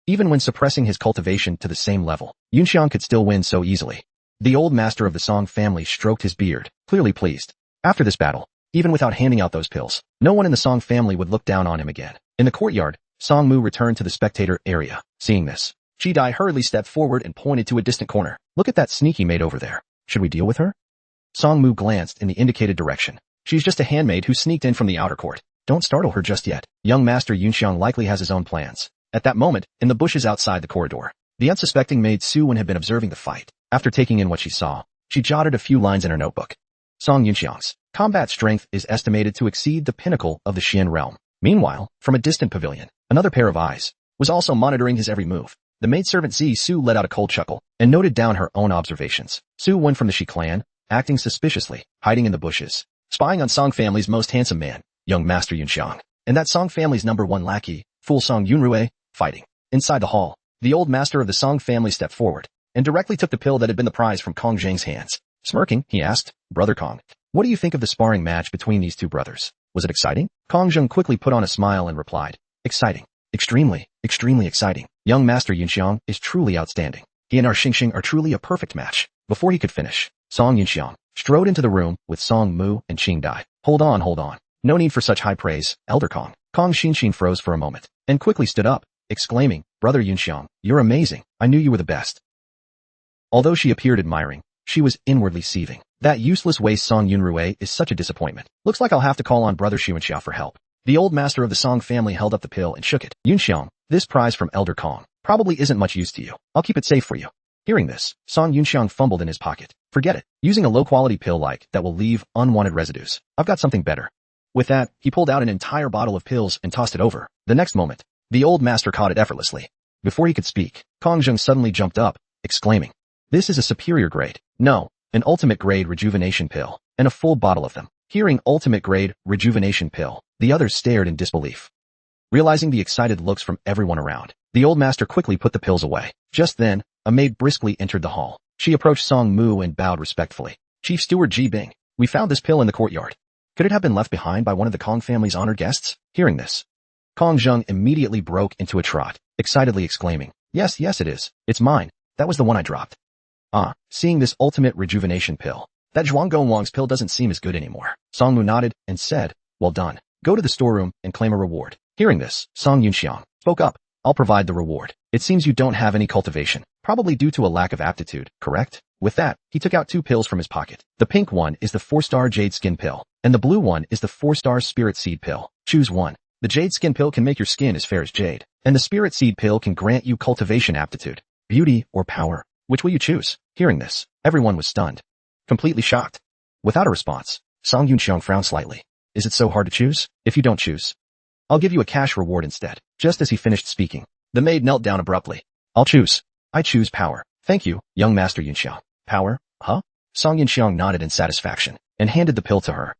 Even when suppressing his cultivation to the same level, Yunxiang could still win so easily. The old master of the Song family stroked his beard, clearly pleased. After this battle, even without handing out those pills, no one in the Song family would look down on him again. In the courtyard, Song Mu returned to the spectator area. Seeing this, Chi Dai hurriedly stepped forward and pointed to a distant corner. Look at that sneaky maid over there. Should we deal with her? Song Mu glanced in the indicated direction. She's just a handmaid who sneaked in from the outer court. Don't startle her just yet. Young Master Yunxiang likely has his own plans. At that moment, in the bushes outside the corridor, the unsuspecting maid Su Wen had been observing the fight. After taking in what she saw, she jotted a few lines in her notebook. Song Yunxiang's combat strength is estimated to exceed the pinnacle of the Xian realm. Meanwhile, from a distant pavilion, another pair of eyes was also monitoring his every move. The maidservant Zi Su let out a cold chuckle and noted down her own observations. Su Wen from the Shi clan, acting suspiciously, hiding in the bushes, spying on Song family's most handsome man, young Master Yunxiang, and that Song family's #1 lackey, fool Song Yunrui, fighting. Inside the hall, the old master of the Song family stepped forward and directly took the pill that had been the prize from Kong Zhang's hands. Smirking, he asked, Brother Kong, what do you think of the sparring match between these two brothers? Was it exciting? Kong Zhang quickly put on a smile and replied, exciting. Extremely, extremely exciting. Young Master Yunxiang is truly outstanding. He and our Xingxing are truly a perfect match. Before he could finish, Song Yunxiang strode into the room with Song Mu and Qing Dai. Hold on. No need for such high praise, Elder Kong. Kong Xinshin froze for a moment and quickly stood up, exclaiming, Brother Yunxiang, you're amazing. I knew you were the best. Although she appeared admiring, she was inwardly seething. That useless waste Song Yunrui is such a disappointment. Looks like I'll have to call on Brother Xuanxia for help. The old master of the Song family held up the pill and shook it. Yunxiang, this prize from Elder Kong probably isn't much use to you. I'll keep it safe for you. Hearing this, Song Yunxiang fumbled in his pocket. Forget it. Using a low-quality pill like that will leave unwanted residues. I've got something better. With that, he pulled out an entire bottle of pills and tossed it over. The next moment, the old master caught it effortlessly. Before he could speak, Kong Zheng suddenly jumped up, exclaiming, this is a superior grade. No, an ultimate grade rejuvenation pill, and a full bottle of them. Hearing ultimate grade rejuvenation pill, the others stared in disbelief. Realizing the excited looks from everyone around, the old master quickly put the pills away. Just then, a maid briskly entered the hall. She approached Song Mu and bowed respectfully. Chief Steward Ji Bing, we found this pill in the courtyard. Could it have been left behind by one of the Kong family's honored guests? Hearing this, Kong Zheng immediately broke into a trot, excitedly exclaiming, yes, it is. It's mine. That was the one I dropped. Seeing this ultimate rejuvenation pill, that Zhuang Gongwang's pill doesn't seem as good anymore. Song Mu nodded and said, well done. Go to the storeroom and claim a reward. Hearing this, Song Yunxiang spoke up. I'll provide the reward. It seems you don't have any cultivation. Probably due to a lack of aptitude, correct? With that, he took out 2 pills from his pocket. The pink one is the 4-star Jade Skin Pill, and the blue one is the 4-star Spirit Seed Pill. Choose one. The Jade Skin Pill can make your skin as fair as jade, and the Spirit Seed Pill can grant you cultivation aptitude, beauty, or power. Which will you choose? Hearing this, everyone was stunned. Completely shocked. Without a response, Song Yunxiang frowned slightly. Is it so hard to choose? If you don't choose, I'll give you a cash reward instead. Just as he finished speaking, the maid knelt down abruptly. I'll choose. I choose power. Thank you, young Master Yunxiang. Power? Huh? Song Yunxiang nodded in satisfaction and handed the pill to her.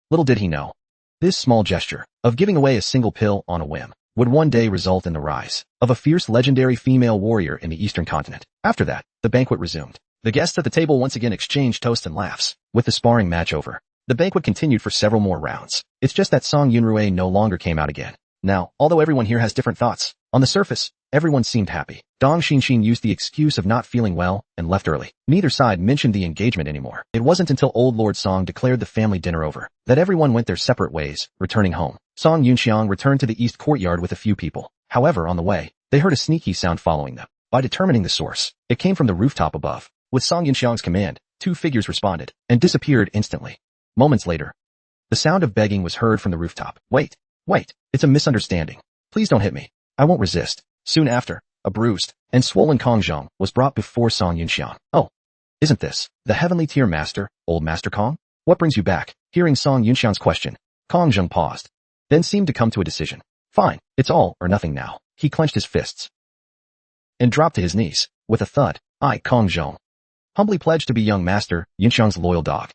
Little did he know, this small gesture of giving away a single pill on a whim would one day result in the rise of a fierce legendary female warrior in the Eastern continent. After that, the banquet resumed. The guests at the table once again exchanged toasts and laughs. With the sparring match over, the banquet continued for several more rounds. It's just that Song Yunrui no longer came out again. Now, although everyone here has different thoughts, on the surface, everyone seemed happy. Dong Xinxin used the excuse of not feeling well and left early. Neither side mentioned the engagement anymore. It wasn't until old Lord Song declared the family dinner over that everyone went their separate ways, returning home. Song Yunxiang returned to the east courtyard with a few people. However, on the way, they heard a sneaky sound following them. By determining the source, it came from the rooftop above. With Song Yunxiang's command, 2 figures responded and disappeared instantly. Moments later, the sound of begging was heard from the rooftop. Wait, it's a misunderstanding. Please don't hit me. I won't resist. Soon after, a bruised and swollen Kong Zhong was brought before Song Yunxiang. Oh, isn't this the heavenly tier master, old Master Kong? What brings you back? Hearing Song Yunxiang's question, Kong Zhong paused, then seemed to come to a decision. Fine, it's all or nothing now. He clenched his fists and dropped to his knees. With a thud, I, Kong Zhong, humbly pledged to be young Master Yunxiang's loyal dog.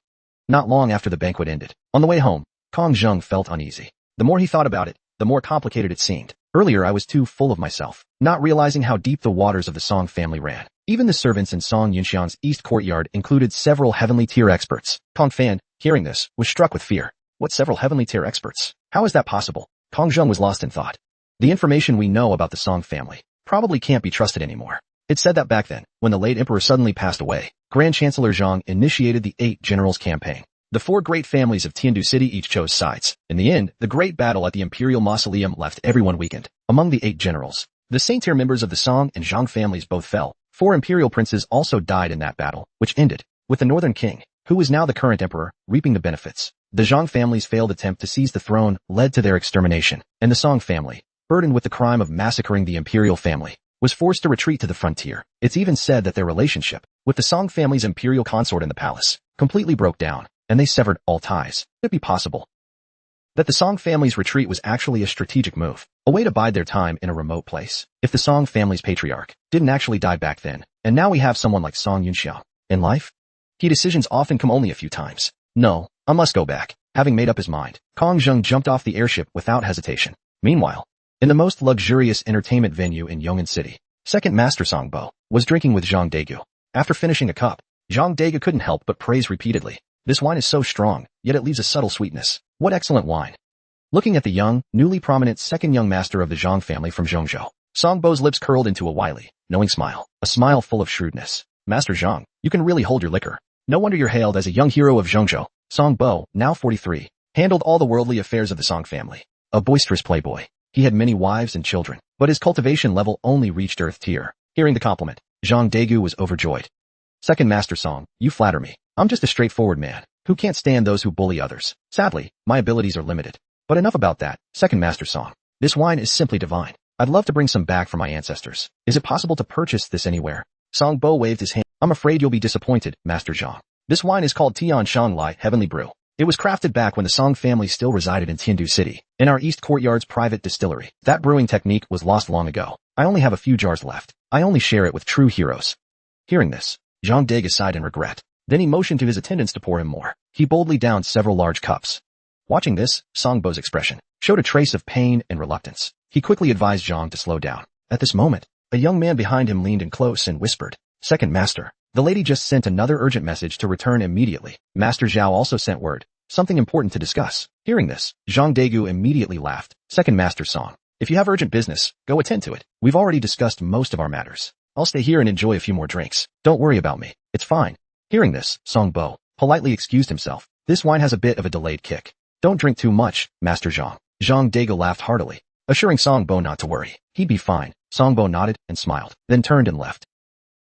Not long after the banquet ended, on the way home, Kong Zhong felt uneasy. The more he thought about it, the more complicated it seemed. Earlier I was too full of myself, not realizing how deep the waters of the Song family ran. Even the servants in Song Yunxiang's east courtyard included several heavenly tier experts. Kong Fan, hearing this, was struck with fear. What, several heavenly tier experts? How is that possible? Kong Zhong was lost in thought. The information we know about the Song family probably can't be trusted anymore. It said that back then, when the late emperor suddenly passed away, Grand Chancellor Zhang initiated the 8 Generals campaign. The 4 great families of Tiandu City each chose sides. In the end, the great battle at the Imperial Mausoleum left everyone weakened. Among the 8 generals, the Saint-tier members of the Song and Zhang families both fell. 4 imperial princes also died in that battle, which ended with the Northern King, who is now the current emperor, reaping the benefits. The Zhang family's failed attempt to seize the throne led to their extermination, and the Song family, burdened with the crime of massacring the imperial family, was forced to retreat to the frontier. It's even said that their relationship with the Song family's imperial consort in the palace completely broke down, and they severed all ties. Could it be possible that the Song family's retreat was actually a strategic move, a way to bide their time in a remote place? If the Song family's patriarch didn't actually die back then, and now we have someone like Song Yunxiang in life, key decisions often come only a few times. No, I must go back. Having made up his mind, Kong Zhong jumped off the airship without hesitation. Meanwhile, in the most luxurious entertainment venue in Yong'an City, second Master Song Bo was drinking with Zhang Degu. After finishing a cup, Zhang Degu couldn't help but praise repeatedly. This wine is so strong, yet it leaves a subtle sweetness. What excellent wine. Looking at the young, newly prominent second young master of the Zhang family from Zhongzhou, Song Bo's lips curled into a wily, knowing smile, a smile full of shrewdness. Master Zhang, you can really hold your liquor. No wonder you're hailed as a young hero of Zhongzhou. Song Bo, now 43, handled all the worldly affairs of the Song family. A boisterous playboy, he had many wives and children, but his cultivation level only reached earth tier. Hearing the compliment, Zhang Degu was overjoyed. Second Master Song, you flatter me. I'm just a straightforward man who can't stand those who bully others. Sadly, my abilities are limited. But enough about that. Second Master Song, this wine is simply divine. I'd love to bring some back for my ancestors. Is it possible to purchase this anywhere? Song Bo waved his hand. I'm afraid you'll be disappointed, Master Zhang. This wine is called Tian Shanglai Heavenly Brew. It was crafted back when the Song family still resided in Tiandu City, in our East Courtyard's private distillery. That brewing technique was lost long ago. I only have a few jars left. I only share it with true heroes. Hearing this, Zhang Degu sighed in regret. Then he motioned to his attendants to pour him more. He boldly downed several large cups. Watching this, Song Bo's expression showed a trace of pain and reluctance. He quickly advised Zhang to slow down. At this moment, a young man behind him leaned in close and whispered, Second Master, the lady just sent another urgent message to return immediately. Master Zhao also sent word, something important to discuss. Hearing this, Zhang Degu immediately laughed. Second Master Song, if you have urgent business, go attend to it. We've already discussed most of our matters. I'll stay here and enjoy a few more drinks. Don't worry about me. It's fine. Hearing this, Song Bo politely excused himself. This wine has a bit of a delayed kick. Don't drink too much, Master Zhang. Zhang Degu laughed heartily, assuring Song Bo not to worry. He'd be fine. Song Bo nodded and smiled, then turned and left.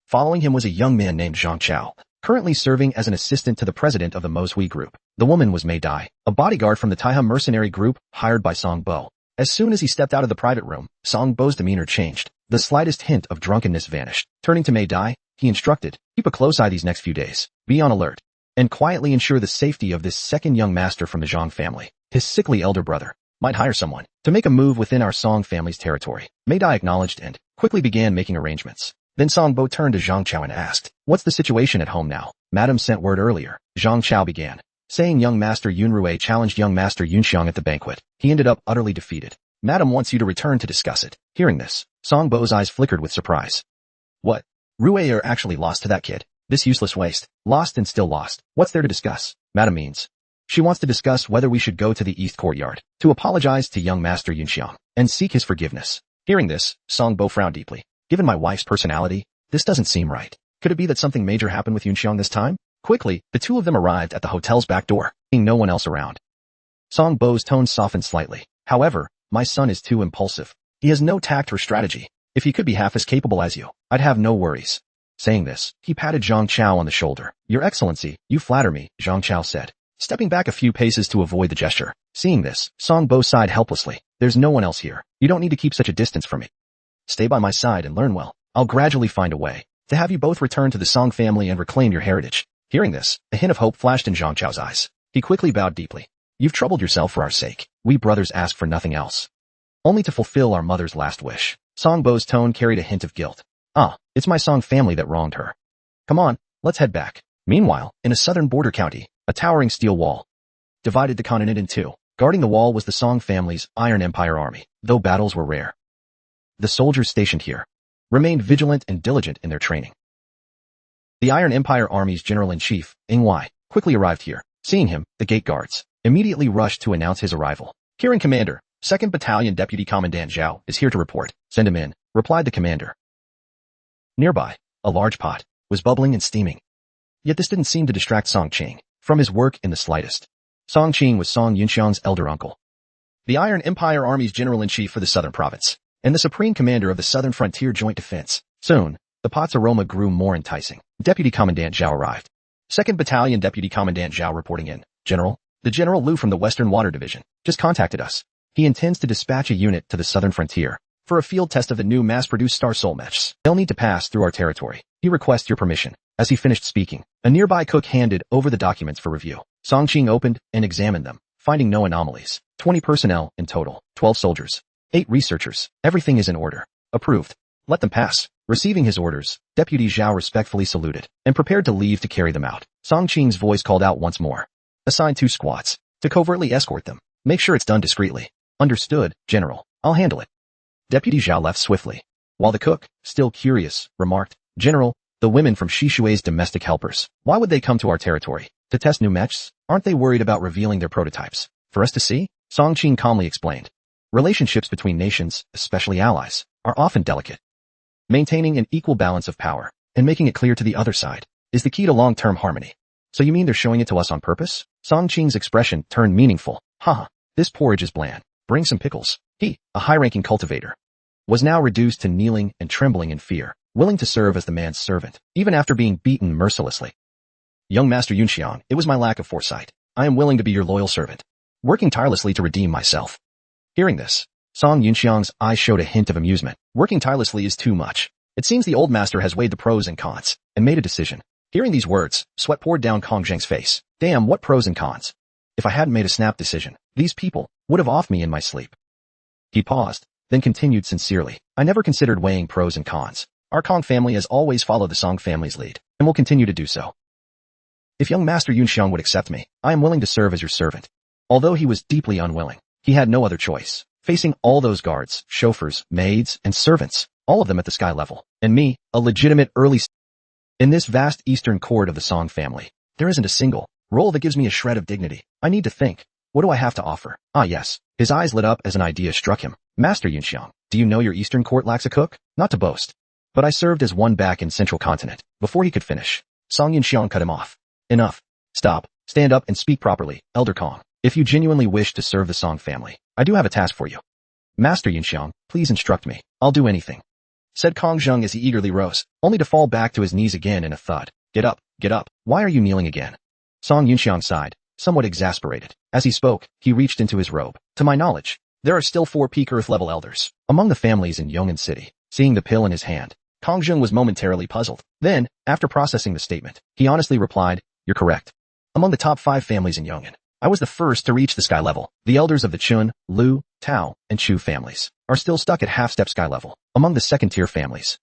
Following him was a young man named Zhang Chao, currently serving as an assistant to the president of the Moshui group. The woman was Mei Dai, a bodyguard from the Taiha mercenary group hired by Song Bo. As soon as he stepped out of the private room, Song Bo's demeanor changed. The slightest hint of drunkenness vanished. Turning to Mei Dai, he instructed, keep a close eye these next few days. Be on alert. And quietly ensure the safety of this second young master from the Zhang family. His sickly elder brother might hire someone to make a move within our Song family's territory. Mei Dai acknowledged and quickly began making arrangements. Then Song Bo turned to Zhang Chao and asked, what's the situation at home now? Madam sent word earlier. Zhang Chao began, saying young master Yun Rui challenged young master Yun Xiang at the banquet. He ended up utterly defeated. Madam wants you to return to discuss it. Hearing this, Song Bo's eyes flickered with surprise. What? Rui are actually lost to that kid? This useless waste. Lost and still lost. What's there to discuss? Madam means she wants to discuss whether we should go to the East Courtyard to apologize to young master Yun Xiang and seek his forgiveness. Hearing this, Song Bo frowned deeply. Given my wife's personality, this doesn't seem right. Could it be that something major happened with Yun Xiang this time? Quickly, the two of them arrived at the hotel's back door, seeing no one else around. Song Bo's tone softened slightly. However, my son is too impulsive. He has no tact or strategy. If he could be half as capable as you, I'd have no worries. Saying this, he patted Zhang Chao on the shoulder. Your Excellency, you flatter me, Zhang Chao said, stepping back a few paces to avoid the gesture. Seeing this, Song Bo sighed helplessly. There's no one else here. You don't need to keep such a distance from me. Stay by my side and learn well. I'll gradually find a way to have you both return to the Song family and reclaim your heritage. Hearing this, a hint of hope flashed in Zhang Chao's eyes. He quickly bowed deeply. You've troubled yourself for our sake. We brothers ask for nothing else. Only to fulfill our mother's last wish. Song Bo's tone carried a hint of guilt. It's my Song family that wronged her. Come on, let's head back. Meanwhile, in a southern border county, a towering steel wall divided the continent in two. Guarding the wall was the Song family's Iron Empire army, though battles were rare. The soldiers stationed here remained vigilant and diligent in their training. The Iron Empire Army's General-in-Chief, Ing Wei, quickly arrived here. Seeing him, the gate guards immediately rushed to announce his arrival. Hearing Commander, 2nd Battalion Deputy Commandant Zhao is here to report. Send him in, replied the commander. Nearby, a large pot was bubbling and steaming. Yet this didn't seem to distract Song Qing from his work in the slightest. Song Qing was Song Yunxiang's elder uncle, the Iron Empire Army's General-in-Chief for the Southern Province, and the Supreme Commander of the Southern Frontier Joint Defense. Soon, the pot's aroma grew more enticing. Deputy Commandant Zhao arrived. 2nd Battalion Deputy Commandant Zhao reporting in. General, the General Liu from the Western Water Division just contacted us. He intends to dispatch a unit to the Southern Frontier for a field test of the new mass-produced Star Soul matches. They'll need to pass through our territory. He requests your permission. As he finished speaking, a nearby cook handed over the documents for review. Song Qing opened and examined them, finding no anomalies. 20 personnel in total, 12 soldiers, 8 researchers. Everything is in order. Approved. Let them pass. Receiving his orders, Deputy Zhao respectfully saluted and prepared to leave to carry them out. Song Qing's voice called out once more. Assign 2 squads to covertly escort them. Make sure it's done discreetly. Understood, General. I'll handle it. Deputy Zhao left swiftly, while the cook, still curious, remarked, General, the women from Shishui's domestic helpers. Why would they come to our territory? To test new mechs? Aren't they worried about revealing their prototypes for us to see? Song Qing calmly explained. Relationships between nations, especially allies, are often delicate. Maintaining an equal balance of power and making it clear to the other side is the key to long-term harmony. So you mean they're showing it to us on purpose? Song Qing's expression turned meaningful. Haha, this porridge is bland. Bring some pickles. He, a high-ranking cultivator, was now reduced to kneeling and trembling in fear, willing to serve as the man's servant, even after being beaten mercilessly. Young Master Yunxiang, it was my lack of foresight. I am willing to be your loyal servant, working tirelessly to redeem myself. Hearing this, Song Yunxiang's eyes showed a hint of amusement. Working tirelessly is too much. It seems the old master has weighed the pros and cons and made a decision. Hearing these words, sweat poured down Kong Zheng's face. Damn, what pros and cons. If I hadn't made a snap decision, these people would have offed me in my sleep. He paused, then continued sincerely. I never considered weighing pros and cons. Our Kong family has always followed the Song family's lead, and will continue to do so. If young Master Yunxiang would accept me, I am willing to serve as your servant. Although he was deeply unwilling, he had no other choice. Facing all those guards, chauffeurs, maids, and servants, all of them at the sky level, and me, a legitimate early... In this vast eastern court of the Song family, there isn't a single role that gives me a shred of dignity. I need to think. What do I have to offer? Ah yes. His eyes lit up as an idea struck him. Master Yunxiang, do you know your eastern court lacks a cook? Not to boast, but I served as one back in Central Continent. Before he could finish, Song Yunxiang cut him off. Enough. Stop. Stand up and speak properly, Elder Kong. If you genuinely wish to serve the Song family, I do have a task for you. Master Yunxiang, please instruct me. I'll do anything. said Kong Zheng as he eagerly rose, only to fall back to his knees again in a thud. Get up, get up. Why are you kneeling again? Song Yunxiang sighed, somewhat exasperated. As he spoke, he reached into his robe. To my knowledge, there are still 4 peak Earth-level elders among the families in Yong'an City. Seeing the pill in his hand, Kong Zheng was momentarily puzzled. Then, after processing the statement, he honestly replied, you're correct. Among the top 5 families in Yong'an, I was the first to reach the sky level. The elders of the Chun, Lu, Tao, and Chu families are still stuck at half-step sky level. Among the second-tier families,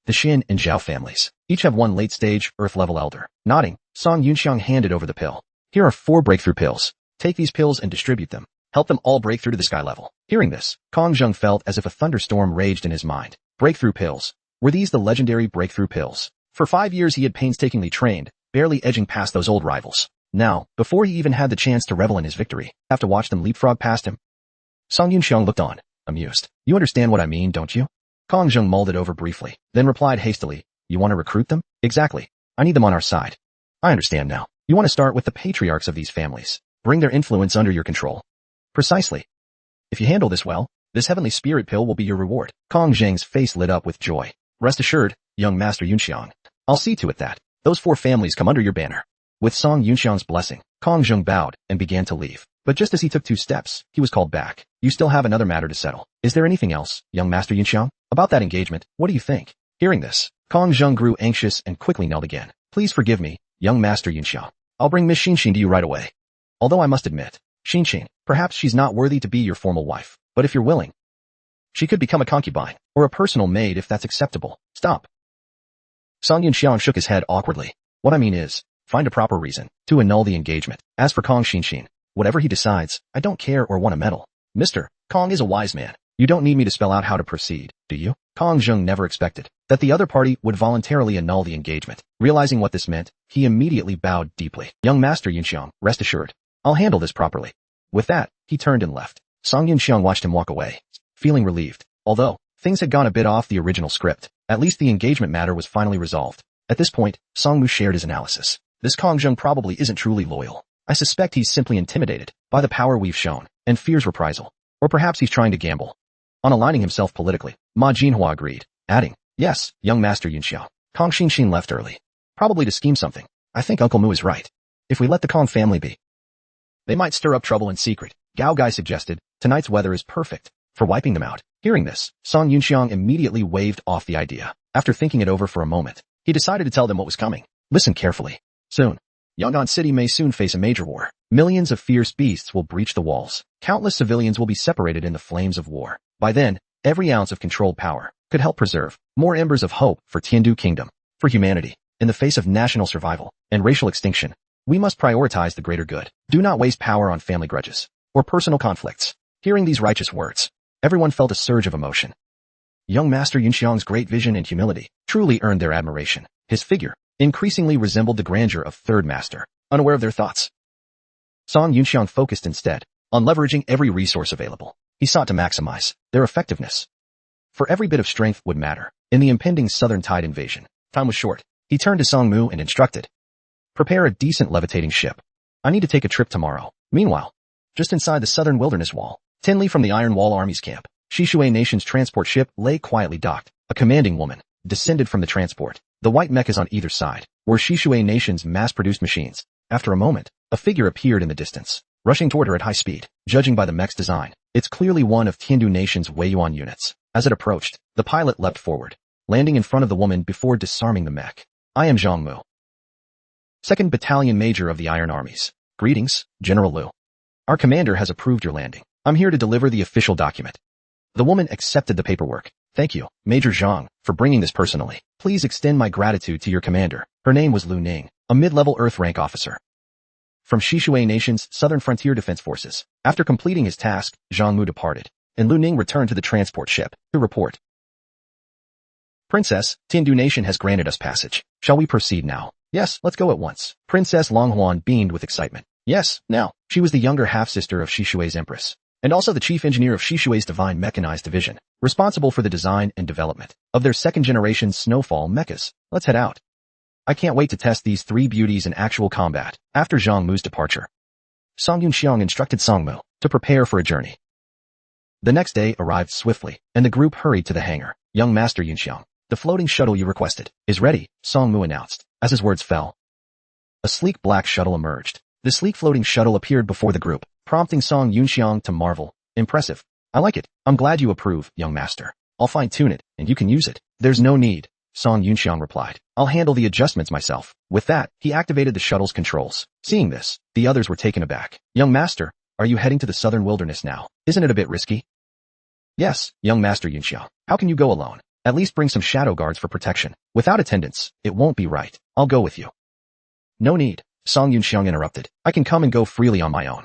the Xin and Zhao families each have 1 late-stage Earth-level elder. Nodding, Song Yunxiang handed over the pill. Here are 4 breakthrough pills. Take these pills and distribute them. Help them all break through to the sky level. Hearing this, Kong Zheng felt as if a thunderstorm raged in his mind. Breakthrough pills. Were these the legendary breakthrough pills? For 5 years he had painstakingly trained, barely edging past those old rivals. Now, before he even had the chance to revel in his victory, have to watch them leapfrog past him. Song Yunxiang looked on, amused. You understand what I mean, don't you? Kong Zheng mulled it over briefly, then replied hastily, you want to recruit them? Exactly. I need them on our side. I understand now. You want to start with the patriarchs of these families. Bring their influence under your control. Precisely. If you handle this well, this heavenly spirit pill will be your reward. Kong Zheng's face lit up with joy. Rest assured, young Master Yunxiang. I'll see to it that those 4 families come under your banner. With Song Yunxiang's blessing, Kong Zheng bowed and began to leave. But just as he took 2 steps, he was called back. You still have another matter to settle. Is there anything else, young Master Yunxiang? About that engagement, what do you think? Hearing this, Kong Zheng grew anxious and quickly knelt again. Please forgive me, young Master Yunxiang. I'll bring Miss Xinxin to you right away. Although I must admit, Xinxin, perhaps she's not worthy to be your formal wife. But if you're willing, she could become a concubine, or a personal maid if that's acceptable. Stop. Song Yunxiang shook his head awkwardly. What I mean is, find a proper reason to annul the engagement. As for Kong Xinxin, whatever he decides, I don't care or want to meddle. Mr. Kong is a wise man. You don't need me to spell out how to proceed, do you? Kong Zheng never expected that the other party would voluntarily annul the engagement. Realizing what this meant, he immediately bowed deeply. Young Master Yunxiang, rest assured, I'll handle this properly. With that, he turned and left. Song Yunxiang watched him walk away, feeling relieved. Although things had gone a bit off the original script, at least the engagement matter was finally resolved. At this point, Song Mu shared his analysis. This Kong Zheng probably isn't truly loyal. I suspect he's simply intimidated by the power we've shown and fears reprisal. Or perhaps he's trying to gamble on aligning himself politically. Ma Jinhua agreed, adding, yes, young Master Yunxiao. Kong Xinxin left early. Probably to scheme something. I think Uncle Mu is right. If we let the Kong family be, they might stir up trouble in secret. Gao Gai suggested, tonight's weather is perfect for wiping them out. Hearing this, Song Yunxiang immediately waved off the idea. After thinking it over for a moment, he decided to tell them what was coming. Listen carefully. Soon, Yong'an City may soon face a major war. Millions of fierce beasts will breach the walls. Countless civilians will be separated in the flames of war. By then, every ounce of controlled power could help preserve more embers of hope for Tiandu Kingdom, for humanity. In the face of national survival and racial extinction, we must prioritize the greater good. Do not waste power on family grudges or personal conflicts. Hearing these righteous words, everyone felt a surge of emotion. Young Master Yunxiang's great vision and humility truly earned their admiration. His figure increasingly resembled the grandeur of Third Master, unaware of their thoughts. Song Yunxiang focused instead on leveraging every resource available. He sought to maximize their effectiveness. For every bit of strength would matter in the impending Southern Tide invasion. Time was short. He turned to Song Mu and instructed, prepare a decent levitating ship. I need to take a trip tomorrow. Meanwhile, just inside the southern wilderness wall, 10 li from the Iron Wall Army's camp, Shishui Nation's transport ship lay quietly docked. A commanding woman descended from the transport. The white mechas on either side were Shishui Nation's mass-produced machines. After a moment, a figure appeared in the distance, rushing toward her at high speed. Judging by the mech's design, it's clearly one of Tiandu Nation's Weiyuan units. As it approached, the pilot leapt forward, landing in front of the woman before disarming the mech. I am Zhang Mu, 2nd Battalion Major of the Iron Armies. Greetings, General Liu. Our commander has approved your landing. I'm here to deliver the official document. The woman accepted the paperwork. Thank you, Major Zhang, for bringing this personally. Please extend my gratitude to your commander. Her name was Lu Ning, a mid-level Earth rank officer from Shishui Nation's Southern Frontier Defense Forces. After completing his task, Zhang Mu departed, and Lu Ning returned to the transport ship to report. Princess, Tiandu Nation has granted us passage. Shall we proceed now? Yes, let's go at once. Princess Longhuan beamed with excitement. Yes, now. She was the younger half-sister of Shishui's Empress, and also the chief engineer of Shishui's Divine Mechanized Division, responsible for the design and development of their second-generation Snowfall mechas. Let's head out. I can't wait to test these 3 beauties in actual combat. After Zhang Mu's departure, Song Yunxiang instructed Song Mu to prepare for a journey. The next day arrived swiftly, and the group hurried to the hangar. young Master Yunxiang. The floating shuttle you requested is ready, Song Mu announced. As his words fell, a sleek black shuttle emerged. The sleek floating shuttle appeared before the group, prompting Song Yunxiang to marvel. Impressive. I like it. I'm glad you approve, young master. I'll fine-tune it, and you can use it. There's no need, Song Yunxiang replied. I'll handle the adjustments myself. With that, he activated the shuttle's controls. Seeing this, the others were taken aback. Young master, are you heading to the southern wilderness now? Isn't it a bit risky? Yes, young Master Yunxiang. How can you go alone? At least bring some shadow guards for protection. Without attendance, it won't be right. I'll go with you. No need, Song Yunxiang interrupted. I can come and go freely on my own.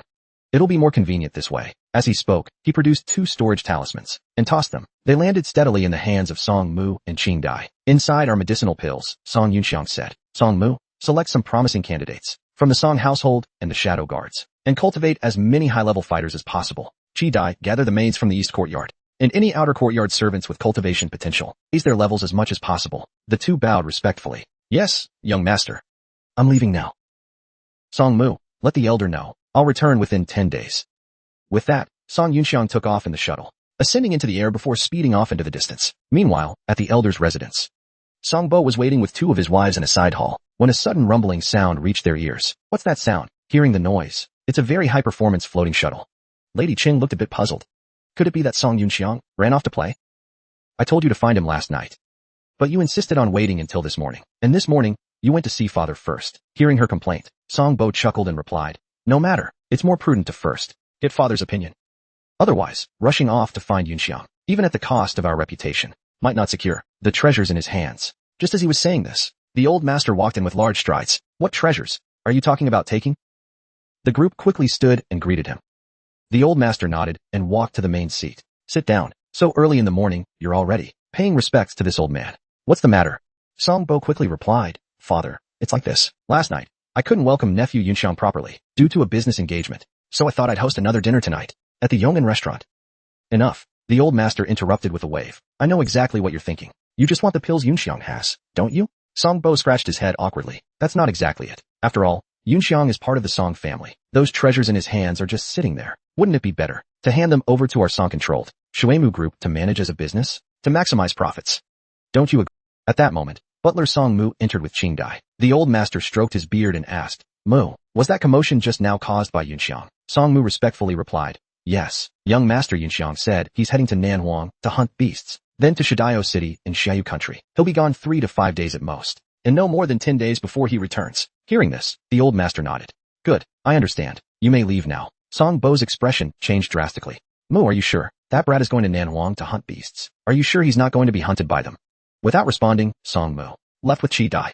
It'll be more convenient this way. As he spoke, he produced 2 storage talismans and tossed them. They landed steadily in the hands of Song Mu and Qing Dai. Inside are medicinal pills, Song Yunxiang said. Song Mu, select some promising candidates from the Song household and the shadow guards, and cultivate as many high-level fighters as possible. Qi Dai, gather the maids from the east courtyard and any outer courtyard servants with cultivation potential. Raise their levels as much as possible. The 2 bowed respectfully. Yes, young master. I'm leaving now. Song Mu, let the elder know. I'll return within 10 days. With that, Song Yunxiang took off in the shuttle, ascending into the air before speeding off into the distance. Meanwhile, at the elder's residence, Song Bo was waiting with 2 of his wives in a side hall when a sudden rumbling sound reached their ears. What's that sound? Hearing the noise, it's a very high-performance floating shuttle. Lady Qing looked a bit puzzled. Could it be that Song Yunxiang ran off to play? I told you to find him last night, but you insisted on waiting until this morning. And this morning, you went to see father first. Hearing her complaint, Song Bo chuckled and replied, no matter, it's more prudent to first get father's opinion. Otherwise, rushing off to find Yunxiang, even at the cost of our reputation, might not secure the treasures in his hands. Just as he was saying this, the old master walked in with large strides. What treasures are you talking about taking? The group quickly stood and greeted him. The old master nodded and walked to the main seat. Sit down. So early in the morning, you're already paying respects to this old man. What's the matter? Song Bo quickly replied, Father, it's like this. Last night, I couldn't welcome nephew Yunxiang properly due to a business engagement, so I thought I'd host another dinner tonight at the Yong'an restaurant. Enough. The old master interrupted with a wave. I know exactly what you're thinking. You just want the pills Yunxiang has, don't you? Song Bo scratched his head awkwardly. That's not exactly it. After all, Yunxiang is part of the Song family. Those treasures in his hands are just sitting there. Wouldn't it be better to hand them over to our Song-controlled Shuemu group to manage as a business, to maximize profits? Don't you agree? At that moment, butler Song Mu entered with Qing Dai. The old master stroked his beard and asked, Mu, was that commotion just now caused by Yunxiang? Song Mu respectfully replied, yes. Young Master Yunxiang said he's heading to Nanhuang to hunt beasts, then to Shidaio City in Xiaoyu country. He'll be gone 3 to 5 days at most, and no more than 10 days before he returns. Hearing this, the old master nodded. Good, I understand. You may leave now. Song Bo's expression changed drastically. Mu, are you sure? That brat is going to Nanhuang to hunt beasts. Are you sure he's not going to be hunted by them? Without responding, Song Mu left with Qi Dai.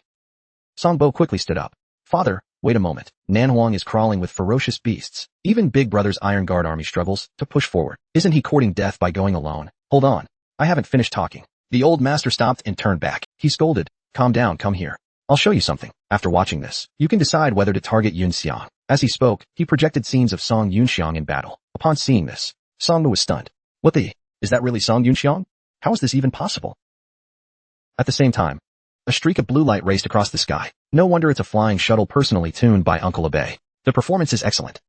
Song Bo quickly stood up. Father, wait a moment. Nanhuang is crawling with ferocious beasts. Even Big Brother's Iron Guard army struggles to push forward. Isn't he courting death by going alone? Hold on. I haven't finished talking. The old master stopped and turned back. He scolded. Calm down, come here. I'll show you something. After watching this, you can decide whether to target Yunxiang. As he spoke, he projected scenes of Song Yunxiang in battle. Upon seeing this, Song Mu was stunned. What the? Is that really Song Yunxiang? How is this even possible? At the same time, a streak of blue light raced across the sky. No wonder it's a flying shuttle personally tuned by Uncle Abe. The performance is excellent.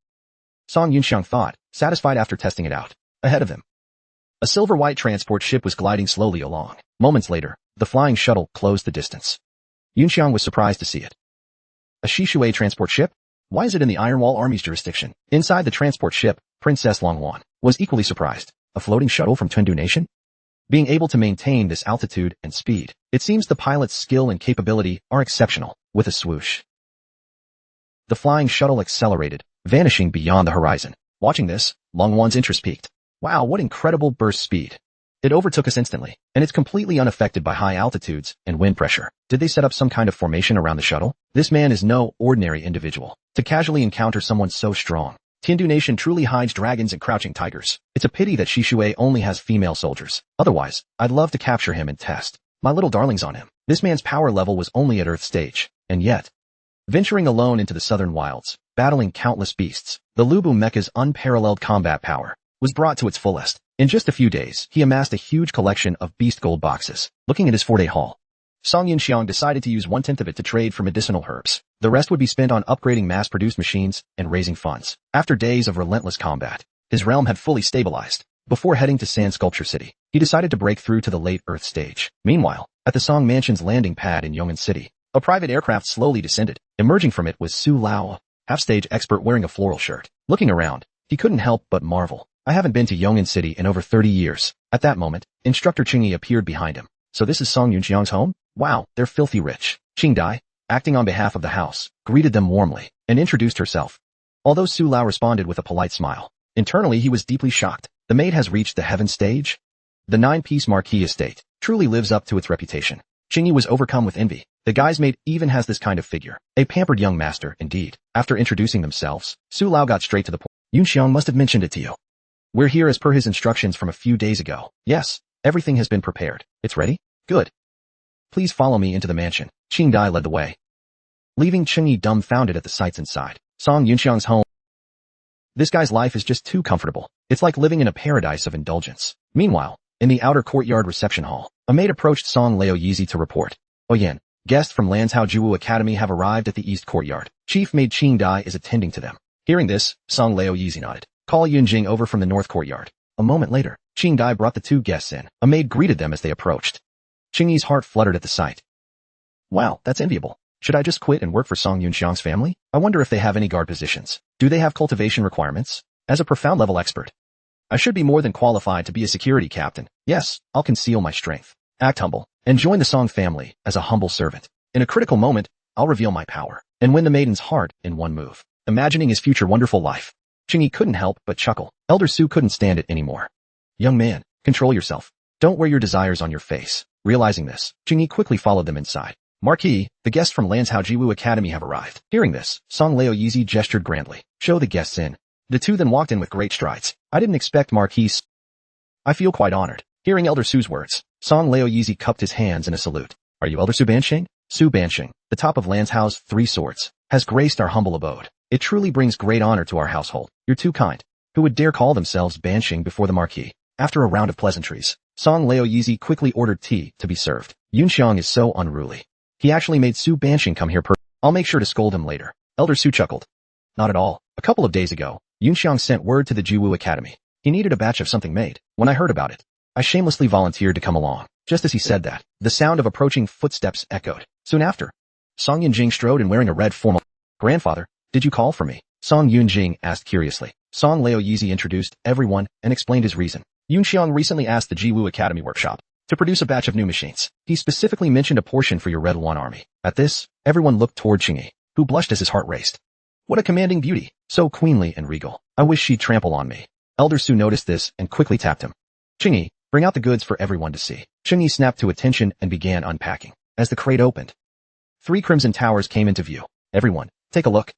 Song Yunxiang thought, satisfied after testing it out. Ahead of him, a silver-white transport ship was gliding slowly along. Moments later, the flying shuttle closed the distance. Yunxiang was surprised to see it. A Shishui transport ship? Why is it in the Ironwall Army's jurisdiction? Inside the transport ship, Princess Longwan was equally surprised. A floating shuttle from Twendu Nation? Being able to maintain this altitude and speed, it seems the pilot's skill and capability are exceptional. With a swoosh, the flying shuttle accelerated, vanishing beyond the horizon. Watching this, Longwan's interest peaked. Wow, what incredible burst speed. It overtook us instantly, and it's completely unaffected by high altitudes and wind pressure. Did they set up some kind of formation around the shuttle? This man is no ordinary individual. To casually encounter someone so strong, Tiandu Nation truly hides dragons and crouching tigers. It's a pity that Shishui only has female soldiers. Otherwise, I'd love to capture him and test my little darlings on him. This man's power level was only at Earth stage, and yet, venturing alone into the southern wilds, battling countless beasts, the Lubu Mecha's unparalleled combat power was brought to its fullest. In just a few days, he amassed a huge collection of beast gold boxes. Looking at his 4-day haul, Song Yunxiang decided to use 1/10 of it to trade for medicinal herbs. The rest would be spent on upgrading mass-produced machines and raising funds. After days of relentless combat, his realm had fully stabilized. Before heading to Sand Sculpture City, he decided to break through to the late Earth stage. Meanwhile, at the Song Mansion's landing pad in Yongin City, a private aircraft slowly descended. Emerging from it was Su Lao, half-stage expert wearing a floral shirt. Looking around, he couldn't help but marvel. I haven't been to Yongin City in over 30 years. At that moment, Instructor Qingyi appeared behind him. So this is Song Yunxiang's home? Wow, they're filthy rich. Qingdai, acting on behalf of the house, greeted them warmly and introduced herself. Although Su Lao responded with a polite smile, internally he was deeply shocked. The maid has reached the heaven stage? The 9-piece marquee estate truly lives up to its reputation. Qingyi was overcome with envy. The guy's maid even has this kind of figure. A pampered young master, indeed. After introducing themselves, Su Lao got straight to the point. Yunxiang must have mentioned it to you. We're here as per his instructions from a few days ago. Yes, everything has been prepared. It's ready? Good. Please follow me into the mansion. Qingdai led the way, leaving Qingyi dumbfounded at the sights inside. Song Yunxiang's home. This guy's life is just too comfortable. It's like living in a paradise of indulgence. Meanwhile, in the outer courtyard reception hall, a maid approached Song Lao Yizi to report. Oyen, guests from Lanzhou Juwu Academy have arrived at the east courtyard. Chief maid Qingdai is attending to them. Hearing this, Song Lao Yizi nodded. Call Yunjing over from the north courtyard. A moment later, Qingdai brought the two guests in. A maid greeted them as they approached. Qingyi's heart fluttered at the sight. Wow, that's enviable. Should I just quit and work for Song Yunxiang's family? I wonder if they have any guard positions. Do they have cultivation requirements? As a profound level expert, I should be more than qualified to be a security captain. Yes, I'll conceal my strength, act humble, and join the Song family as a humble servant. In a critical moment, I'll reveal my power and win the maiden's heart in one move. Imagining his future wonderful life, Qingyi couldn't help but chuckle. Elder Su couldn't stand it anymore. Young man, control yourself. Don't wear your desires on your face. Realizing this, Qingyi quickly followed them inside. Marquis, the guests from Lanzhou Jiwu Academy have arrived. Hearing this, Song Lao Yizi gestured grandly. Show the guests in. The two then walked in with great strides. I didn't expect Marquis. I feel quite honored. Hearing Elder Su's words, Song Lao Yizi cupped his hands in a salute. Are you Elder Su Bansheng? Su Bansheng, the top of Lanzhou's 3 swords, has graced our humble abode. It truly brings great honor to our household. You're too kind. Who would dare call themselves Bansheng before the Marquis? After a round of pleasantries, Song Lao Yizi quickly ordered tea to be served. Yunxiang is so unruly. He actually made Su Bansheng come here I'll make sure to scold him later. Elder Su chuckled. Not at all. A couple of days ago, Yunxiang sent word to the Jiwu Academy. He needed a batch of something made. When I heard about it, I shamelessly volunteered to come along. Just as he said that, the sound of approaching footsteps echoed. Soon after, Song Yunjing strode in wearing a red formal. Grandfather, did you call for me? Song Yunjing asked curiously. Song Lao Yizi introduced everyone and explained his reason. Yunxiang recently asked the Jiwu Academy workshop to produce a batch of new machines. He specifically mentioned a portion for your Red One army. At this, everyone looked toward Qingyi, who blushed as his heart raced. What a commanding beauty, so queenly and regal. I wish she'd trample on me. Elder Su noticed this and quickly tapped him. Qingyi, bring out the goods for everyone to see. Qingyi snapped to attention and began unpacking. As the crate opened, 3 crimson towers came into view. Everyone, take a look.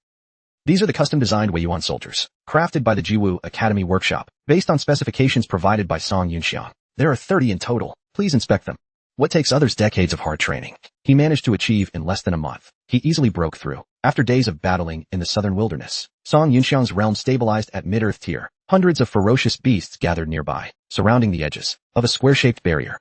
These are the custom-designed Weiyuan soldiers, crafted by the Jiwu Academy workshop, based on specifications provided by Song Yunxiang. There are 30 in total. Please inspect them. What takes others decades of hard training, he managed to achieve in less than a month. He easily broke through. After days of battling in the southern wilderness, Song Yunxiang's realm stabilized at mid-earth tier. Hundreds of ferocious beasts gathered nearby, surrounding the edges of a square-shaped barrier.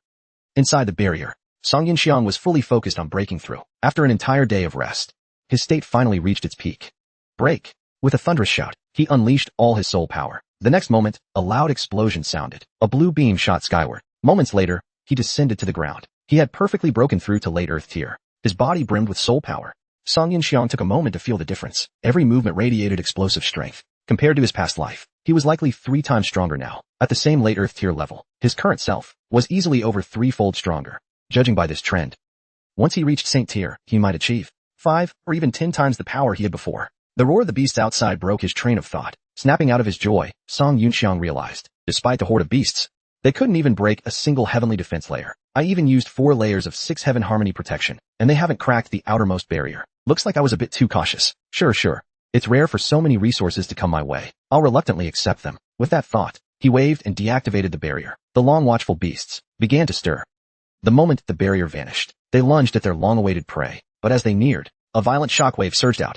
Inside the barrier, Song Yunxiang was fully focused on breaking through. After an entire day of rest, his state finally reached its peak. Break! With a thunderous shout, he unleashed all his soul power. The next moment, a loud explosion sounded. A blue beam shot skyward. Moments later, he descended to the ground. He had perfectly broken through to late earth tier. His body brimmed with soul power. Song Yunxiang took a moment to feel the difference. Every movement radiated explosive strength. Compared to his past life, he was likely 3 times stronger now. At the same late earth tier level, his current self was easily over 3-fold stronger. Judging by this trend, once he reached Saint tier, he might achieve 5 or even 10 times the power he had before. The roar of the beasts outside broke his train of thought. Snapping out of his joy, Song Yunxiang realized, despite the horde of beasts, they couldn't even break a single heavenly defense layer. I even used 4 layers of 6 heaven harmony protection, and they haven't cracked the outermost barrier. Looks like I was a bit too cautious. Sure. It's rare for so many resources to come my way. I'll reluctantly accept them. With that thought, he waved and deactivated the barrier. The long watchful beasts began to stir. The moment the barrier vanished, they lunged at their long-awaited prey, but as they neared, a violent shockwave surged out.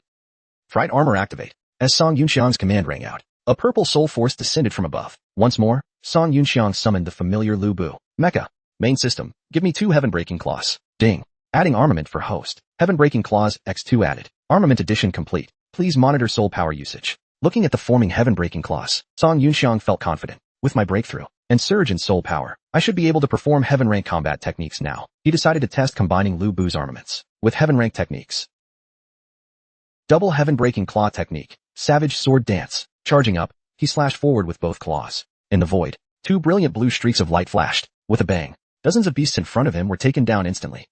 Fright armor activate. As Song Yunxiang's command rang out, a purple soul force descended from above. Once more, Song Yunxiang summoned the familiar Lu Bu. Mecha. Main system. Give me 2 heaven-breaking claws. Ding. Adding armament for host. Heaven-breaking claws X2 added. Armament addition complete. Please monitor soul power usage. Looking at the forming heaven-breaking claws, Song Yunxiang felt confident. With my breakthrough, and surge in soul power. I should be able to perform heaven rank combat techniques now. He decided to test combining Lu Bu's armaments with heaven rank techniques. Double heaven breaking claw technique. Savage sword dance. Charging up, he slashed forward with both claws. In the void, two brilliant blue streaks of light flashed. With a bang, dozens of beasts in front of him were taken down instantly.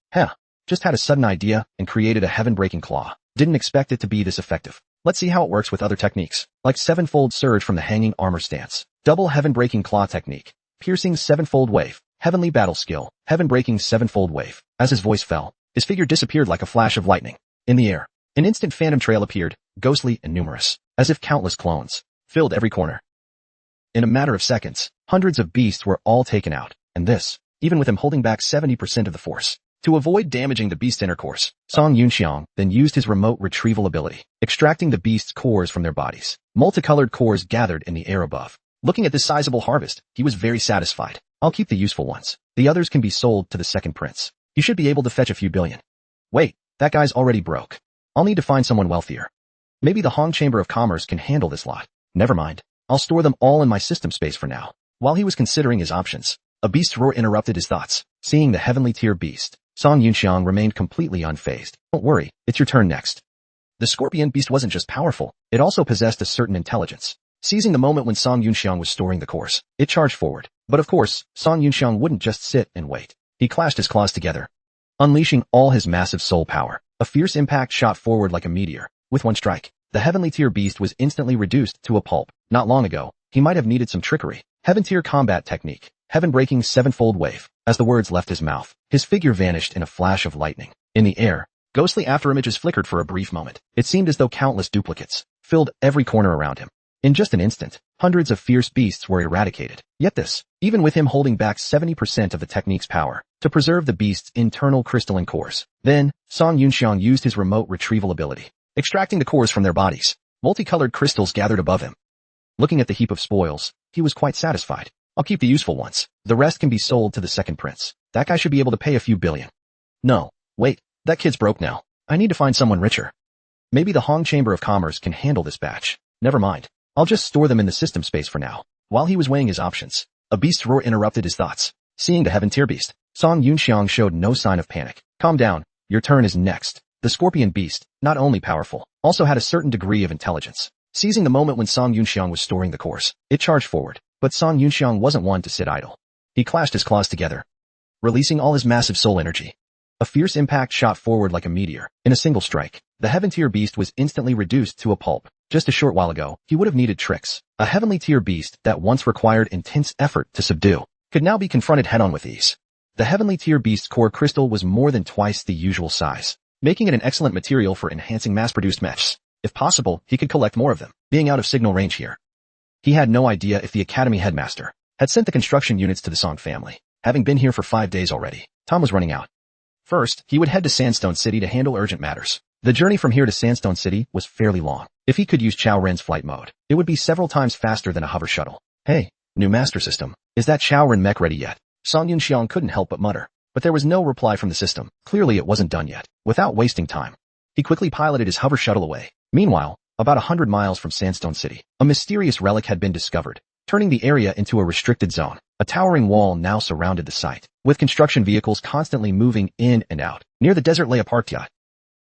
Just had a sudden idea and created a heaven breaking claw. Didn't expect it to be this effective. Let's see how it works with other techniques, like sevenfold surge from the hanging armor stance. Double heaven breaking claw technique. Piercing sevenfold wave. Heavenly battle skill. Heaven breaking sevenfold wave. As his voice fell, his figure disappeared like a flash of lightning. In the air, an instant phantom trail appeared, ghostly and numerous, as if countless clones filled every corner. In a matter of seconds, hundreds of beasts were all taken out, and this, even with him holding back 70% of the force. To avoid damaging the beast's inner cores, Song Yunxiang then used his remote retrieval ability, extracting the beast's cores from their bodies. Multicolored cores gathered in the air above. Looking at this sizable harvest, he was very satisfied. I'll keep the useful ones. The others can be sold to the second prince. He should be able to fetch a few billion. Wait, that guy's already broke. I'll need to find someone wealthier. Maybe the Hong Chamber of Commerce can handle this lot. Never mind. I'll store them all in my system space for now. While he was considering his options, a beast's roar interrupted his thoughts. Seeing the heavenly tier beast, Song Yunxiang remained completely unfazed. Don't worry, it's your turn next. The scorpion beast wasn't just powerful, it also possessed a certain intelligence. Seizing the moment when Song Yunxiang was storing the cores, it charged forward. But of course, Song Yunxiang wouldn't just sit and wait. He clashed his claws together, unleashing all his massive soul power. A fierce impact shot forward like a meteor. With one strike, the heavenly tier beast was instantly reduced to a pulp. Not long ago, he might have needed some trickery. Heaven tier combat technique. Heaven breaking sevenfold wave. As the words left his mouth, his figure vanished in a flash of lightning. In the air, ghostly afterimages flickered for a brief moment. It seemed as though countless duplicates filled every corner around him. In just an instant, hundreds of fierce beasts were eradicated. Yet this, even with him holding back 70% of the technique's power, to preserve the beast's internal crystalline cores. Then, Song Yunxiang used his remote retrieval ability, extracting the cores from their bodies. Multicolored crystals gathered above him. Looking at the heap of spoils, he was quite satisfied. I'll keep the useful ones. The rest can be sold to the second prince. That guy should be able to pay a few billion. No, wait, that kid's broke now. I need to find someone richer. Maybe the Hong Chamber of Commerce can handle this batch. Never mind. I'll just store them in the system space for now. While he was weighing his options, a beast's roar interrupted his thoughts. Seeing the heaven tier beast, Song Yunxiang showed no sign of panic. Calm down. Your turn is next. The scorpion beast, not only powerful, also had a certain degree of intelligence. Seizing the moment when Song Yunxiang was storing the cores, it charged forward. But Song Yunxiang wasn't one to sit idle. He clashed his claws together, releasing all his massive soul energy. A fierce impact shot forward like a meteor. In a single strike, the heaven tier beast was instantly reduced to a pulp. Just a short while ago, he would have needed tricks. A heavenly tier beast that once required intense effort to subdue could now be confronted head-on with ease. The heavenly tier beast's core crystal was more than twice the usual size, making it an excellent material for enhancing mass-produced mechs. If possible, he could collect more of them, being out of signal range here. He had no idea if the academy headmaster had sent the construction units to the Song family. Having been here for 5 days already, time was running out. First, he would head to Sandstone City to handle urgent matters. The journey from here to Sandstone City was fairly long. If he could use Chao Ren's flight mode, it would be several times faster than a hover shuttle. Hey, new master system, is that Chao Ren mech ready yet? Song Yunxiang couldn't help but mutter, but there was no reply from the system. Clearly it wasn't done yet. Without wasting time, he quickly piloted his hover shuttle away. Meanwhile, about 100 miles from Sandstone City, a mysterious relic had been discovered, turning the area into a restricted zone. A towering wall now surrounded the site, with construction vehicles constantly moving in and out. Near the desert lay a parked yacht,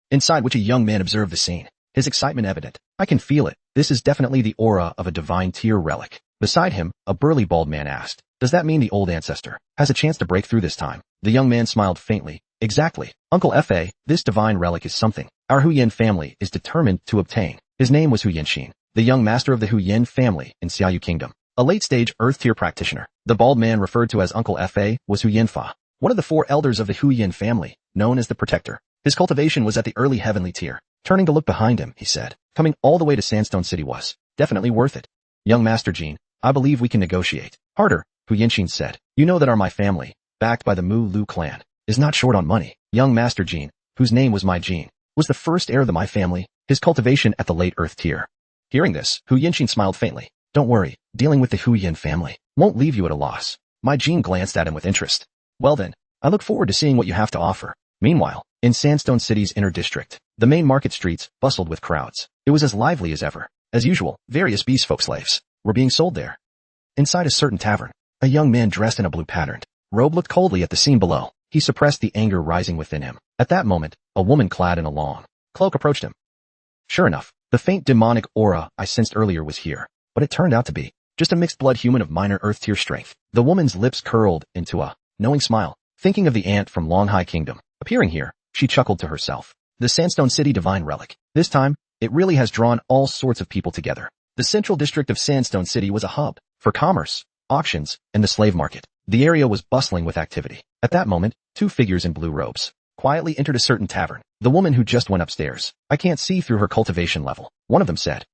inside which a young man observed the scene, his excitement evident. I can feel it. This is definitely the aura of a divine tier relic. Beside him, a burly bald man asked, does that mean the old ancestor has a chance to break through this time? The young man smiled faintly. Exactly. Uncle Fa, this divine relic is something our Huyen family is determined to obtain. His name was Hu Yanxin, the young master of the Huyen family in Xiaoyu Kingdom, a late-stage Earth-tier practitioner. The bald man referred to as Uncle Fa was Hu Yanfa, one of the 4 elders of the Huyen family, known as the Protector. His cultivation was at the early heavenly tier. Turning to look behind him, he said, coming all the way to Sandstone City was definitely worth it. Young Master Jean, I believe we can negotiate. Harder, Hu Yanxin said. You know that my family, backed by the Mu Lu clan, is not short on money. Young Master Jean, whose name was Mai Jean, was the first heir of the Mai family, his cultivation at the late Earth tier. Hearing this, Hu Yanxin smiled faintly. Don't worry, dealing with the Huyen family won't leave you at a loss. Mai Jean glanced at him with interest. Well then, I look forward to seeing what you have to offer. Meanwhile, in Sandstone City's inner district, the main market streets bustled with crowds. It was as lively as ever. As usual, various beast folk slaves were being sold there. Inside a certain tavern, A young man dressed in a blue patterned robe looked coldly at the scene below. He suppressed the anger rising within him. At that moment, a woman clad in a long cloak approached him. Sure enough, the faint demonic aura I sensed earlier was here, but it turned out to be just a mixed-blood human of minor earth-tier strength. The woman's lips curled into a knowing smile. Thinking of the ant from Longhai Kingdom appearing here, she chuckled to herself. The Sandstone City Divine Relic. This time, it really has drawn all sorts of people together. The central district of Sandstone City was a hub for commerce, auctions, and the slave market. The area was bustling with activity. At that moment, two figures in blue robes quietly entered a certain tavern. The woman who just went upstairs. I can't see through her cultivation level. One of them said,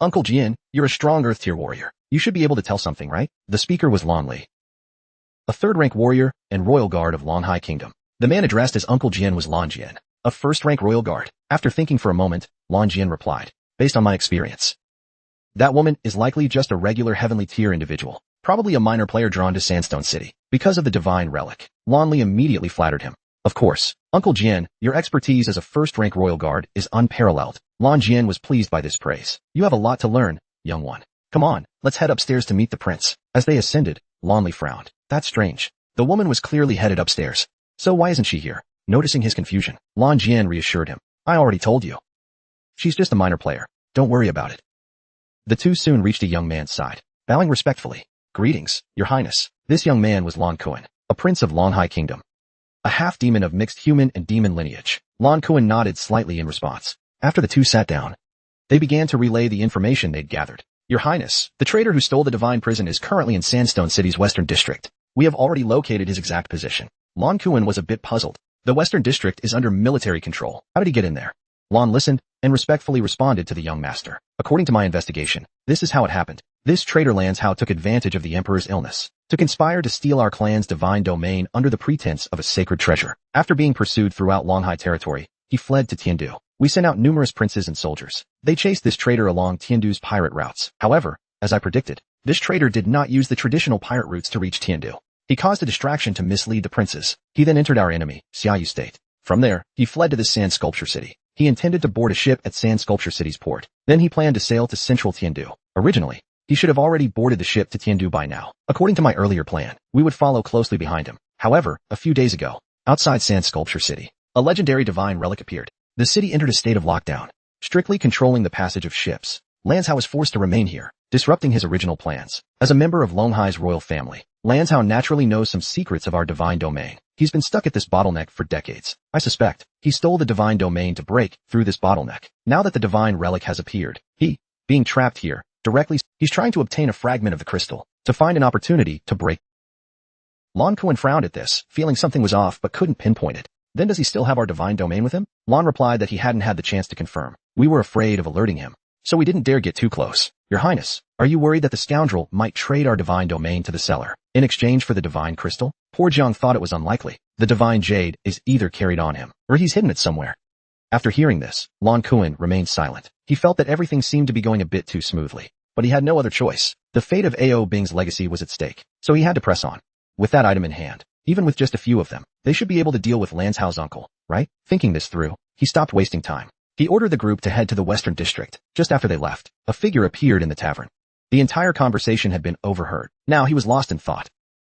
Uncle Jian, you're a strong earth-tier warrior. You should be able to tell something, right? The speaker was Lon Li, a third-rank warrior and royal guard of Longhai Kingdom. The man addressed as Uncle Jian was Lon Jian, a first-rank royal guard. After thinking for a moment, Lon Jian replied, based on my experience, that woman is likely just a regular heavenly tier individual, probably a minor player drawn to Sandstone City because of the divine relic. Lon Li immediately flattered him. Of course, Uncle Jian, your expertise as a first-rank royal guard is unparalleled. Lon Jian was pleased by this praise. You have a lot to learn, young one. Come on, let's head upstairs to meet the prince. As they ascended, Lon Li frowned. That's strange. The woman was clearly headed upstairs. So why isn't she here? Noticing his confusion, Lon Jian reassured him. I already told you. She's just a minor player. Don't worry about it. The two soon reached a young man's side, bowing respectfully. Greetings, your highness. This young man was Lon Kuan, a prince of Longhai Kingdom, a half-demon of mixed human and demon lineage. Lon Kuan nodded slightly in response. After the two sat down, they began to relay the information they'd gathered. Your highness, the traitor who stole the divine prison is currently in Sandstone City's western district. We have already located his exact position. Lon Kuan was a bit puzzled. The western district is under military control. How did he get in there? Lon listened and respectfully responded to the young master. According to my investigation, this is how it happened. This traitor Lanzhao took advantage of the emperor's illness to conspire to steal our clan's divine domain under the pretense of a sacred treasure. After being pursued throughout Longhai territory, he fled to Tiandu. We sent out numerous princes and soldiers. They chased this traitor along Tiandu's pirate routes. However, as I predicted, this traitor did not use the traditional pirate routes to reach Tiandu. He caused a distraction to mislead the princes. He then entered our enemy, Xiaoyu State. From there, he fled to the Sand Sculpture City. He intended to board a ship at Sand Sculpture City's port. Then he planned to sail to central Tiandu. Originally, he should have already boarded the ship to Tiandu by now. According to my earlier plan, we would follow closely behind him. However, a few days ago, outside Sand Sculpture City, a legendary divine relic appeared. The city entered a state of lockdown, strictly controlling the passage of ships. Lanzhao was forced to remain here, disrupting his original plans. As a member of Longhai's royal family, Lanzhao naturally knows some secrets of our divine domain. He's been stuck at this bottleneck for decades. I suspect he stole the divine domain to break through this bottleneck. Now that the divine relic has appeared, being trapped here, he's trying to obtain a fragment of the crystal to find an opportunity to break. Lon Kuan frowned at this, feeling something was off but couldn't pinpoint it. Then does he still have our divine domain with him? Lon replied that he hadn't had the chance to confirm. We were afraid of alerting him, so we didn't dare get too close. Your highness, are you worried that the scoundrel might trade our divine domain to the seller in exchange for the divine crystal? Poor Jiang thought it was unlikely. The divine jade is either carried on him, or he's hidden it somewhere. After hearing this, Lon Kuan remained silent. He felt that everything seemed to be going a bit too smoothly, but he had no other choice. The fate of Ao Bing's legacy was at stake, so he had to press on. With that item in hand, even with just a few of them, they should be able to deal with Lanzhao's uncle, right? Thinking this through, he stopped wasting time. He ordered the group to head to the western district. Just after they left, a figure appeared in the tavern. The entire conversation had been overheard. Now he was lost in thought.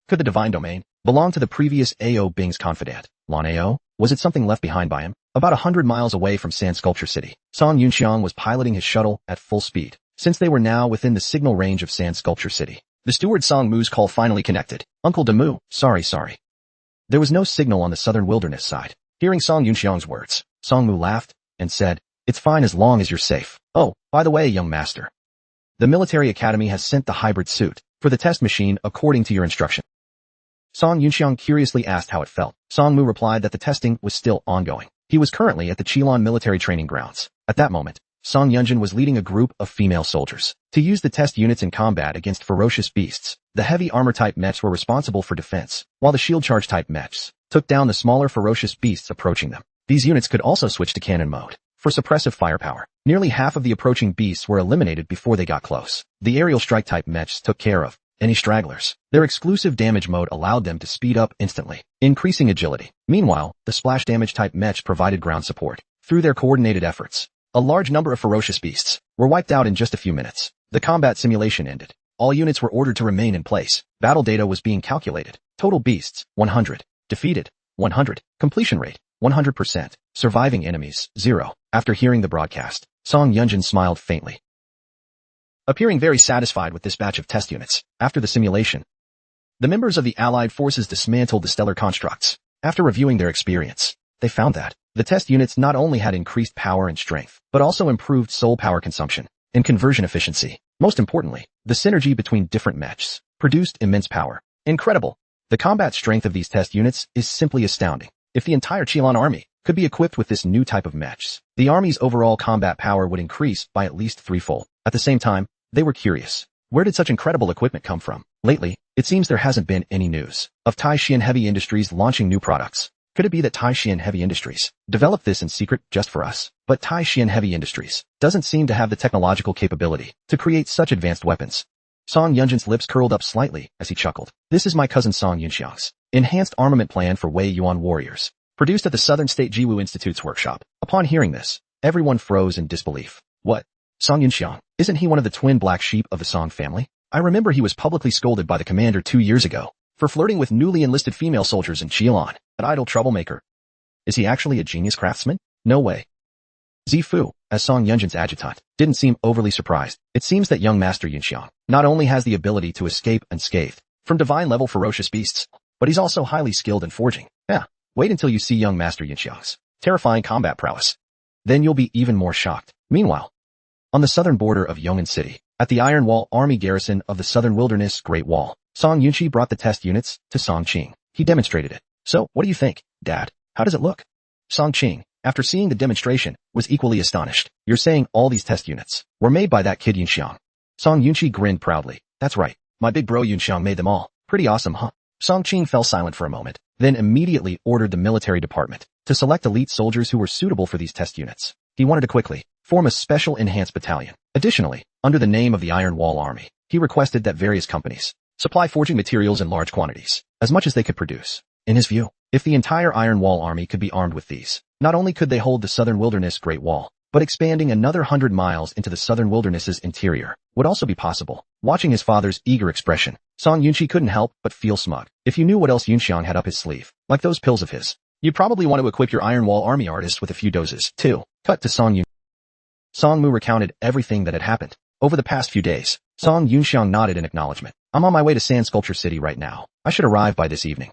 Could the divine domain belong to the previous Ao Bing's confidant, Lon Ao? Was it something left behind by him? About 100 miles away from Sand Sculpture City, Song Yunxiang was piloting his shuttle at full speed. Since they were now within the signal range of Sand Sculpture City, the steward Song Mu's call finally connected. Uncle Demu, sorry. There was no signal on the southern wilderness side. Hearing Song Yunxiang's words, Song Mu laughed and said, it's fine as long as you're safe. Oh, by the way, young master, the military academy has sent the hybrid suit for the test machine according to your instruction. Song Yunxiang curiously asked how it felt. Song Mu replied that the testing was still ongoing. He was currently at the Qilon military training grounds. At that moment, Song Yunjin was leading a group of female soldiers to use the test units in combat against ferocious beasts. The heavy armor-type mechs were responsible for defense, while the shield charge-type mechs took down the smaller ferocious beasts approaching them. These units could also switch to cannon mode for suppressive firepower. Nearly half of the approaching beasts were eliminated before they got close. The aerial strike-type mechs took care of any stragglers. Their exclusive damage mode allowed them to speed up instantly, increasing agility. Meanwhile, the splash damage-type mechs provided ground support. Through their coordinated efforts, a large number of ferocious beasts were wiped out in just a few minutes. The combat simulation ended. All units were ordered to remain in place. Battle data was being calculated. Total beasts, 100. Defeated, 100. Completion rate, 100%. Surviving enemies, 0. After hearing the broadcast, Song Yunjin smiled faintly, appearing very satisfied with this batch of test units. After the simulation, the members of the Allied forces dismantled the stellar constructs. After reviewing their experience, they found that the test units not only had increased power and strength, but also improved soul power consumption and conversion efficiency. Most importantly, the synergy between different mechs produced immense power. Incredible! The combat strength of these test units is simply astounding. If the entire Qilin army could be equipped with this new type of mechs, the army's overall combat power would increase by at least threefold. At the same time, they were curious. Where did such incredible equipment come from? Lately, it seems there hasn't been any news of Taishan Heavy Industries launching new products. Could it be that Taishan Heavy Industries developed this in secret just for us? But Taishan Heavy Industries doesn't seem to have the technological capability to create such advanced weapons. Song Yunjin's lips curled up slightly as he chuckled. This is my cousin Song Yunxiang's enhanced armament plan for Wei Yuan warriors, produced at the Southern State Jiwu Institute's workshop. Upon hearing this, everyone froze in disbelief. What? Song Yunxiang? Isn't he one of the twin black sheep of the Song family? I remember he was publicly scolded by the commander 2 years ago for flirting with newly enlisted female soldiers in Qilin, an idle troublemaker. Is he actually a genius craftsman? No way. Zifu, as Song Yunjin's adjutant, didn't seem overly surprised. It seems that young Master Yunxiang not only has the ability to escape unscathed from divine-level ferocious beasts, but he's also highly skilled in forging. Yeah, wait until you see young Master Yunxiang's terrifying combat prowess. Then you'll be even more shocked. Meanwhile, on the southern border of Yong'an City, at the Iron Wall Army garrison of the Southern Wilderness Great Wall, Song Yunxi brought the test units to Song Qing. He demonstrated it. So, what do you think, Dad? How does it look? Song Qing, after seeing the demonstration, was equally astonished. You're saying all these test units were made by that kid Yunxiang? Song Yunxi grinned proudly. That's right. My big bro Yunxiang made them all. Pretty awesome, huh? Song Qing fell silent for a moment, then immediately ordered the military department to select elite soldiers who were suitable for these test units. He wanted to quickly form a special enhanced battalion. Additionally, under the name of the Iron Wall Army, he requested that various companies supply forging materials in large quantities, as much as they could produce. In his view, if the entire Iron Wall Army could be armed with these, not only could they hold the Southern Wilderness Great Wall, but expanding another 100 miles into the Southern Wilderness's interior would also be possible. Watching his father's eager expression, Song Yunxi couldn't help but feel smug. If you knew what else Yunxiang had up his sleeve, like those pills of his, you'd probably want to equip your Iron Wall Army artist with a few doses, too. Cut to Song Yunxi. Song Mu recounted everything that had happened over the past few days. Song Yunxiang nodded in acknowledgement. I'm on my way to Sand Sculpture City right now. I should arrive by this evening.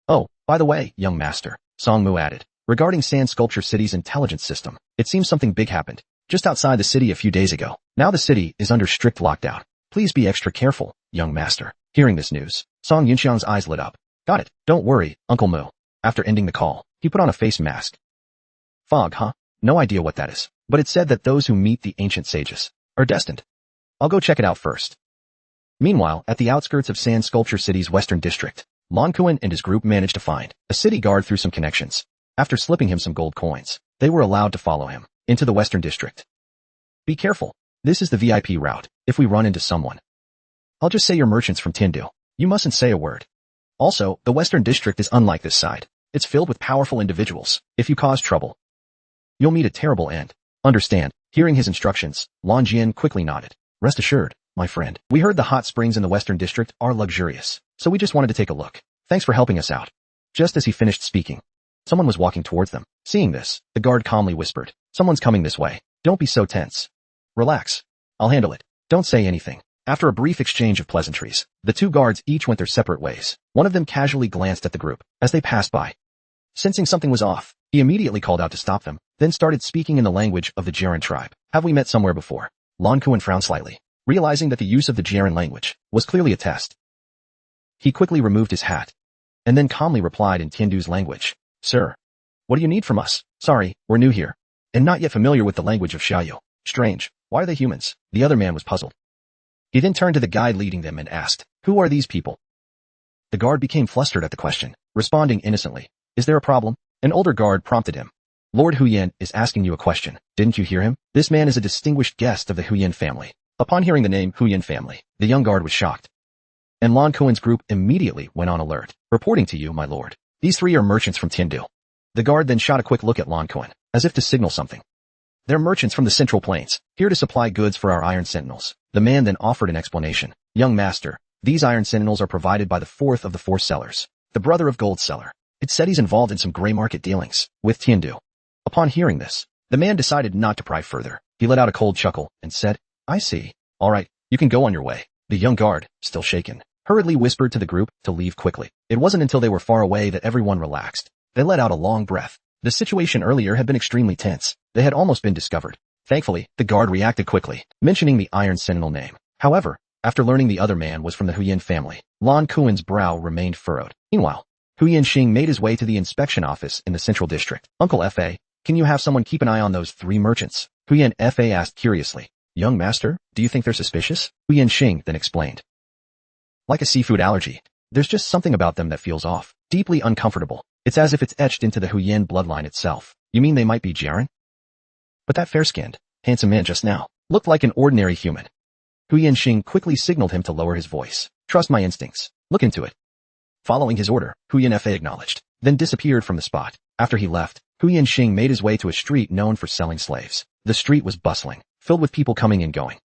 Oh, by the way, young master, Song Mu added, regarding Sand Sculpture City's intelligence system, it seems something big happened just outside the city a few days ago. Now the city is under strict lockdown. Please be extra careful, young master. Hearing this news, Song Yunxiang's eyes lit up. Got it. Don't worry, Uncle Mu. After ending the call, he put on a face mask. Fog, huh? No idea what that is, but it said that those who meet the ancient sages are destined. I'll go check it out first. Meanwhile, at the outskirts of Sand Sculpture City's western district, Lon Kuan and his group managed to find a city guard through some connections. After slipping him some gold coins, they were allowed to follow him into the western district. Be careful. This is the VIP route. If we run into someone, I'll just say you're merchants from Tindu. You mustn't say a word. Also, the western district is unlike this side. It's filled with powerful individuals. If you cause trouble, you'll meet a terrible end. Understand? Hearing his instructions, Lon Jian quickly nodded. Rest assured, my friend. We heard the hot springs in the western district are luxurious, so we just wanted to take a look. Thanks for helping us out. Just as he finished speaking, someone was walking towards them. Seeing this, the guard calmly whispered, someone's coming this way. Don't be so tense. Relax. I'll handle it. Don't say anything. After a brief exchange of pleasantries, the two guards each went their separate ways. One of them casually glanced at the group as they passed by. Sensing something was off, he immediately called out to stop them, then started speaking in the language of the Jiren tribe. Have we met somewhere before? Lon Kuan frowned slightly, realizing that the use of the Jiren language was clearly a test. He quickly removed his hat, and then calmly replied in Tindu's language. Sir, what do you need from us? Sorry, we're new here, and not yet familiar with the language of Xiaoyu. Strange, why are they humans? The other man was puzzled. He then turned to the guide leading them and asked, who are these people? The guard became flustered at the question, responding innocently. Is there a problem? An older guard prompted him. Lord Huyen is asking you a question. Didn't you hear him? This man is a distinguished guest of the Huyen family. Upon hearing the name Huyen family, the young guard was shocked. And Lon Kuan's group immediately went on alert. Reporting to you, my lord. These three are merchants from Tindu. The guard then shot a quick look at Lon Kuan, as if to signal something. They're merchants from the Central Plains, here to supply goods for our Iron Sentinels. The man then offered an explanation. Young master, these iron sentinels are provided by the fourth of the four sellers, the brother of gold seller. It said he's involved in some gray market dealings with Tiandu. Upon hearing this, the man decided not to pry further. He let out a cold chuckle and said, I see. All right, you can go on your way. The young guard, still shaken, hurriedly whispered to the group to leave quickly. It wasn't until they were far away that everyone relaxed. They let out a long breath. The situation earlier had been extremely tense. They had almost been discovered. Thankfully, the guard reacted quickly, mentioning the Iron Sentinel name. However, after learning the other man was from the Huyan family, Lan Kuan's brow remained furrowed. Meanwhile, Huyan Xing made his way to the inspection office in the central district. Uncle F.A., can you have someone keep an eye on those 3 merchants? Huyan F.A. asked curiously. Young master, do you think they're suspicious? Huyan Xing then explained. Like a seafood allergy. There's just something about them that feels off, deeply uncomfortable. It's as if it's etched into the Huyan bloodline itself. You mean they might be Jiren? But that fair-skinned, handsome man just now looked like an ordinary human. Huyan Xing quickly signaled him to lower his voice. Trust my instincts. Look into it. Following his order, Huyan F.A. acknowledged, then disappeared from the spot. After he left, Huyan Xing made his way to a street known for selling slaves. The street was bustling, filled with people coming and going.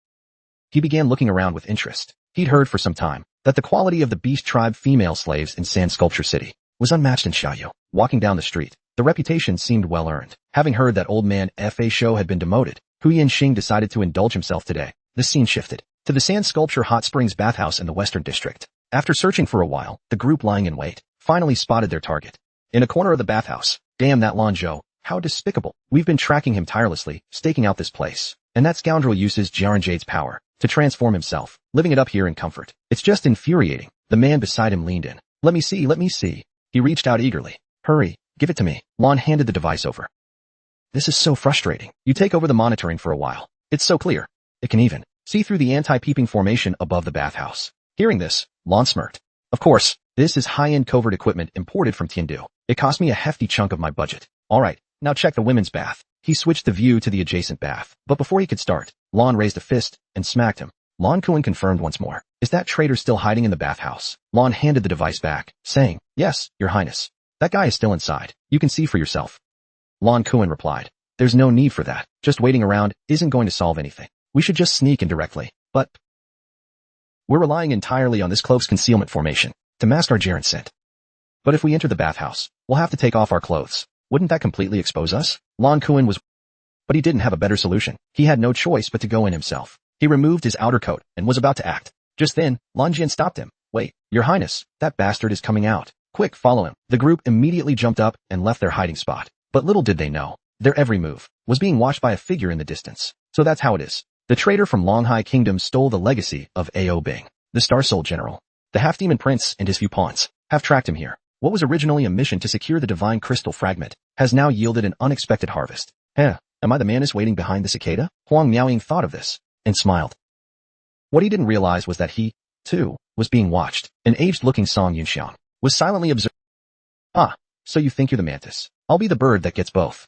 He began looking around with interest. He'd heard for some time that the quality of the Beast Tribe female slaves in Sand Sculpture City was unmatched in Xiaoyu. Walking down the street, the reputation seemed well earned. Having heard that old man F.A. Shou had been demoted, Huyan Xing decided to indulge himself today. The scene shifted to the Sand Sculpture Hot Springs bathhouse in the Western District. After searching for a while, the group lying in wait finally spotted their target. In a corner of the bathhouse, damn that Lan Zhou, how despicable. We've been tracking him tirelessly, staking out this place. And that scoundrel uses Jiren Jade's power to transform himself, living it up here in comfort. It's just infuriating. The man beside him leaned in. Let me see, let me see. He reached out eagerly. Hurry, give it to me. Lan handed the device over. This is so frustrating. You take over the monitoring for a while. It's so clear. It can even see through the anti-peeping formation above the bathhouse. Hearing this, Lan smirked. Of course, this is high-end covert equipment imported from Tiandu. It cost me a hefty chunk of my budget. Alright, now check the women's bath. He switched the view to the adjacent bath. But before he could start, Lan raised a fist and smacked him. Lan Kuan confirmed once more. Is that traitor still hiding in the bathhouse? Lan handed the device back, saying, Yes, Your Highness. That guy is still inside. You can see for yourself. Lan Kuan replied. There's no need for that. Just waiting around isn't going to solve anything. We should just sneak in directly. But we're relying entirely on this cloak's concealment formation to mask our Jiren scent. But if we enter the bathhouse, we'll have to take off our clothes. Wouldn't that completely expose us? Lan Kuan was... But he didn't have a better solution. He had no choice but to go in himself. He removed his outer coat and was about to act. Just then, Lan Jian stopped him. Wait, Your Highness, that bastard is coming out. Quick, follow him. The group immediately jumped up and left their hiding spot. But little did they know, their every move was being watched by a figure in the distance. So that's how it is. The traitor from Longhai Kingdom stole the legacy of A.O. Bing, the Star Soul General. The half-demon prince and his few pawns have tracked him here. What was originally a mission to secure the divine crystal fragment has now yielded an unexpected harvest. Am I the manus waiting behind the cicada? Huang Miaoying thought of this and smiled. What he didn't realize was that he, too, was being watched. An aged-looking Song Yunxiang was silently observing. Ah, so you think you're the mantis. I'll be the bird that gets both.